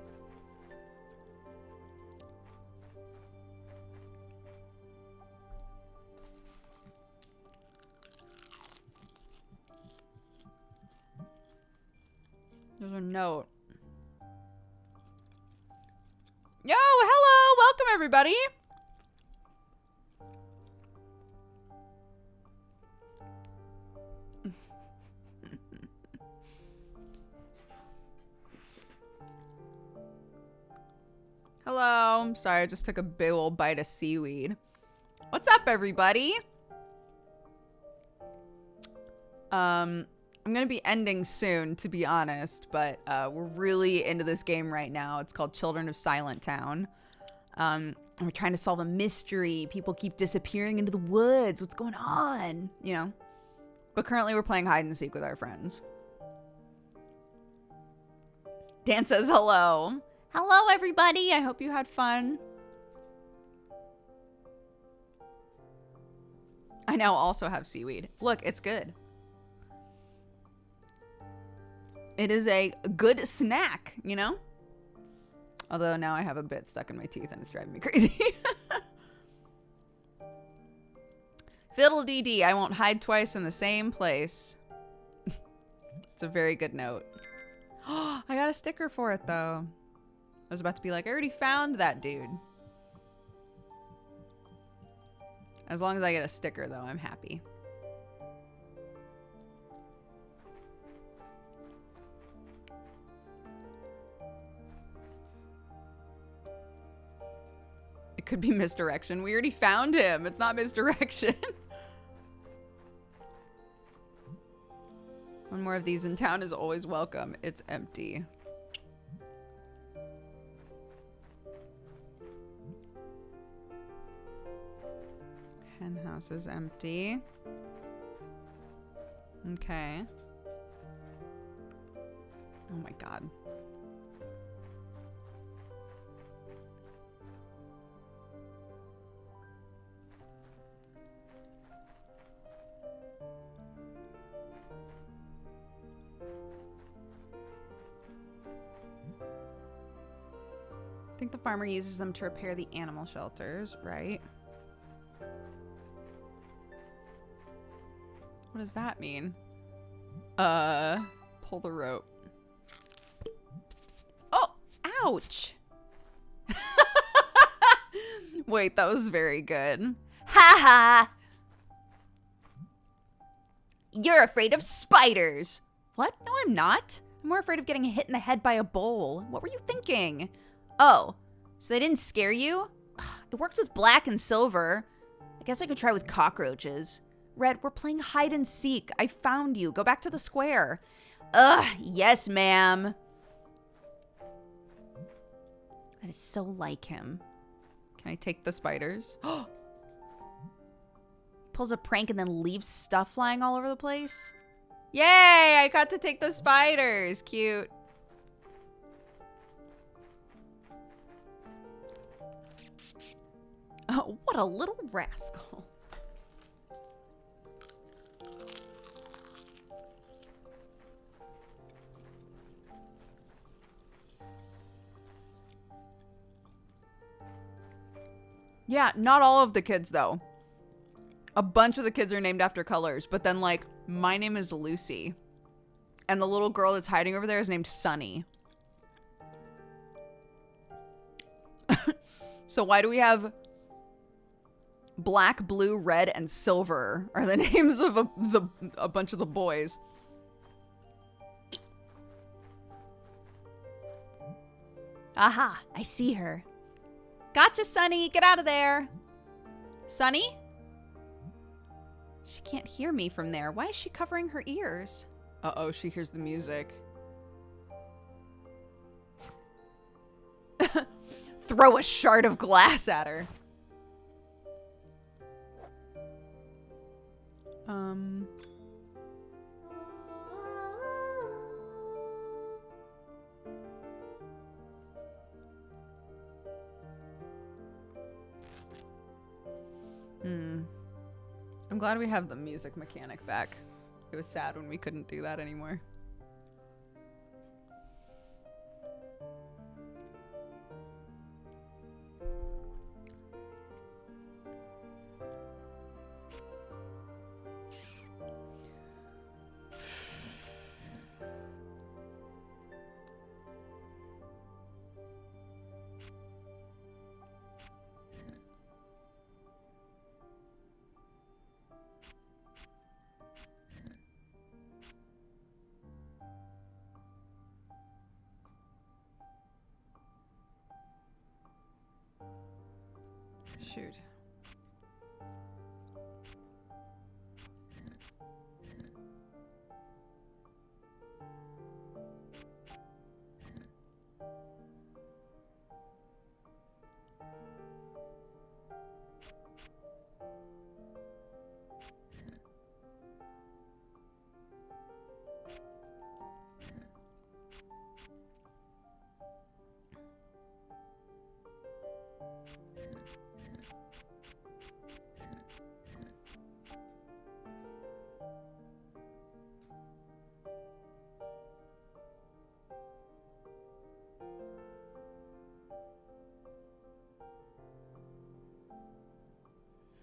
Speaker 3: There's a note. Yo, hello! Welcome, everybody!
Speaker 1: Hello. I'm sorry, I just took a big old bite of seaweed. What's up, everybody? I'm gonna be ending soon, to be honest, but we're really into this game right now. It's called Children of Silentown. We're trying to solve a mystery. People keep disappearing into the woods. What's going on? You know. But currently we're playing hide and seek with our friends. Dan says hello. Hello, everybody. I hope you had fun. I now also have seaweed. Look, it's good. It is a good snack, you know? Although now I have a bit stuck in my teeth and it's driving me crazy. Fiddle dee dee, I won't hide twice in the same place. It's a very good note. I got a sticker for it though. I was about to be like, I already found that dude. As long as I get a sticker though, I'm happy. It could be misdirection. We already found him. It's not misdirection. One more of these in town is always welcome. It's empty. Hen house is empty. Okay. Oh my god. I think the farmer uses them to repair the animal shelters, right? What does that mean? Pull the rope. Oh, ouch. Wait, that was very good.
Speaker 4: Ha ha! You're afraid of spiders.
Speaker 1: What? No, I'm not. I'm more afraid of getting hit in the head by a bowl. What were you thinking? Oh, so they didn't scare you? It worked with black and silver. I guess I could try with cockroaches. Red, we're playing hide and seek. I found you. Go back to the square.
Speaker 4: Ugh, yes, ma'am.
Speaker 1: That is so like him. Can I take the spiders? Pulls a prank and then leaves stuff flying all over the place. Yay! I got to take the spiders. Cute. Oh, what a little rascal. Yeah, not all of the kids, though. A bunch of the kids are named after colors, but then, like, my name is Lucy. And the little girl that's hiding over there is named Sunny. So why do we have black, blue, red, and silver are the names of a bunch of the boys?
Speaker 3: Aha, I see her.
Speaker 1: Gotcha, Sunny. Get out of there. Sunny? She can't hear me from there. Why is she covering her ears? Uh-oh, she hears the music. Throw a shard of glass at her. I'm glad we have the music mechanic back. It was sad when we couldn't do that anymore. Shoot.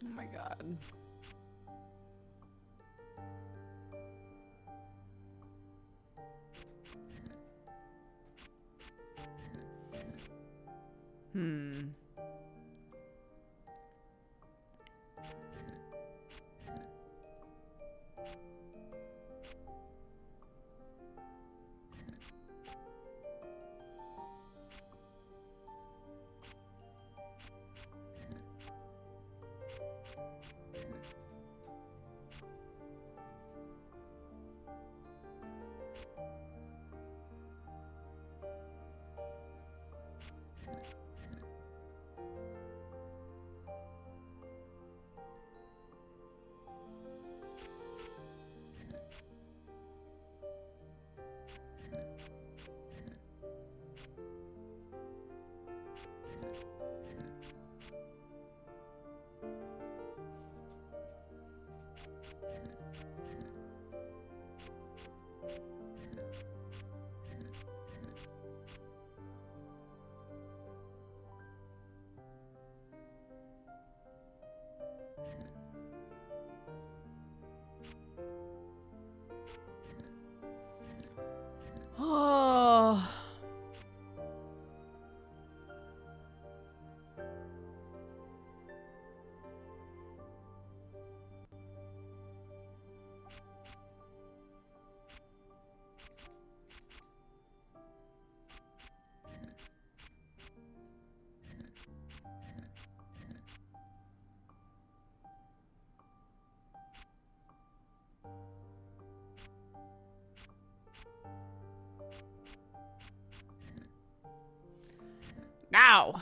Speaker 1: Oh my god. Oh. Now.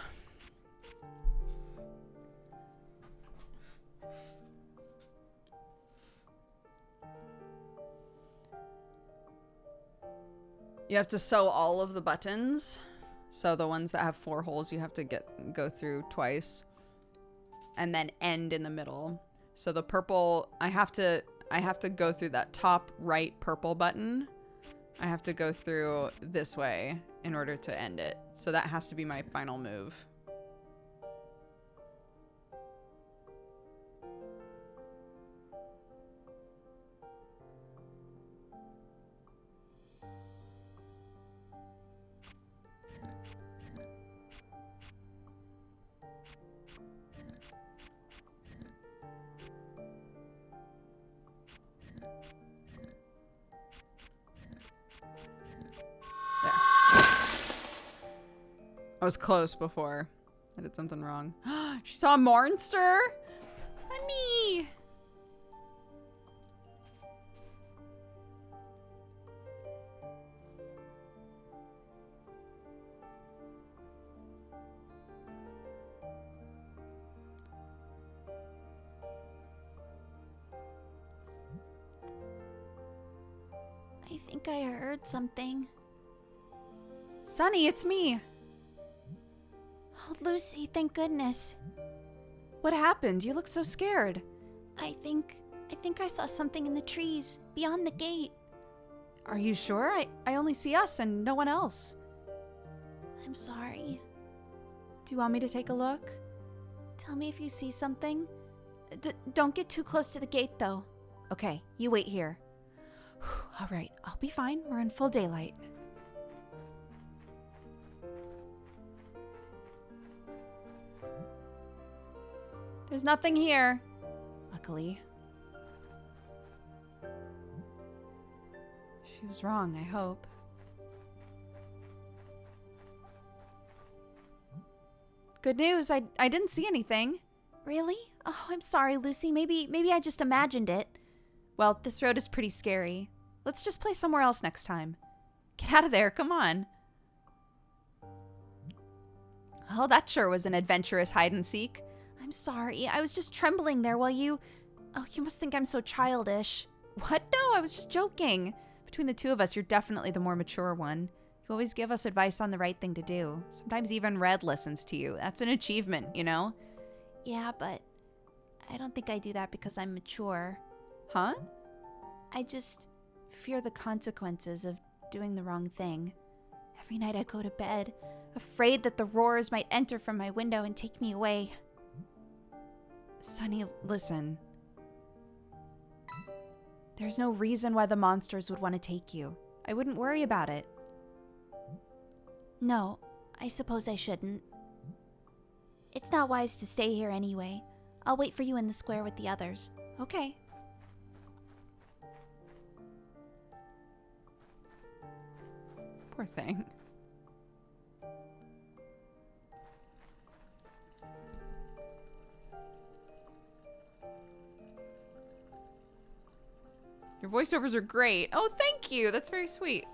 Speaker 1: You have to sew all of the buttons. So the ones that have 4 holes you have to go through twice. And then end in the middle. So the purple, I have to go through that top right purple button. I have to go through this way in order to end it. So that has to be my final move. I was close before. I did something wrong. She saw a monster? Honey!
Speaker 6: I think I heard something.
Speaker 1: Sunny, it's me.
Speaker 6: Oh, Lucy, thank goodness.
Speaker 1: What happened? You look so scared.
Speaker 6: I think I saw something in the trees beyond the gate.
Speaker 1: Are you sure? I only see us and no one else.
Speaker 6: I'm sorry.
Speaker 1: Do you want me to take a look?
Speaker 6: Tell me if you see something. Don't get too close to the gate, though.
Speaker 1: Okay, you wait here. All right, I'll be fine. We're in full daylight. There's nothing here. Luckily. She was wrong, I hope. Good news, I didn't see anything.
Speaker 3: Really? Oh, I'm sorry, Lucy. Maybe I just imagined it. Well, this road is pretty scary. Let's just play somewhere else next time. Get out of there, come on. Oh, that sure was an adventurous hide and seek. I'm sorry, I was just trembling there while you... Oh, you must think I'm so childish. What? No, I was just joking. Between the two of us, you're definitely the more mature one. You always give us advice on the right thing to do. Sometimes even Red listens to you. That's an achievement, you know?
Speaker 6: Yeah, but I don't think I do that because I'm mature.
Speaker 3: Huh?
Speaker 6: I just fear the consequences of doing the wrong thing. Every night I go to bed,
Speaker 3: Afraid that the roars might enter from my window and take me away. Sunny, listen. There's no reason why the monsters would want to take you. I wouldn't worry about it.
Speaker 6: No, I suppose I shouldn't. It's not wise to stay here anyway. I'll wait for you in the square with the others.
Speaker 3: Okay. Poor thing. Your voiceovers are great. Oh, thank you. That's very sweet.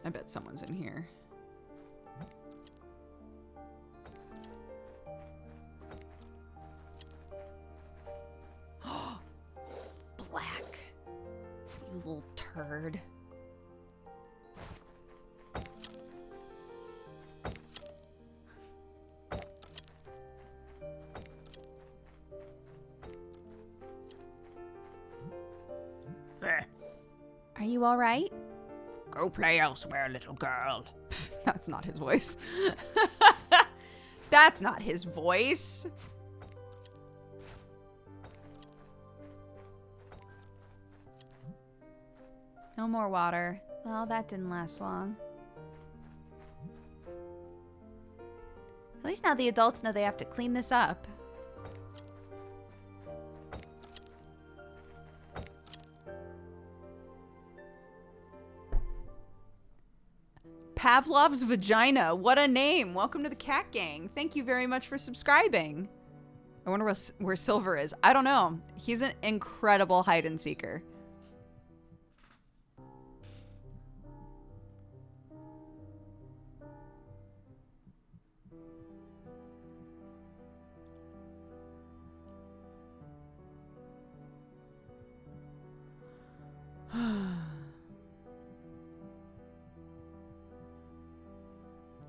Speaker 3: I bet someone's in here. Black. You little turd. Are you all right?
Speaker 8: Go play elsewhere, little girl.
Speaker 3: That's not his voice. That's not his voice. No more water. Well, that didn't last long. At least now the adults know they have to clean this up. Pavlov's Vagina. What a name. Welcome to the Cat Gang. Thank you very much for subscribing. I wonder where Silver is. I don't know. He's an incredible hide and seeker.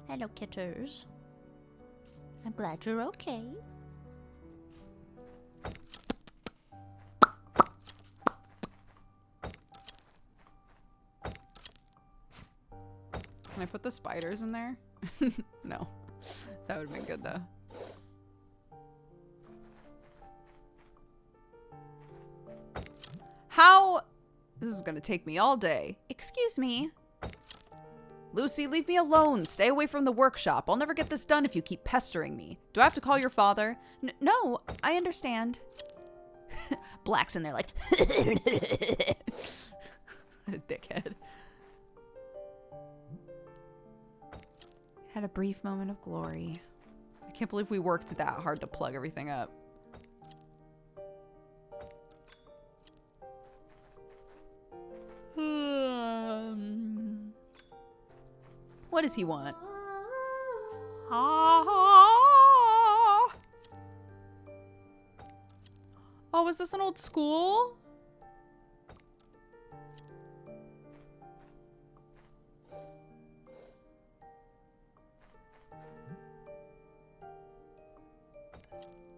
Speaker 4: Hello, kitters. I'm glad you're okay.
Speaker 1: Can I put the spiders in there? No. That would have been good, though. How? This is going to take me all day.
Speaker 3: Excuse me. Lucy, leave me alone. Stay away from the workshop. I'll never get this done if you keep pestering me. Do I have to call your father? No, I understand. Black's in there like... Dickhead. Had a brief moment of glory. I can't believe we worked that hard to plug everything up. What does he want? Oh, was this an old school?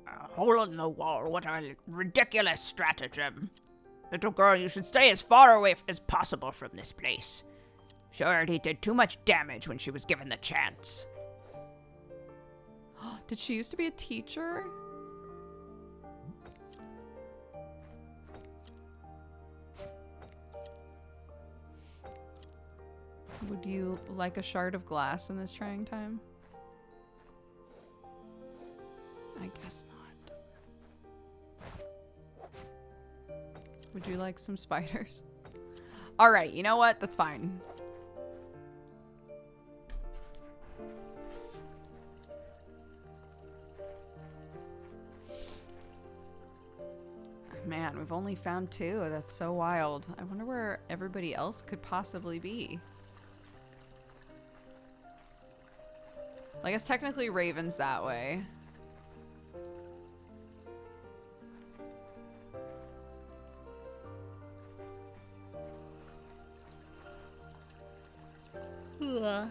Speaker 8: A hole in the wall. What a ridiculous stratagem. Little girl, you should stay as far away as possible from this place. She already did too much damage when she was given the chance.
Speaker 1: Did she used to be a teacher? Would you like a shard of glass in this trying time? I guess not. Would you like some spiders? All right, you know what? That's fine. Man, we've only found 2. That's so wild. I wonder where everybody else could possibly be. I guess technically Raven's that way. Ugh.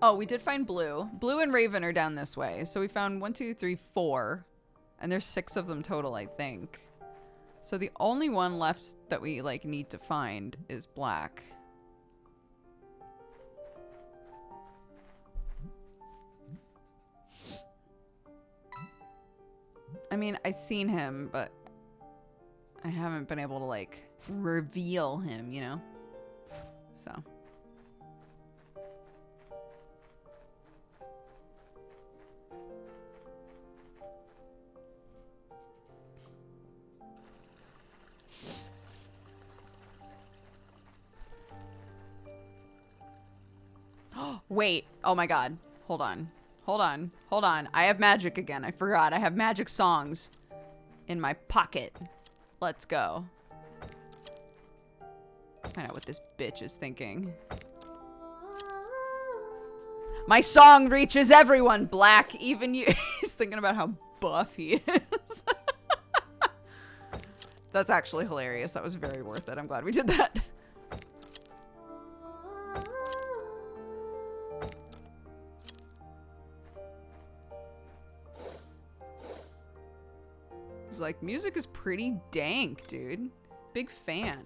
Speaker 1: Oh, we did find Blue. Blue and Raven are down this way. So we found 1, 2, 3, 4. And there's 6 of them total, I think. So the only one left that we, like, need to find is Black. I mean, I've seen him, but I haven't been able to, like, reveal him, you know? So. Wait. Oh my god. Hold on. Hold on. Hold on. I have magic again. I forgot. I have magic songs in my pocket. Let's go. Let's find out what this bitch is thinking. My song reaches everyone, Black. Even you. He's thinking about how buff he is. That's actually hilarious. That was very worth it. I'm glad we did that. He's like, music is pretty dank, dude. Big fan.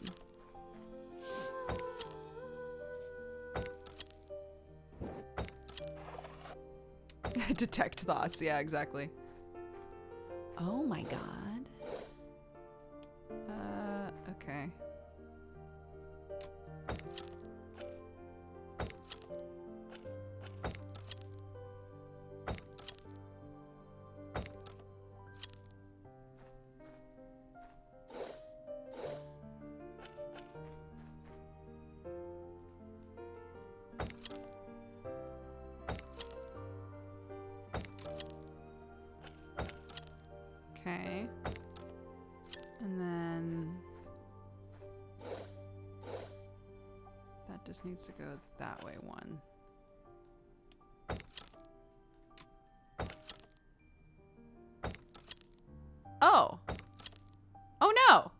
Speaker 1: Detect thoughts. Yeah, exactly. Oh my god. Okay. Okay. And then that just needs to go that way one. Oh. Oh no.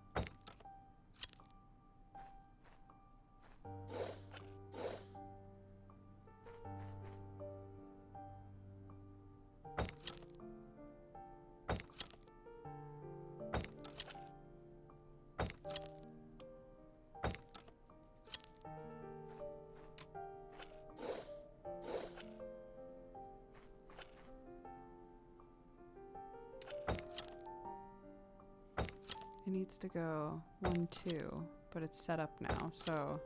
Speaker 1: It needs to go 1, 2, but it's set up now, so.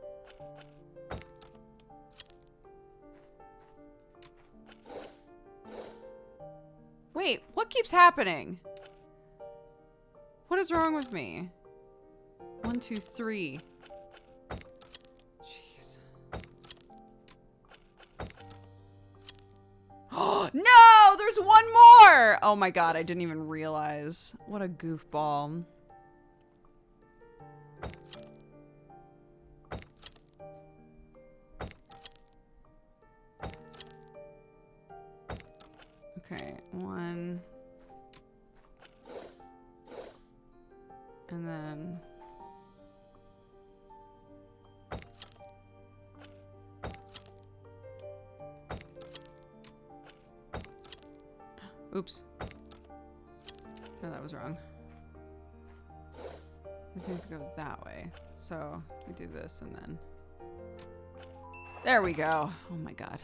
Speaker 1: Wait, what keeps happening? What is wrong with me? 1, 2, 3. Jeez. Oh, no! There's one more! Oh my god, I didn't even realize. What a goofball. Okay, 1. And then. Oops. No, that was wrong. This needs to go that way. So we do this and then. There we go. Oh my god.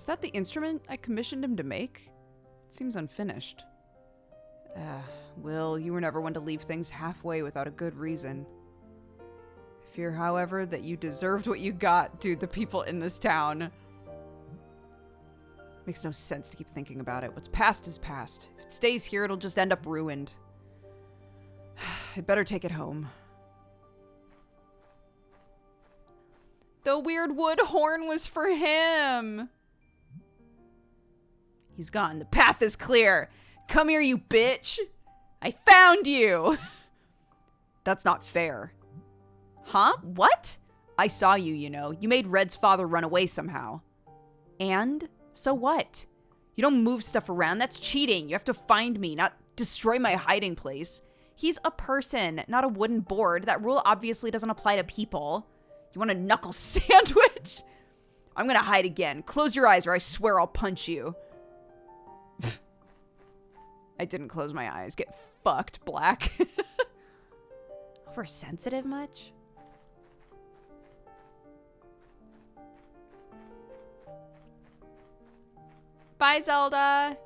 Speaker 1: that the instrument I commissioned him to make? It seems unfinished. Will, you were never one to leave things halfway without a good reason. I fear, however, that you deserved what you got, dude, the people in this town. Makes no sense to keep thinking about it. What's past is past. If it stays here, it'll just end up ruined. I'd better take it home. The weird wood horn was for him. He's gone. The path is clear. Come here, you bitch. I found you. That's not fair. Huh? What? I saw you, you know. You made Red's father run away somehow. And? So what? You don't move stuff around. That's cheating. You have to find me, not destroy my hiding place. He's a person, not a wooden board. That rule obviously doesn't apply to people. You want a knuckle sandwich? I'm gonna hide again. Close your eyes or I swear I'll punch you. I didn't close my eyes. Get fucked, Black.
Speaker 3: Oversensitive much? Bye, Zelda.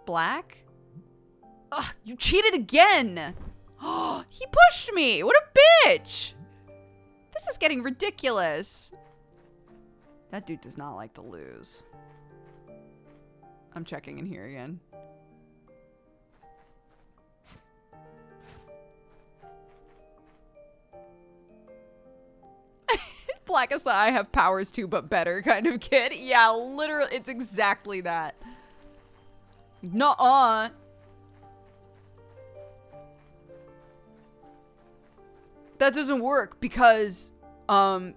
Speaker 1: Black? Ugh, you cheated again! He pushed me! What a bitch! This is getting ridiculous. That dude does not like to lose. I'm checking in here again. Black is the I have powers too, but better kind of kid. Yeah, literally, it's exactly that. Nuh-uh. That doesn't work because, oh no,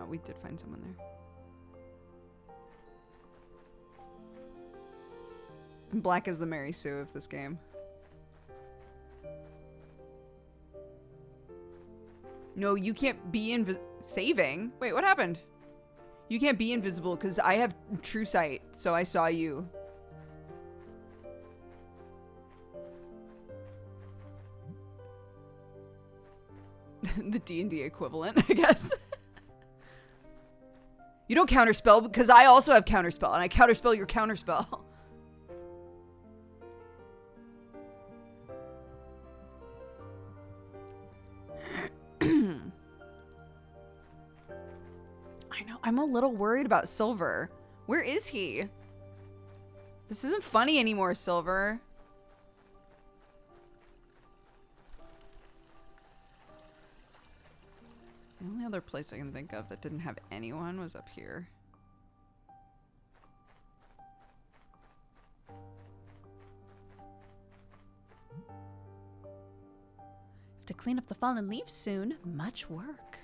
Speaker 1: we did find someone there. Black is the Mary Sue of this game. No, you can't be saving. Wait, what happened? You can't be invisible because I have true sight, so I saw you. The D&D equivalent, I guess. You don't counterspell because I also have counterspell, and I counterspell your counterspell. I know, I'm a little worried about Silver. Where is he? This isn't funny anymore, Silver. The only other place I can think of that didn't have anyone was up here.
Speaker 3: Have to clean up the fallen leaves soon. Much work.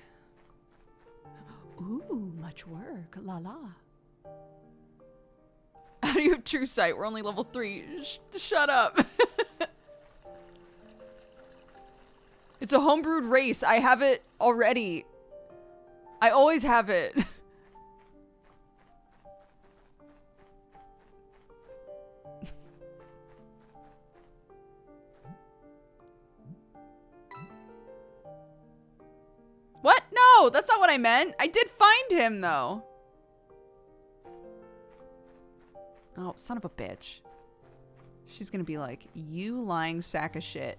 Speaker 3: Ooh, much work. La la.
Speaker 1: How do you have true sight? We're only level 3. Shut up. It's a homebrewed race. I have it already. I always have it. What? No, that's not what I meant. I did find him, though. Oh, son of a bitch. She's gonna be like, you lying sack of shit.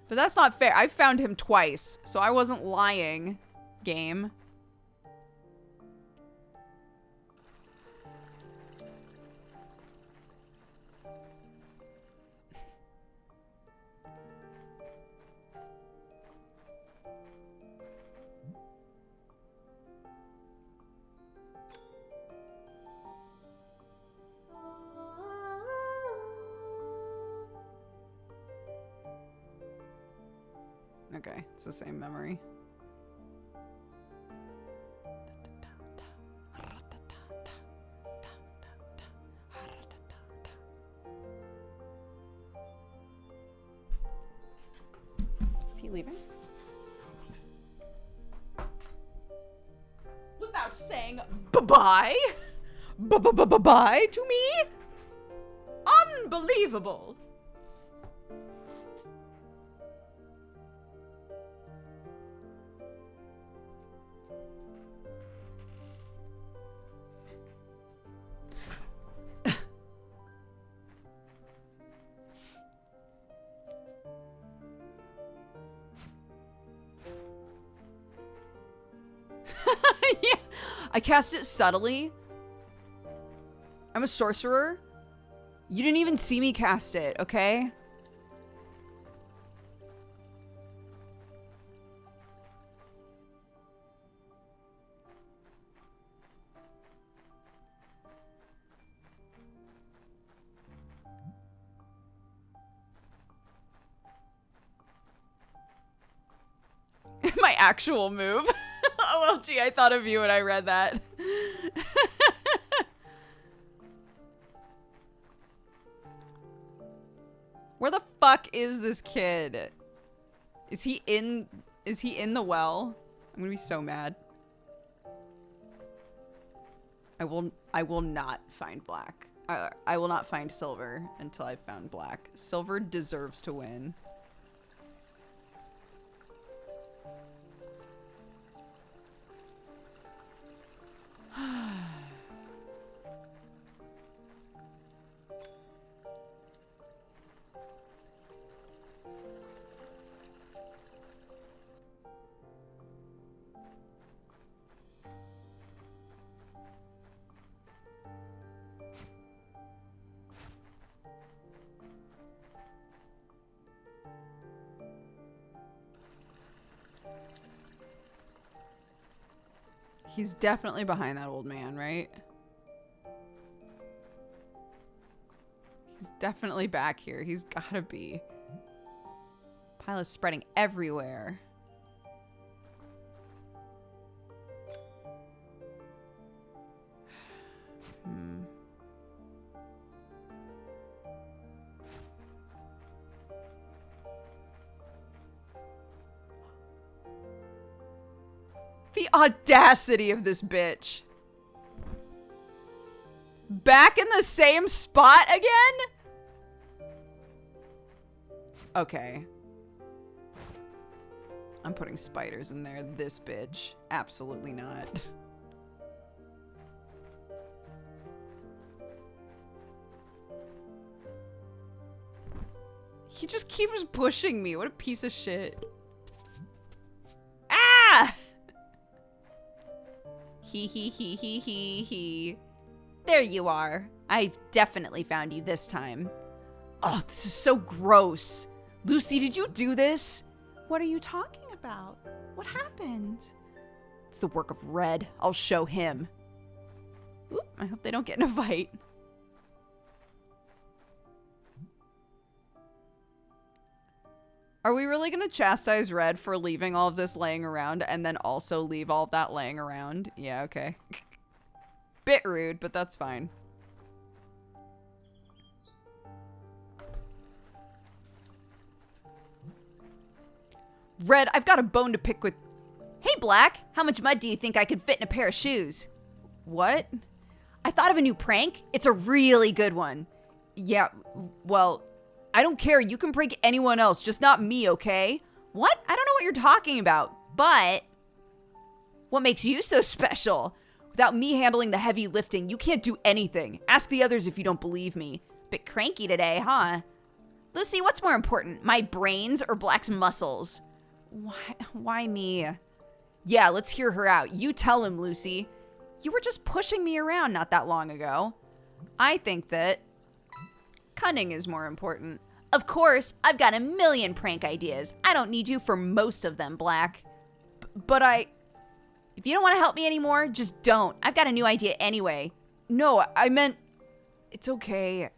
Speaker 1: But that's not fair. I found him twice, so I wasn't lying, game. Okay, it's the same memory. Is he leaving? Without saying bye-bye? Bye-bye to me? Unbelievable. Yeah, I cast it subtly. I'm a sorcerer. You didn't even see me cast it, okay? My actual move. OLG, I thought of you when I read that. Where the fuck is this kid? Is he in the well? I'm gonna be so mad. I will not find black. I will not find silver until I've found black. Silver deserves to win. He's definitely behind that old man, right? He's definitely back here. He's gotta be. Pile is spreading everywhere. The audacity of this bitch. Back in the same spot again? Okay. I'm putting spiders in there. This bitch. Absolutely not. He just keeps pushing me. What a piece of shit. Ah! He. There you are. I've definitely found you this time. Oh, this is so gross. Lucy, did you do this? What are you talking about? What happened? It's the work of Red. I'll show him. Oop, I hope they don't get in a fight. Are we really gonna chastise Red for leaving all of this laying around and then also leave all of that laying around? Yeah, okay. Bit rude, but that's fine. Red, I've got a bone to pick with... Hey, Black! How much mud do you think I could fit in a pair of shoes? What? I thought of a new prank. It's a really good one. Yeah, well... I don't care. You can prank anyone else, just not me, okay? What? I don't know what you're talking about, but... What makes you so special? Without me handling the heavy lifting, you can't do anything. Ask the others if you don't believe me. Bit cranky today, huh? Lucy, what's more important? My brains or Black's muscles? Why me? Yeah, let's hear her out. You tell him, Lucy. You were just pushing me around not that long ago. I think that... cunning is more important. Of course, I've got a million prank ideas. I don't need you for most of them, Black. But if you don't want to help me anymore, just don't. I've got a new idea anyway. No, I meant... It's okay.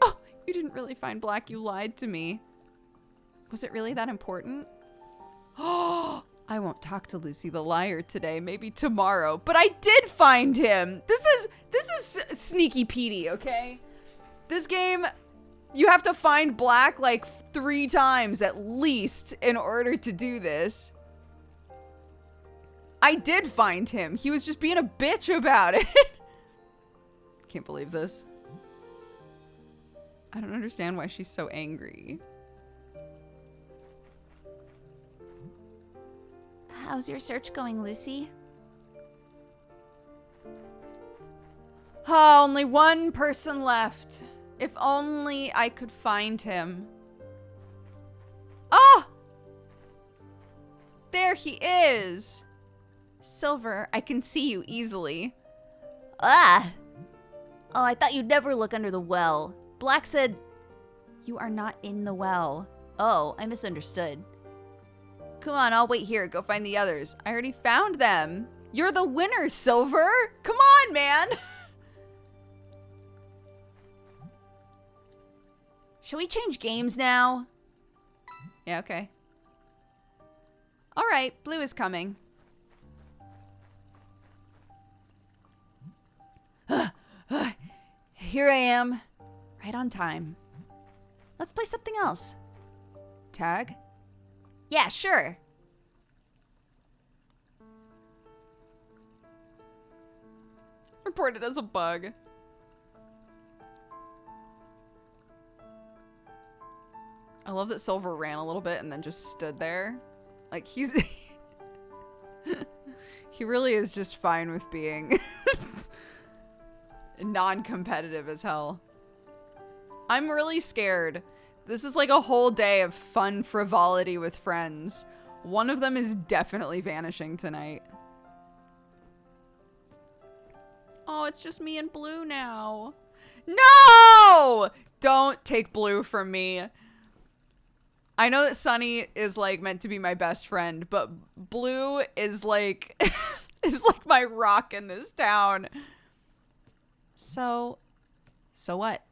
Speaker 1: Oh, you didn't really find Black. You lied to me. Was it really that important? Oh, I won't talk to Lucy the liar today. Maybe tomorrow. But I did find him. This is sneaky Petey, okay? This game, you have to find Black like 3 times at least in order to do this. I did find him. He was just being a bitch about it. Can't believe this. I don't understand why she's so angry.
Speaker 6: How's your search going, Lucy?
Speaker 1: Oh, only one person left. If only I could find him. Ah! There he is! Silver, I can see you easily.
Speaker 3: Ah! Oh, I thought you'd never look under the well. Black said
Speaker 6: You are not in the well.
Speaker 3: Oh, I misunderstood.
Speaker 1: Come on, I'll wait here. Go find the others. I already found them. You're the winner, Silver! Come on, man!
Speaker 3: Shall we change games now?
Speaker 1: Yeah, okay. Alright, Blue is coming.
Speaker 3: Here I am. Right on time. Let's play something else.
Speaker 1: Tag?
Speaker 3: Yeah, sure.
Speaker 1: Reported as a bug. I love that Silver ran a little bit and then just stood there. Like, he's... he really is just fine with being non-competitive as hell. I'm really scared. This is like a whole day of fun frivolity with friends. One of them is definitely vanishing tonight. Oh, it's just me and Blue now. No! Don't take Blue from me. I know that Sunny is like meant to be my best friend, but Blue is like is like my rock in this town. So what?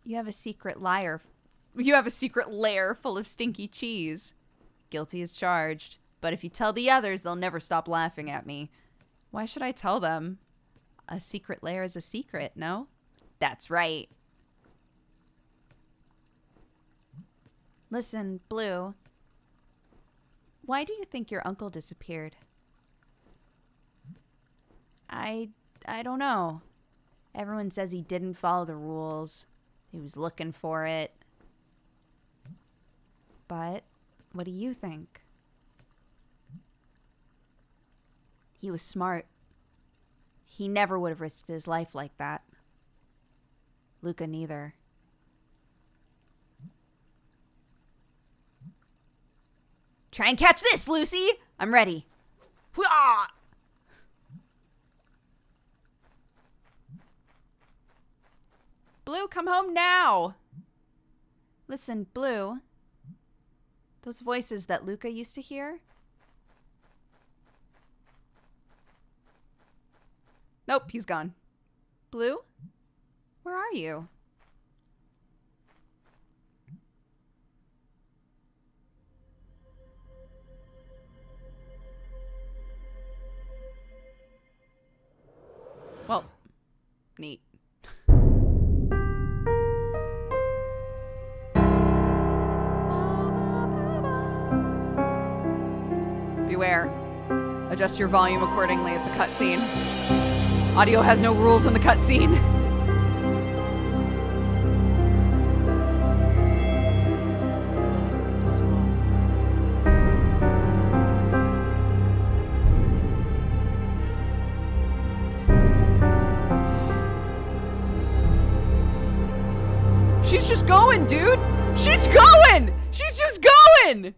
Speaker 3: You have a secret liar.
Speaker 1: You have a secret lair full of stinky cheese.
Speaker 3: Guilty as charged. But if you tell the others, they'll never stop laughing at me.
Speaker 1: Why should I tell them?
Speaker 3: A secret lair is a secret, no?
Speaker 1: That's right.
Speaker 3: Listen, Blue. Why do you think your uncle disappeared? I don't know. Everyone says he didn't follow the rules. He was looking for it. But what do you think? He was smart. He never would have risked his life like that. Luca neither. Try and catch this, Lucy! I'm ready. Hwah!
Speaker 1: Blue, come home now!
Speaker 3: Listen, Blue. Those voices that Luca used to hear?
Speaker 1: Nope, he's gone.
Speaker 3: Blue? Where are you?
Speaker 1: Well, neat. Beware. Adjust your volume accordingly. It's a cutscene. Audio has no rules in the cutscene. It's the song. She's just going, dude! She's going! She's just going!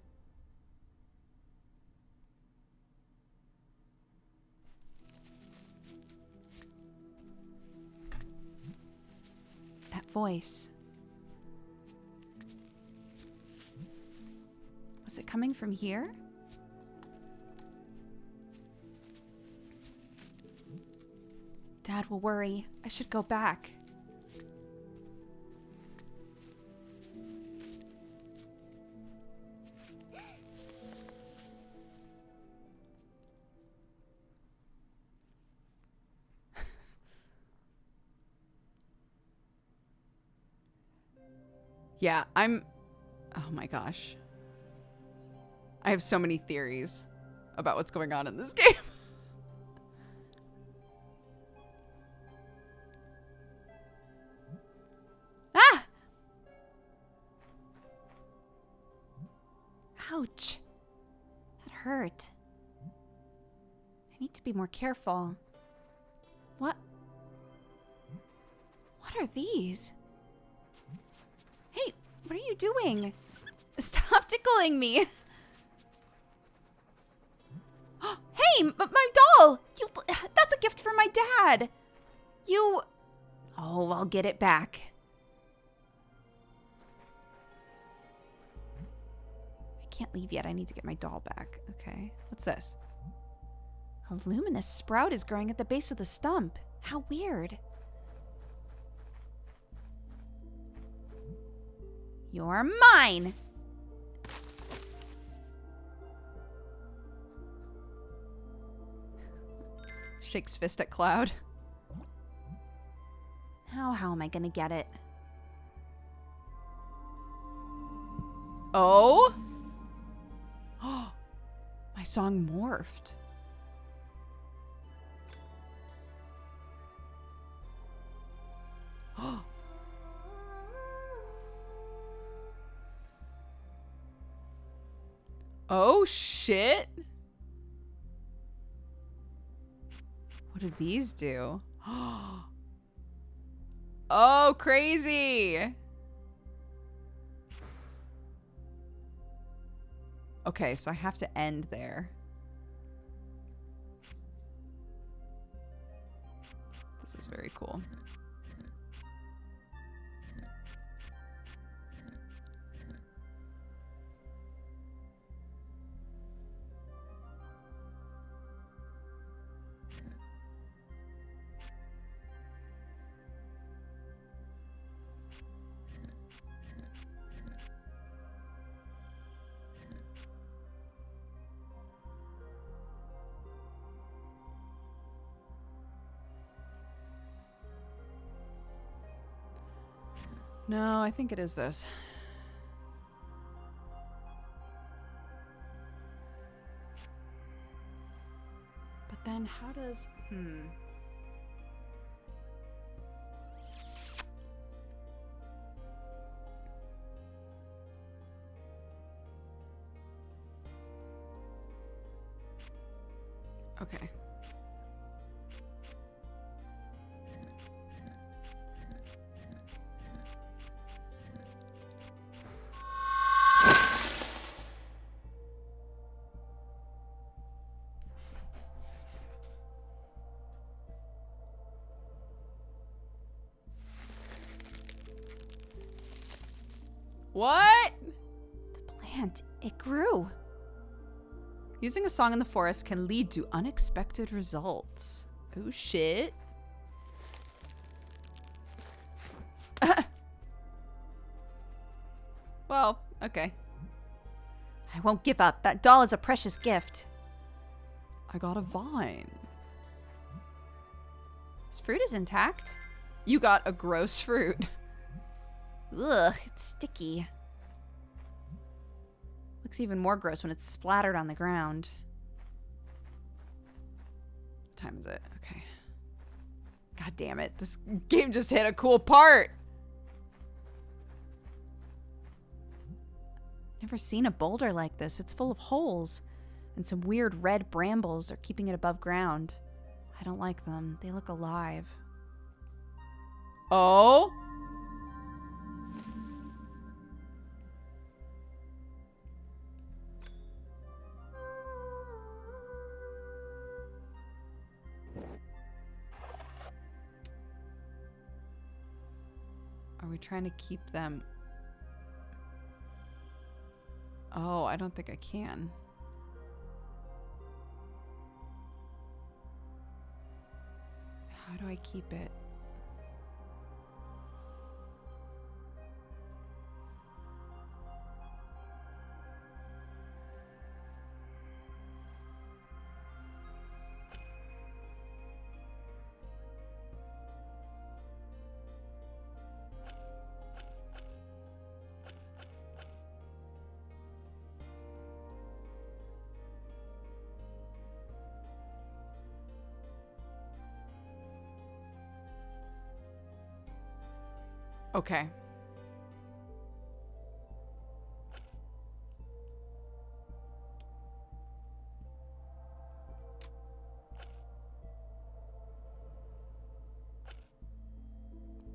Speaker 3: Voice. Was it coming from here? Dad will worry. I should go back.
Speaker 1: Yeah, oh my gosh. I have so many theories about what's going on in this game.
Speaker 3: Ouch. That hurt. I need to be more careful. What? What are these? Hey, what are you doing? Stop tickling me. Hey, my doll! That's a gift from my dad. Oh, I'll get it back. I can't leave yet. I need to get my doll back. Okay, what's this? A luminous sprout is growing at the base of the stump. How weird. You're mine! Shakes fist at Cloud. Now how am I gonna get it? Oh? My song morphed. Oh shit! What do these do? Oh, crazy! Okay, so I have to end there. This is very cool. No, I think it is this. But then how does... Okay. What? The plant, it grew. Using a song in the forest can lead to unexpected results. Oh shit. Well, okay. I won't give up. That doll is a precious gift. I got a vine. This fruit is intact. You got a gross fruit. Ugh, it's sticky. Looks even more gross when it's splattered on the ground. What time is it? Okay. God damn it. This game just hit a cool part. Never seen a boulder like this. It's full of holes. And some weird red brambles are keeping it above ground. I don't like them. They look alive. Oh? Are we trying to keep them? Oh, I don't think I can. How do I keep it? Okay.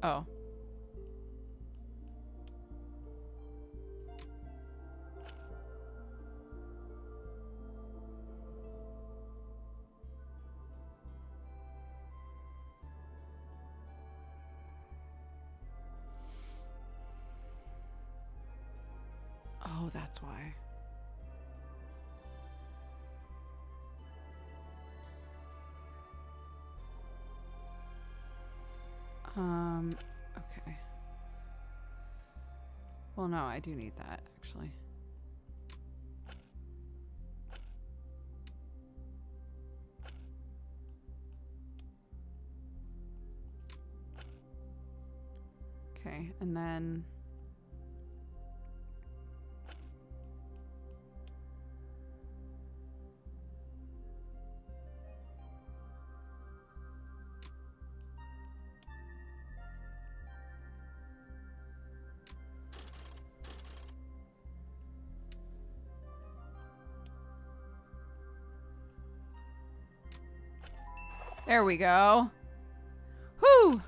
Speaker 1: Oh. Oh, that's why. Okay. Well, no, I do need that, actually. Okay, and then... There we go. Whew!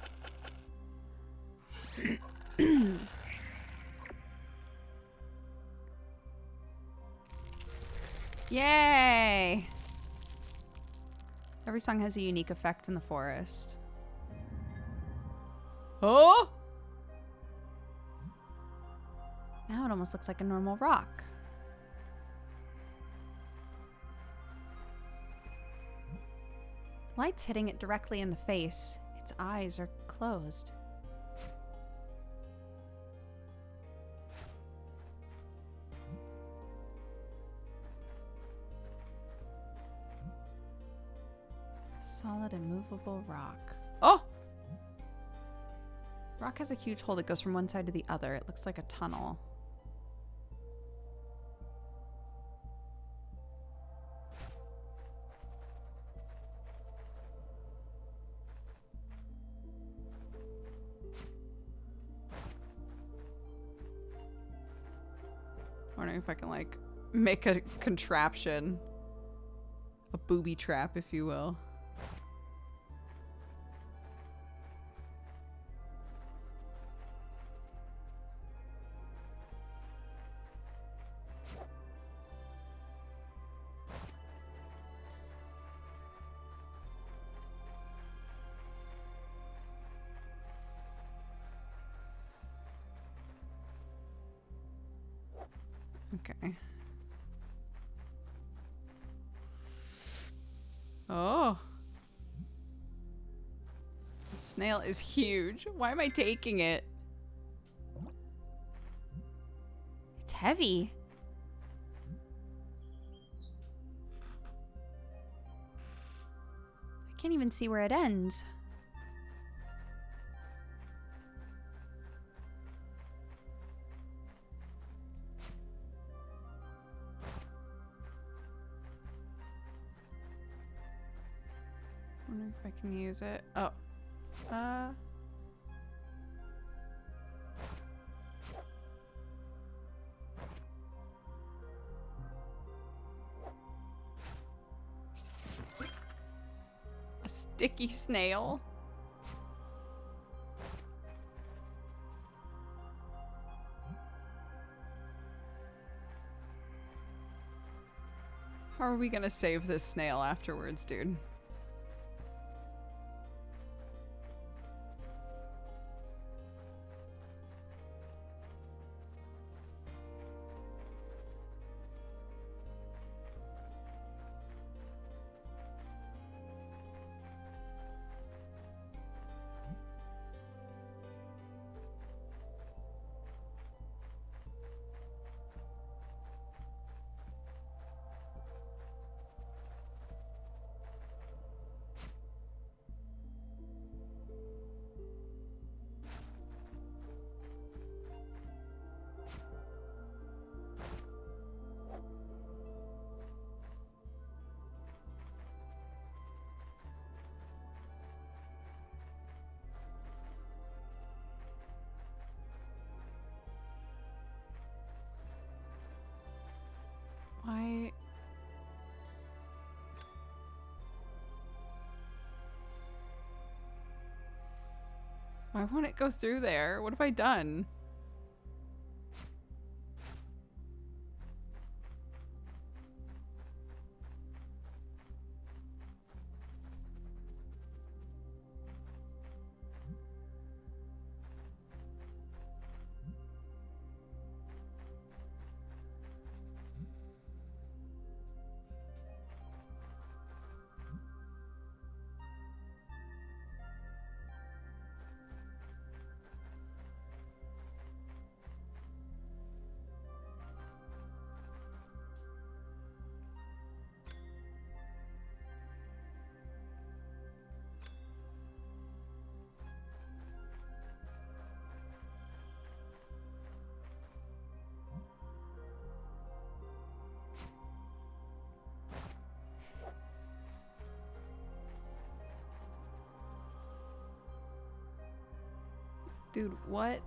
Speaker 1: Yay! Every song has a unique effect in the forest. Oh! Now it almost looks like a normal rock. Light's hitting it directly in the face. Its eyes are closed. Solid immovable rock. Oh! Rock has a huge hole that goes from one side to the other. It looks like a tunnel. Wondering if I can, like, make a contraption. A booby trap, if you will. Okay. Oh. The snail is huge. Why am I taking it? It's heavy. I can't even see where it ends. I wonder if I can use it. Oh. A sticky snail. How are we gonna save this snail afterwards, dude? Why won't it go through there? What have I done? Dude, what?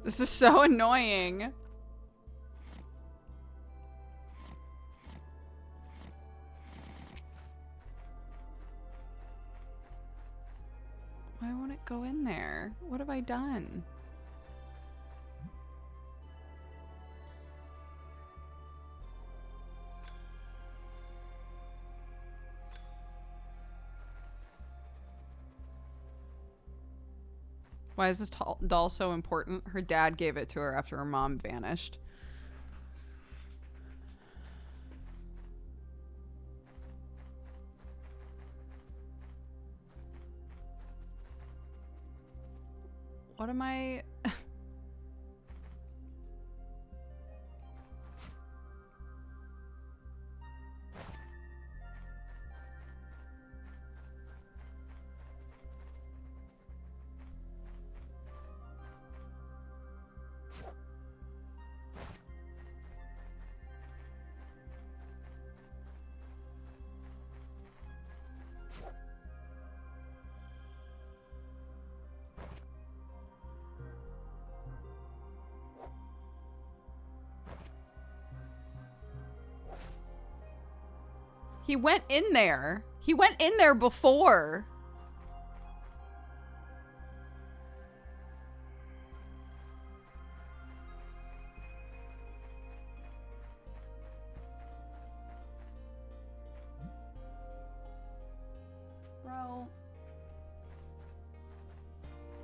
Speaker 1: This is so annoying. Why won't it go in there? What have I done? Why is this doll so important? Her dad gave it to her after her mom vanished. What am I... He went in there. He went in there before. Bro.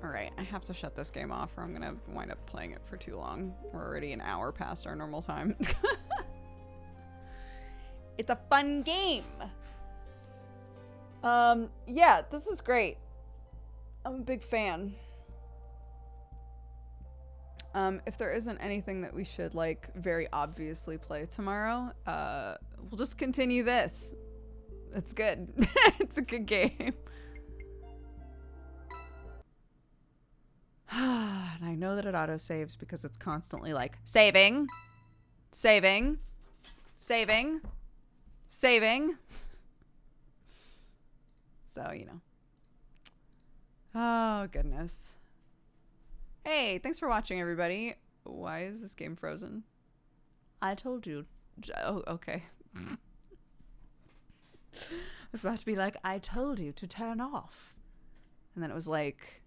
Speaker 1: Alright, I have to shut this game off or I'm gonna wind up playing it for too long. We're already an hour past our normal time. It's a fun game. Yeah, this is great. I'm a big fan. If there isn't anything that we should, like, very obviously play tomorrow, we'll just continue this. It's good. It's a good game. And I know that it auto-saves because it's constantly like, saving, saving, saving, saving. So, you know. Oh, goodness. Hey, thanks for watching, everybody. Why is this game frozen? I told you. Oh, okay. I was about to be like, I told you to turn off. And then it was like,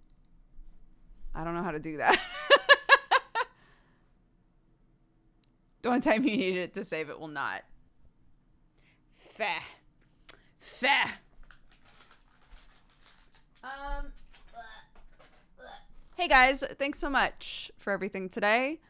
Speaker 1: I don't know how to do that. The one time you needed it to save, it will not. Fair. Fair. Hey guys, thanks so much for everything today.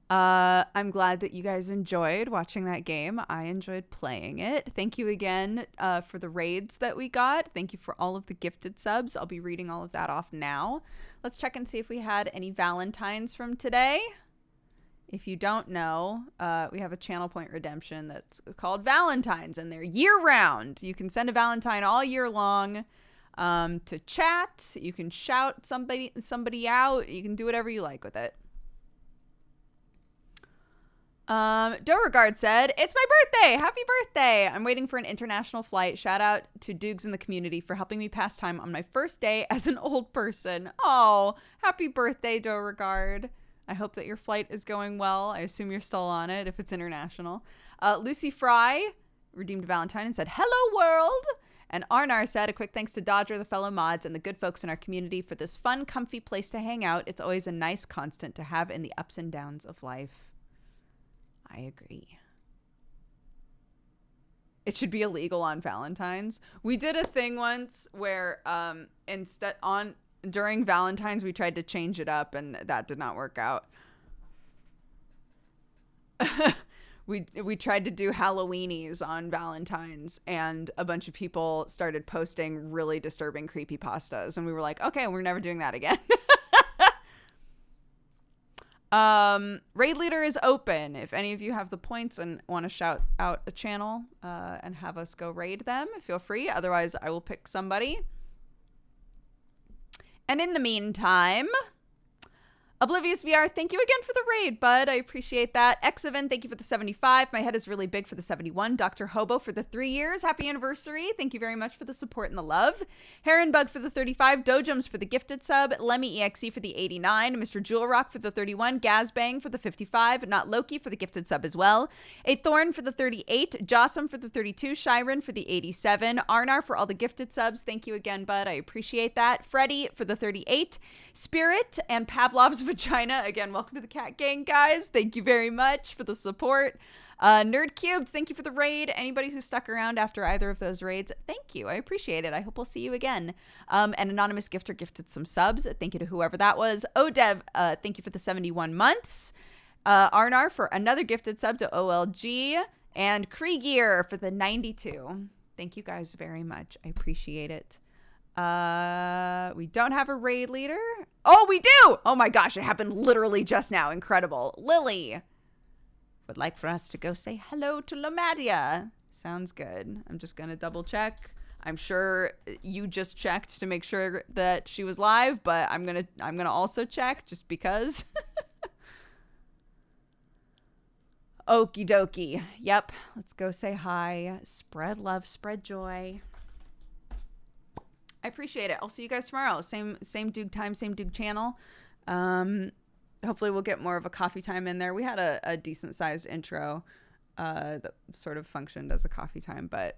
Speaker 1: I'm glad that you guys enjoyed watching that game. I enjoyed playing it. Thank you again for the raids that we got. Thank you for all of the gifted subs. I'll be reading all of that off now. Let's check and see if we had any Valentines from today. If you don't know, we have a channel point redemption that's called Valentines, and they're year-round. You can send a Valentine all year long to chat. You can shout somebody out. You can do whatever you like with it. Beauregard said, "It's my birthday! Happy birthday! I'm waiting for an international flight. Shout out to Dukes in the community for helping me pass time on my first day as an old person." Oh, happy birthday, Beauregard. I hope that your flight is going well. I assume you're still on it if it's international. Lucy Fry redeemed Valentine and said, "Hello, world!" And Arnar said, "A quick thanks to Dodger, the fellow mods, and the good folks in our community for this fun, comfy place to hang out. It's always a nice constant to have in the ups and downs of life." I agree. It should be illegal on Valentine's. We did a thing once where during Valentine's we tried to change it up, and that did not work out. We tried to do Halloweenies on Valentine's, and a bunch of people started posting really disturbing creepypastas, and we were like, okay, we're never doing that again. Raid leader is open. If any of you have the points and want to shout out a channel and have us go raid them, feel free. Otherwise, I will pick somebody. And in the meantime, Oblivious VR, thank you again for the raid, bud. I appreciate that. Exaven, thank you for the 75. My head is really big for the 71. Dr. Hobo for the 3 years. Happy anniversary. Thank you very much for the support and the love. Heronbug for the 35. Dojums for the gifted sub. Lemmy EXE for the 89. Mr. Jewel Rock for the 31. Gazbang for the 55. Not Loki for the gifted sub as well. A Thorn for the 38. Jossum for the 32. Shiren for the 87. Arnar for all the gifted subs. Thank you again, bud. I appreciate that. Freddy for the 38. Spirit and Pavlov's Vagina. Again, welcome to the Cat Gang, guys. Thank you very much for the support. Nerd Cubed, thank you for the raid. Anybody who stuck around after either of those raids, thank you. I appreciate it. I hope we'll see you again. An anonymous gifter gifted some subs. Thank you to whoever that was. Odev, thank you for the 71 months. Arnar for another gifted sub to OLG. And Kriegier for the 92. Thank you guys very much. I appreciate it. We don't have a raid leader. Oh, we do! Oh my gosh, it happened literally just now. Incredible. Lily would like for us to go say hello to Lomadia. Sounds good. I'm just gonna double check. I'm sure you just checked to make sure that she was live, but I'm gonna also check just because. Okie dokie. Yep. Let's go say hi. Spread love, spread joy. I appreciate it. I'll see you guys tomorrow. Same Duke time, same Duke channel. Hopefully we'll get more of a coffee time in there. We had a decent sized intro that sort of functioned as a coffee time, but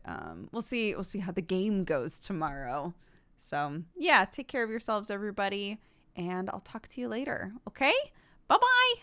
Speaker 1: we'll see how the game goes tomorrow. So yeah, take care of yourselves, everybody, and I'll talk to you later. Okay? Bye-bye.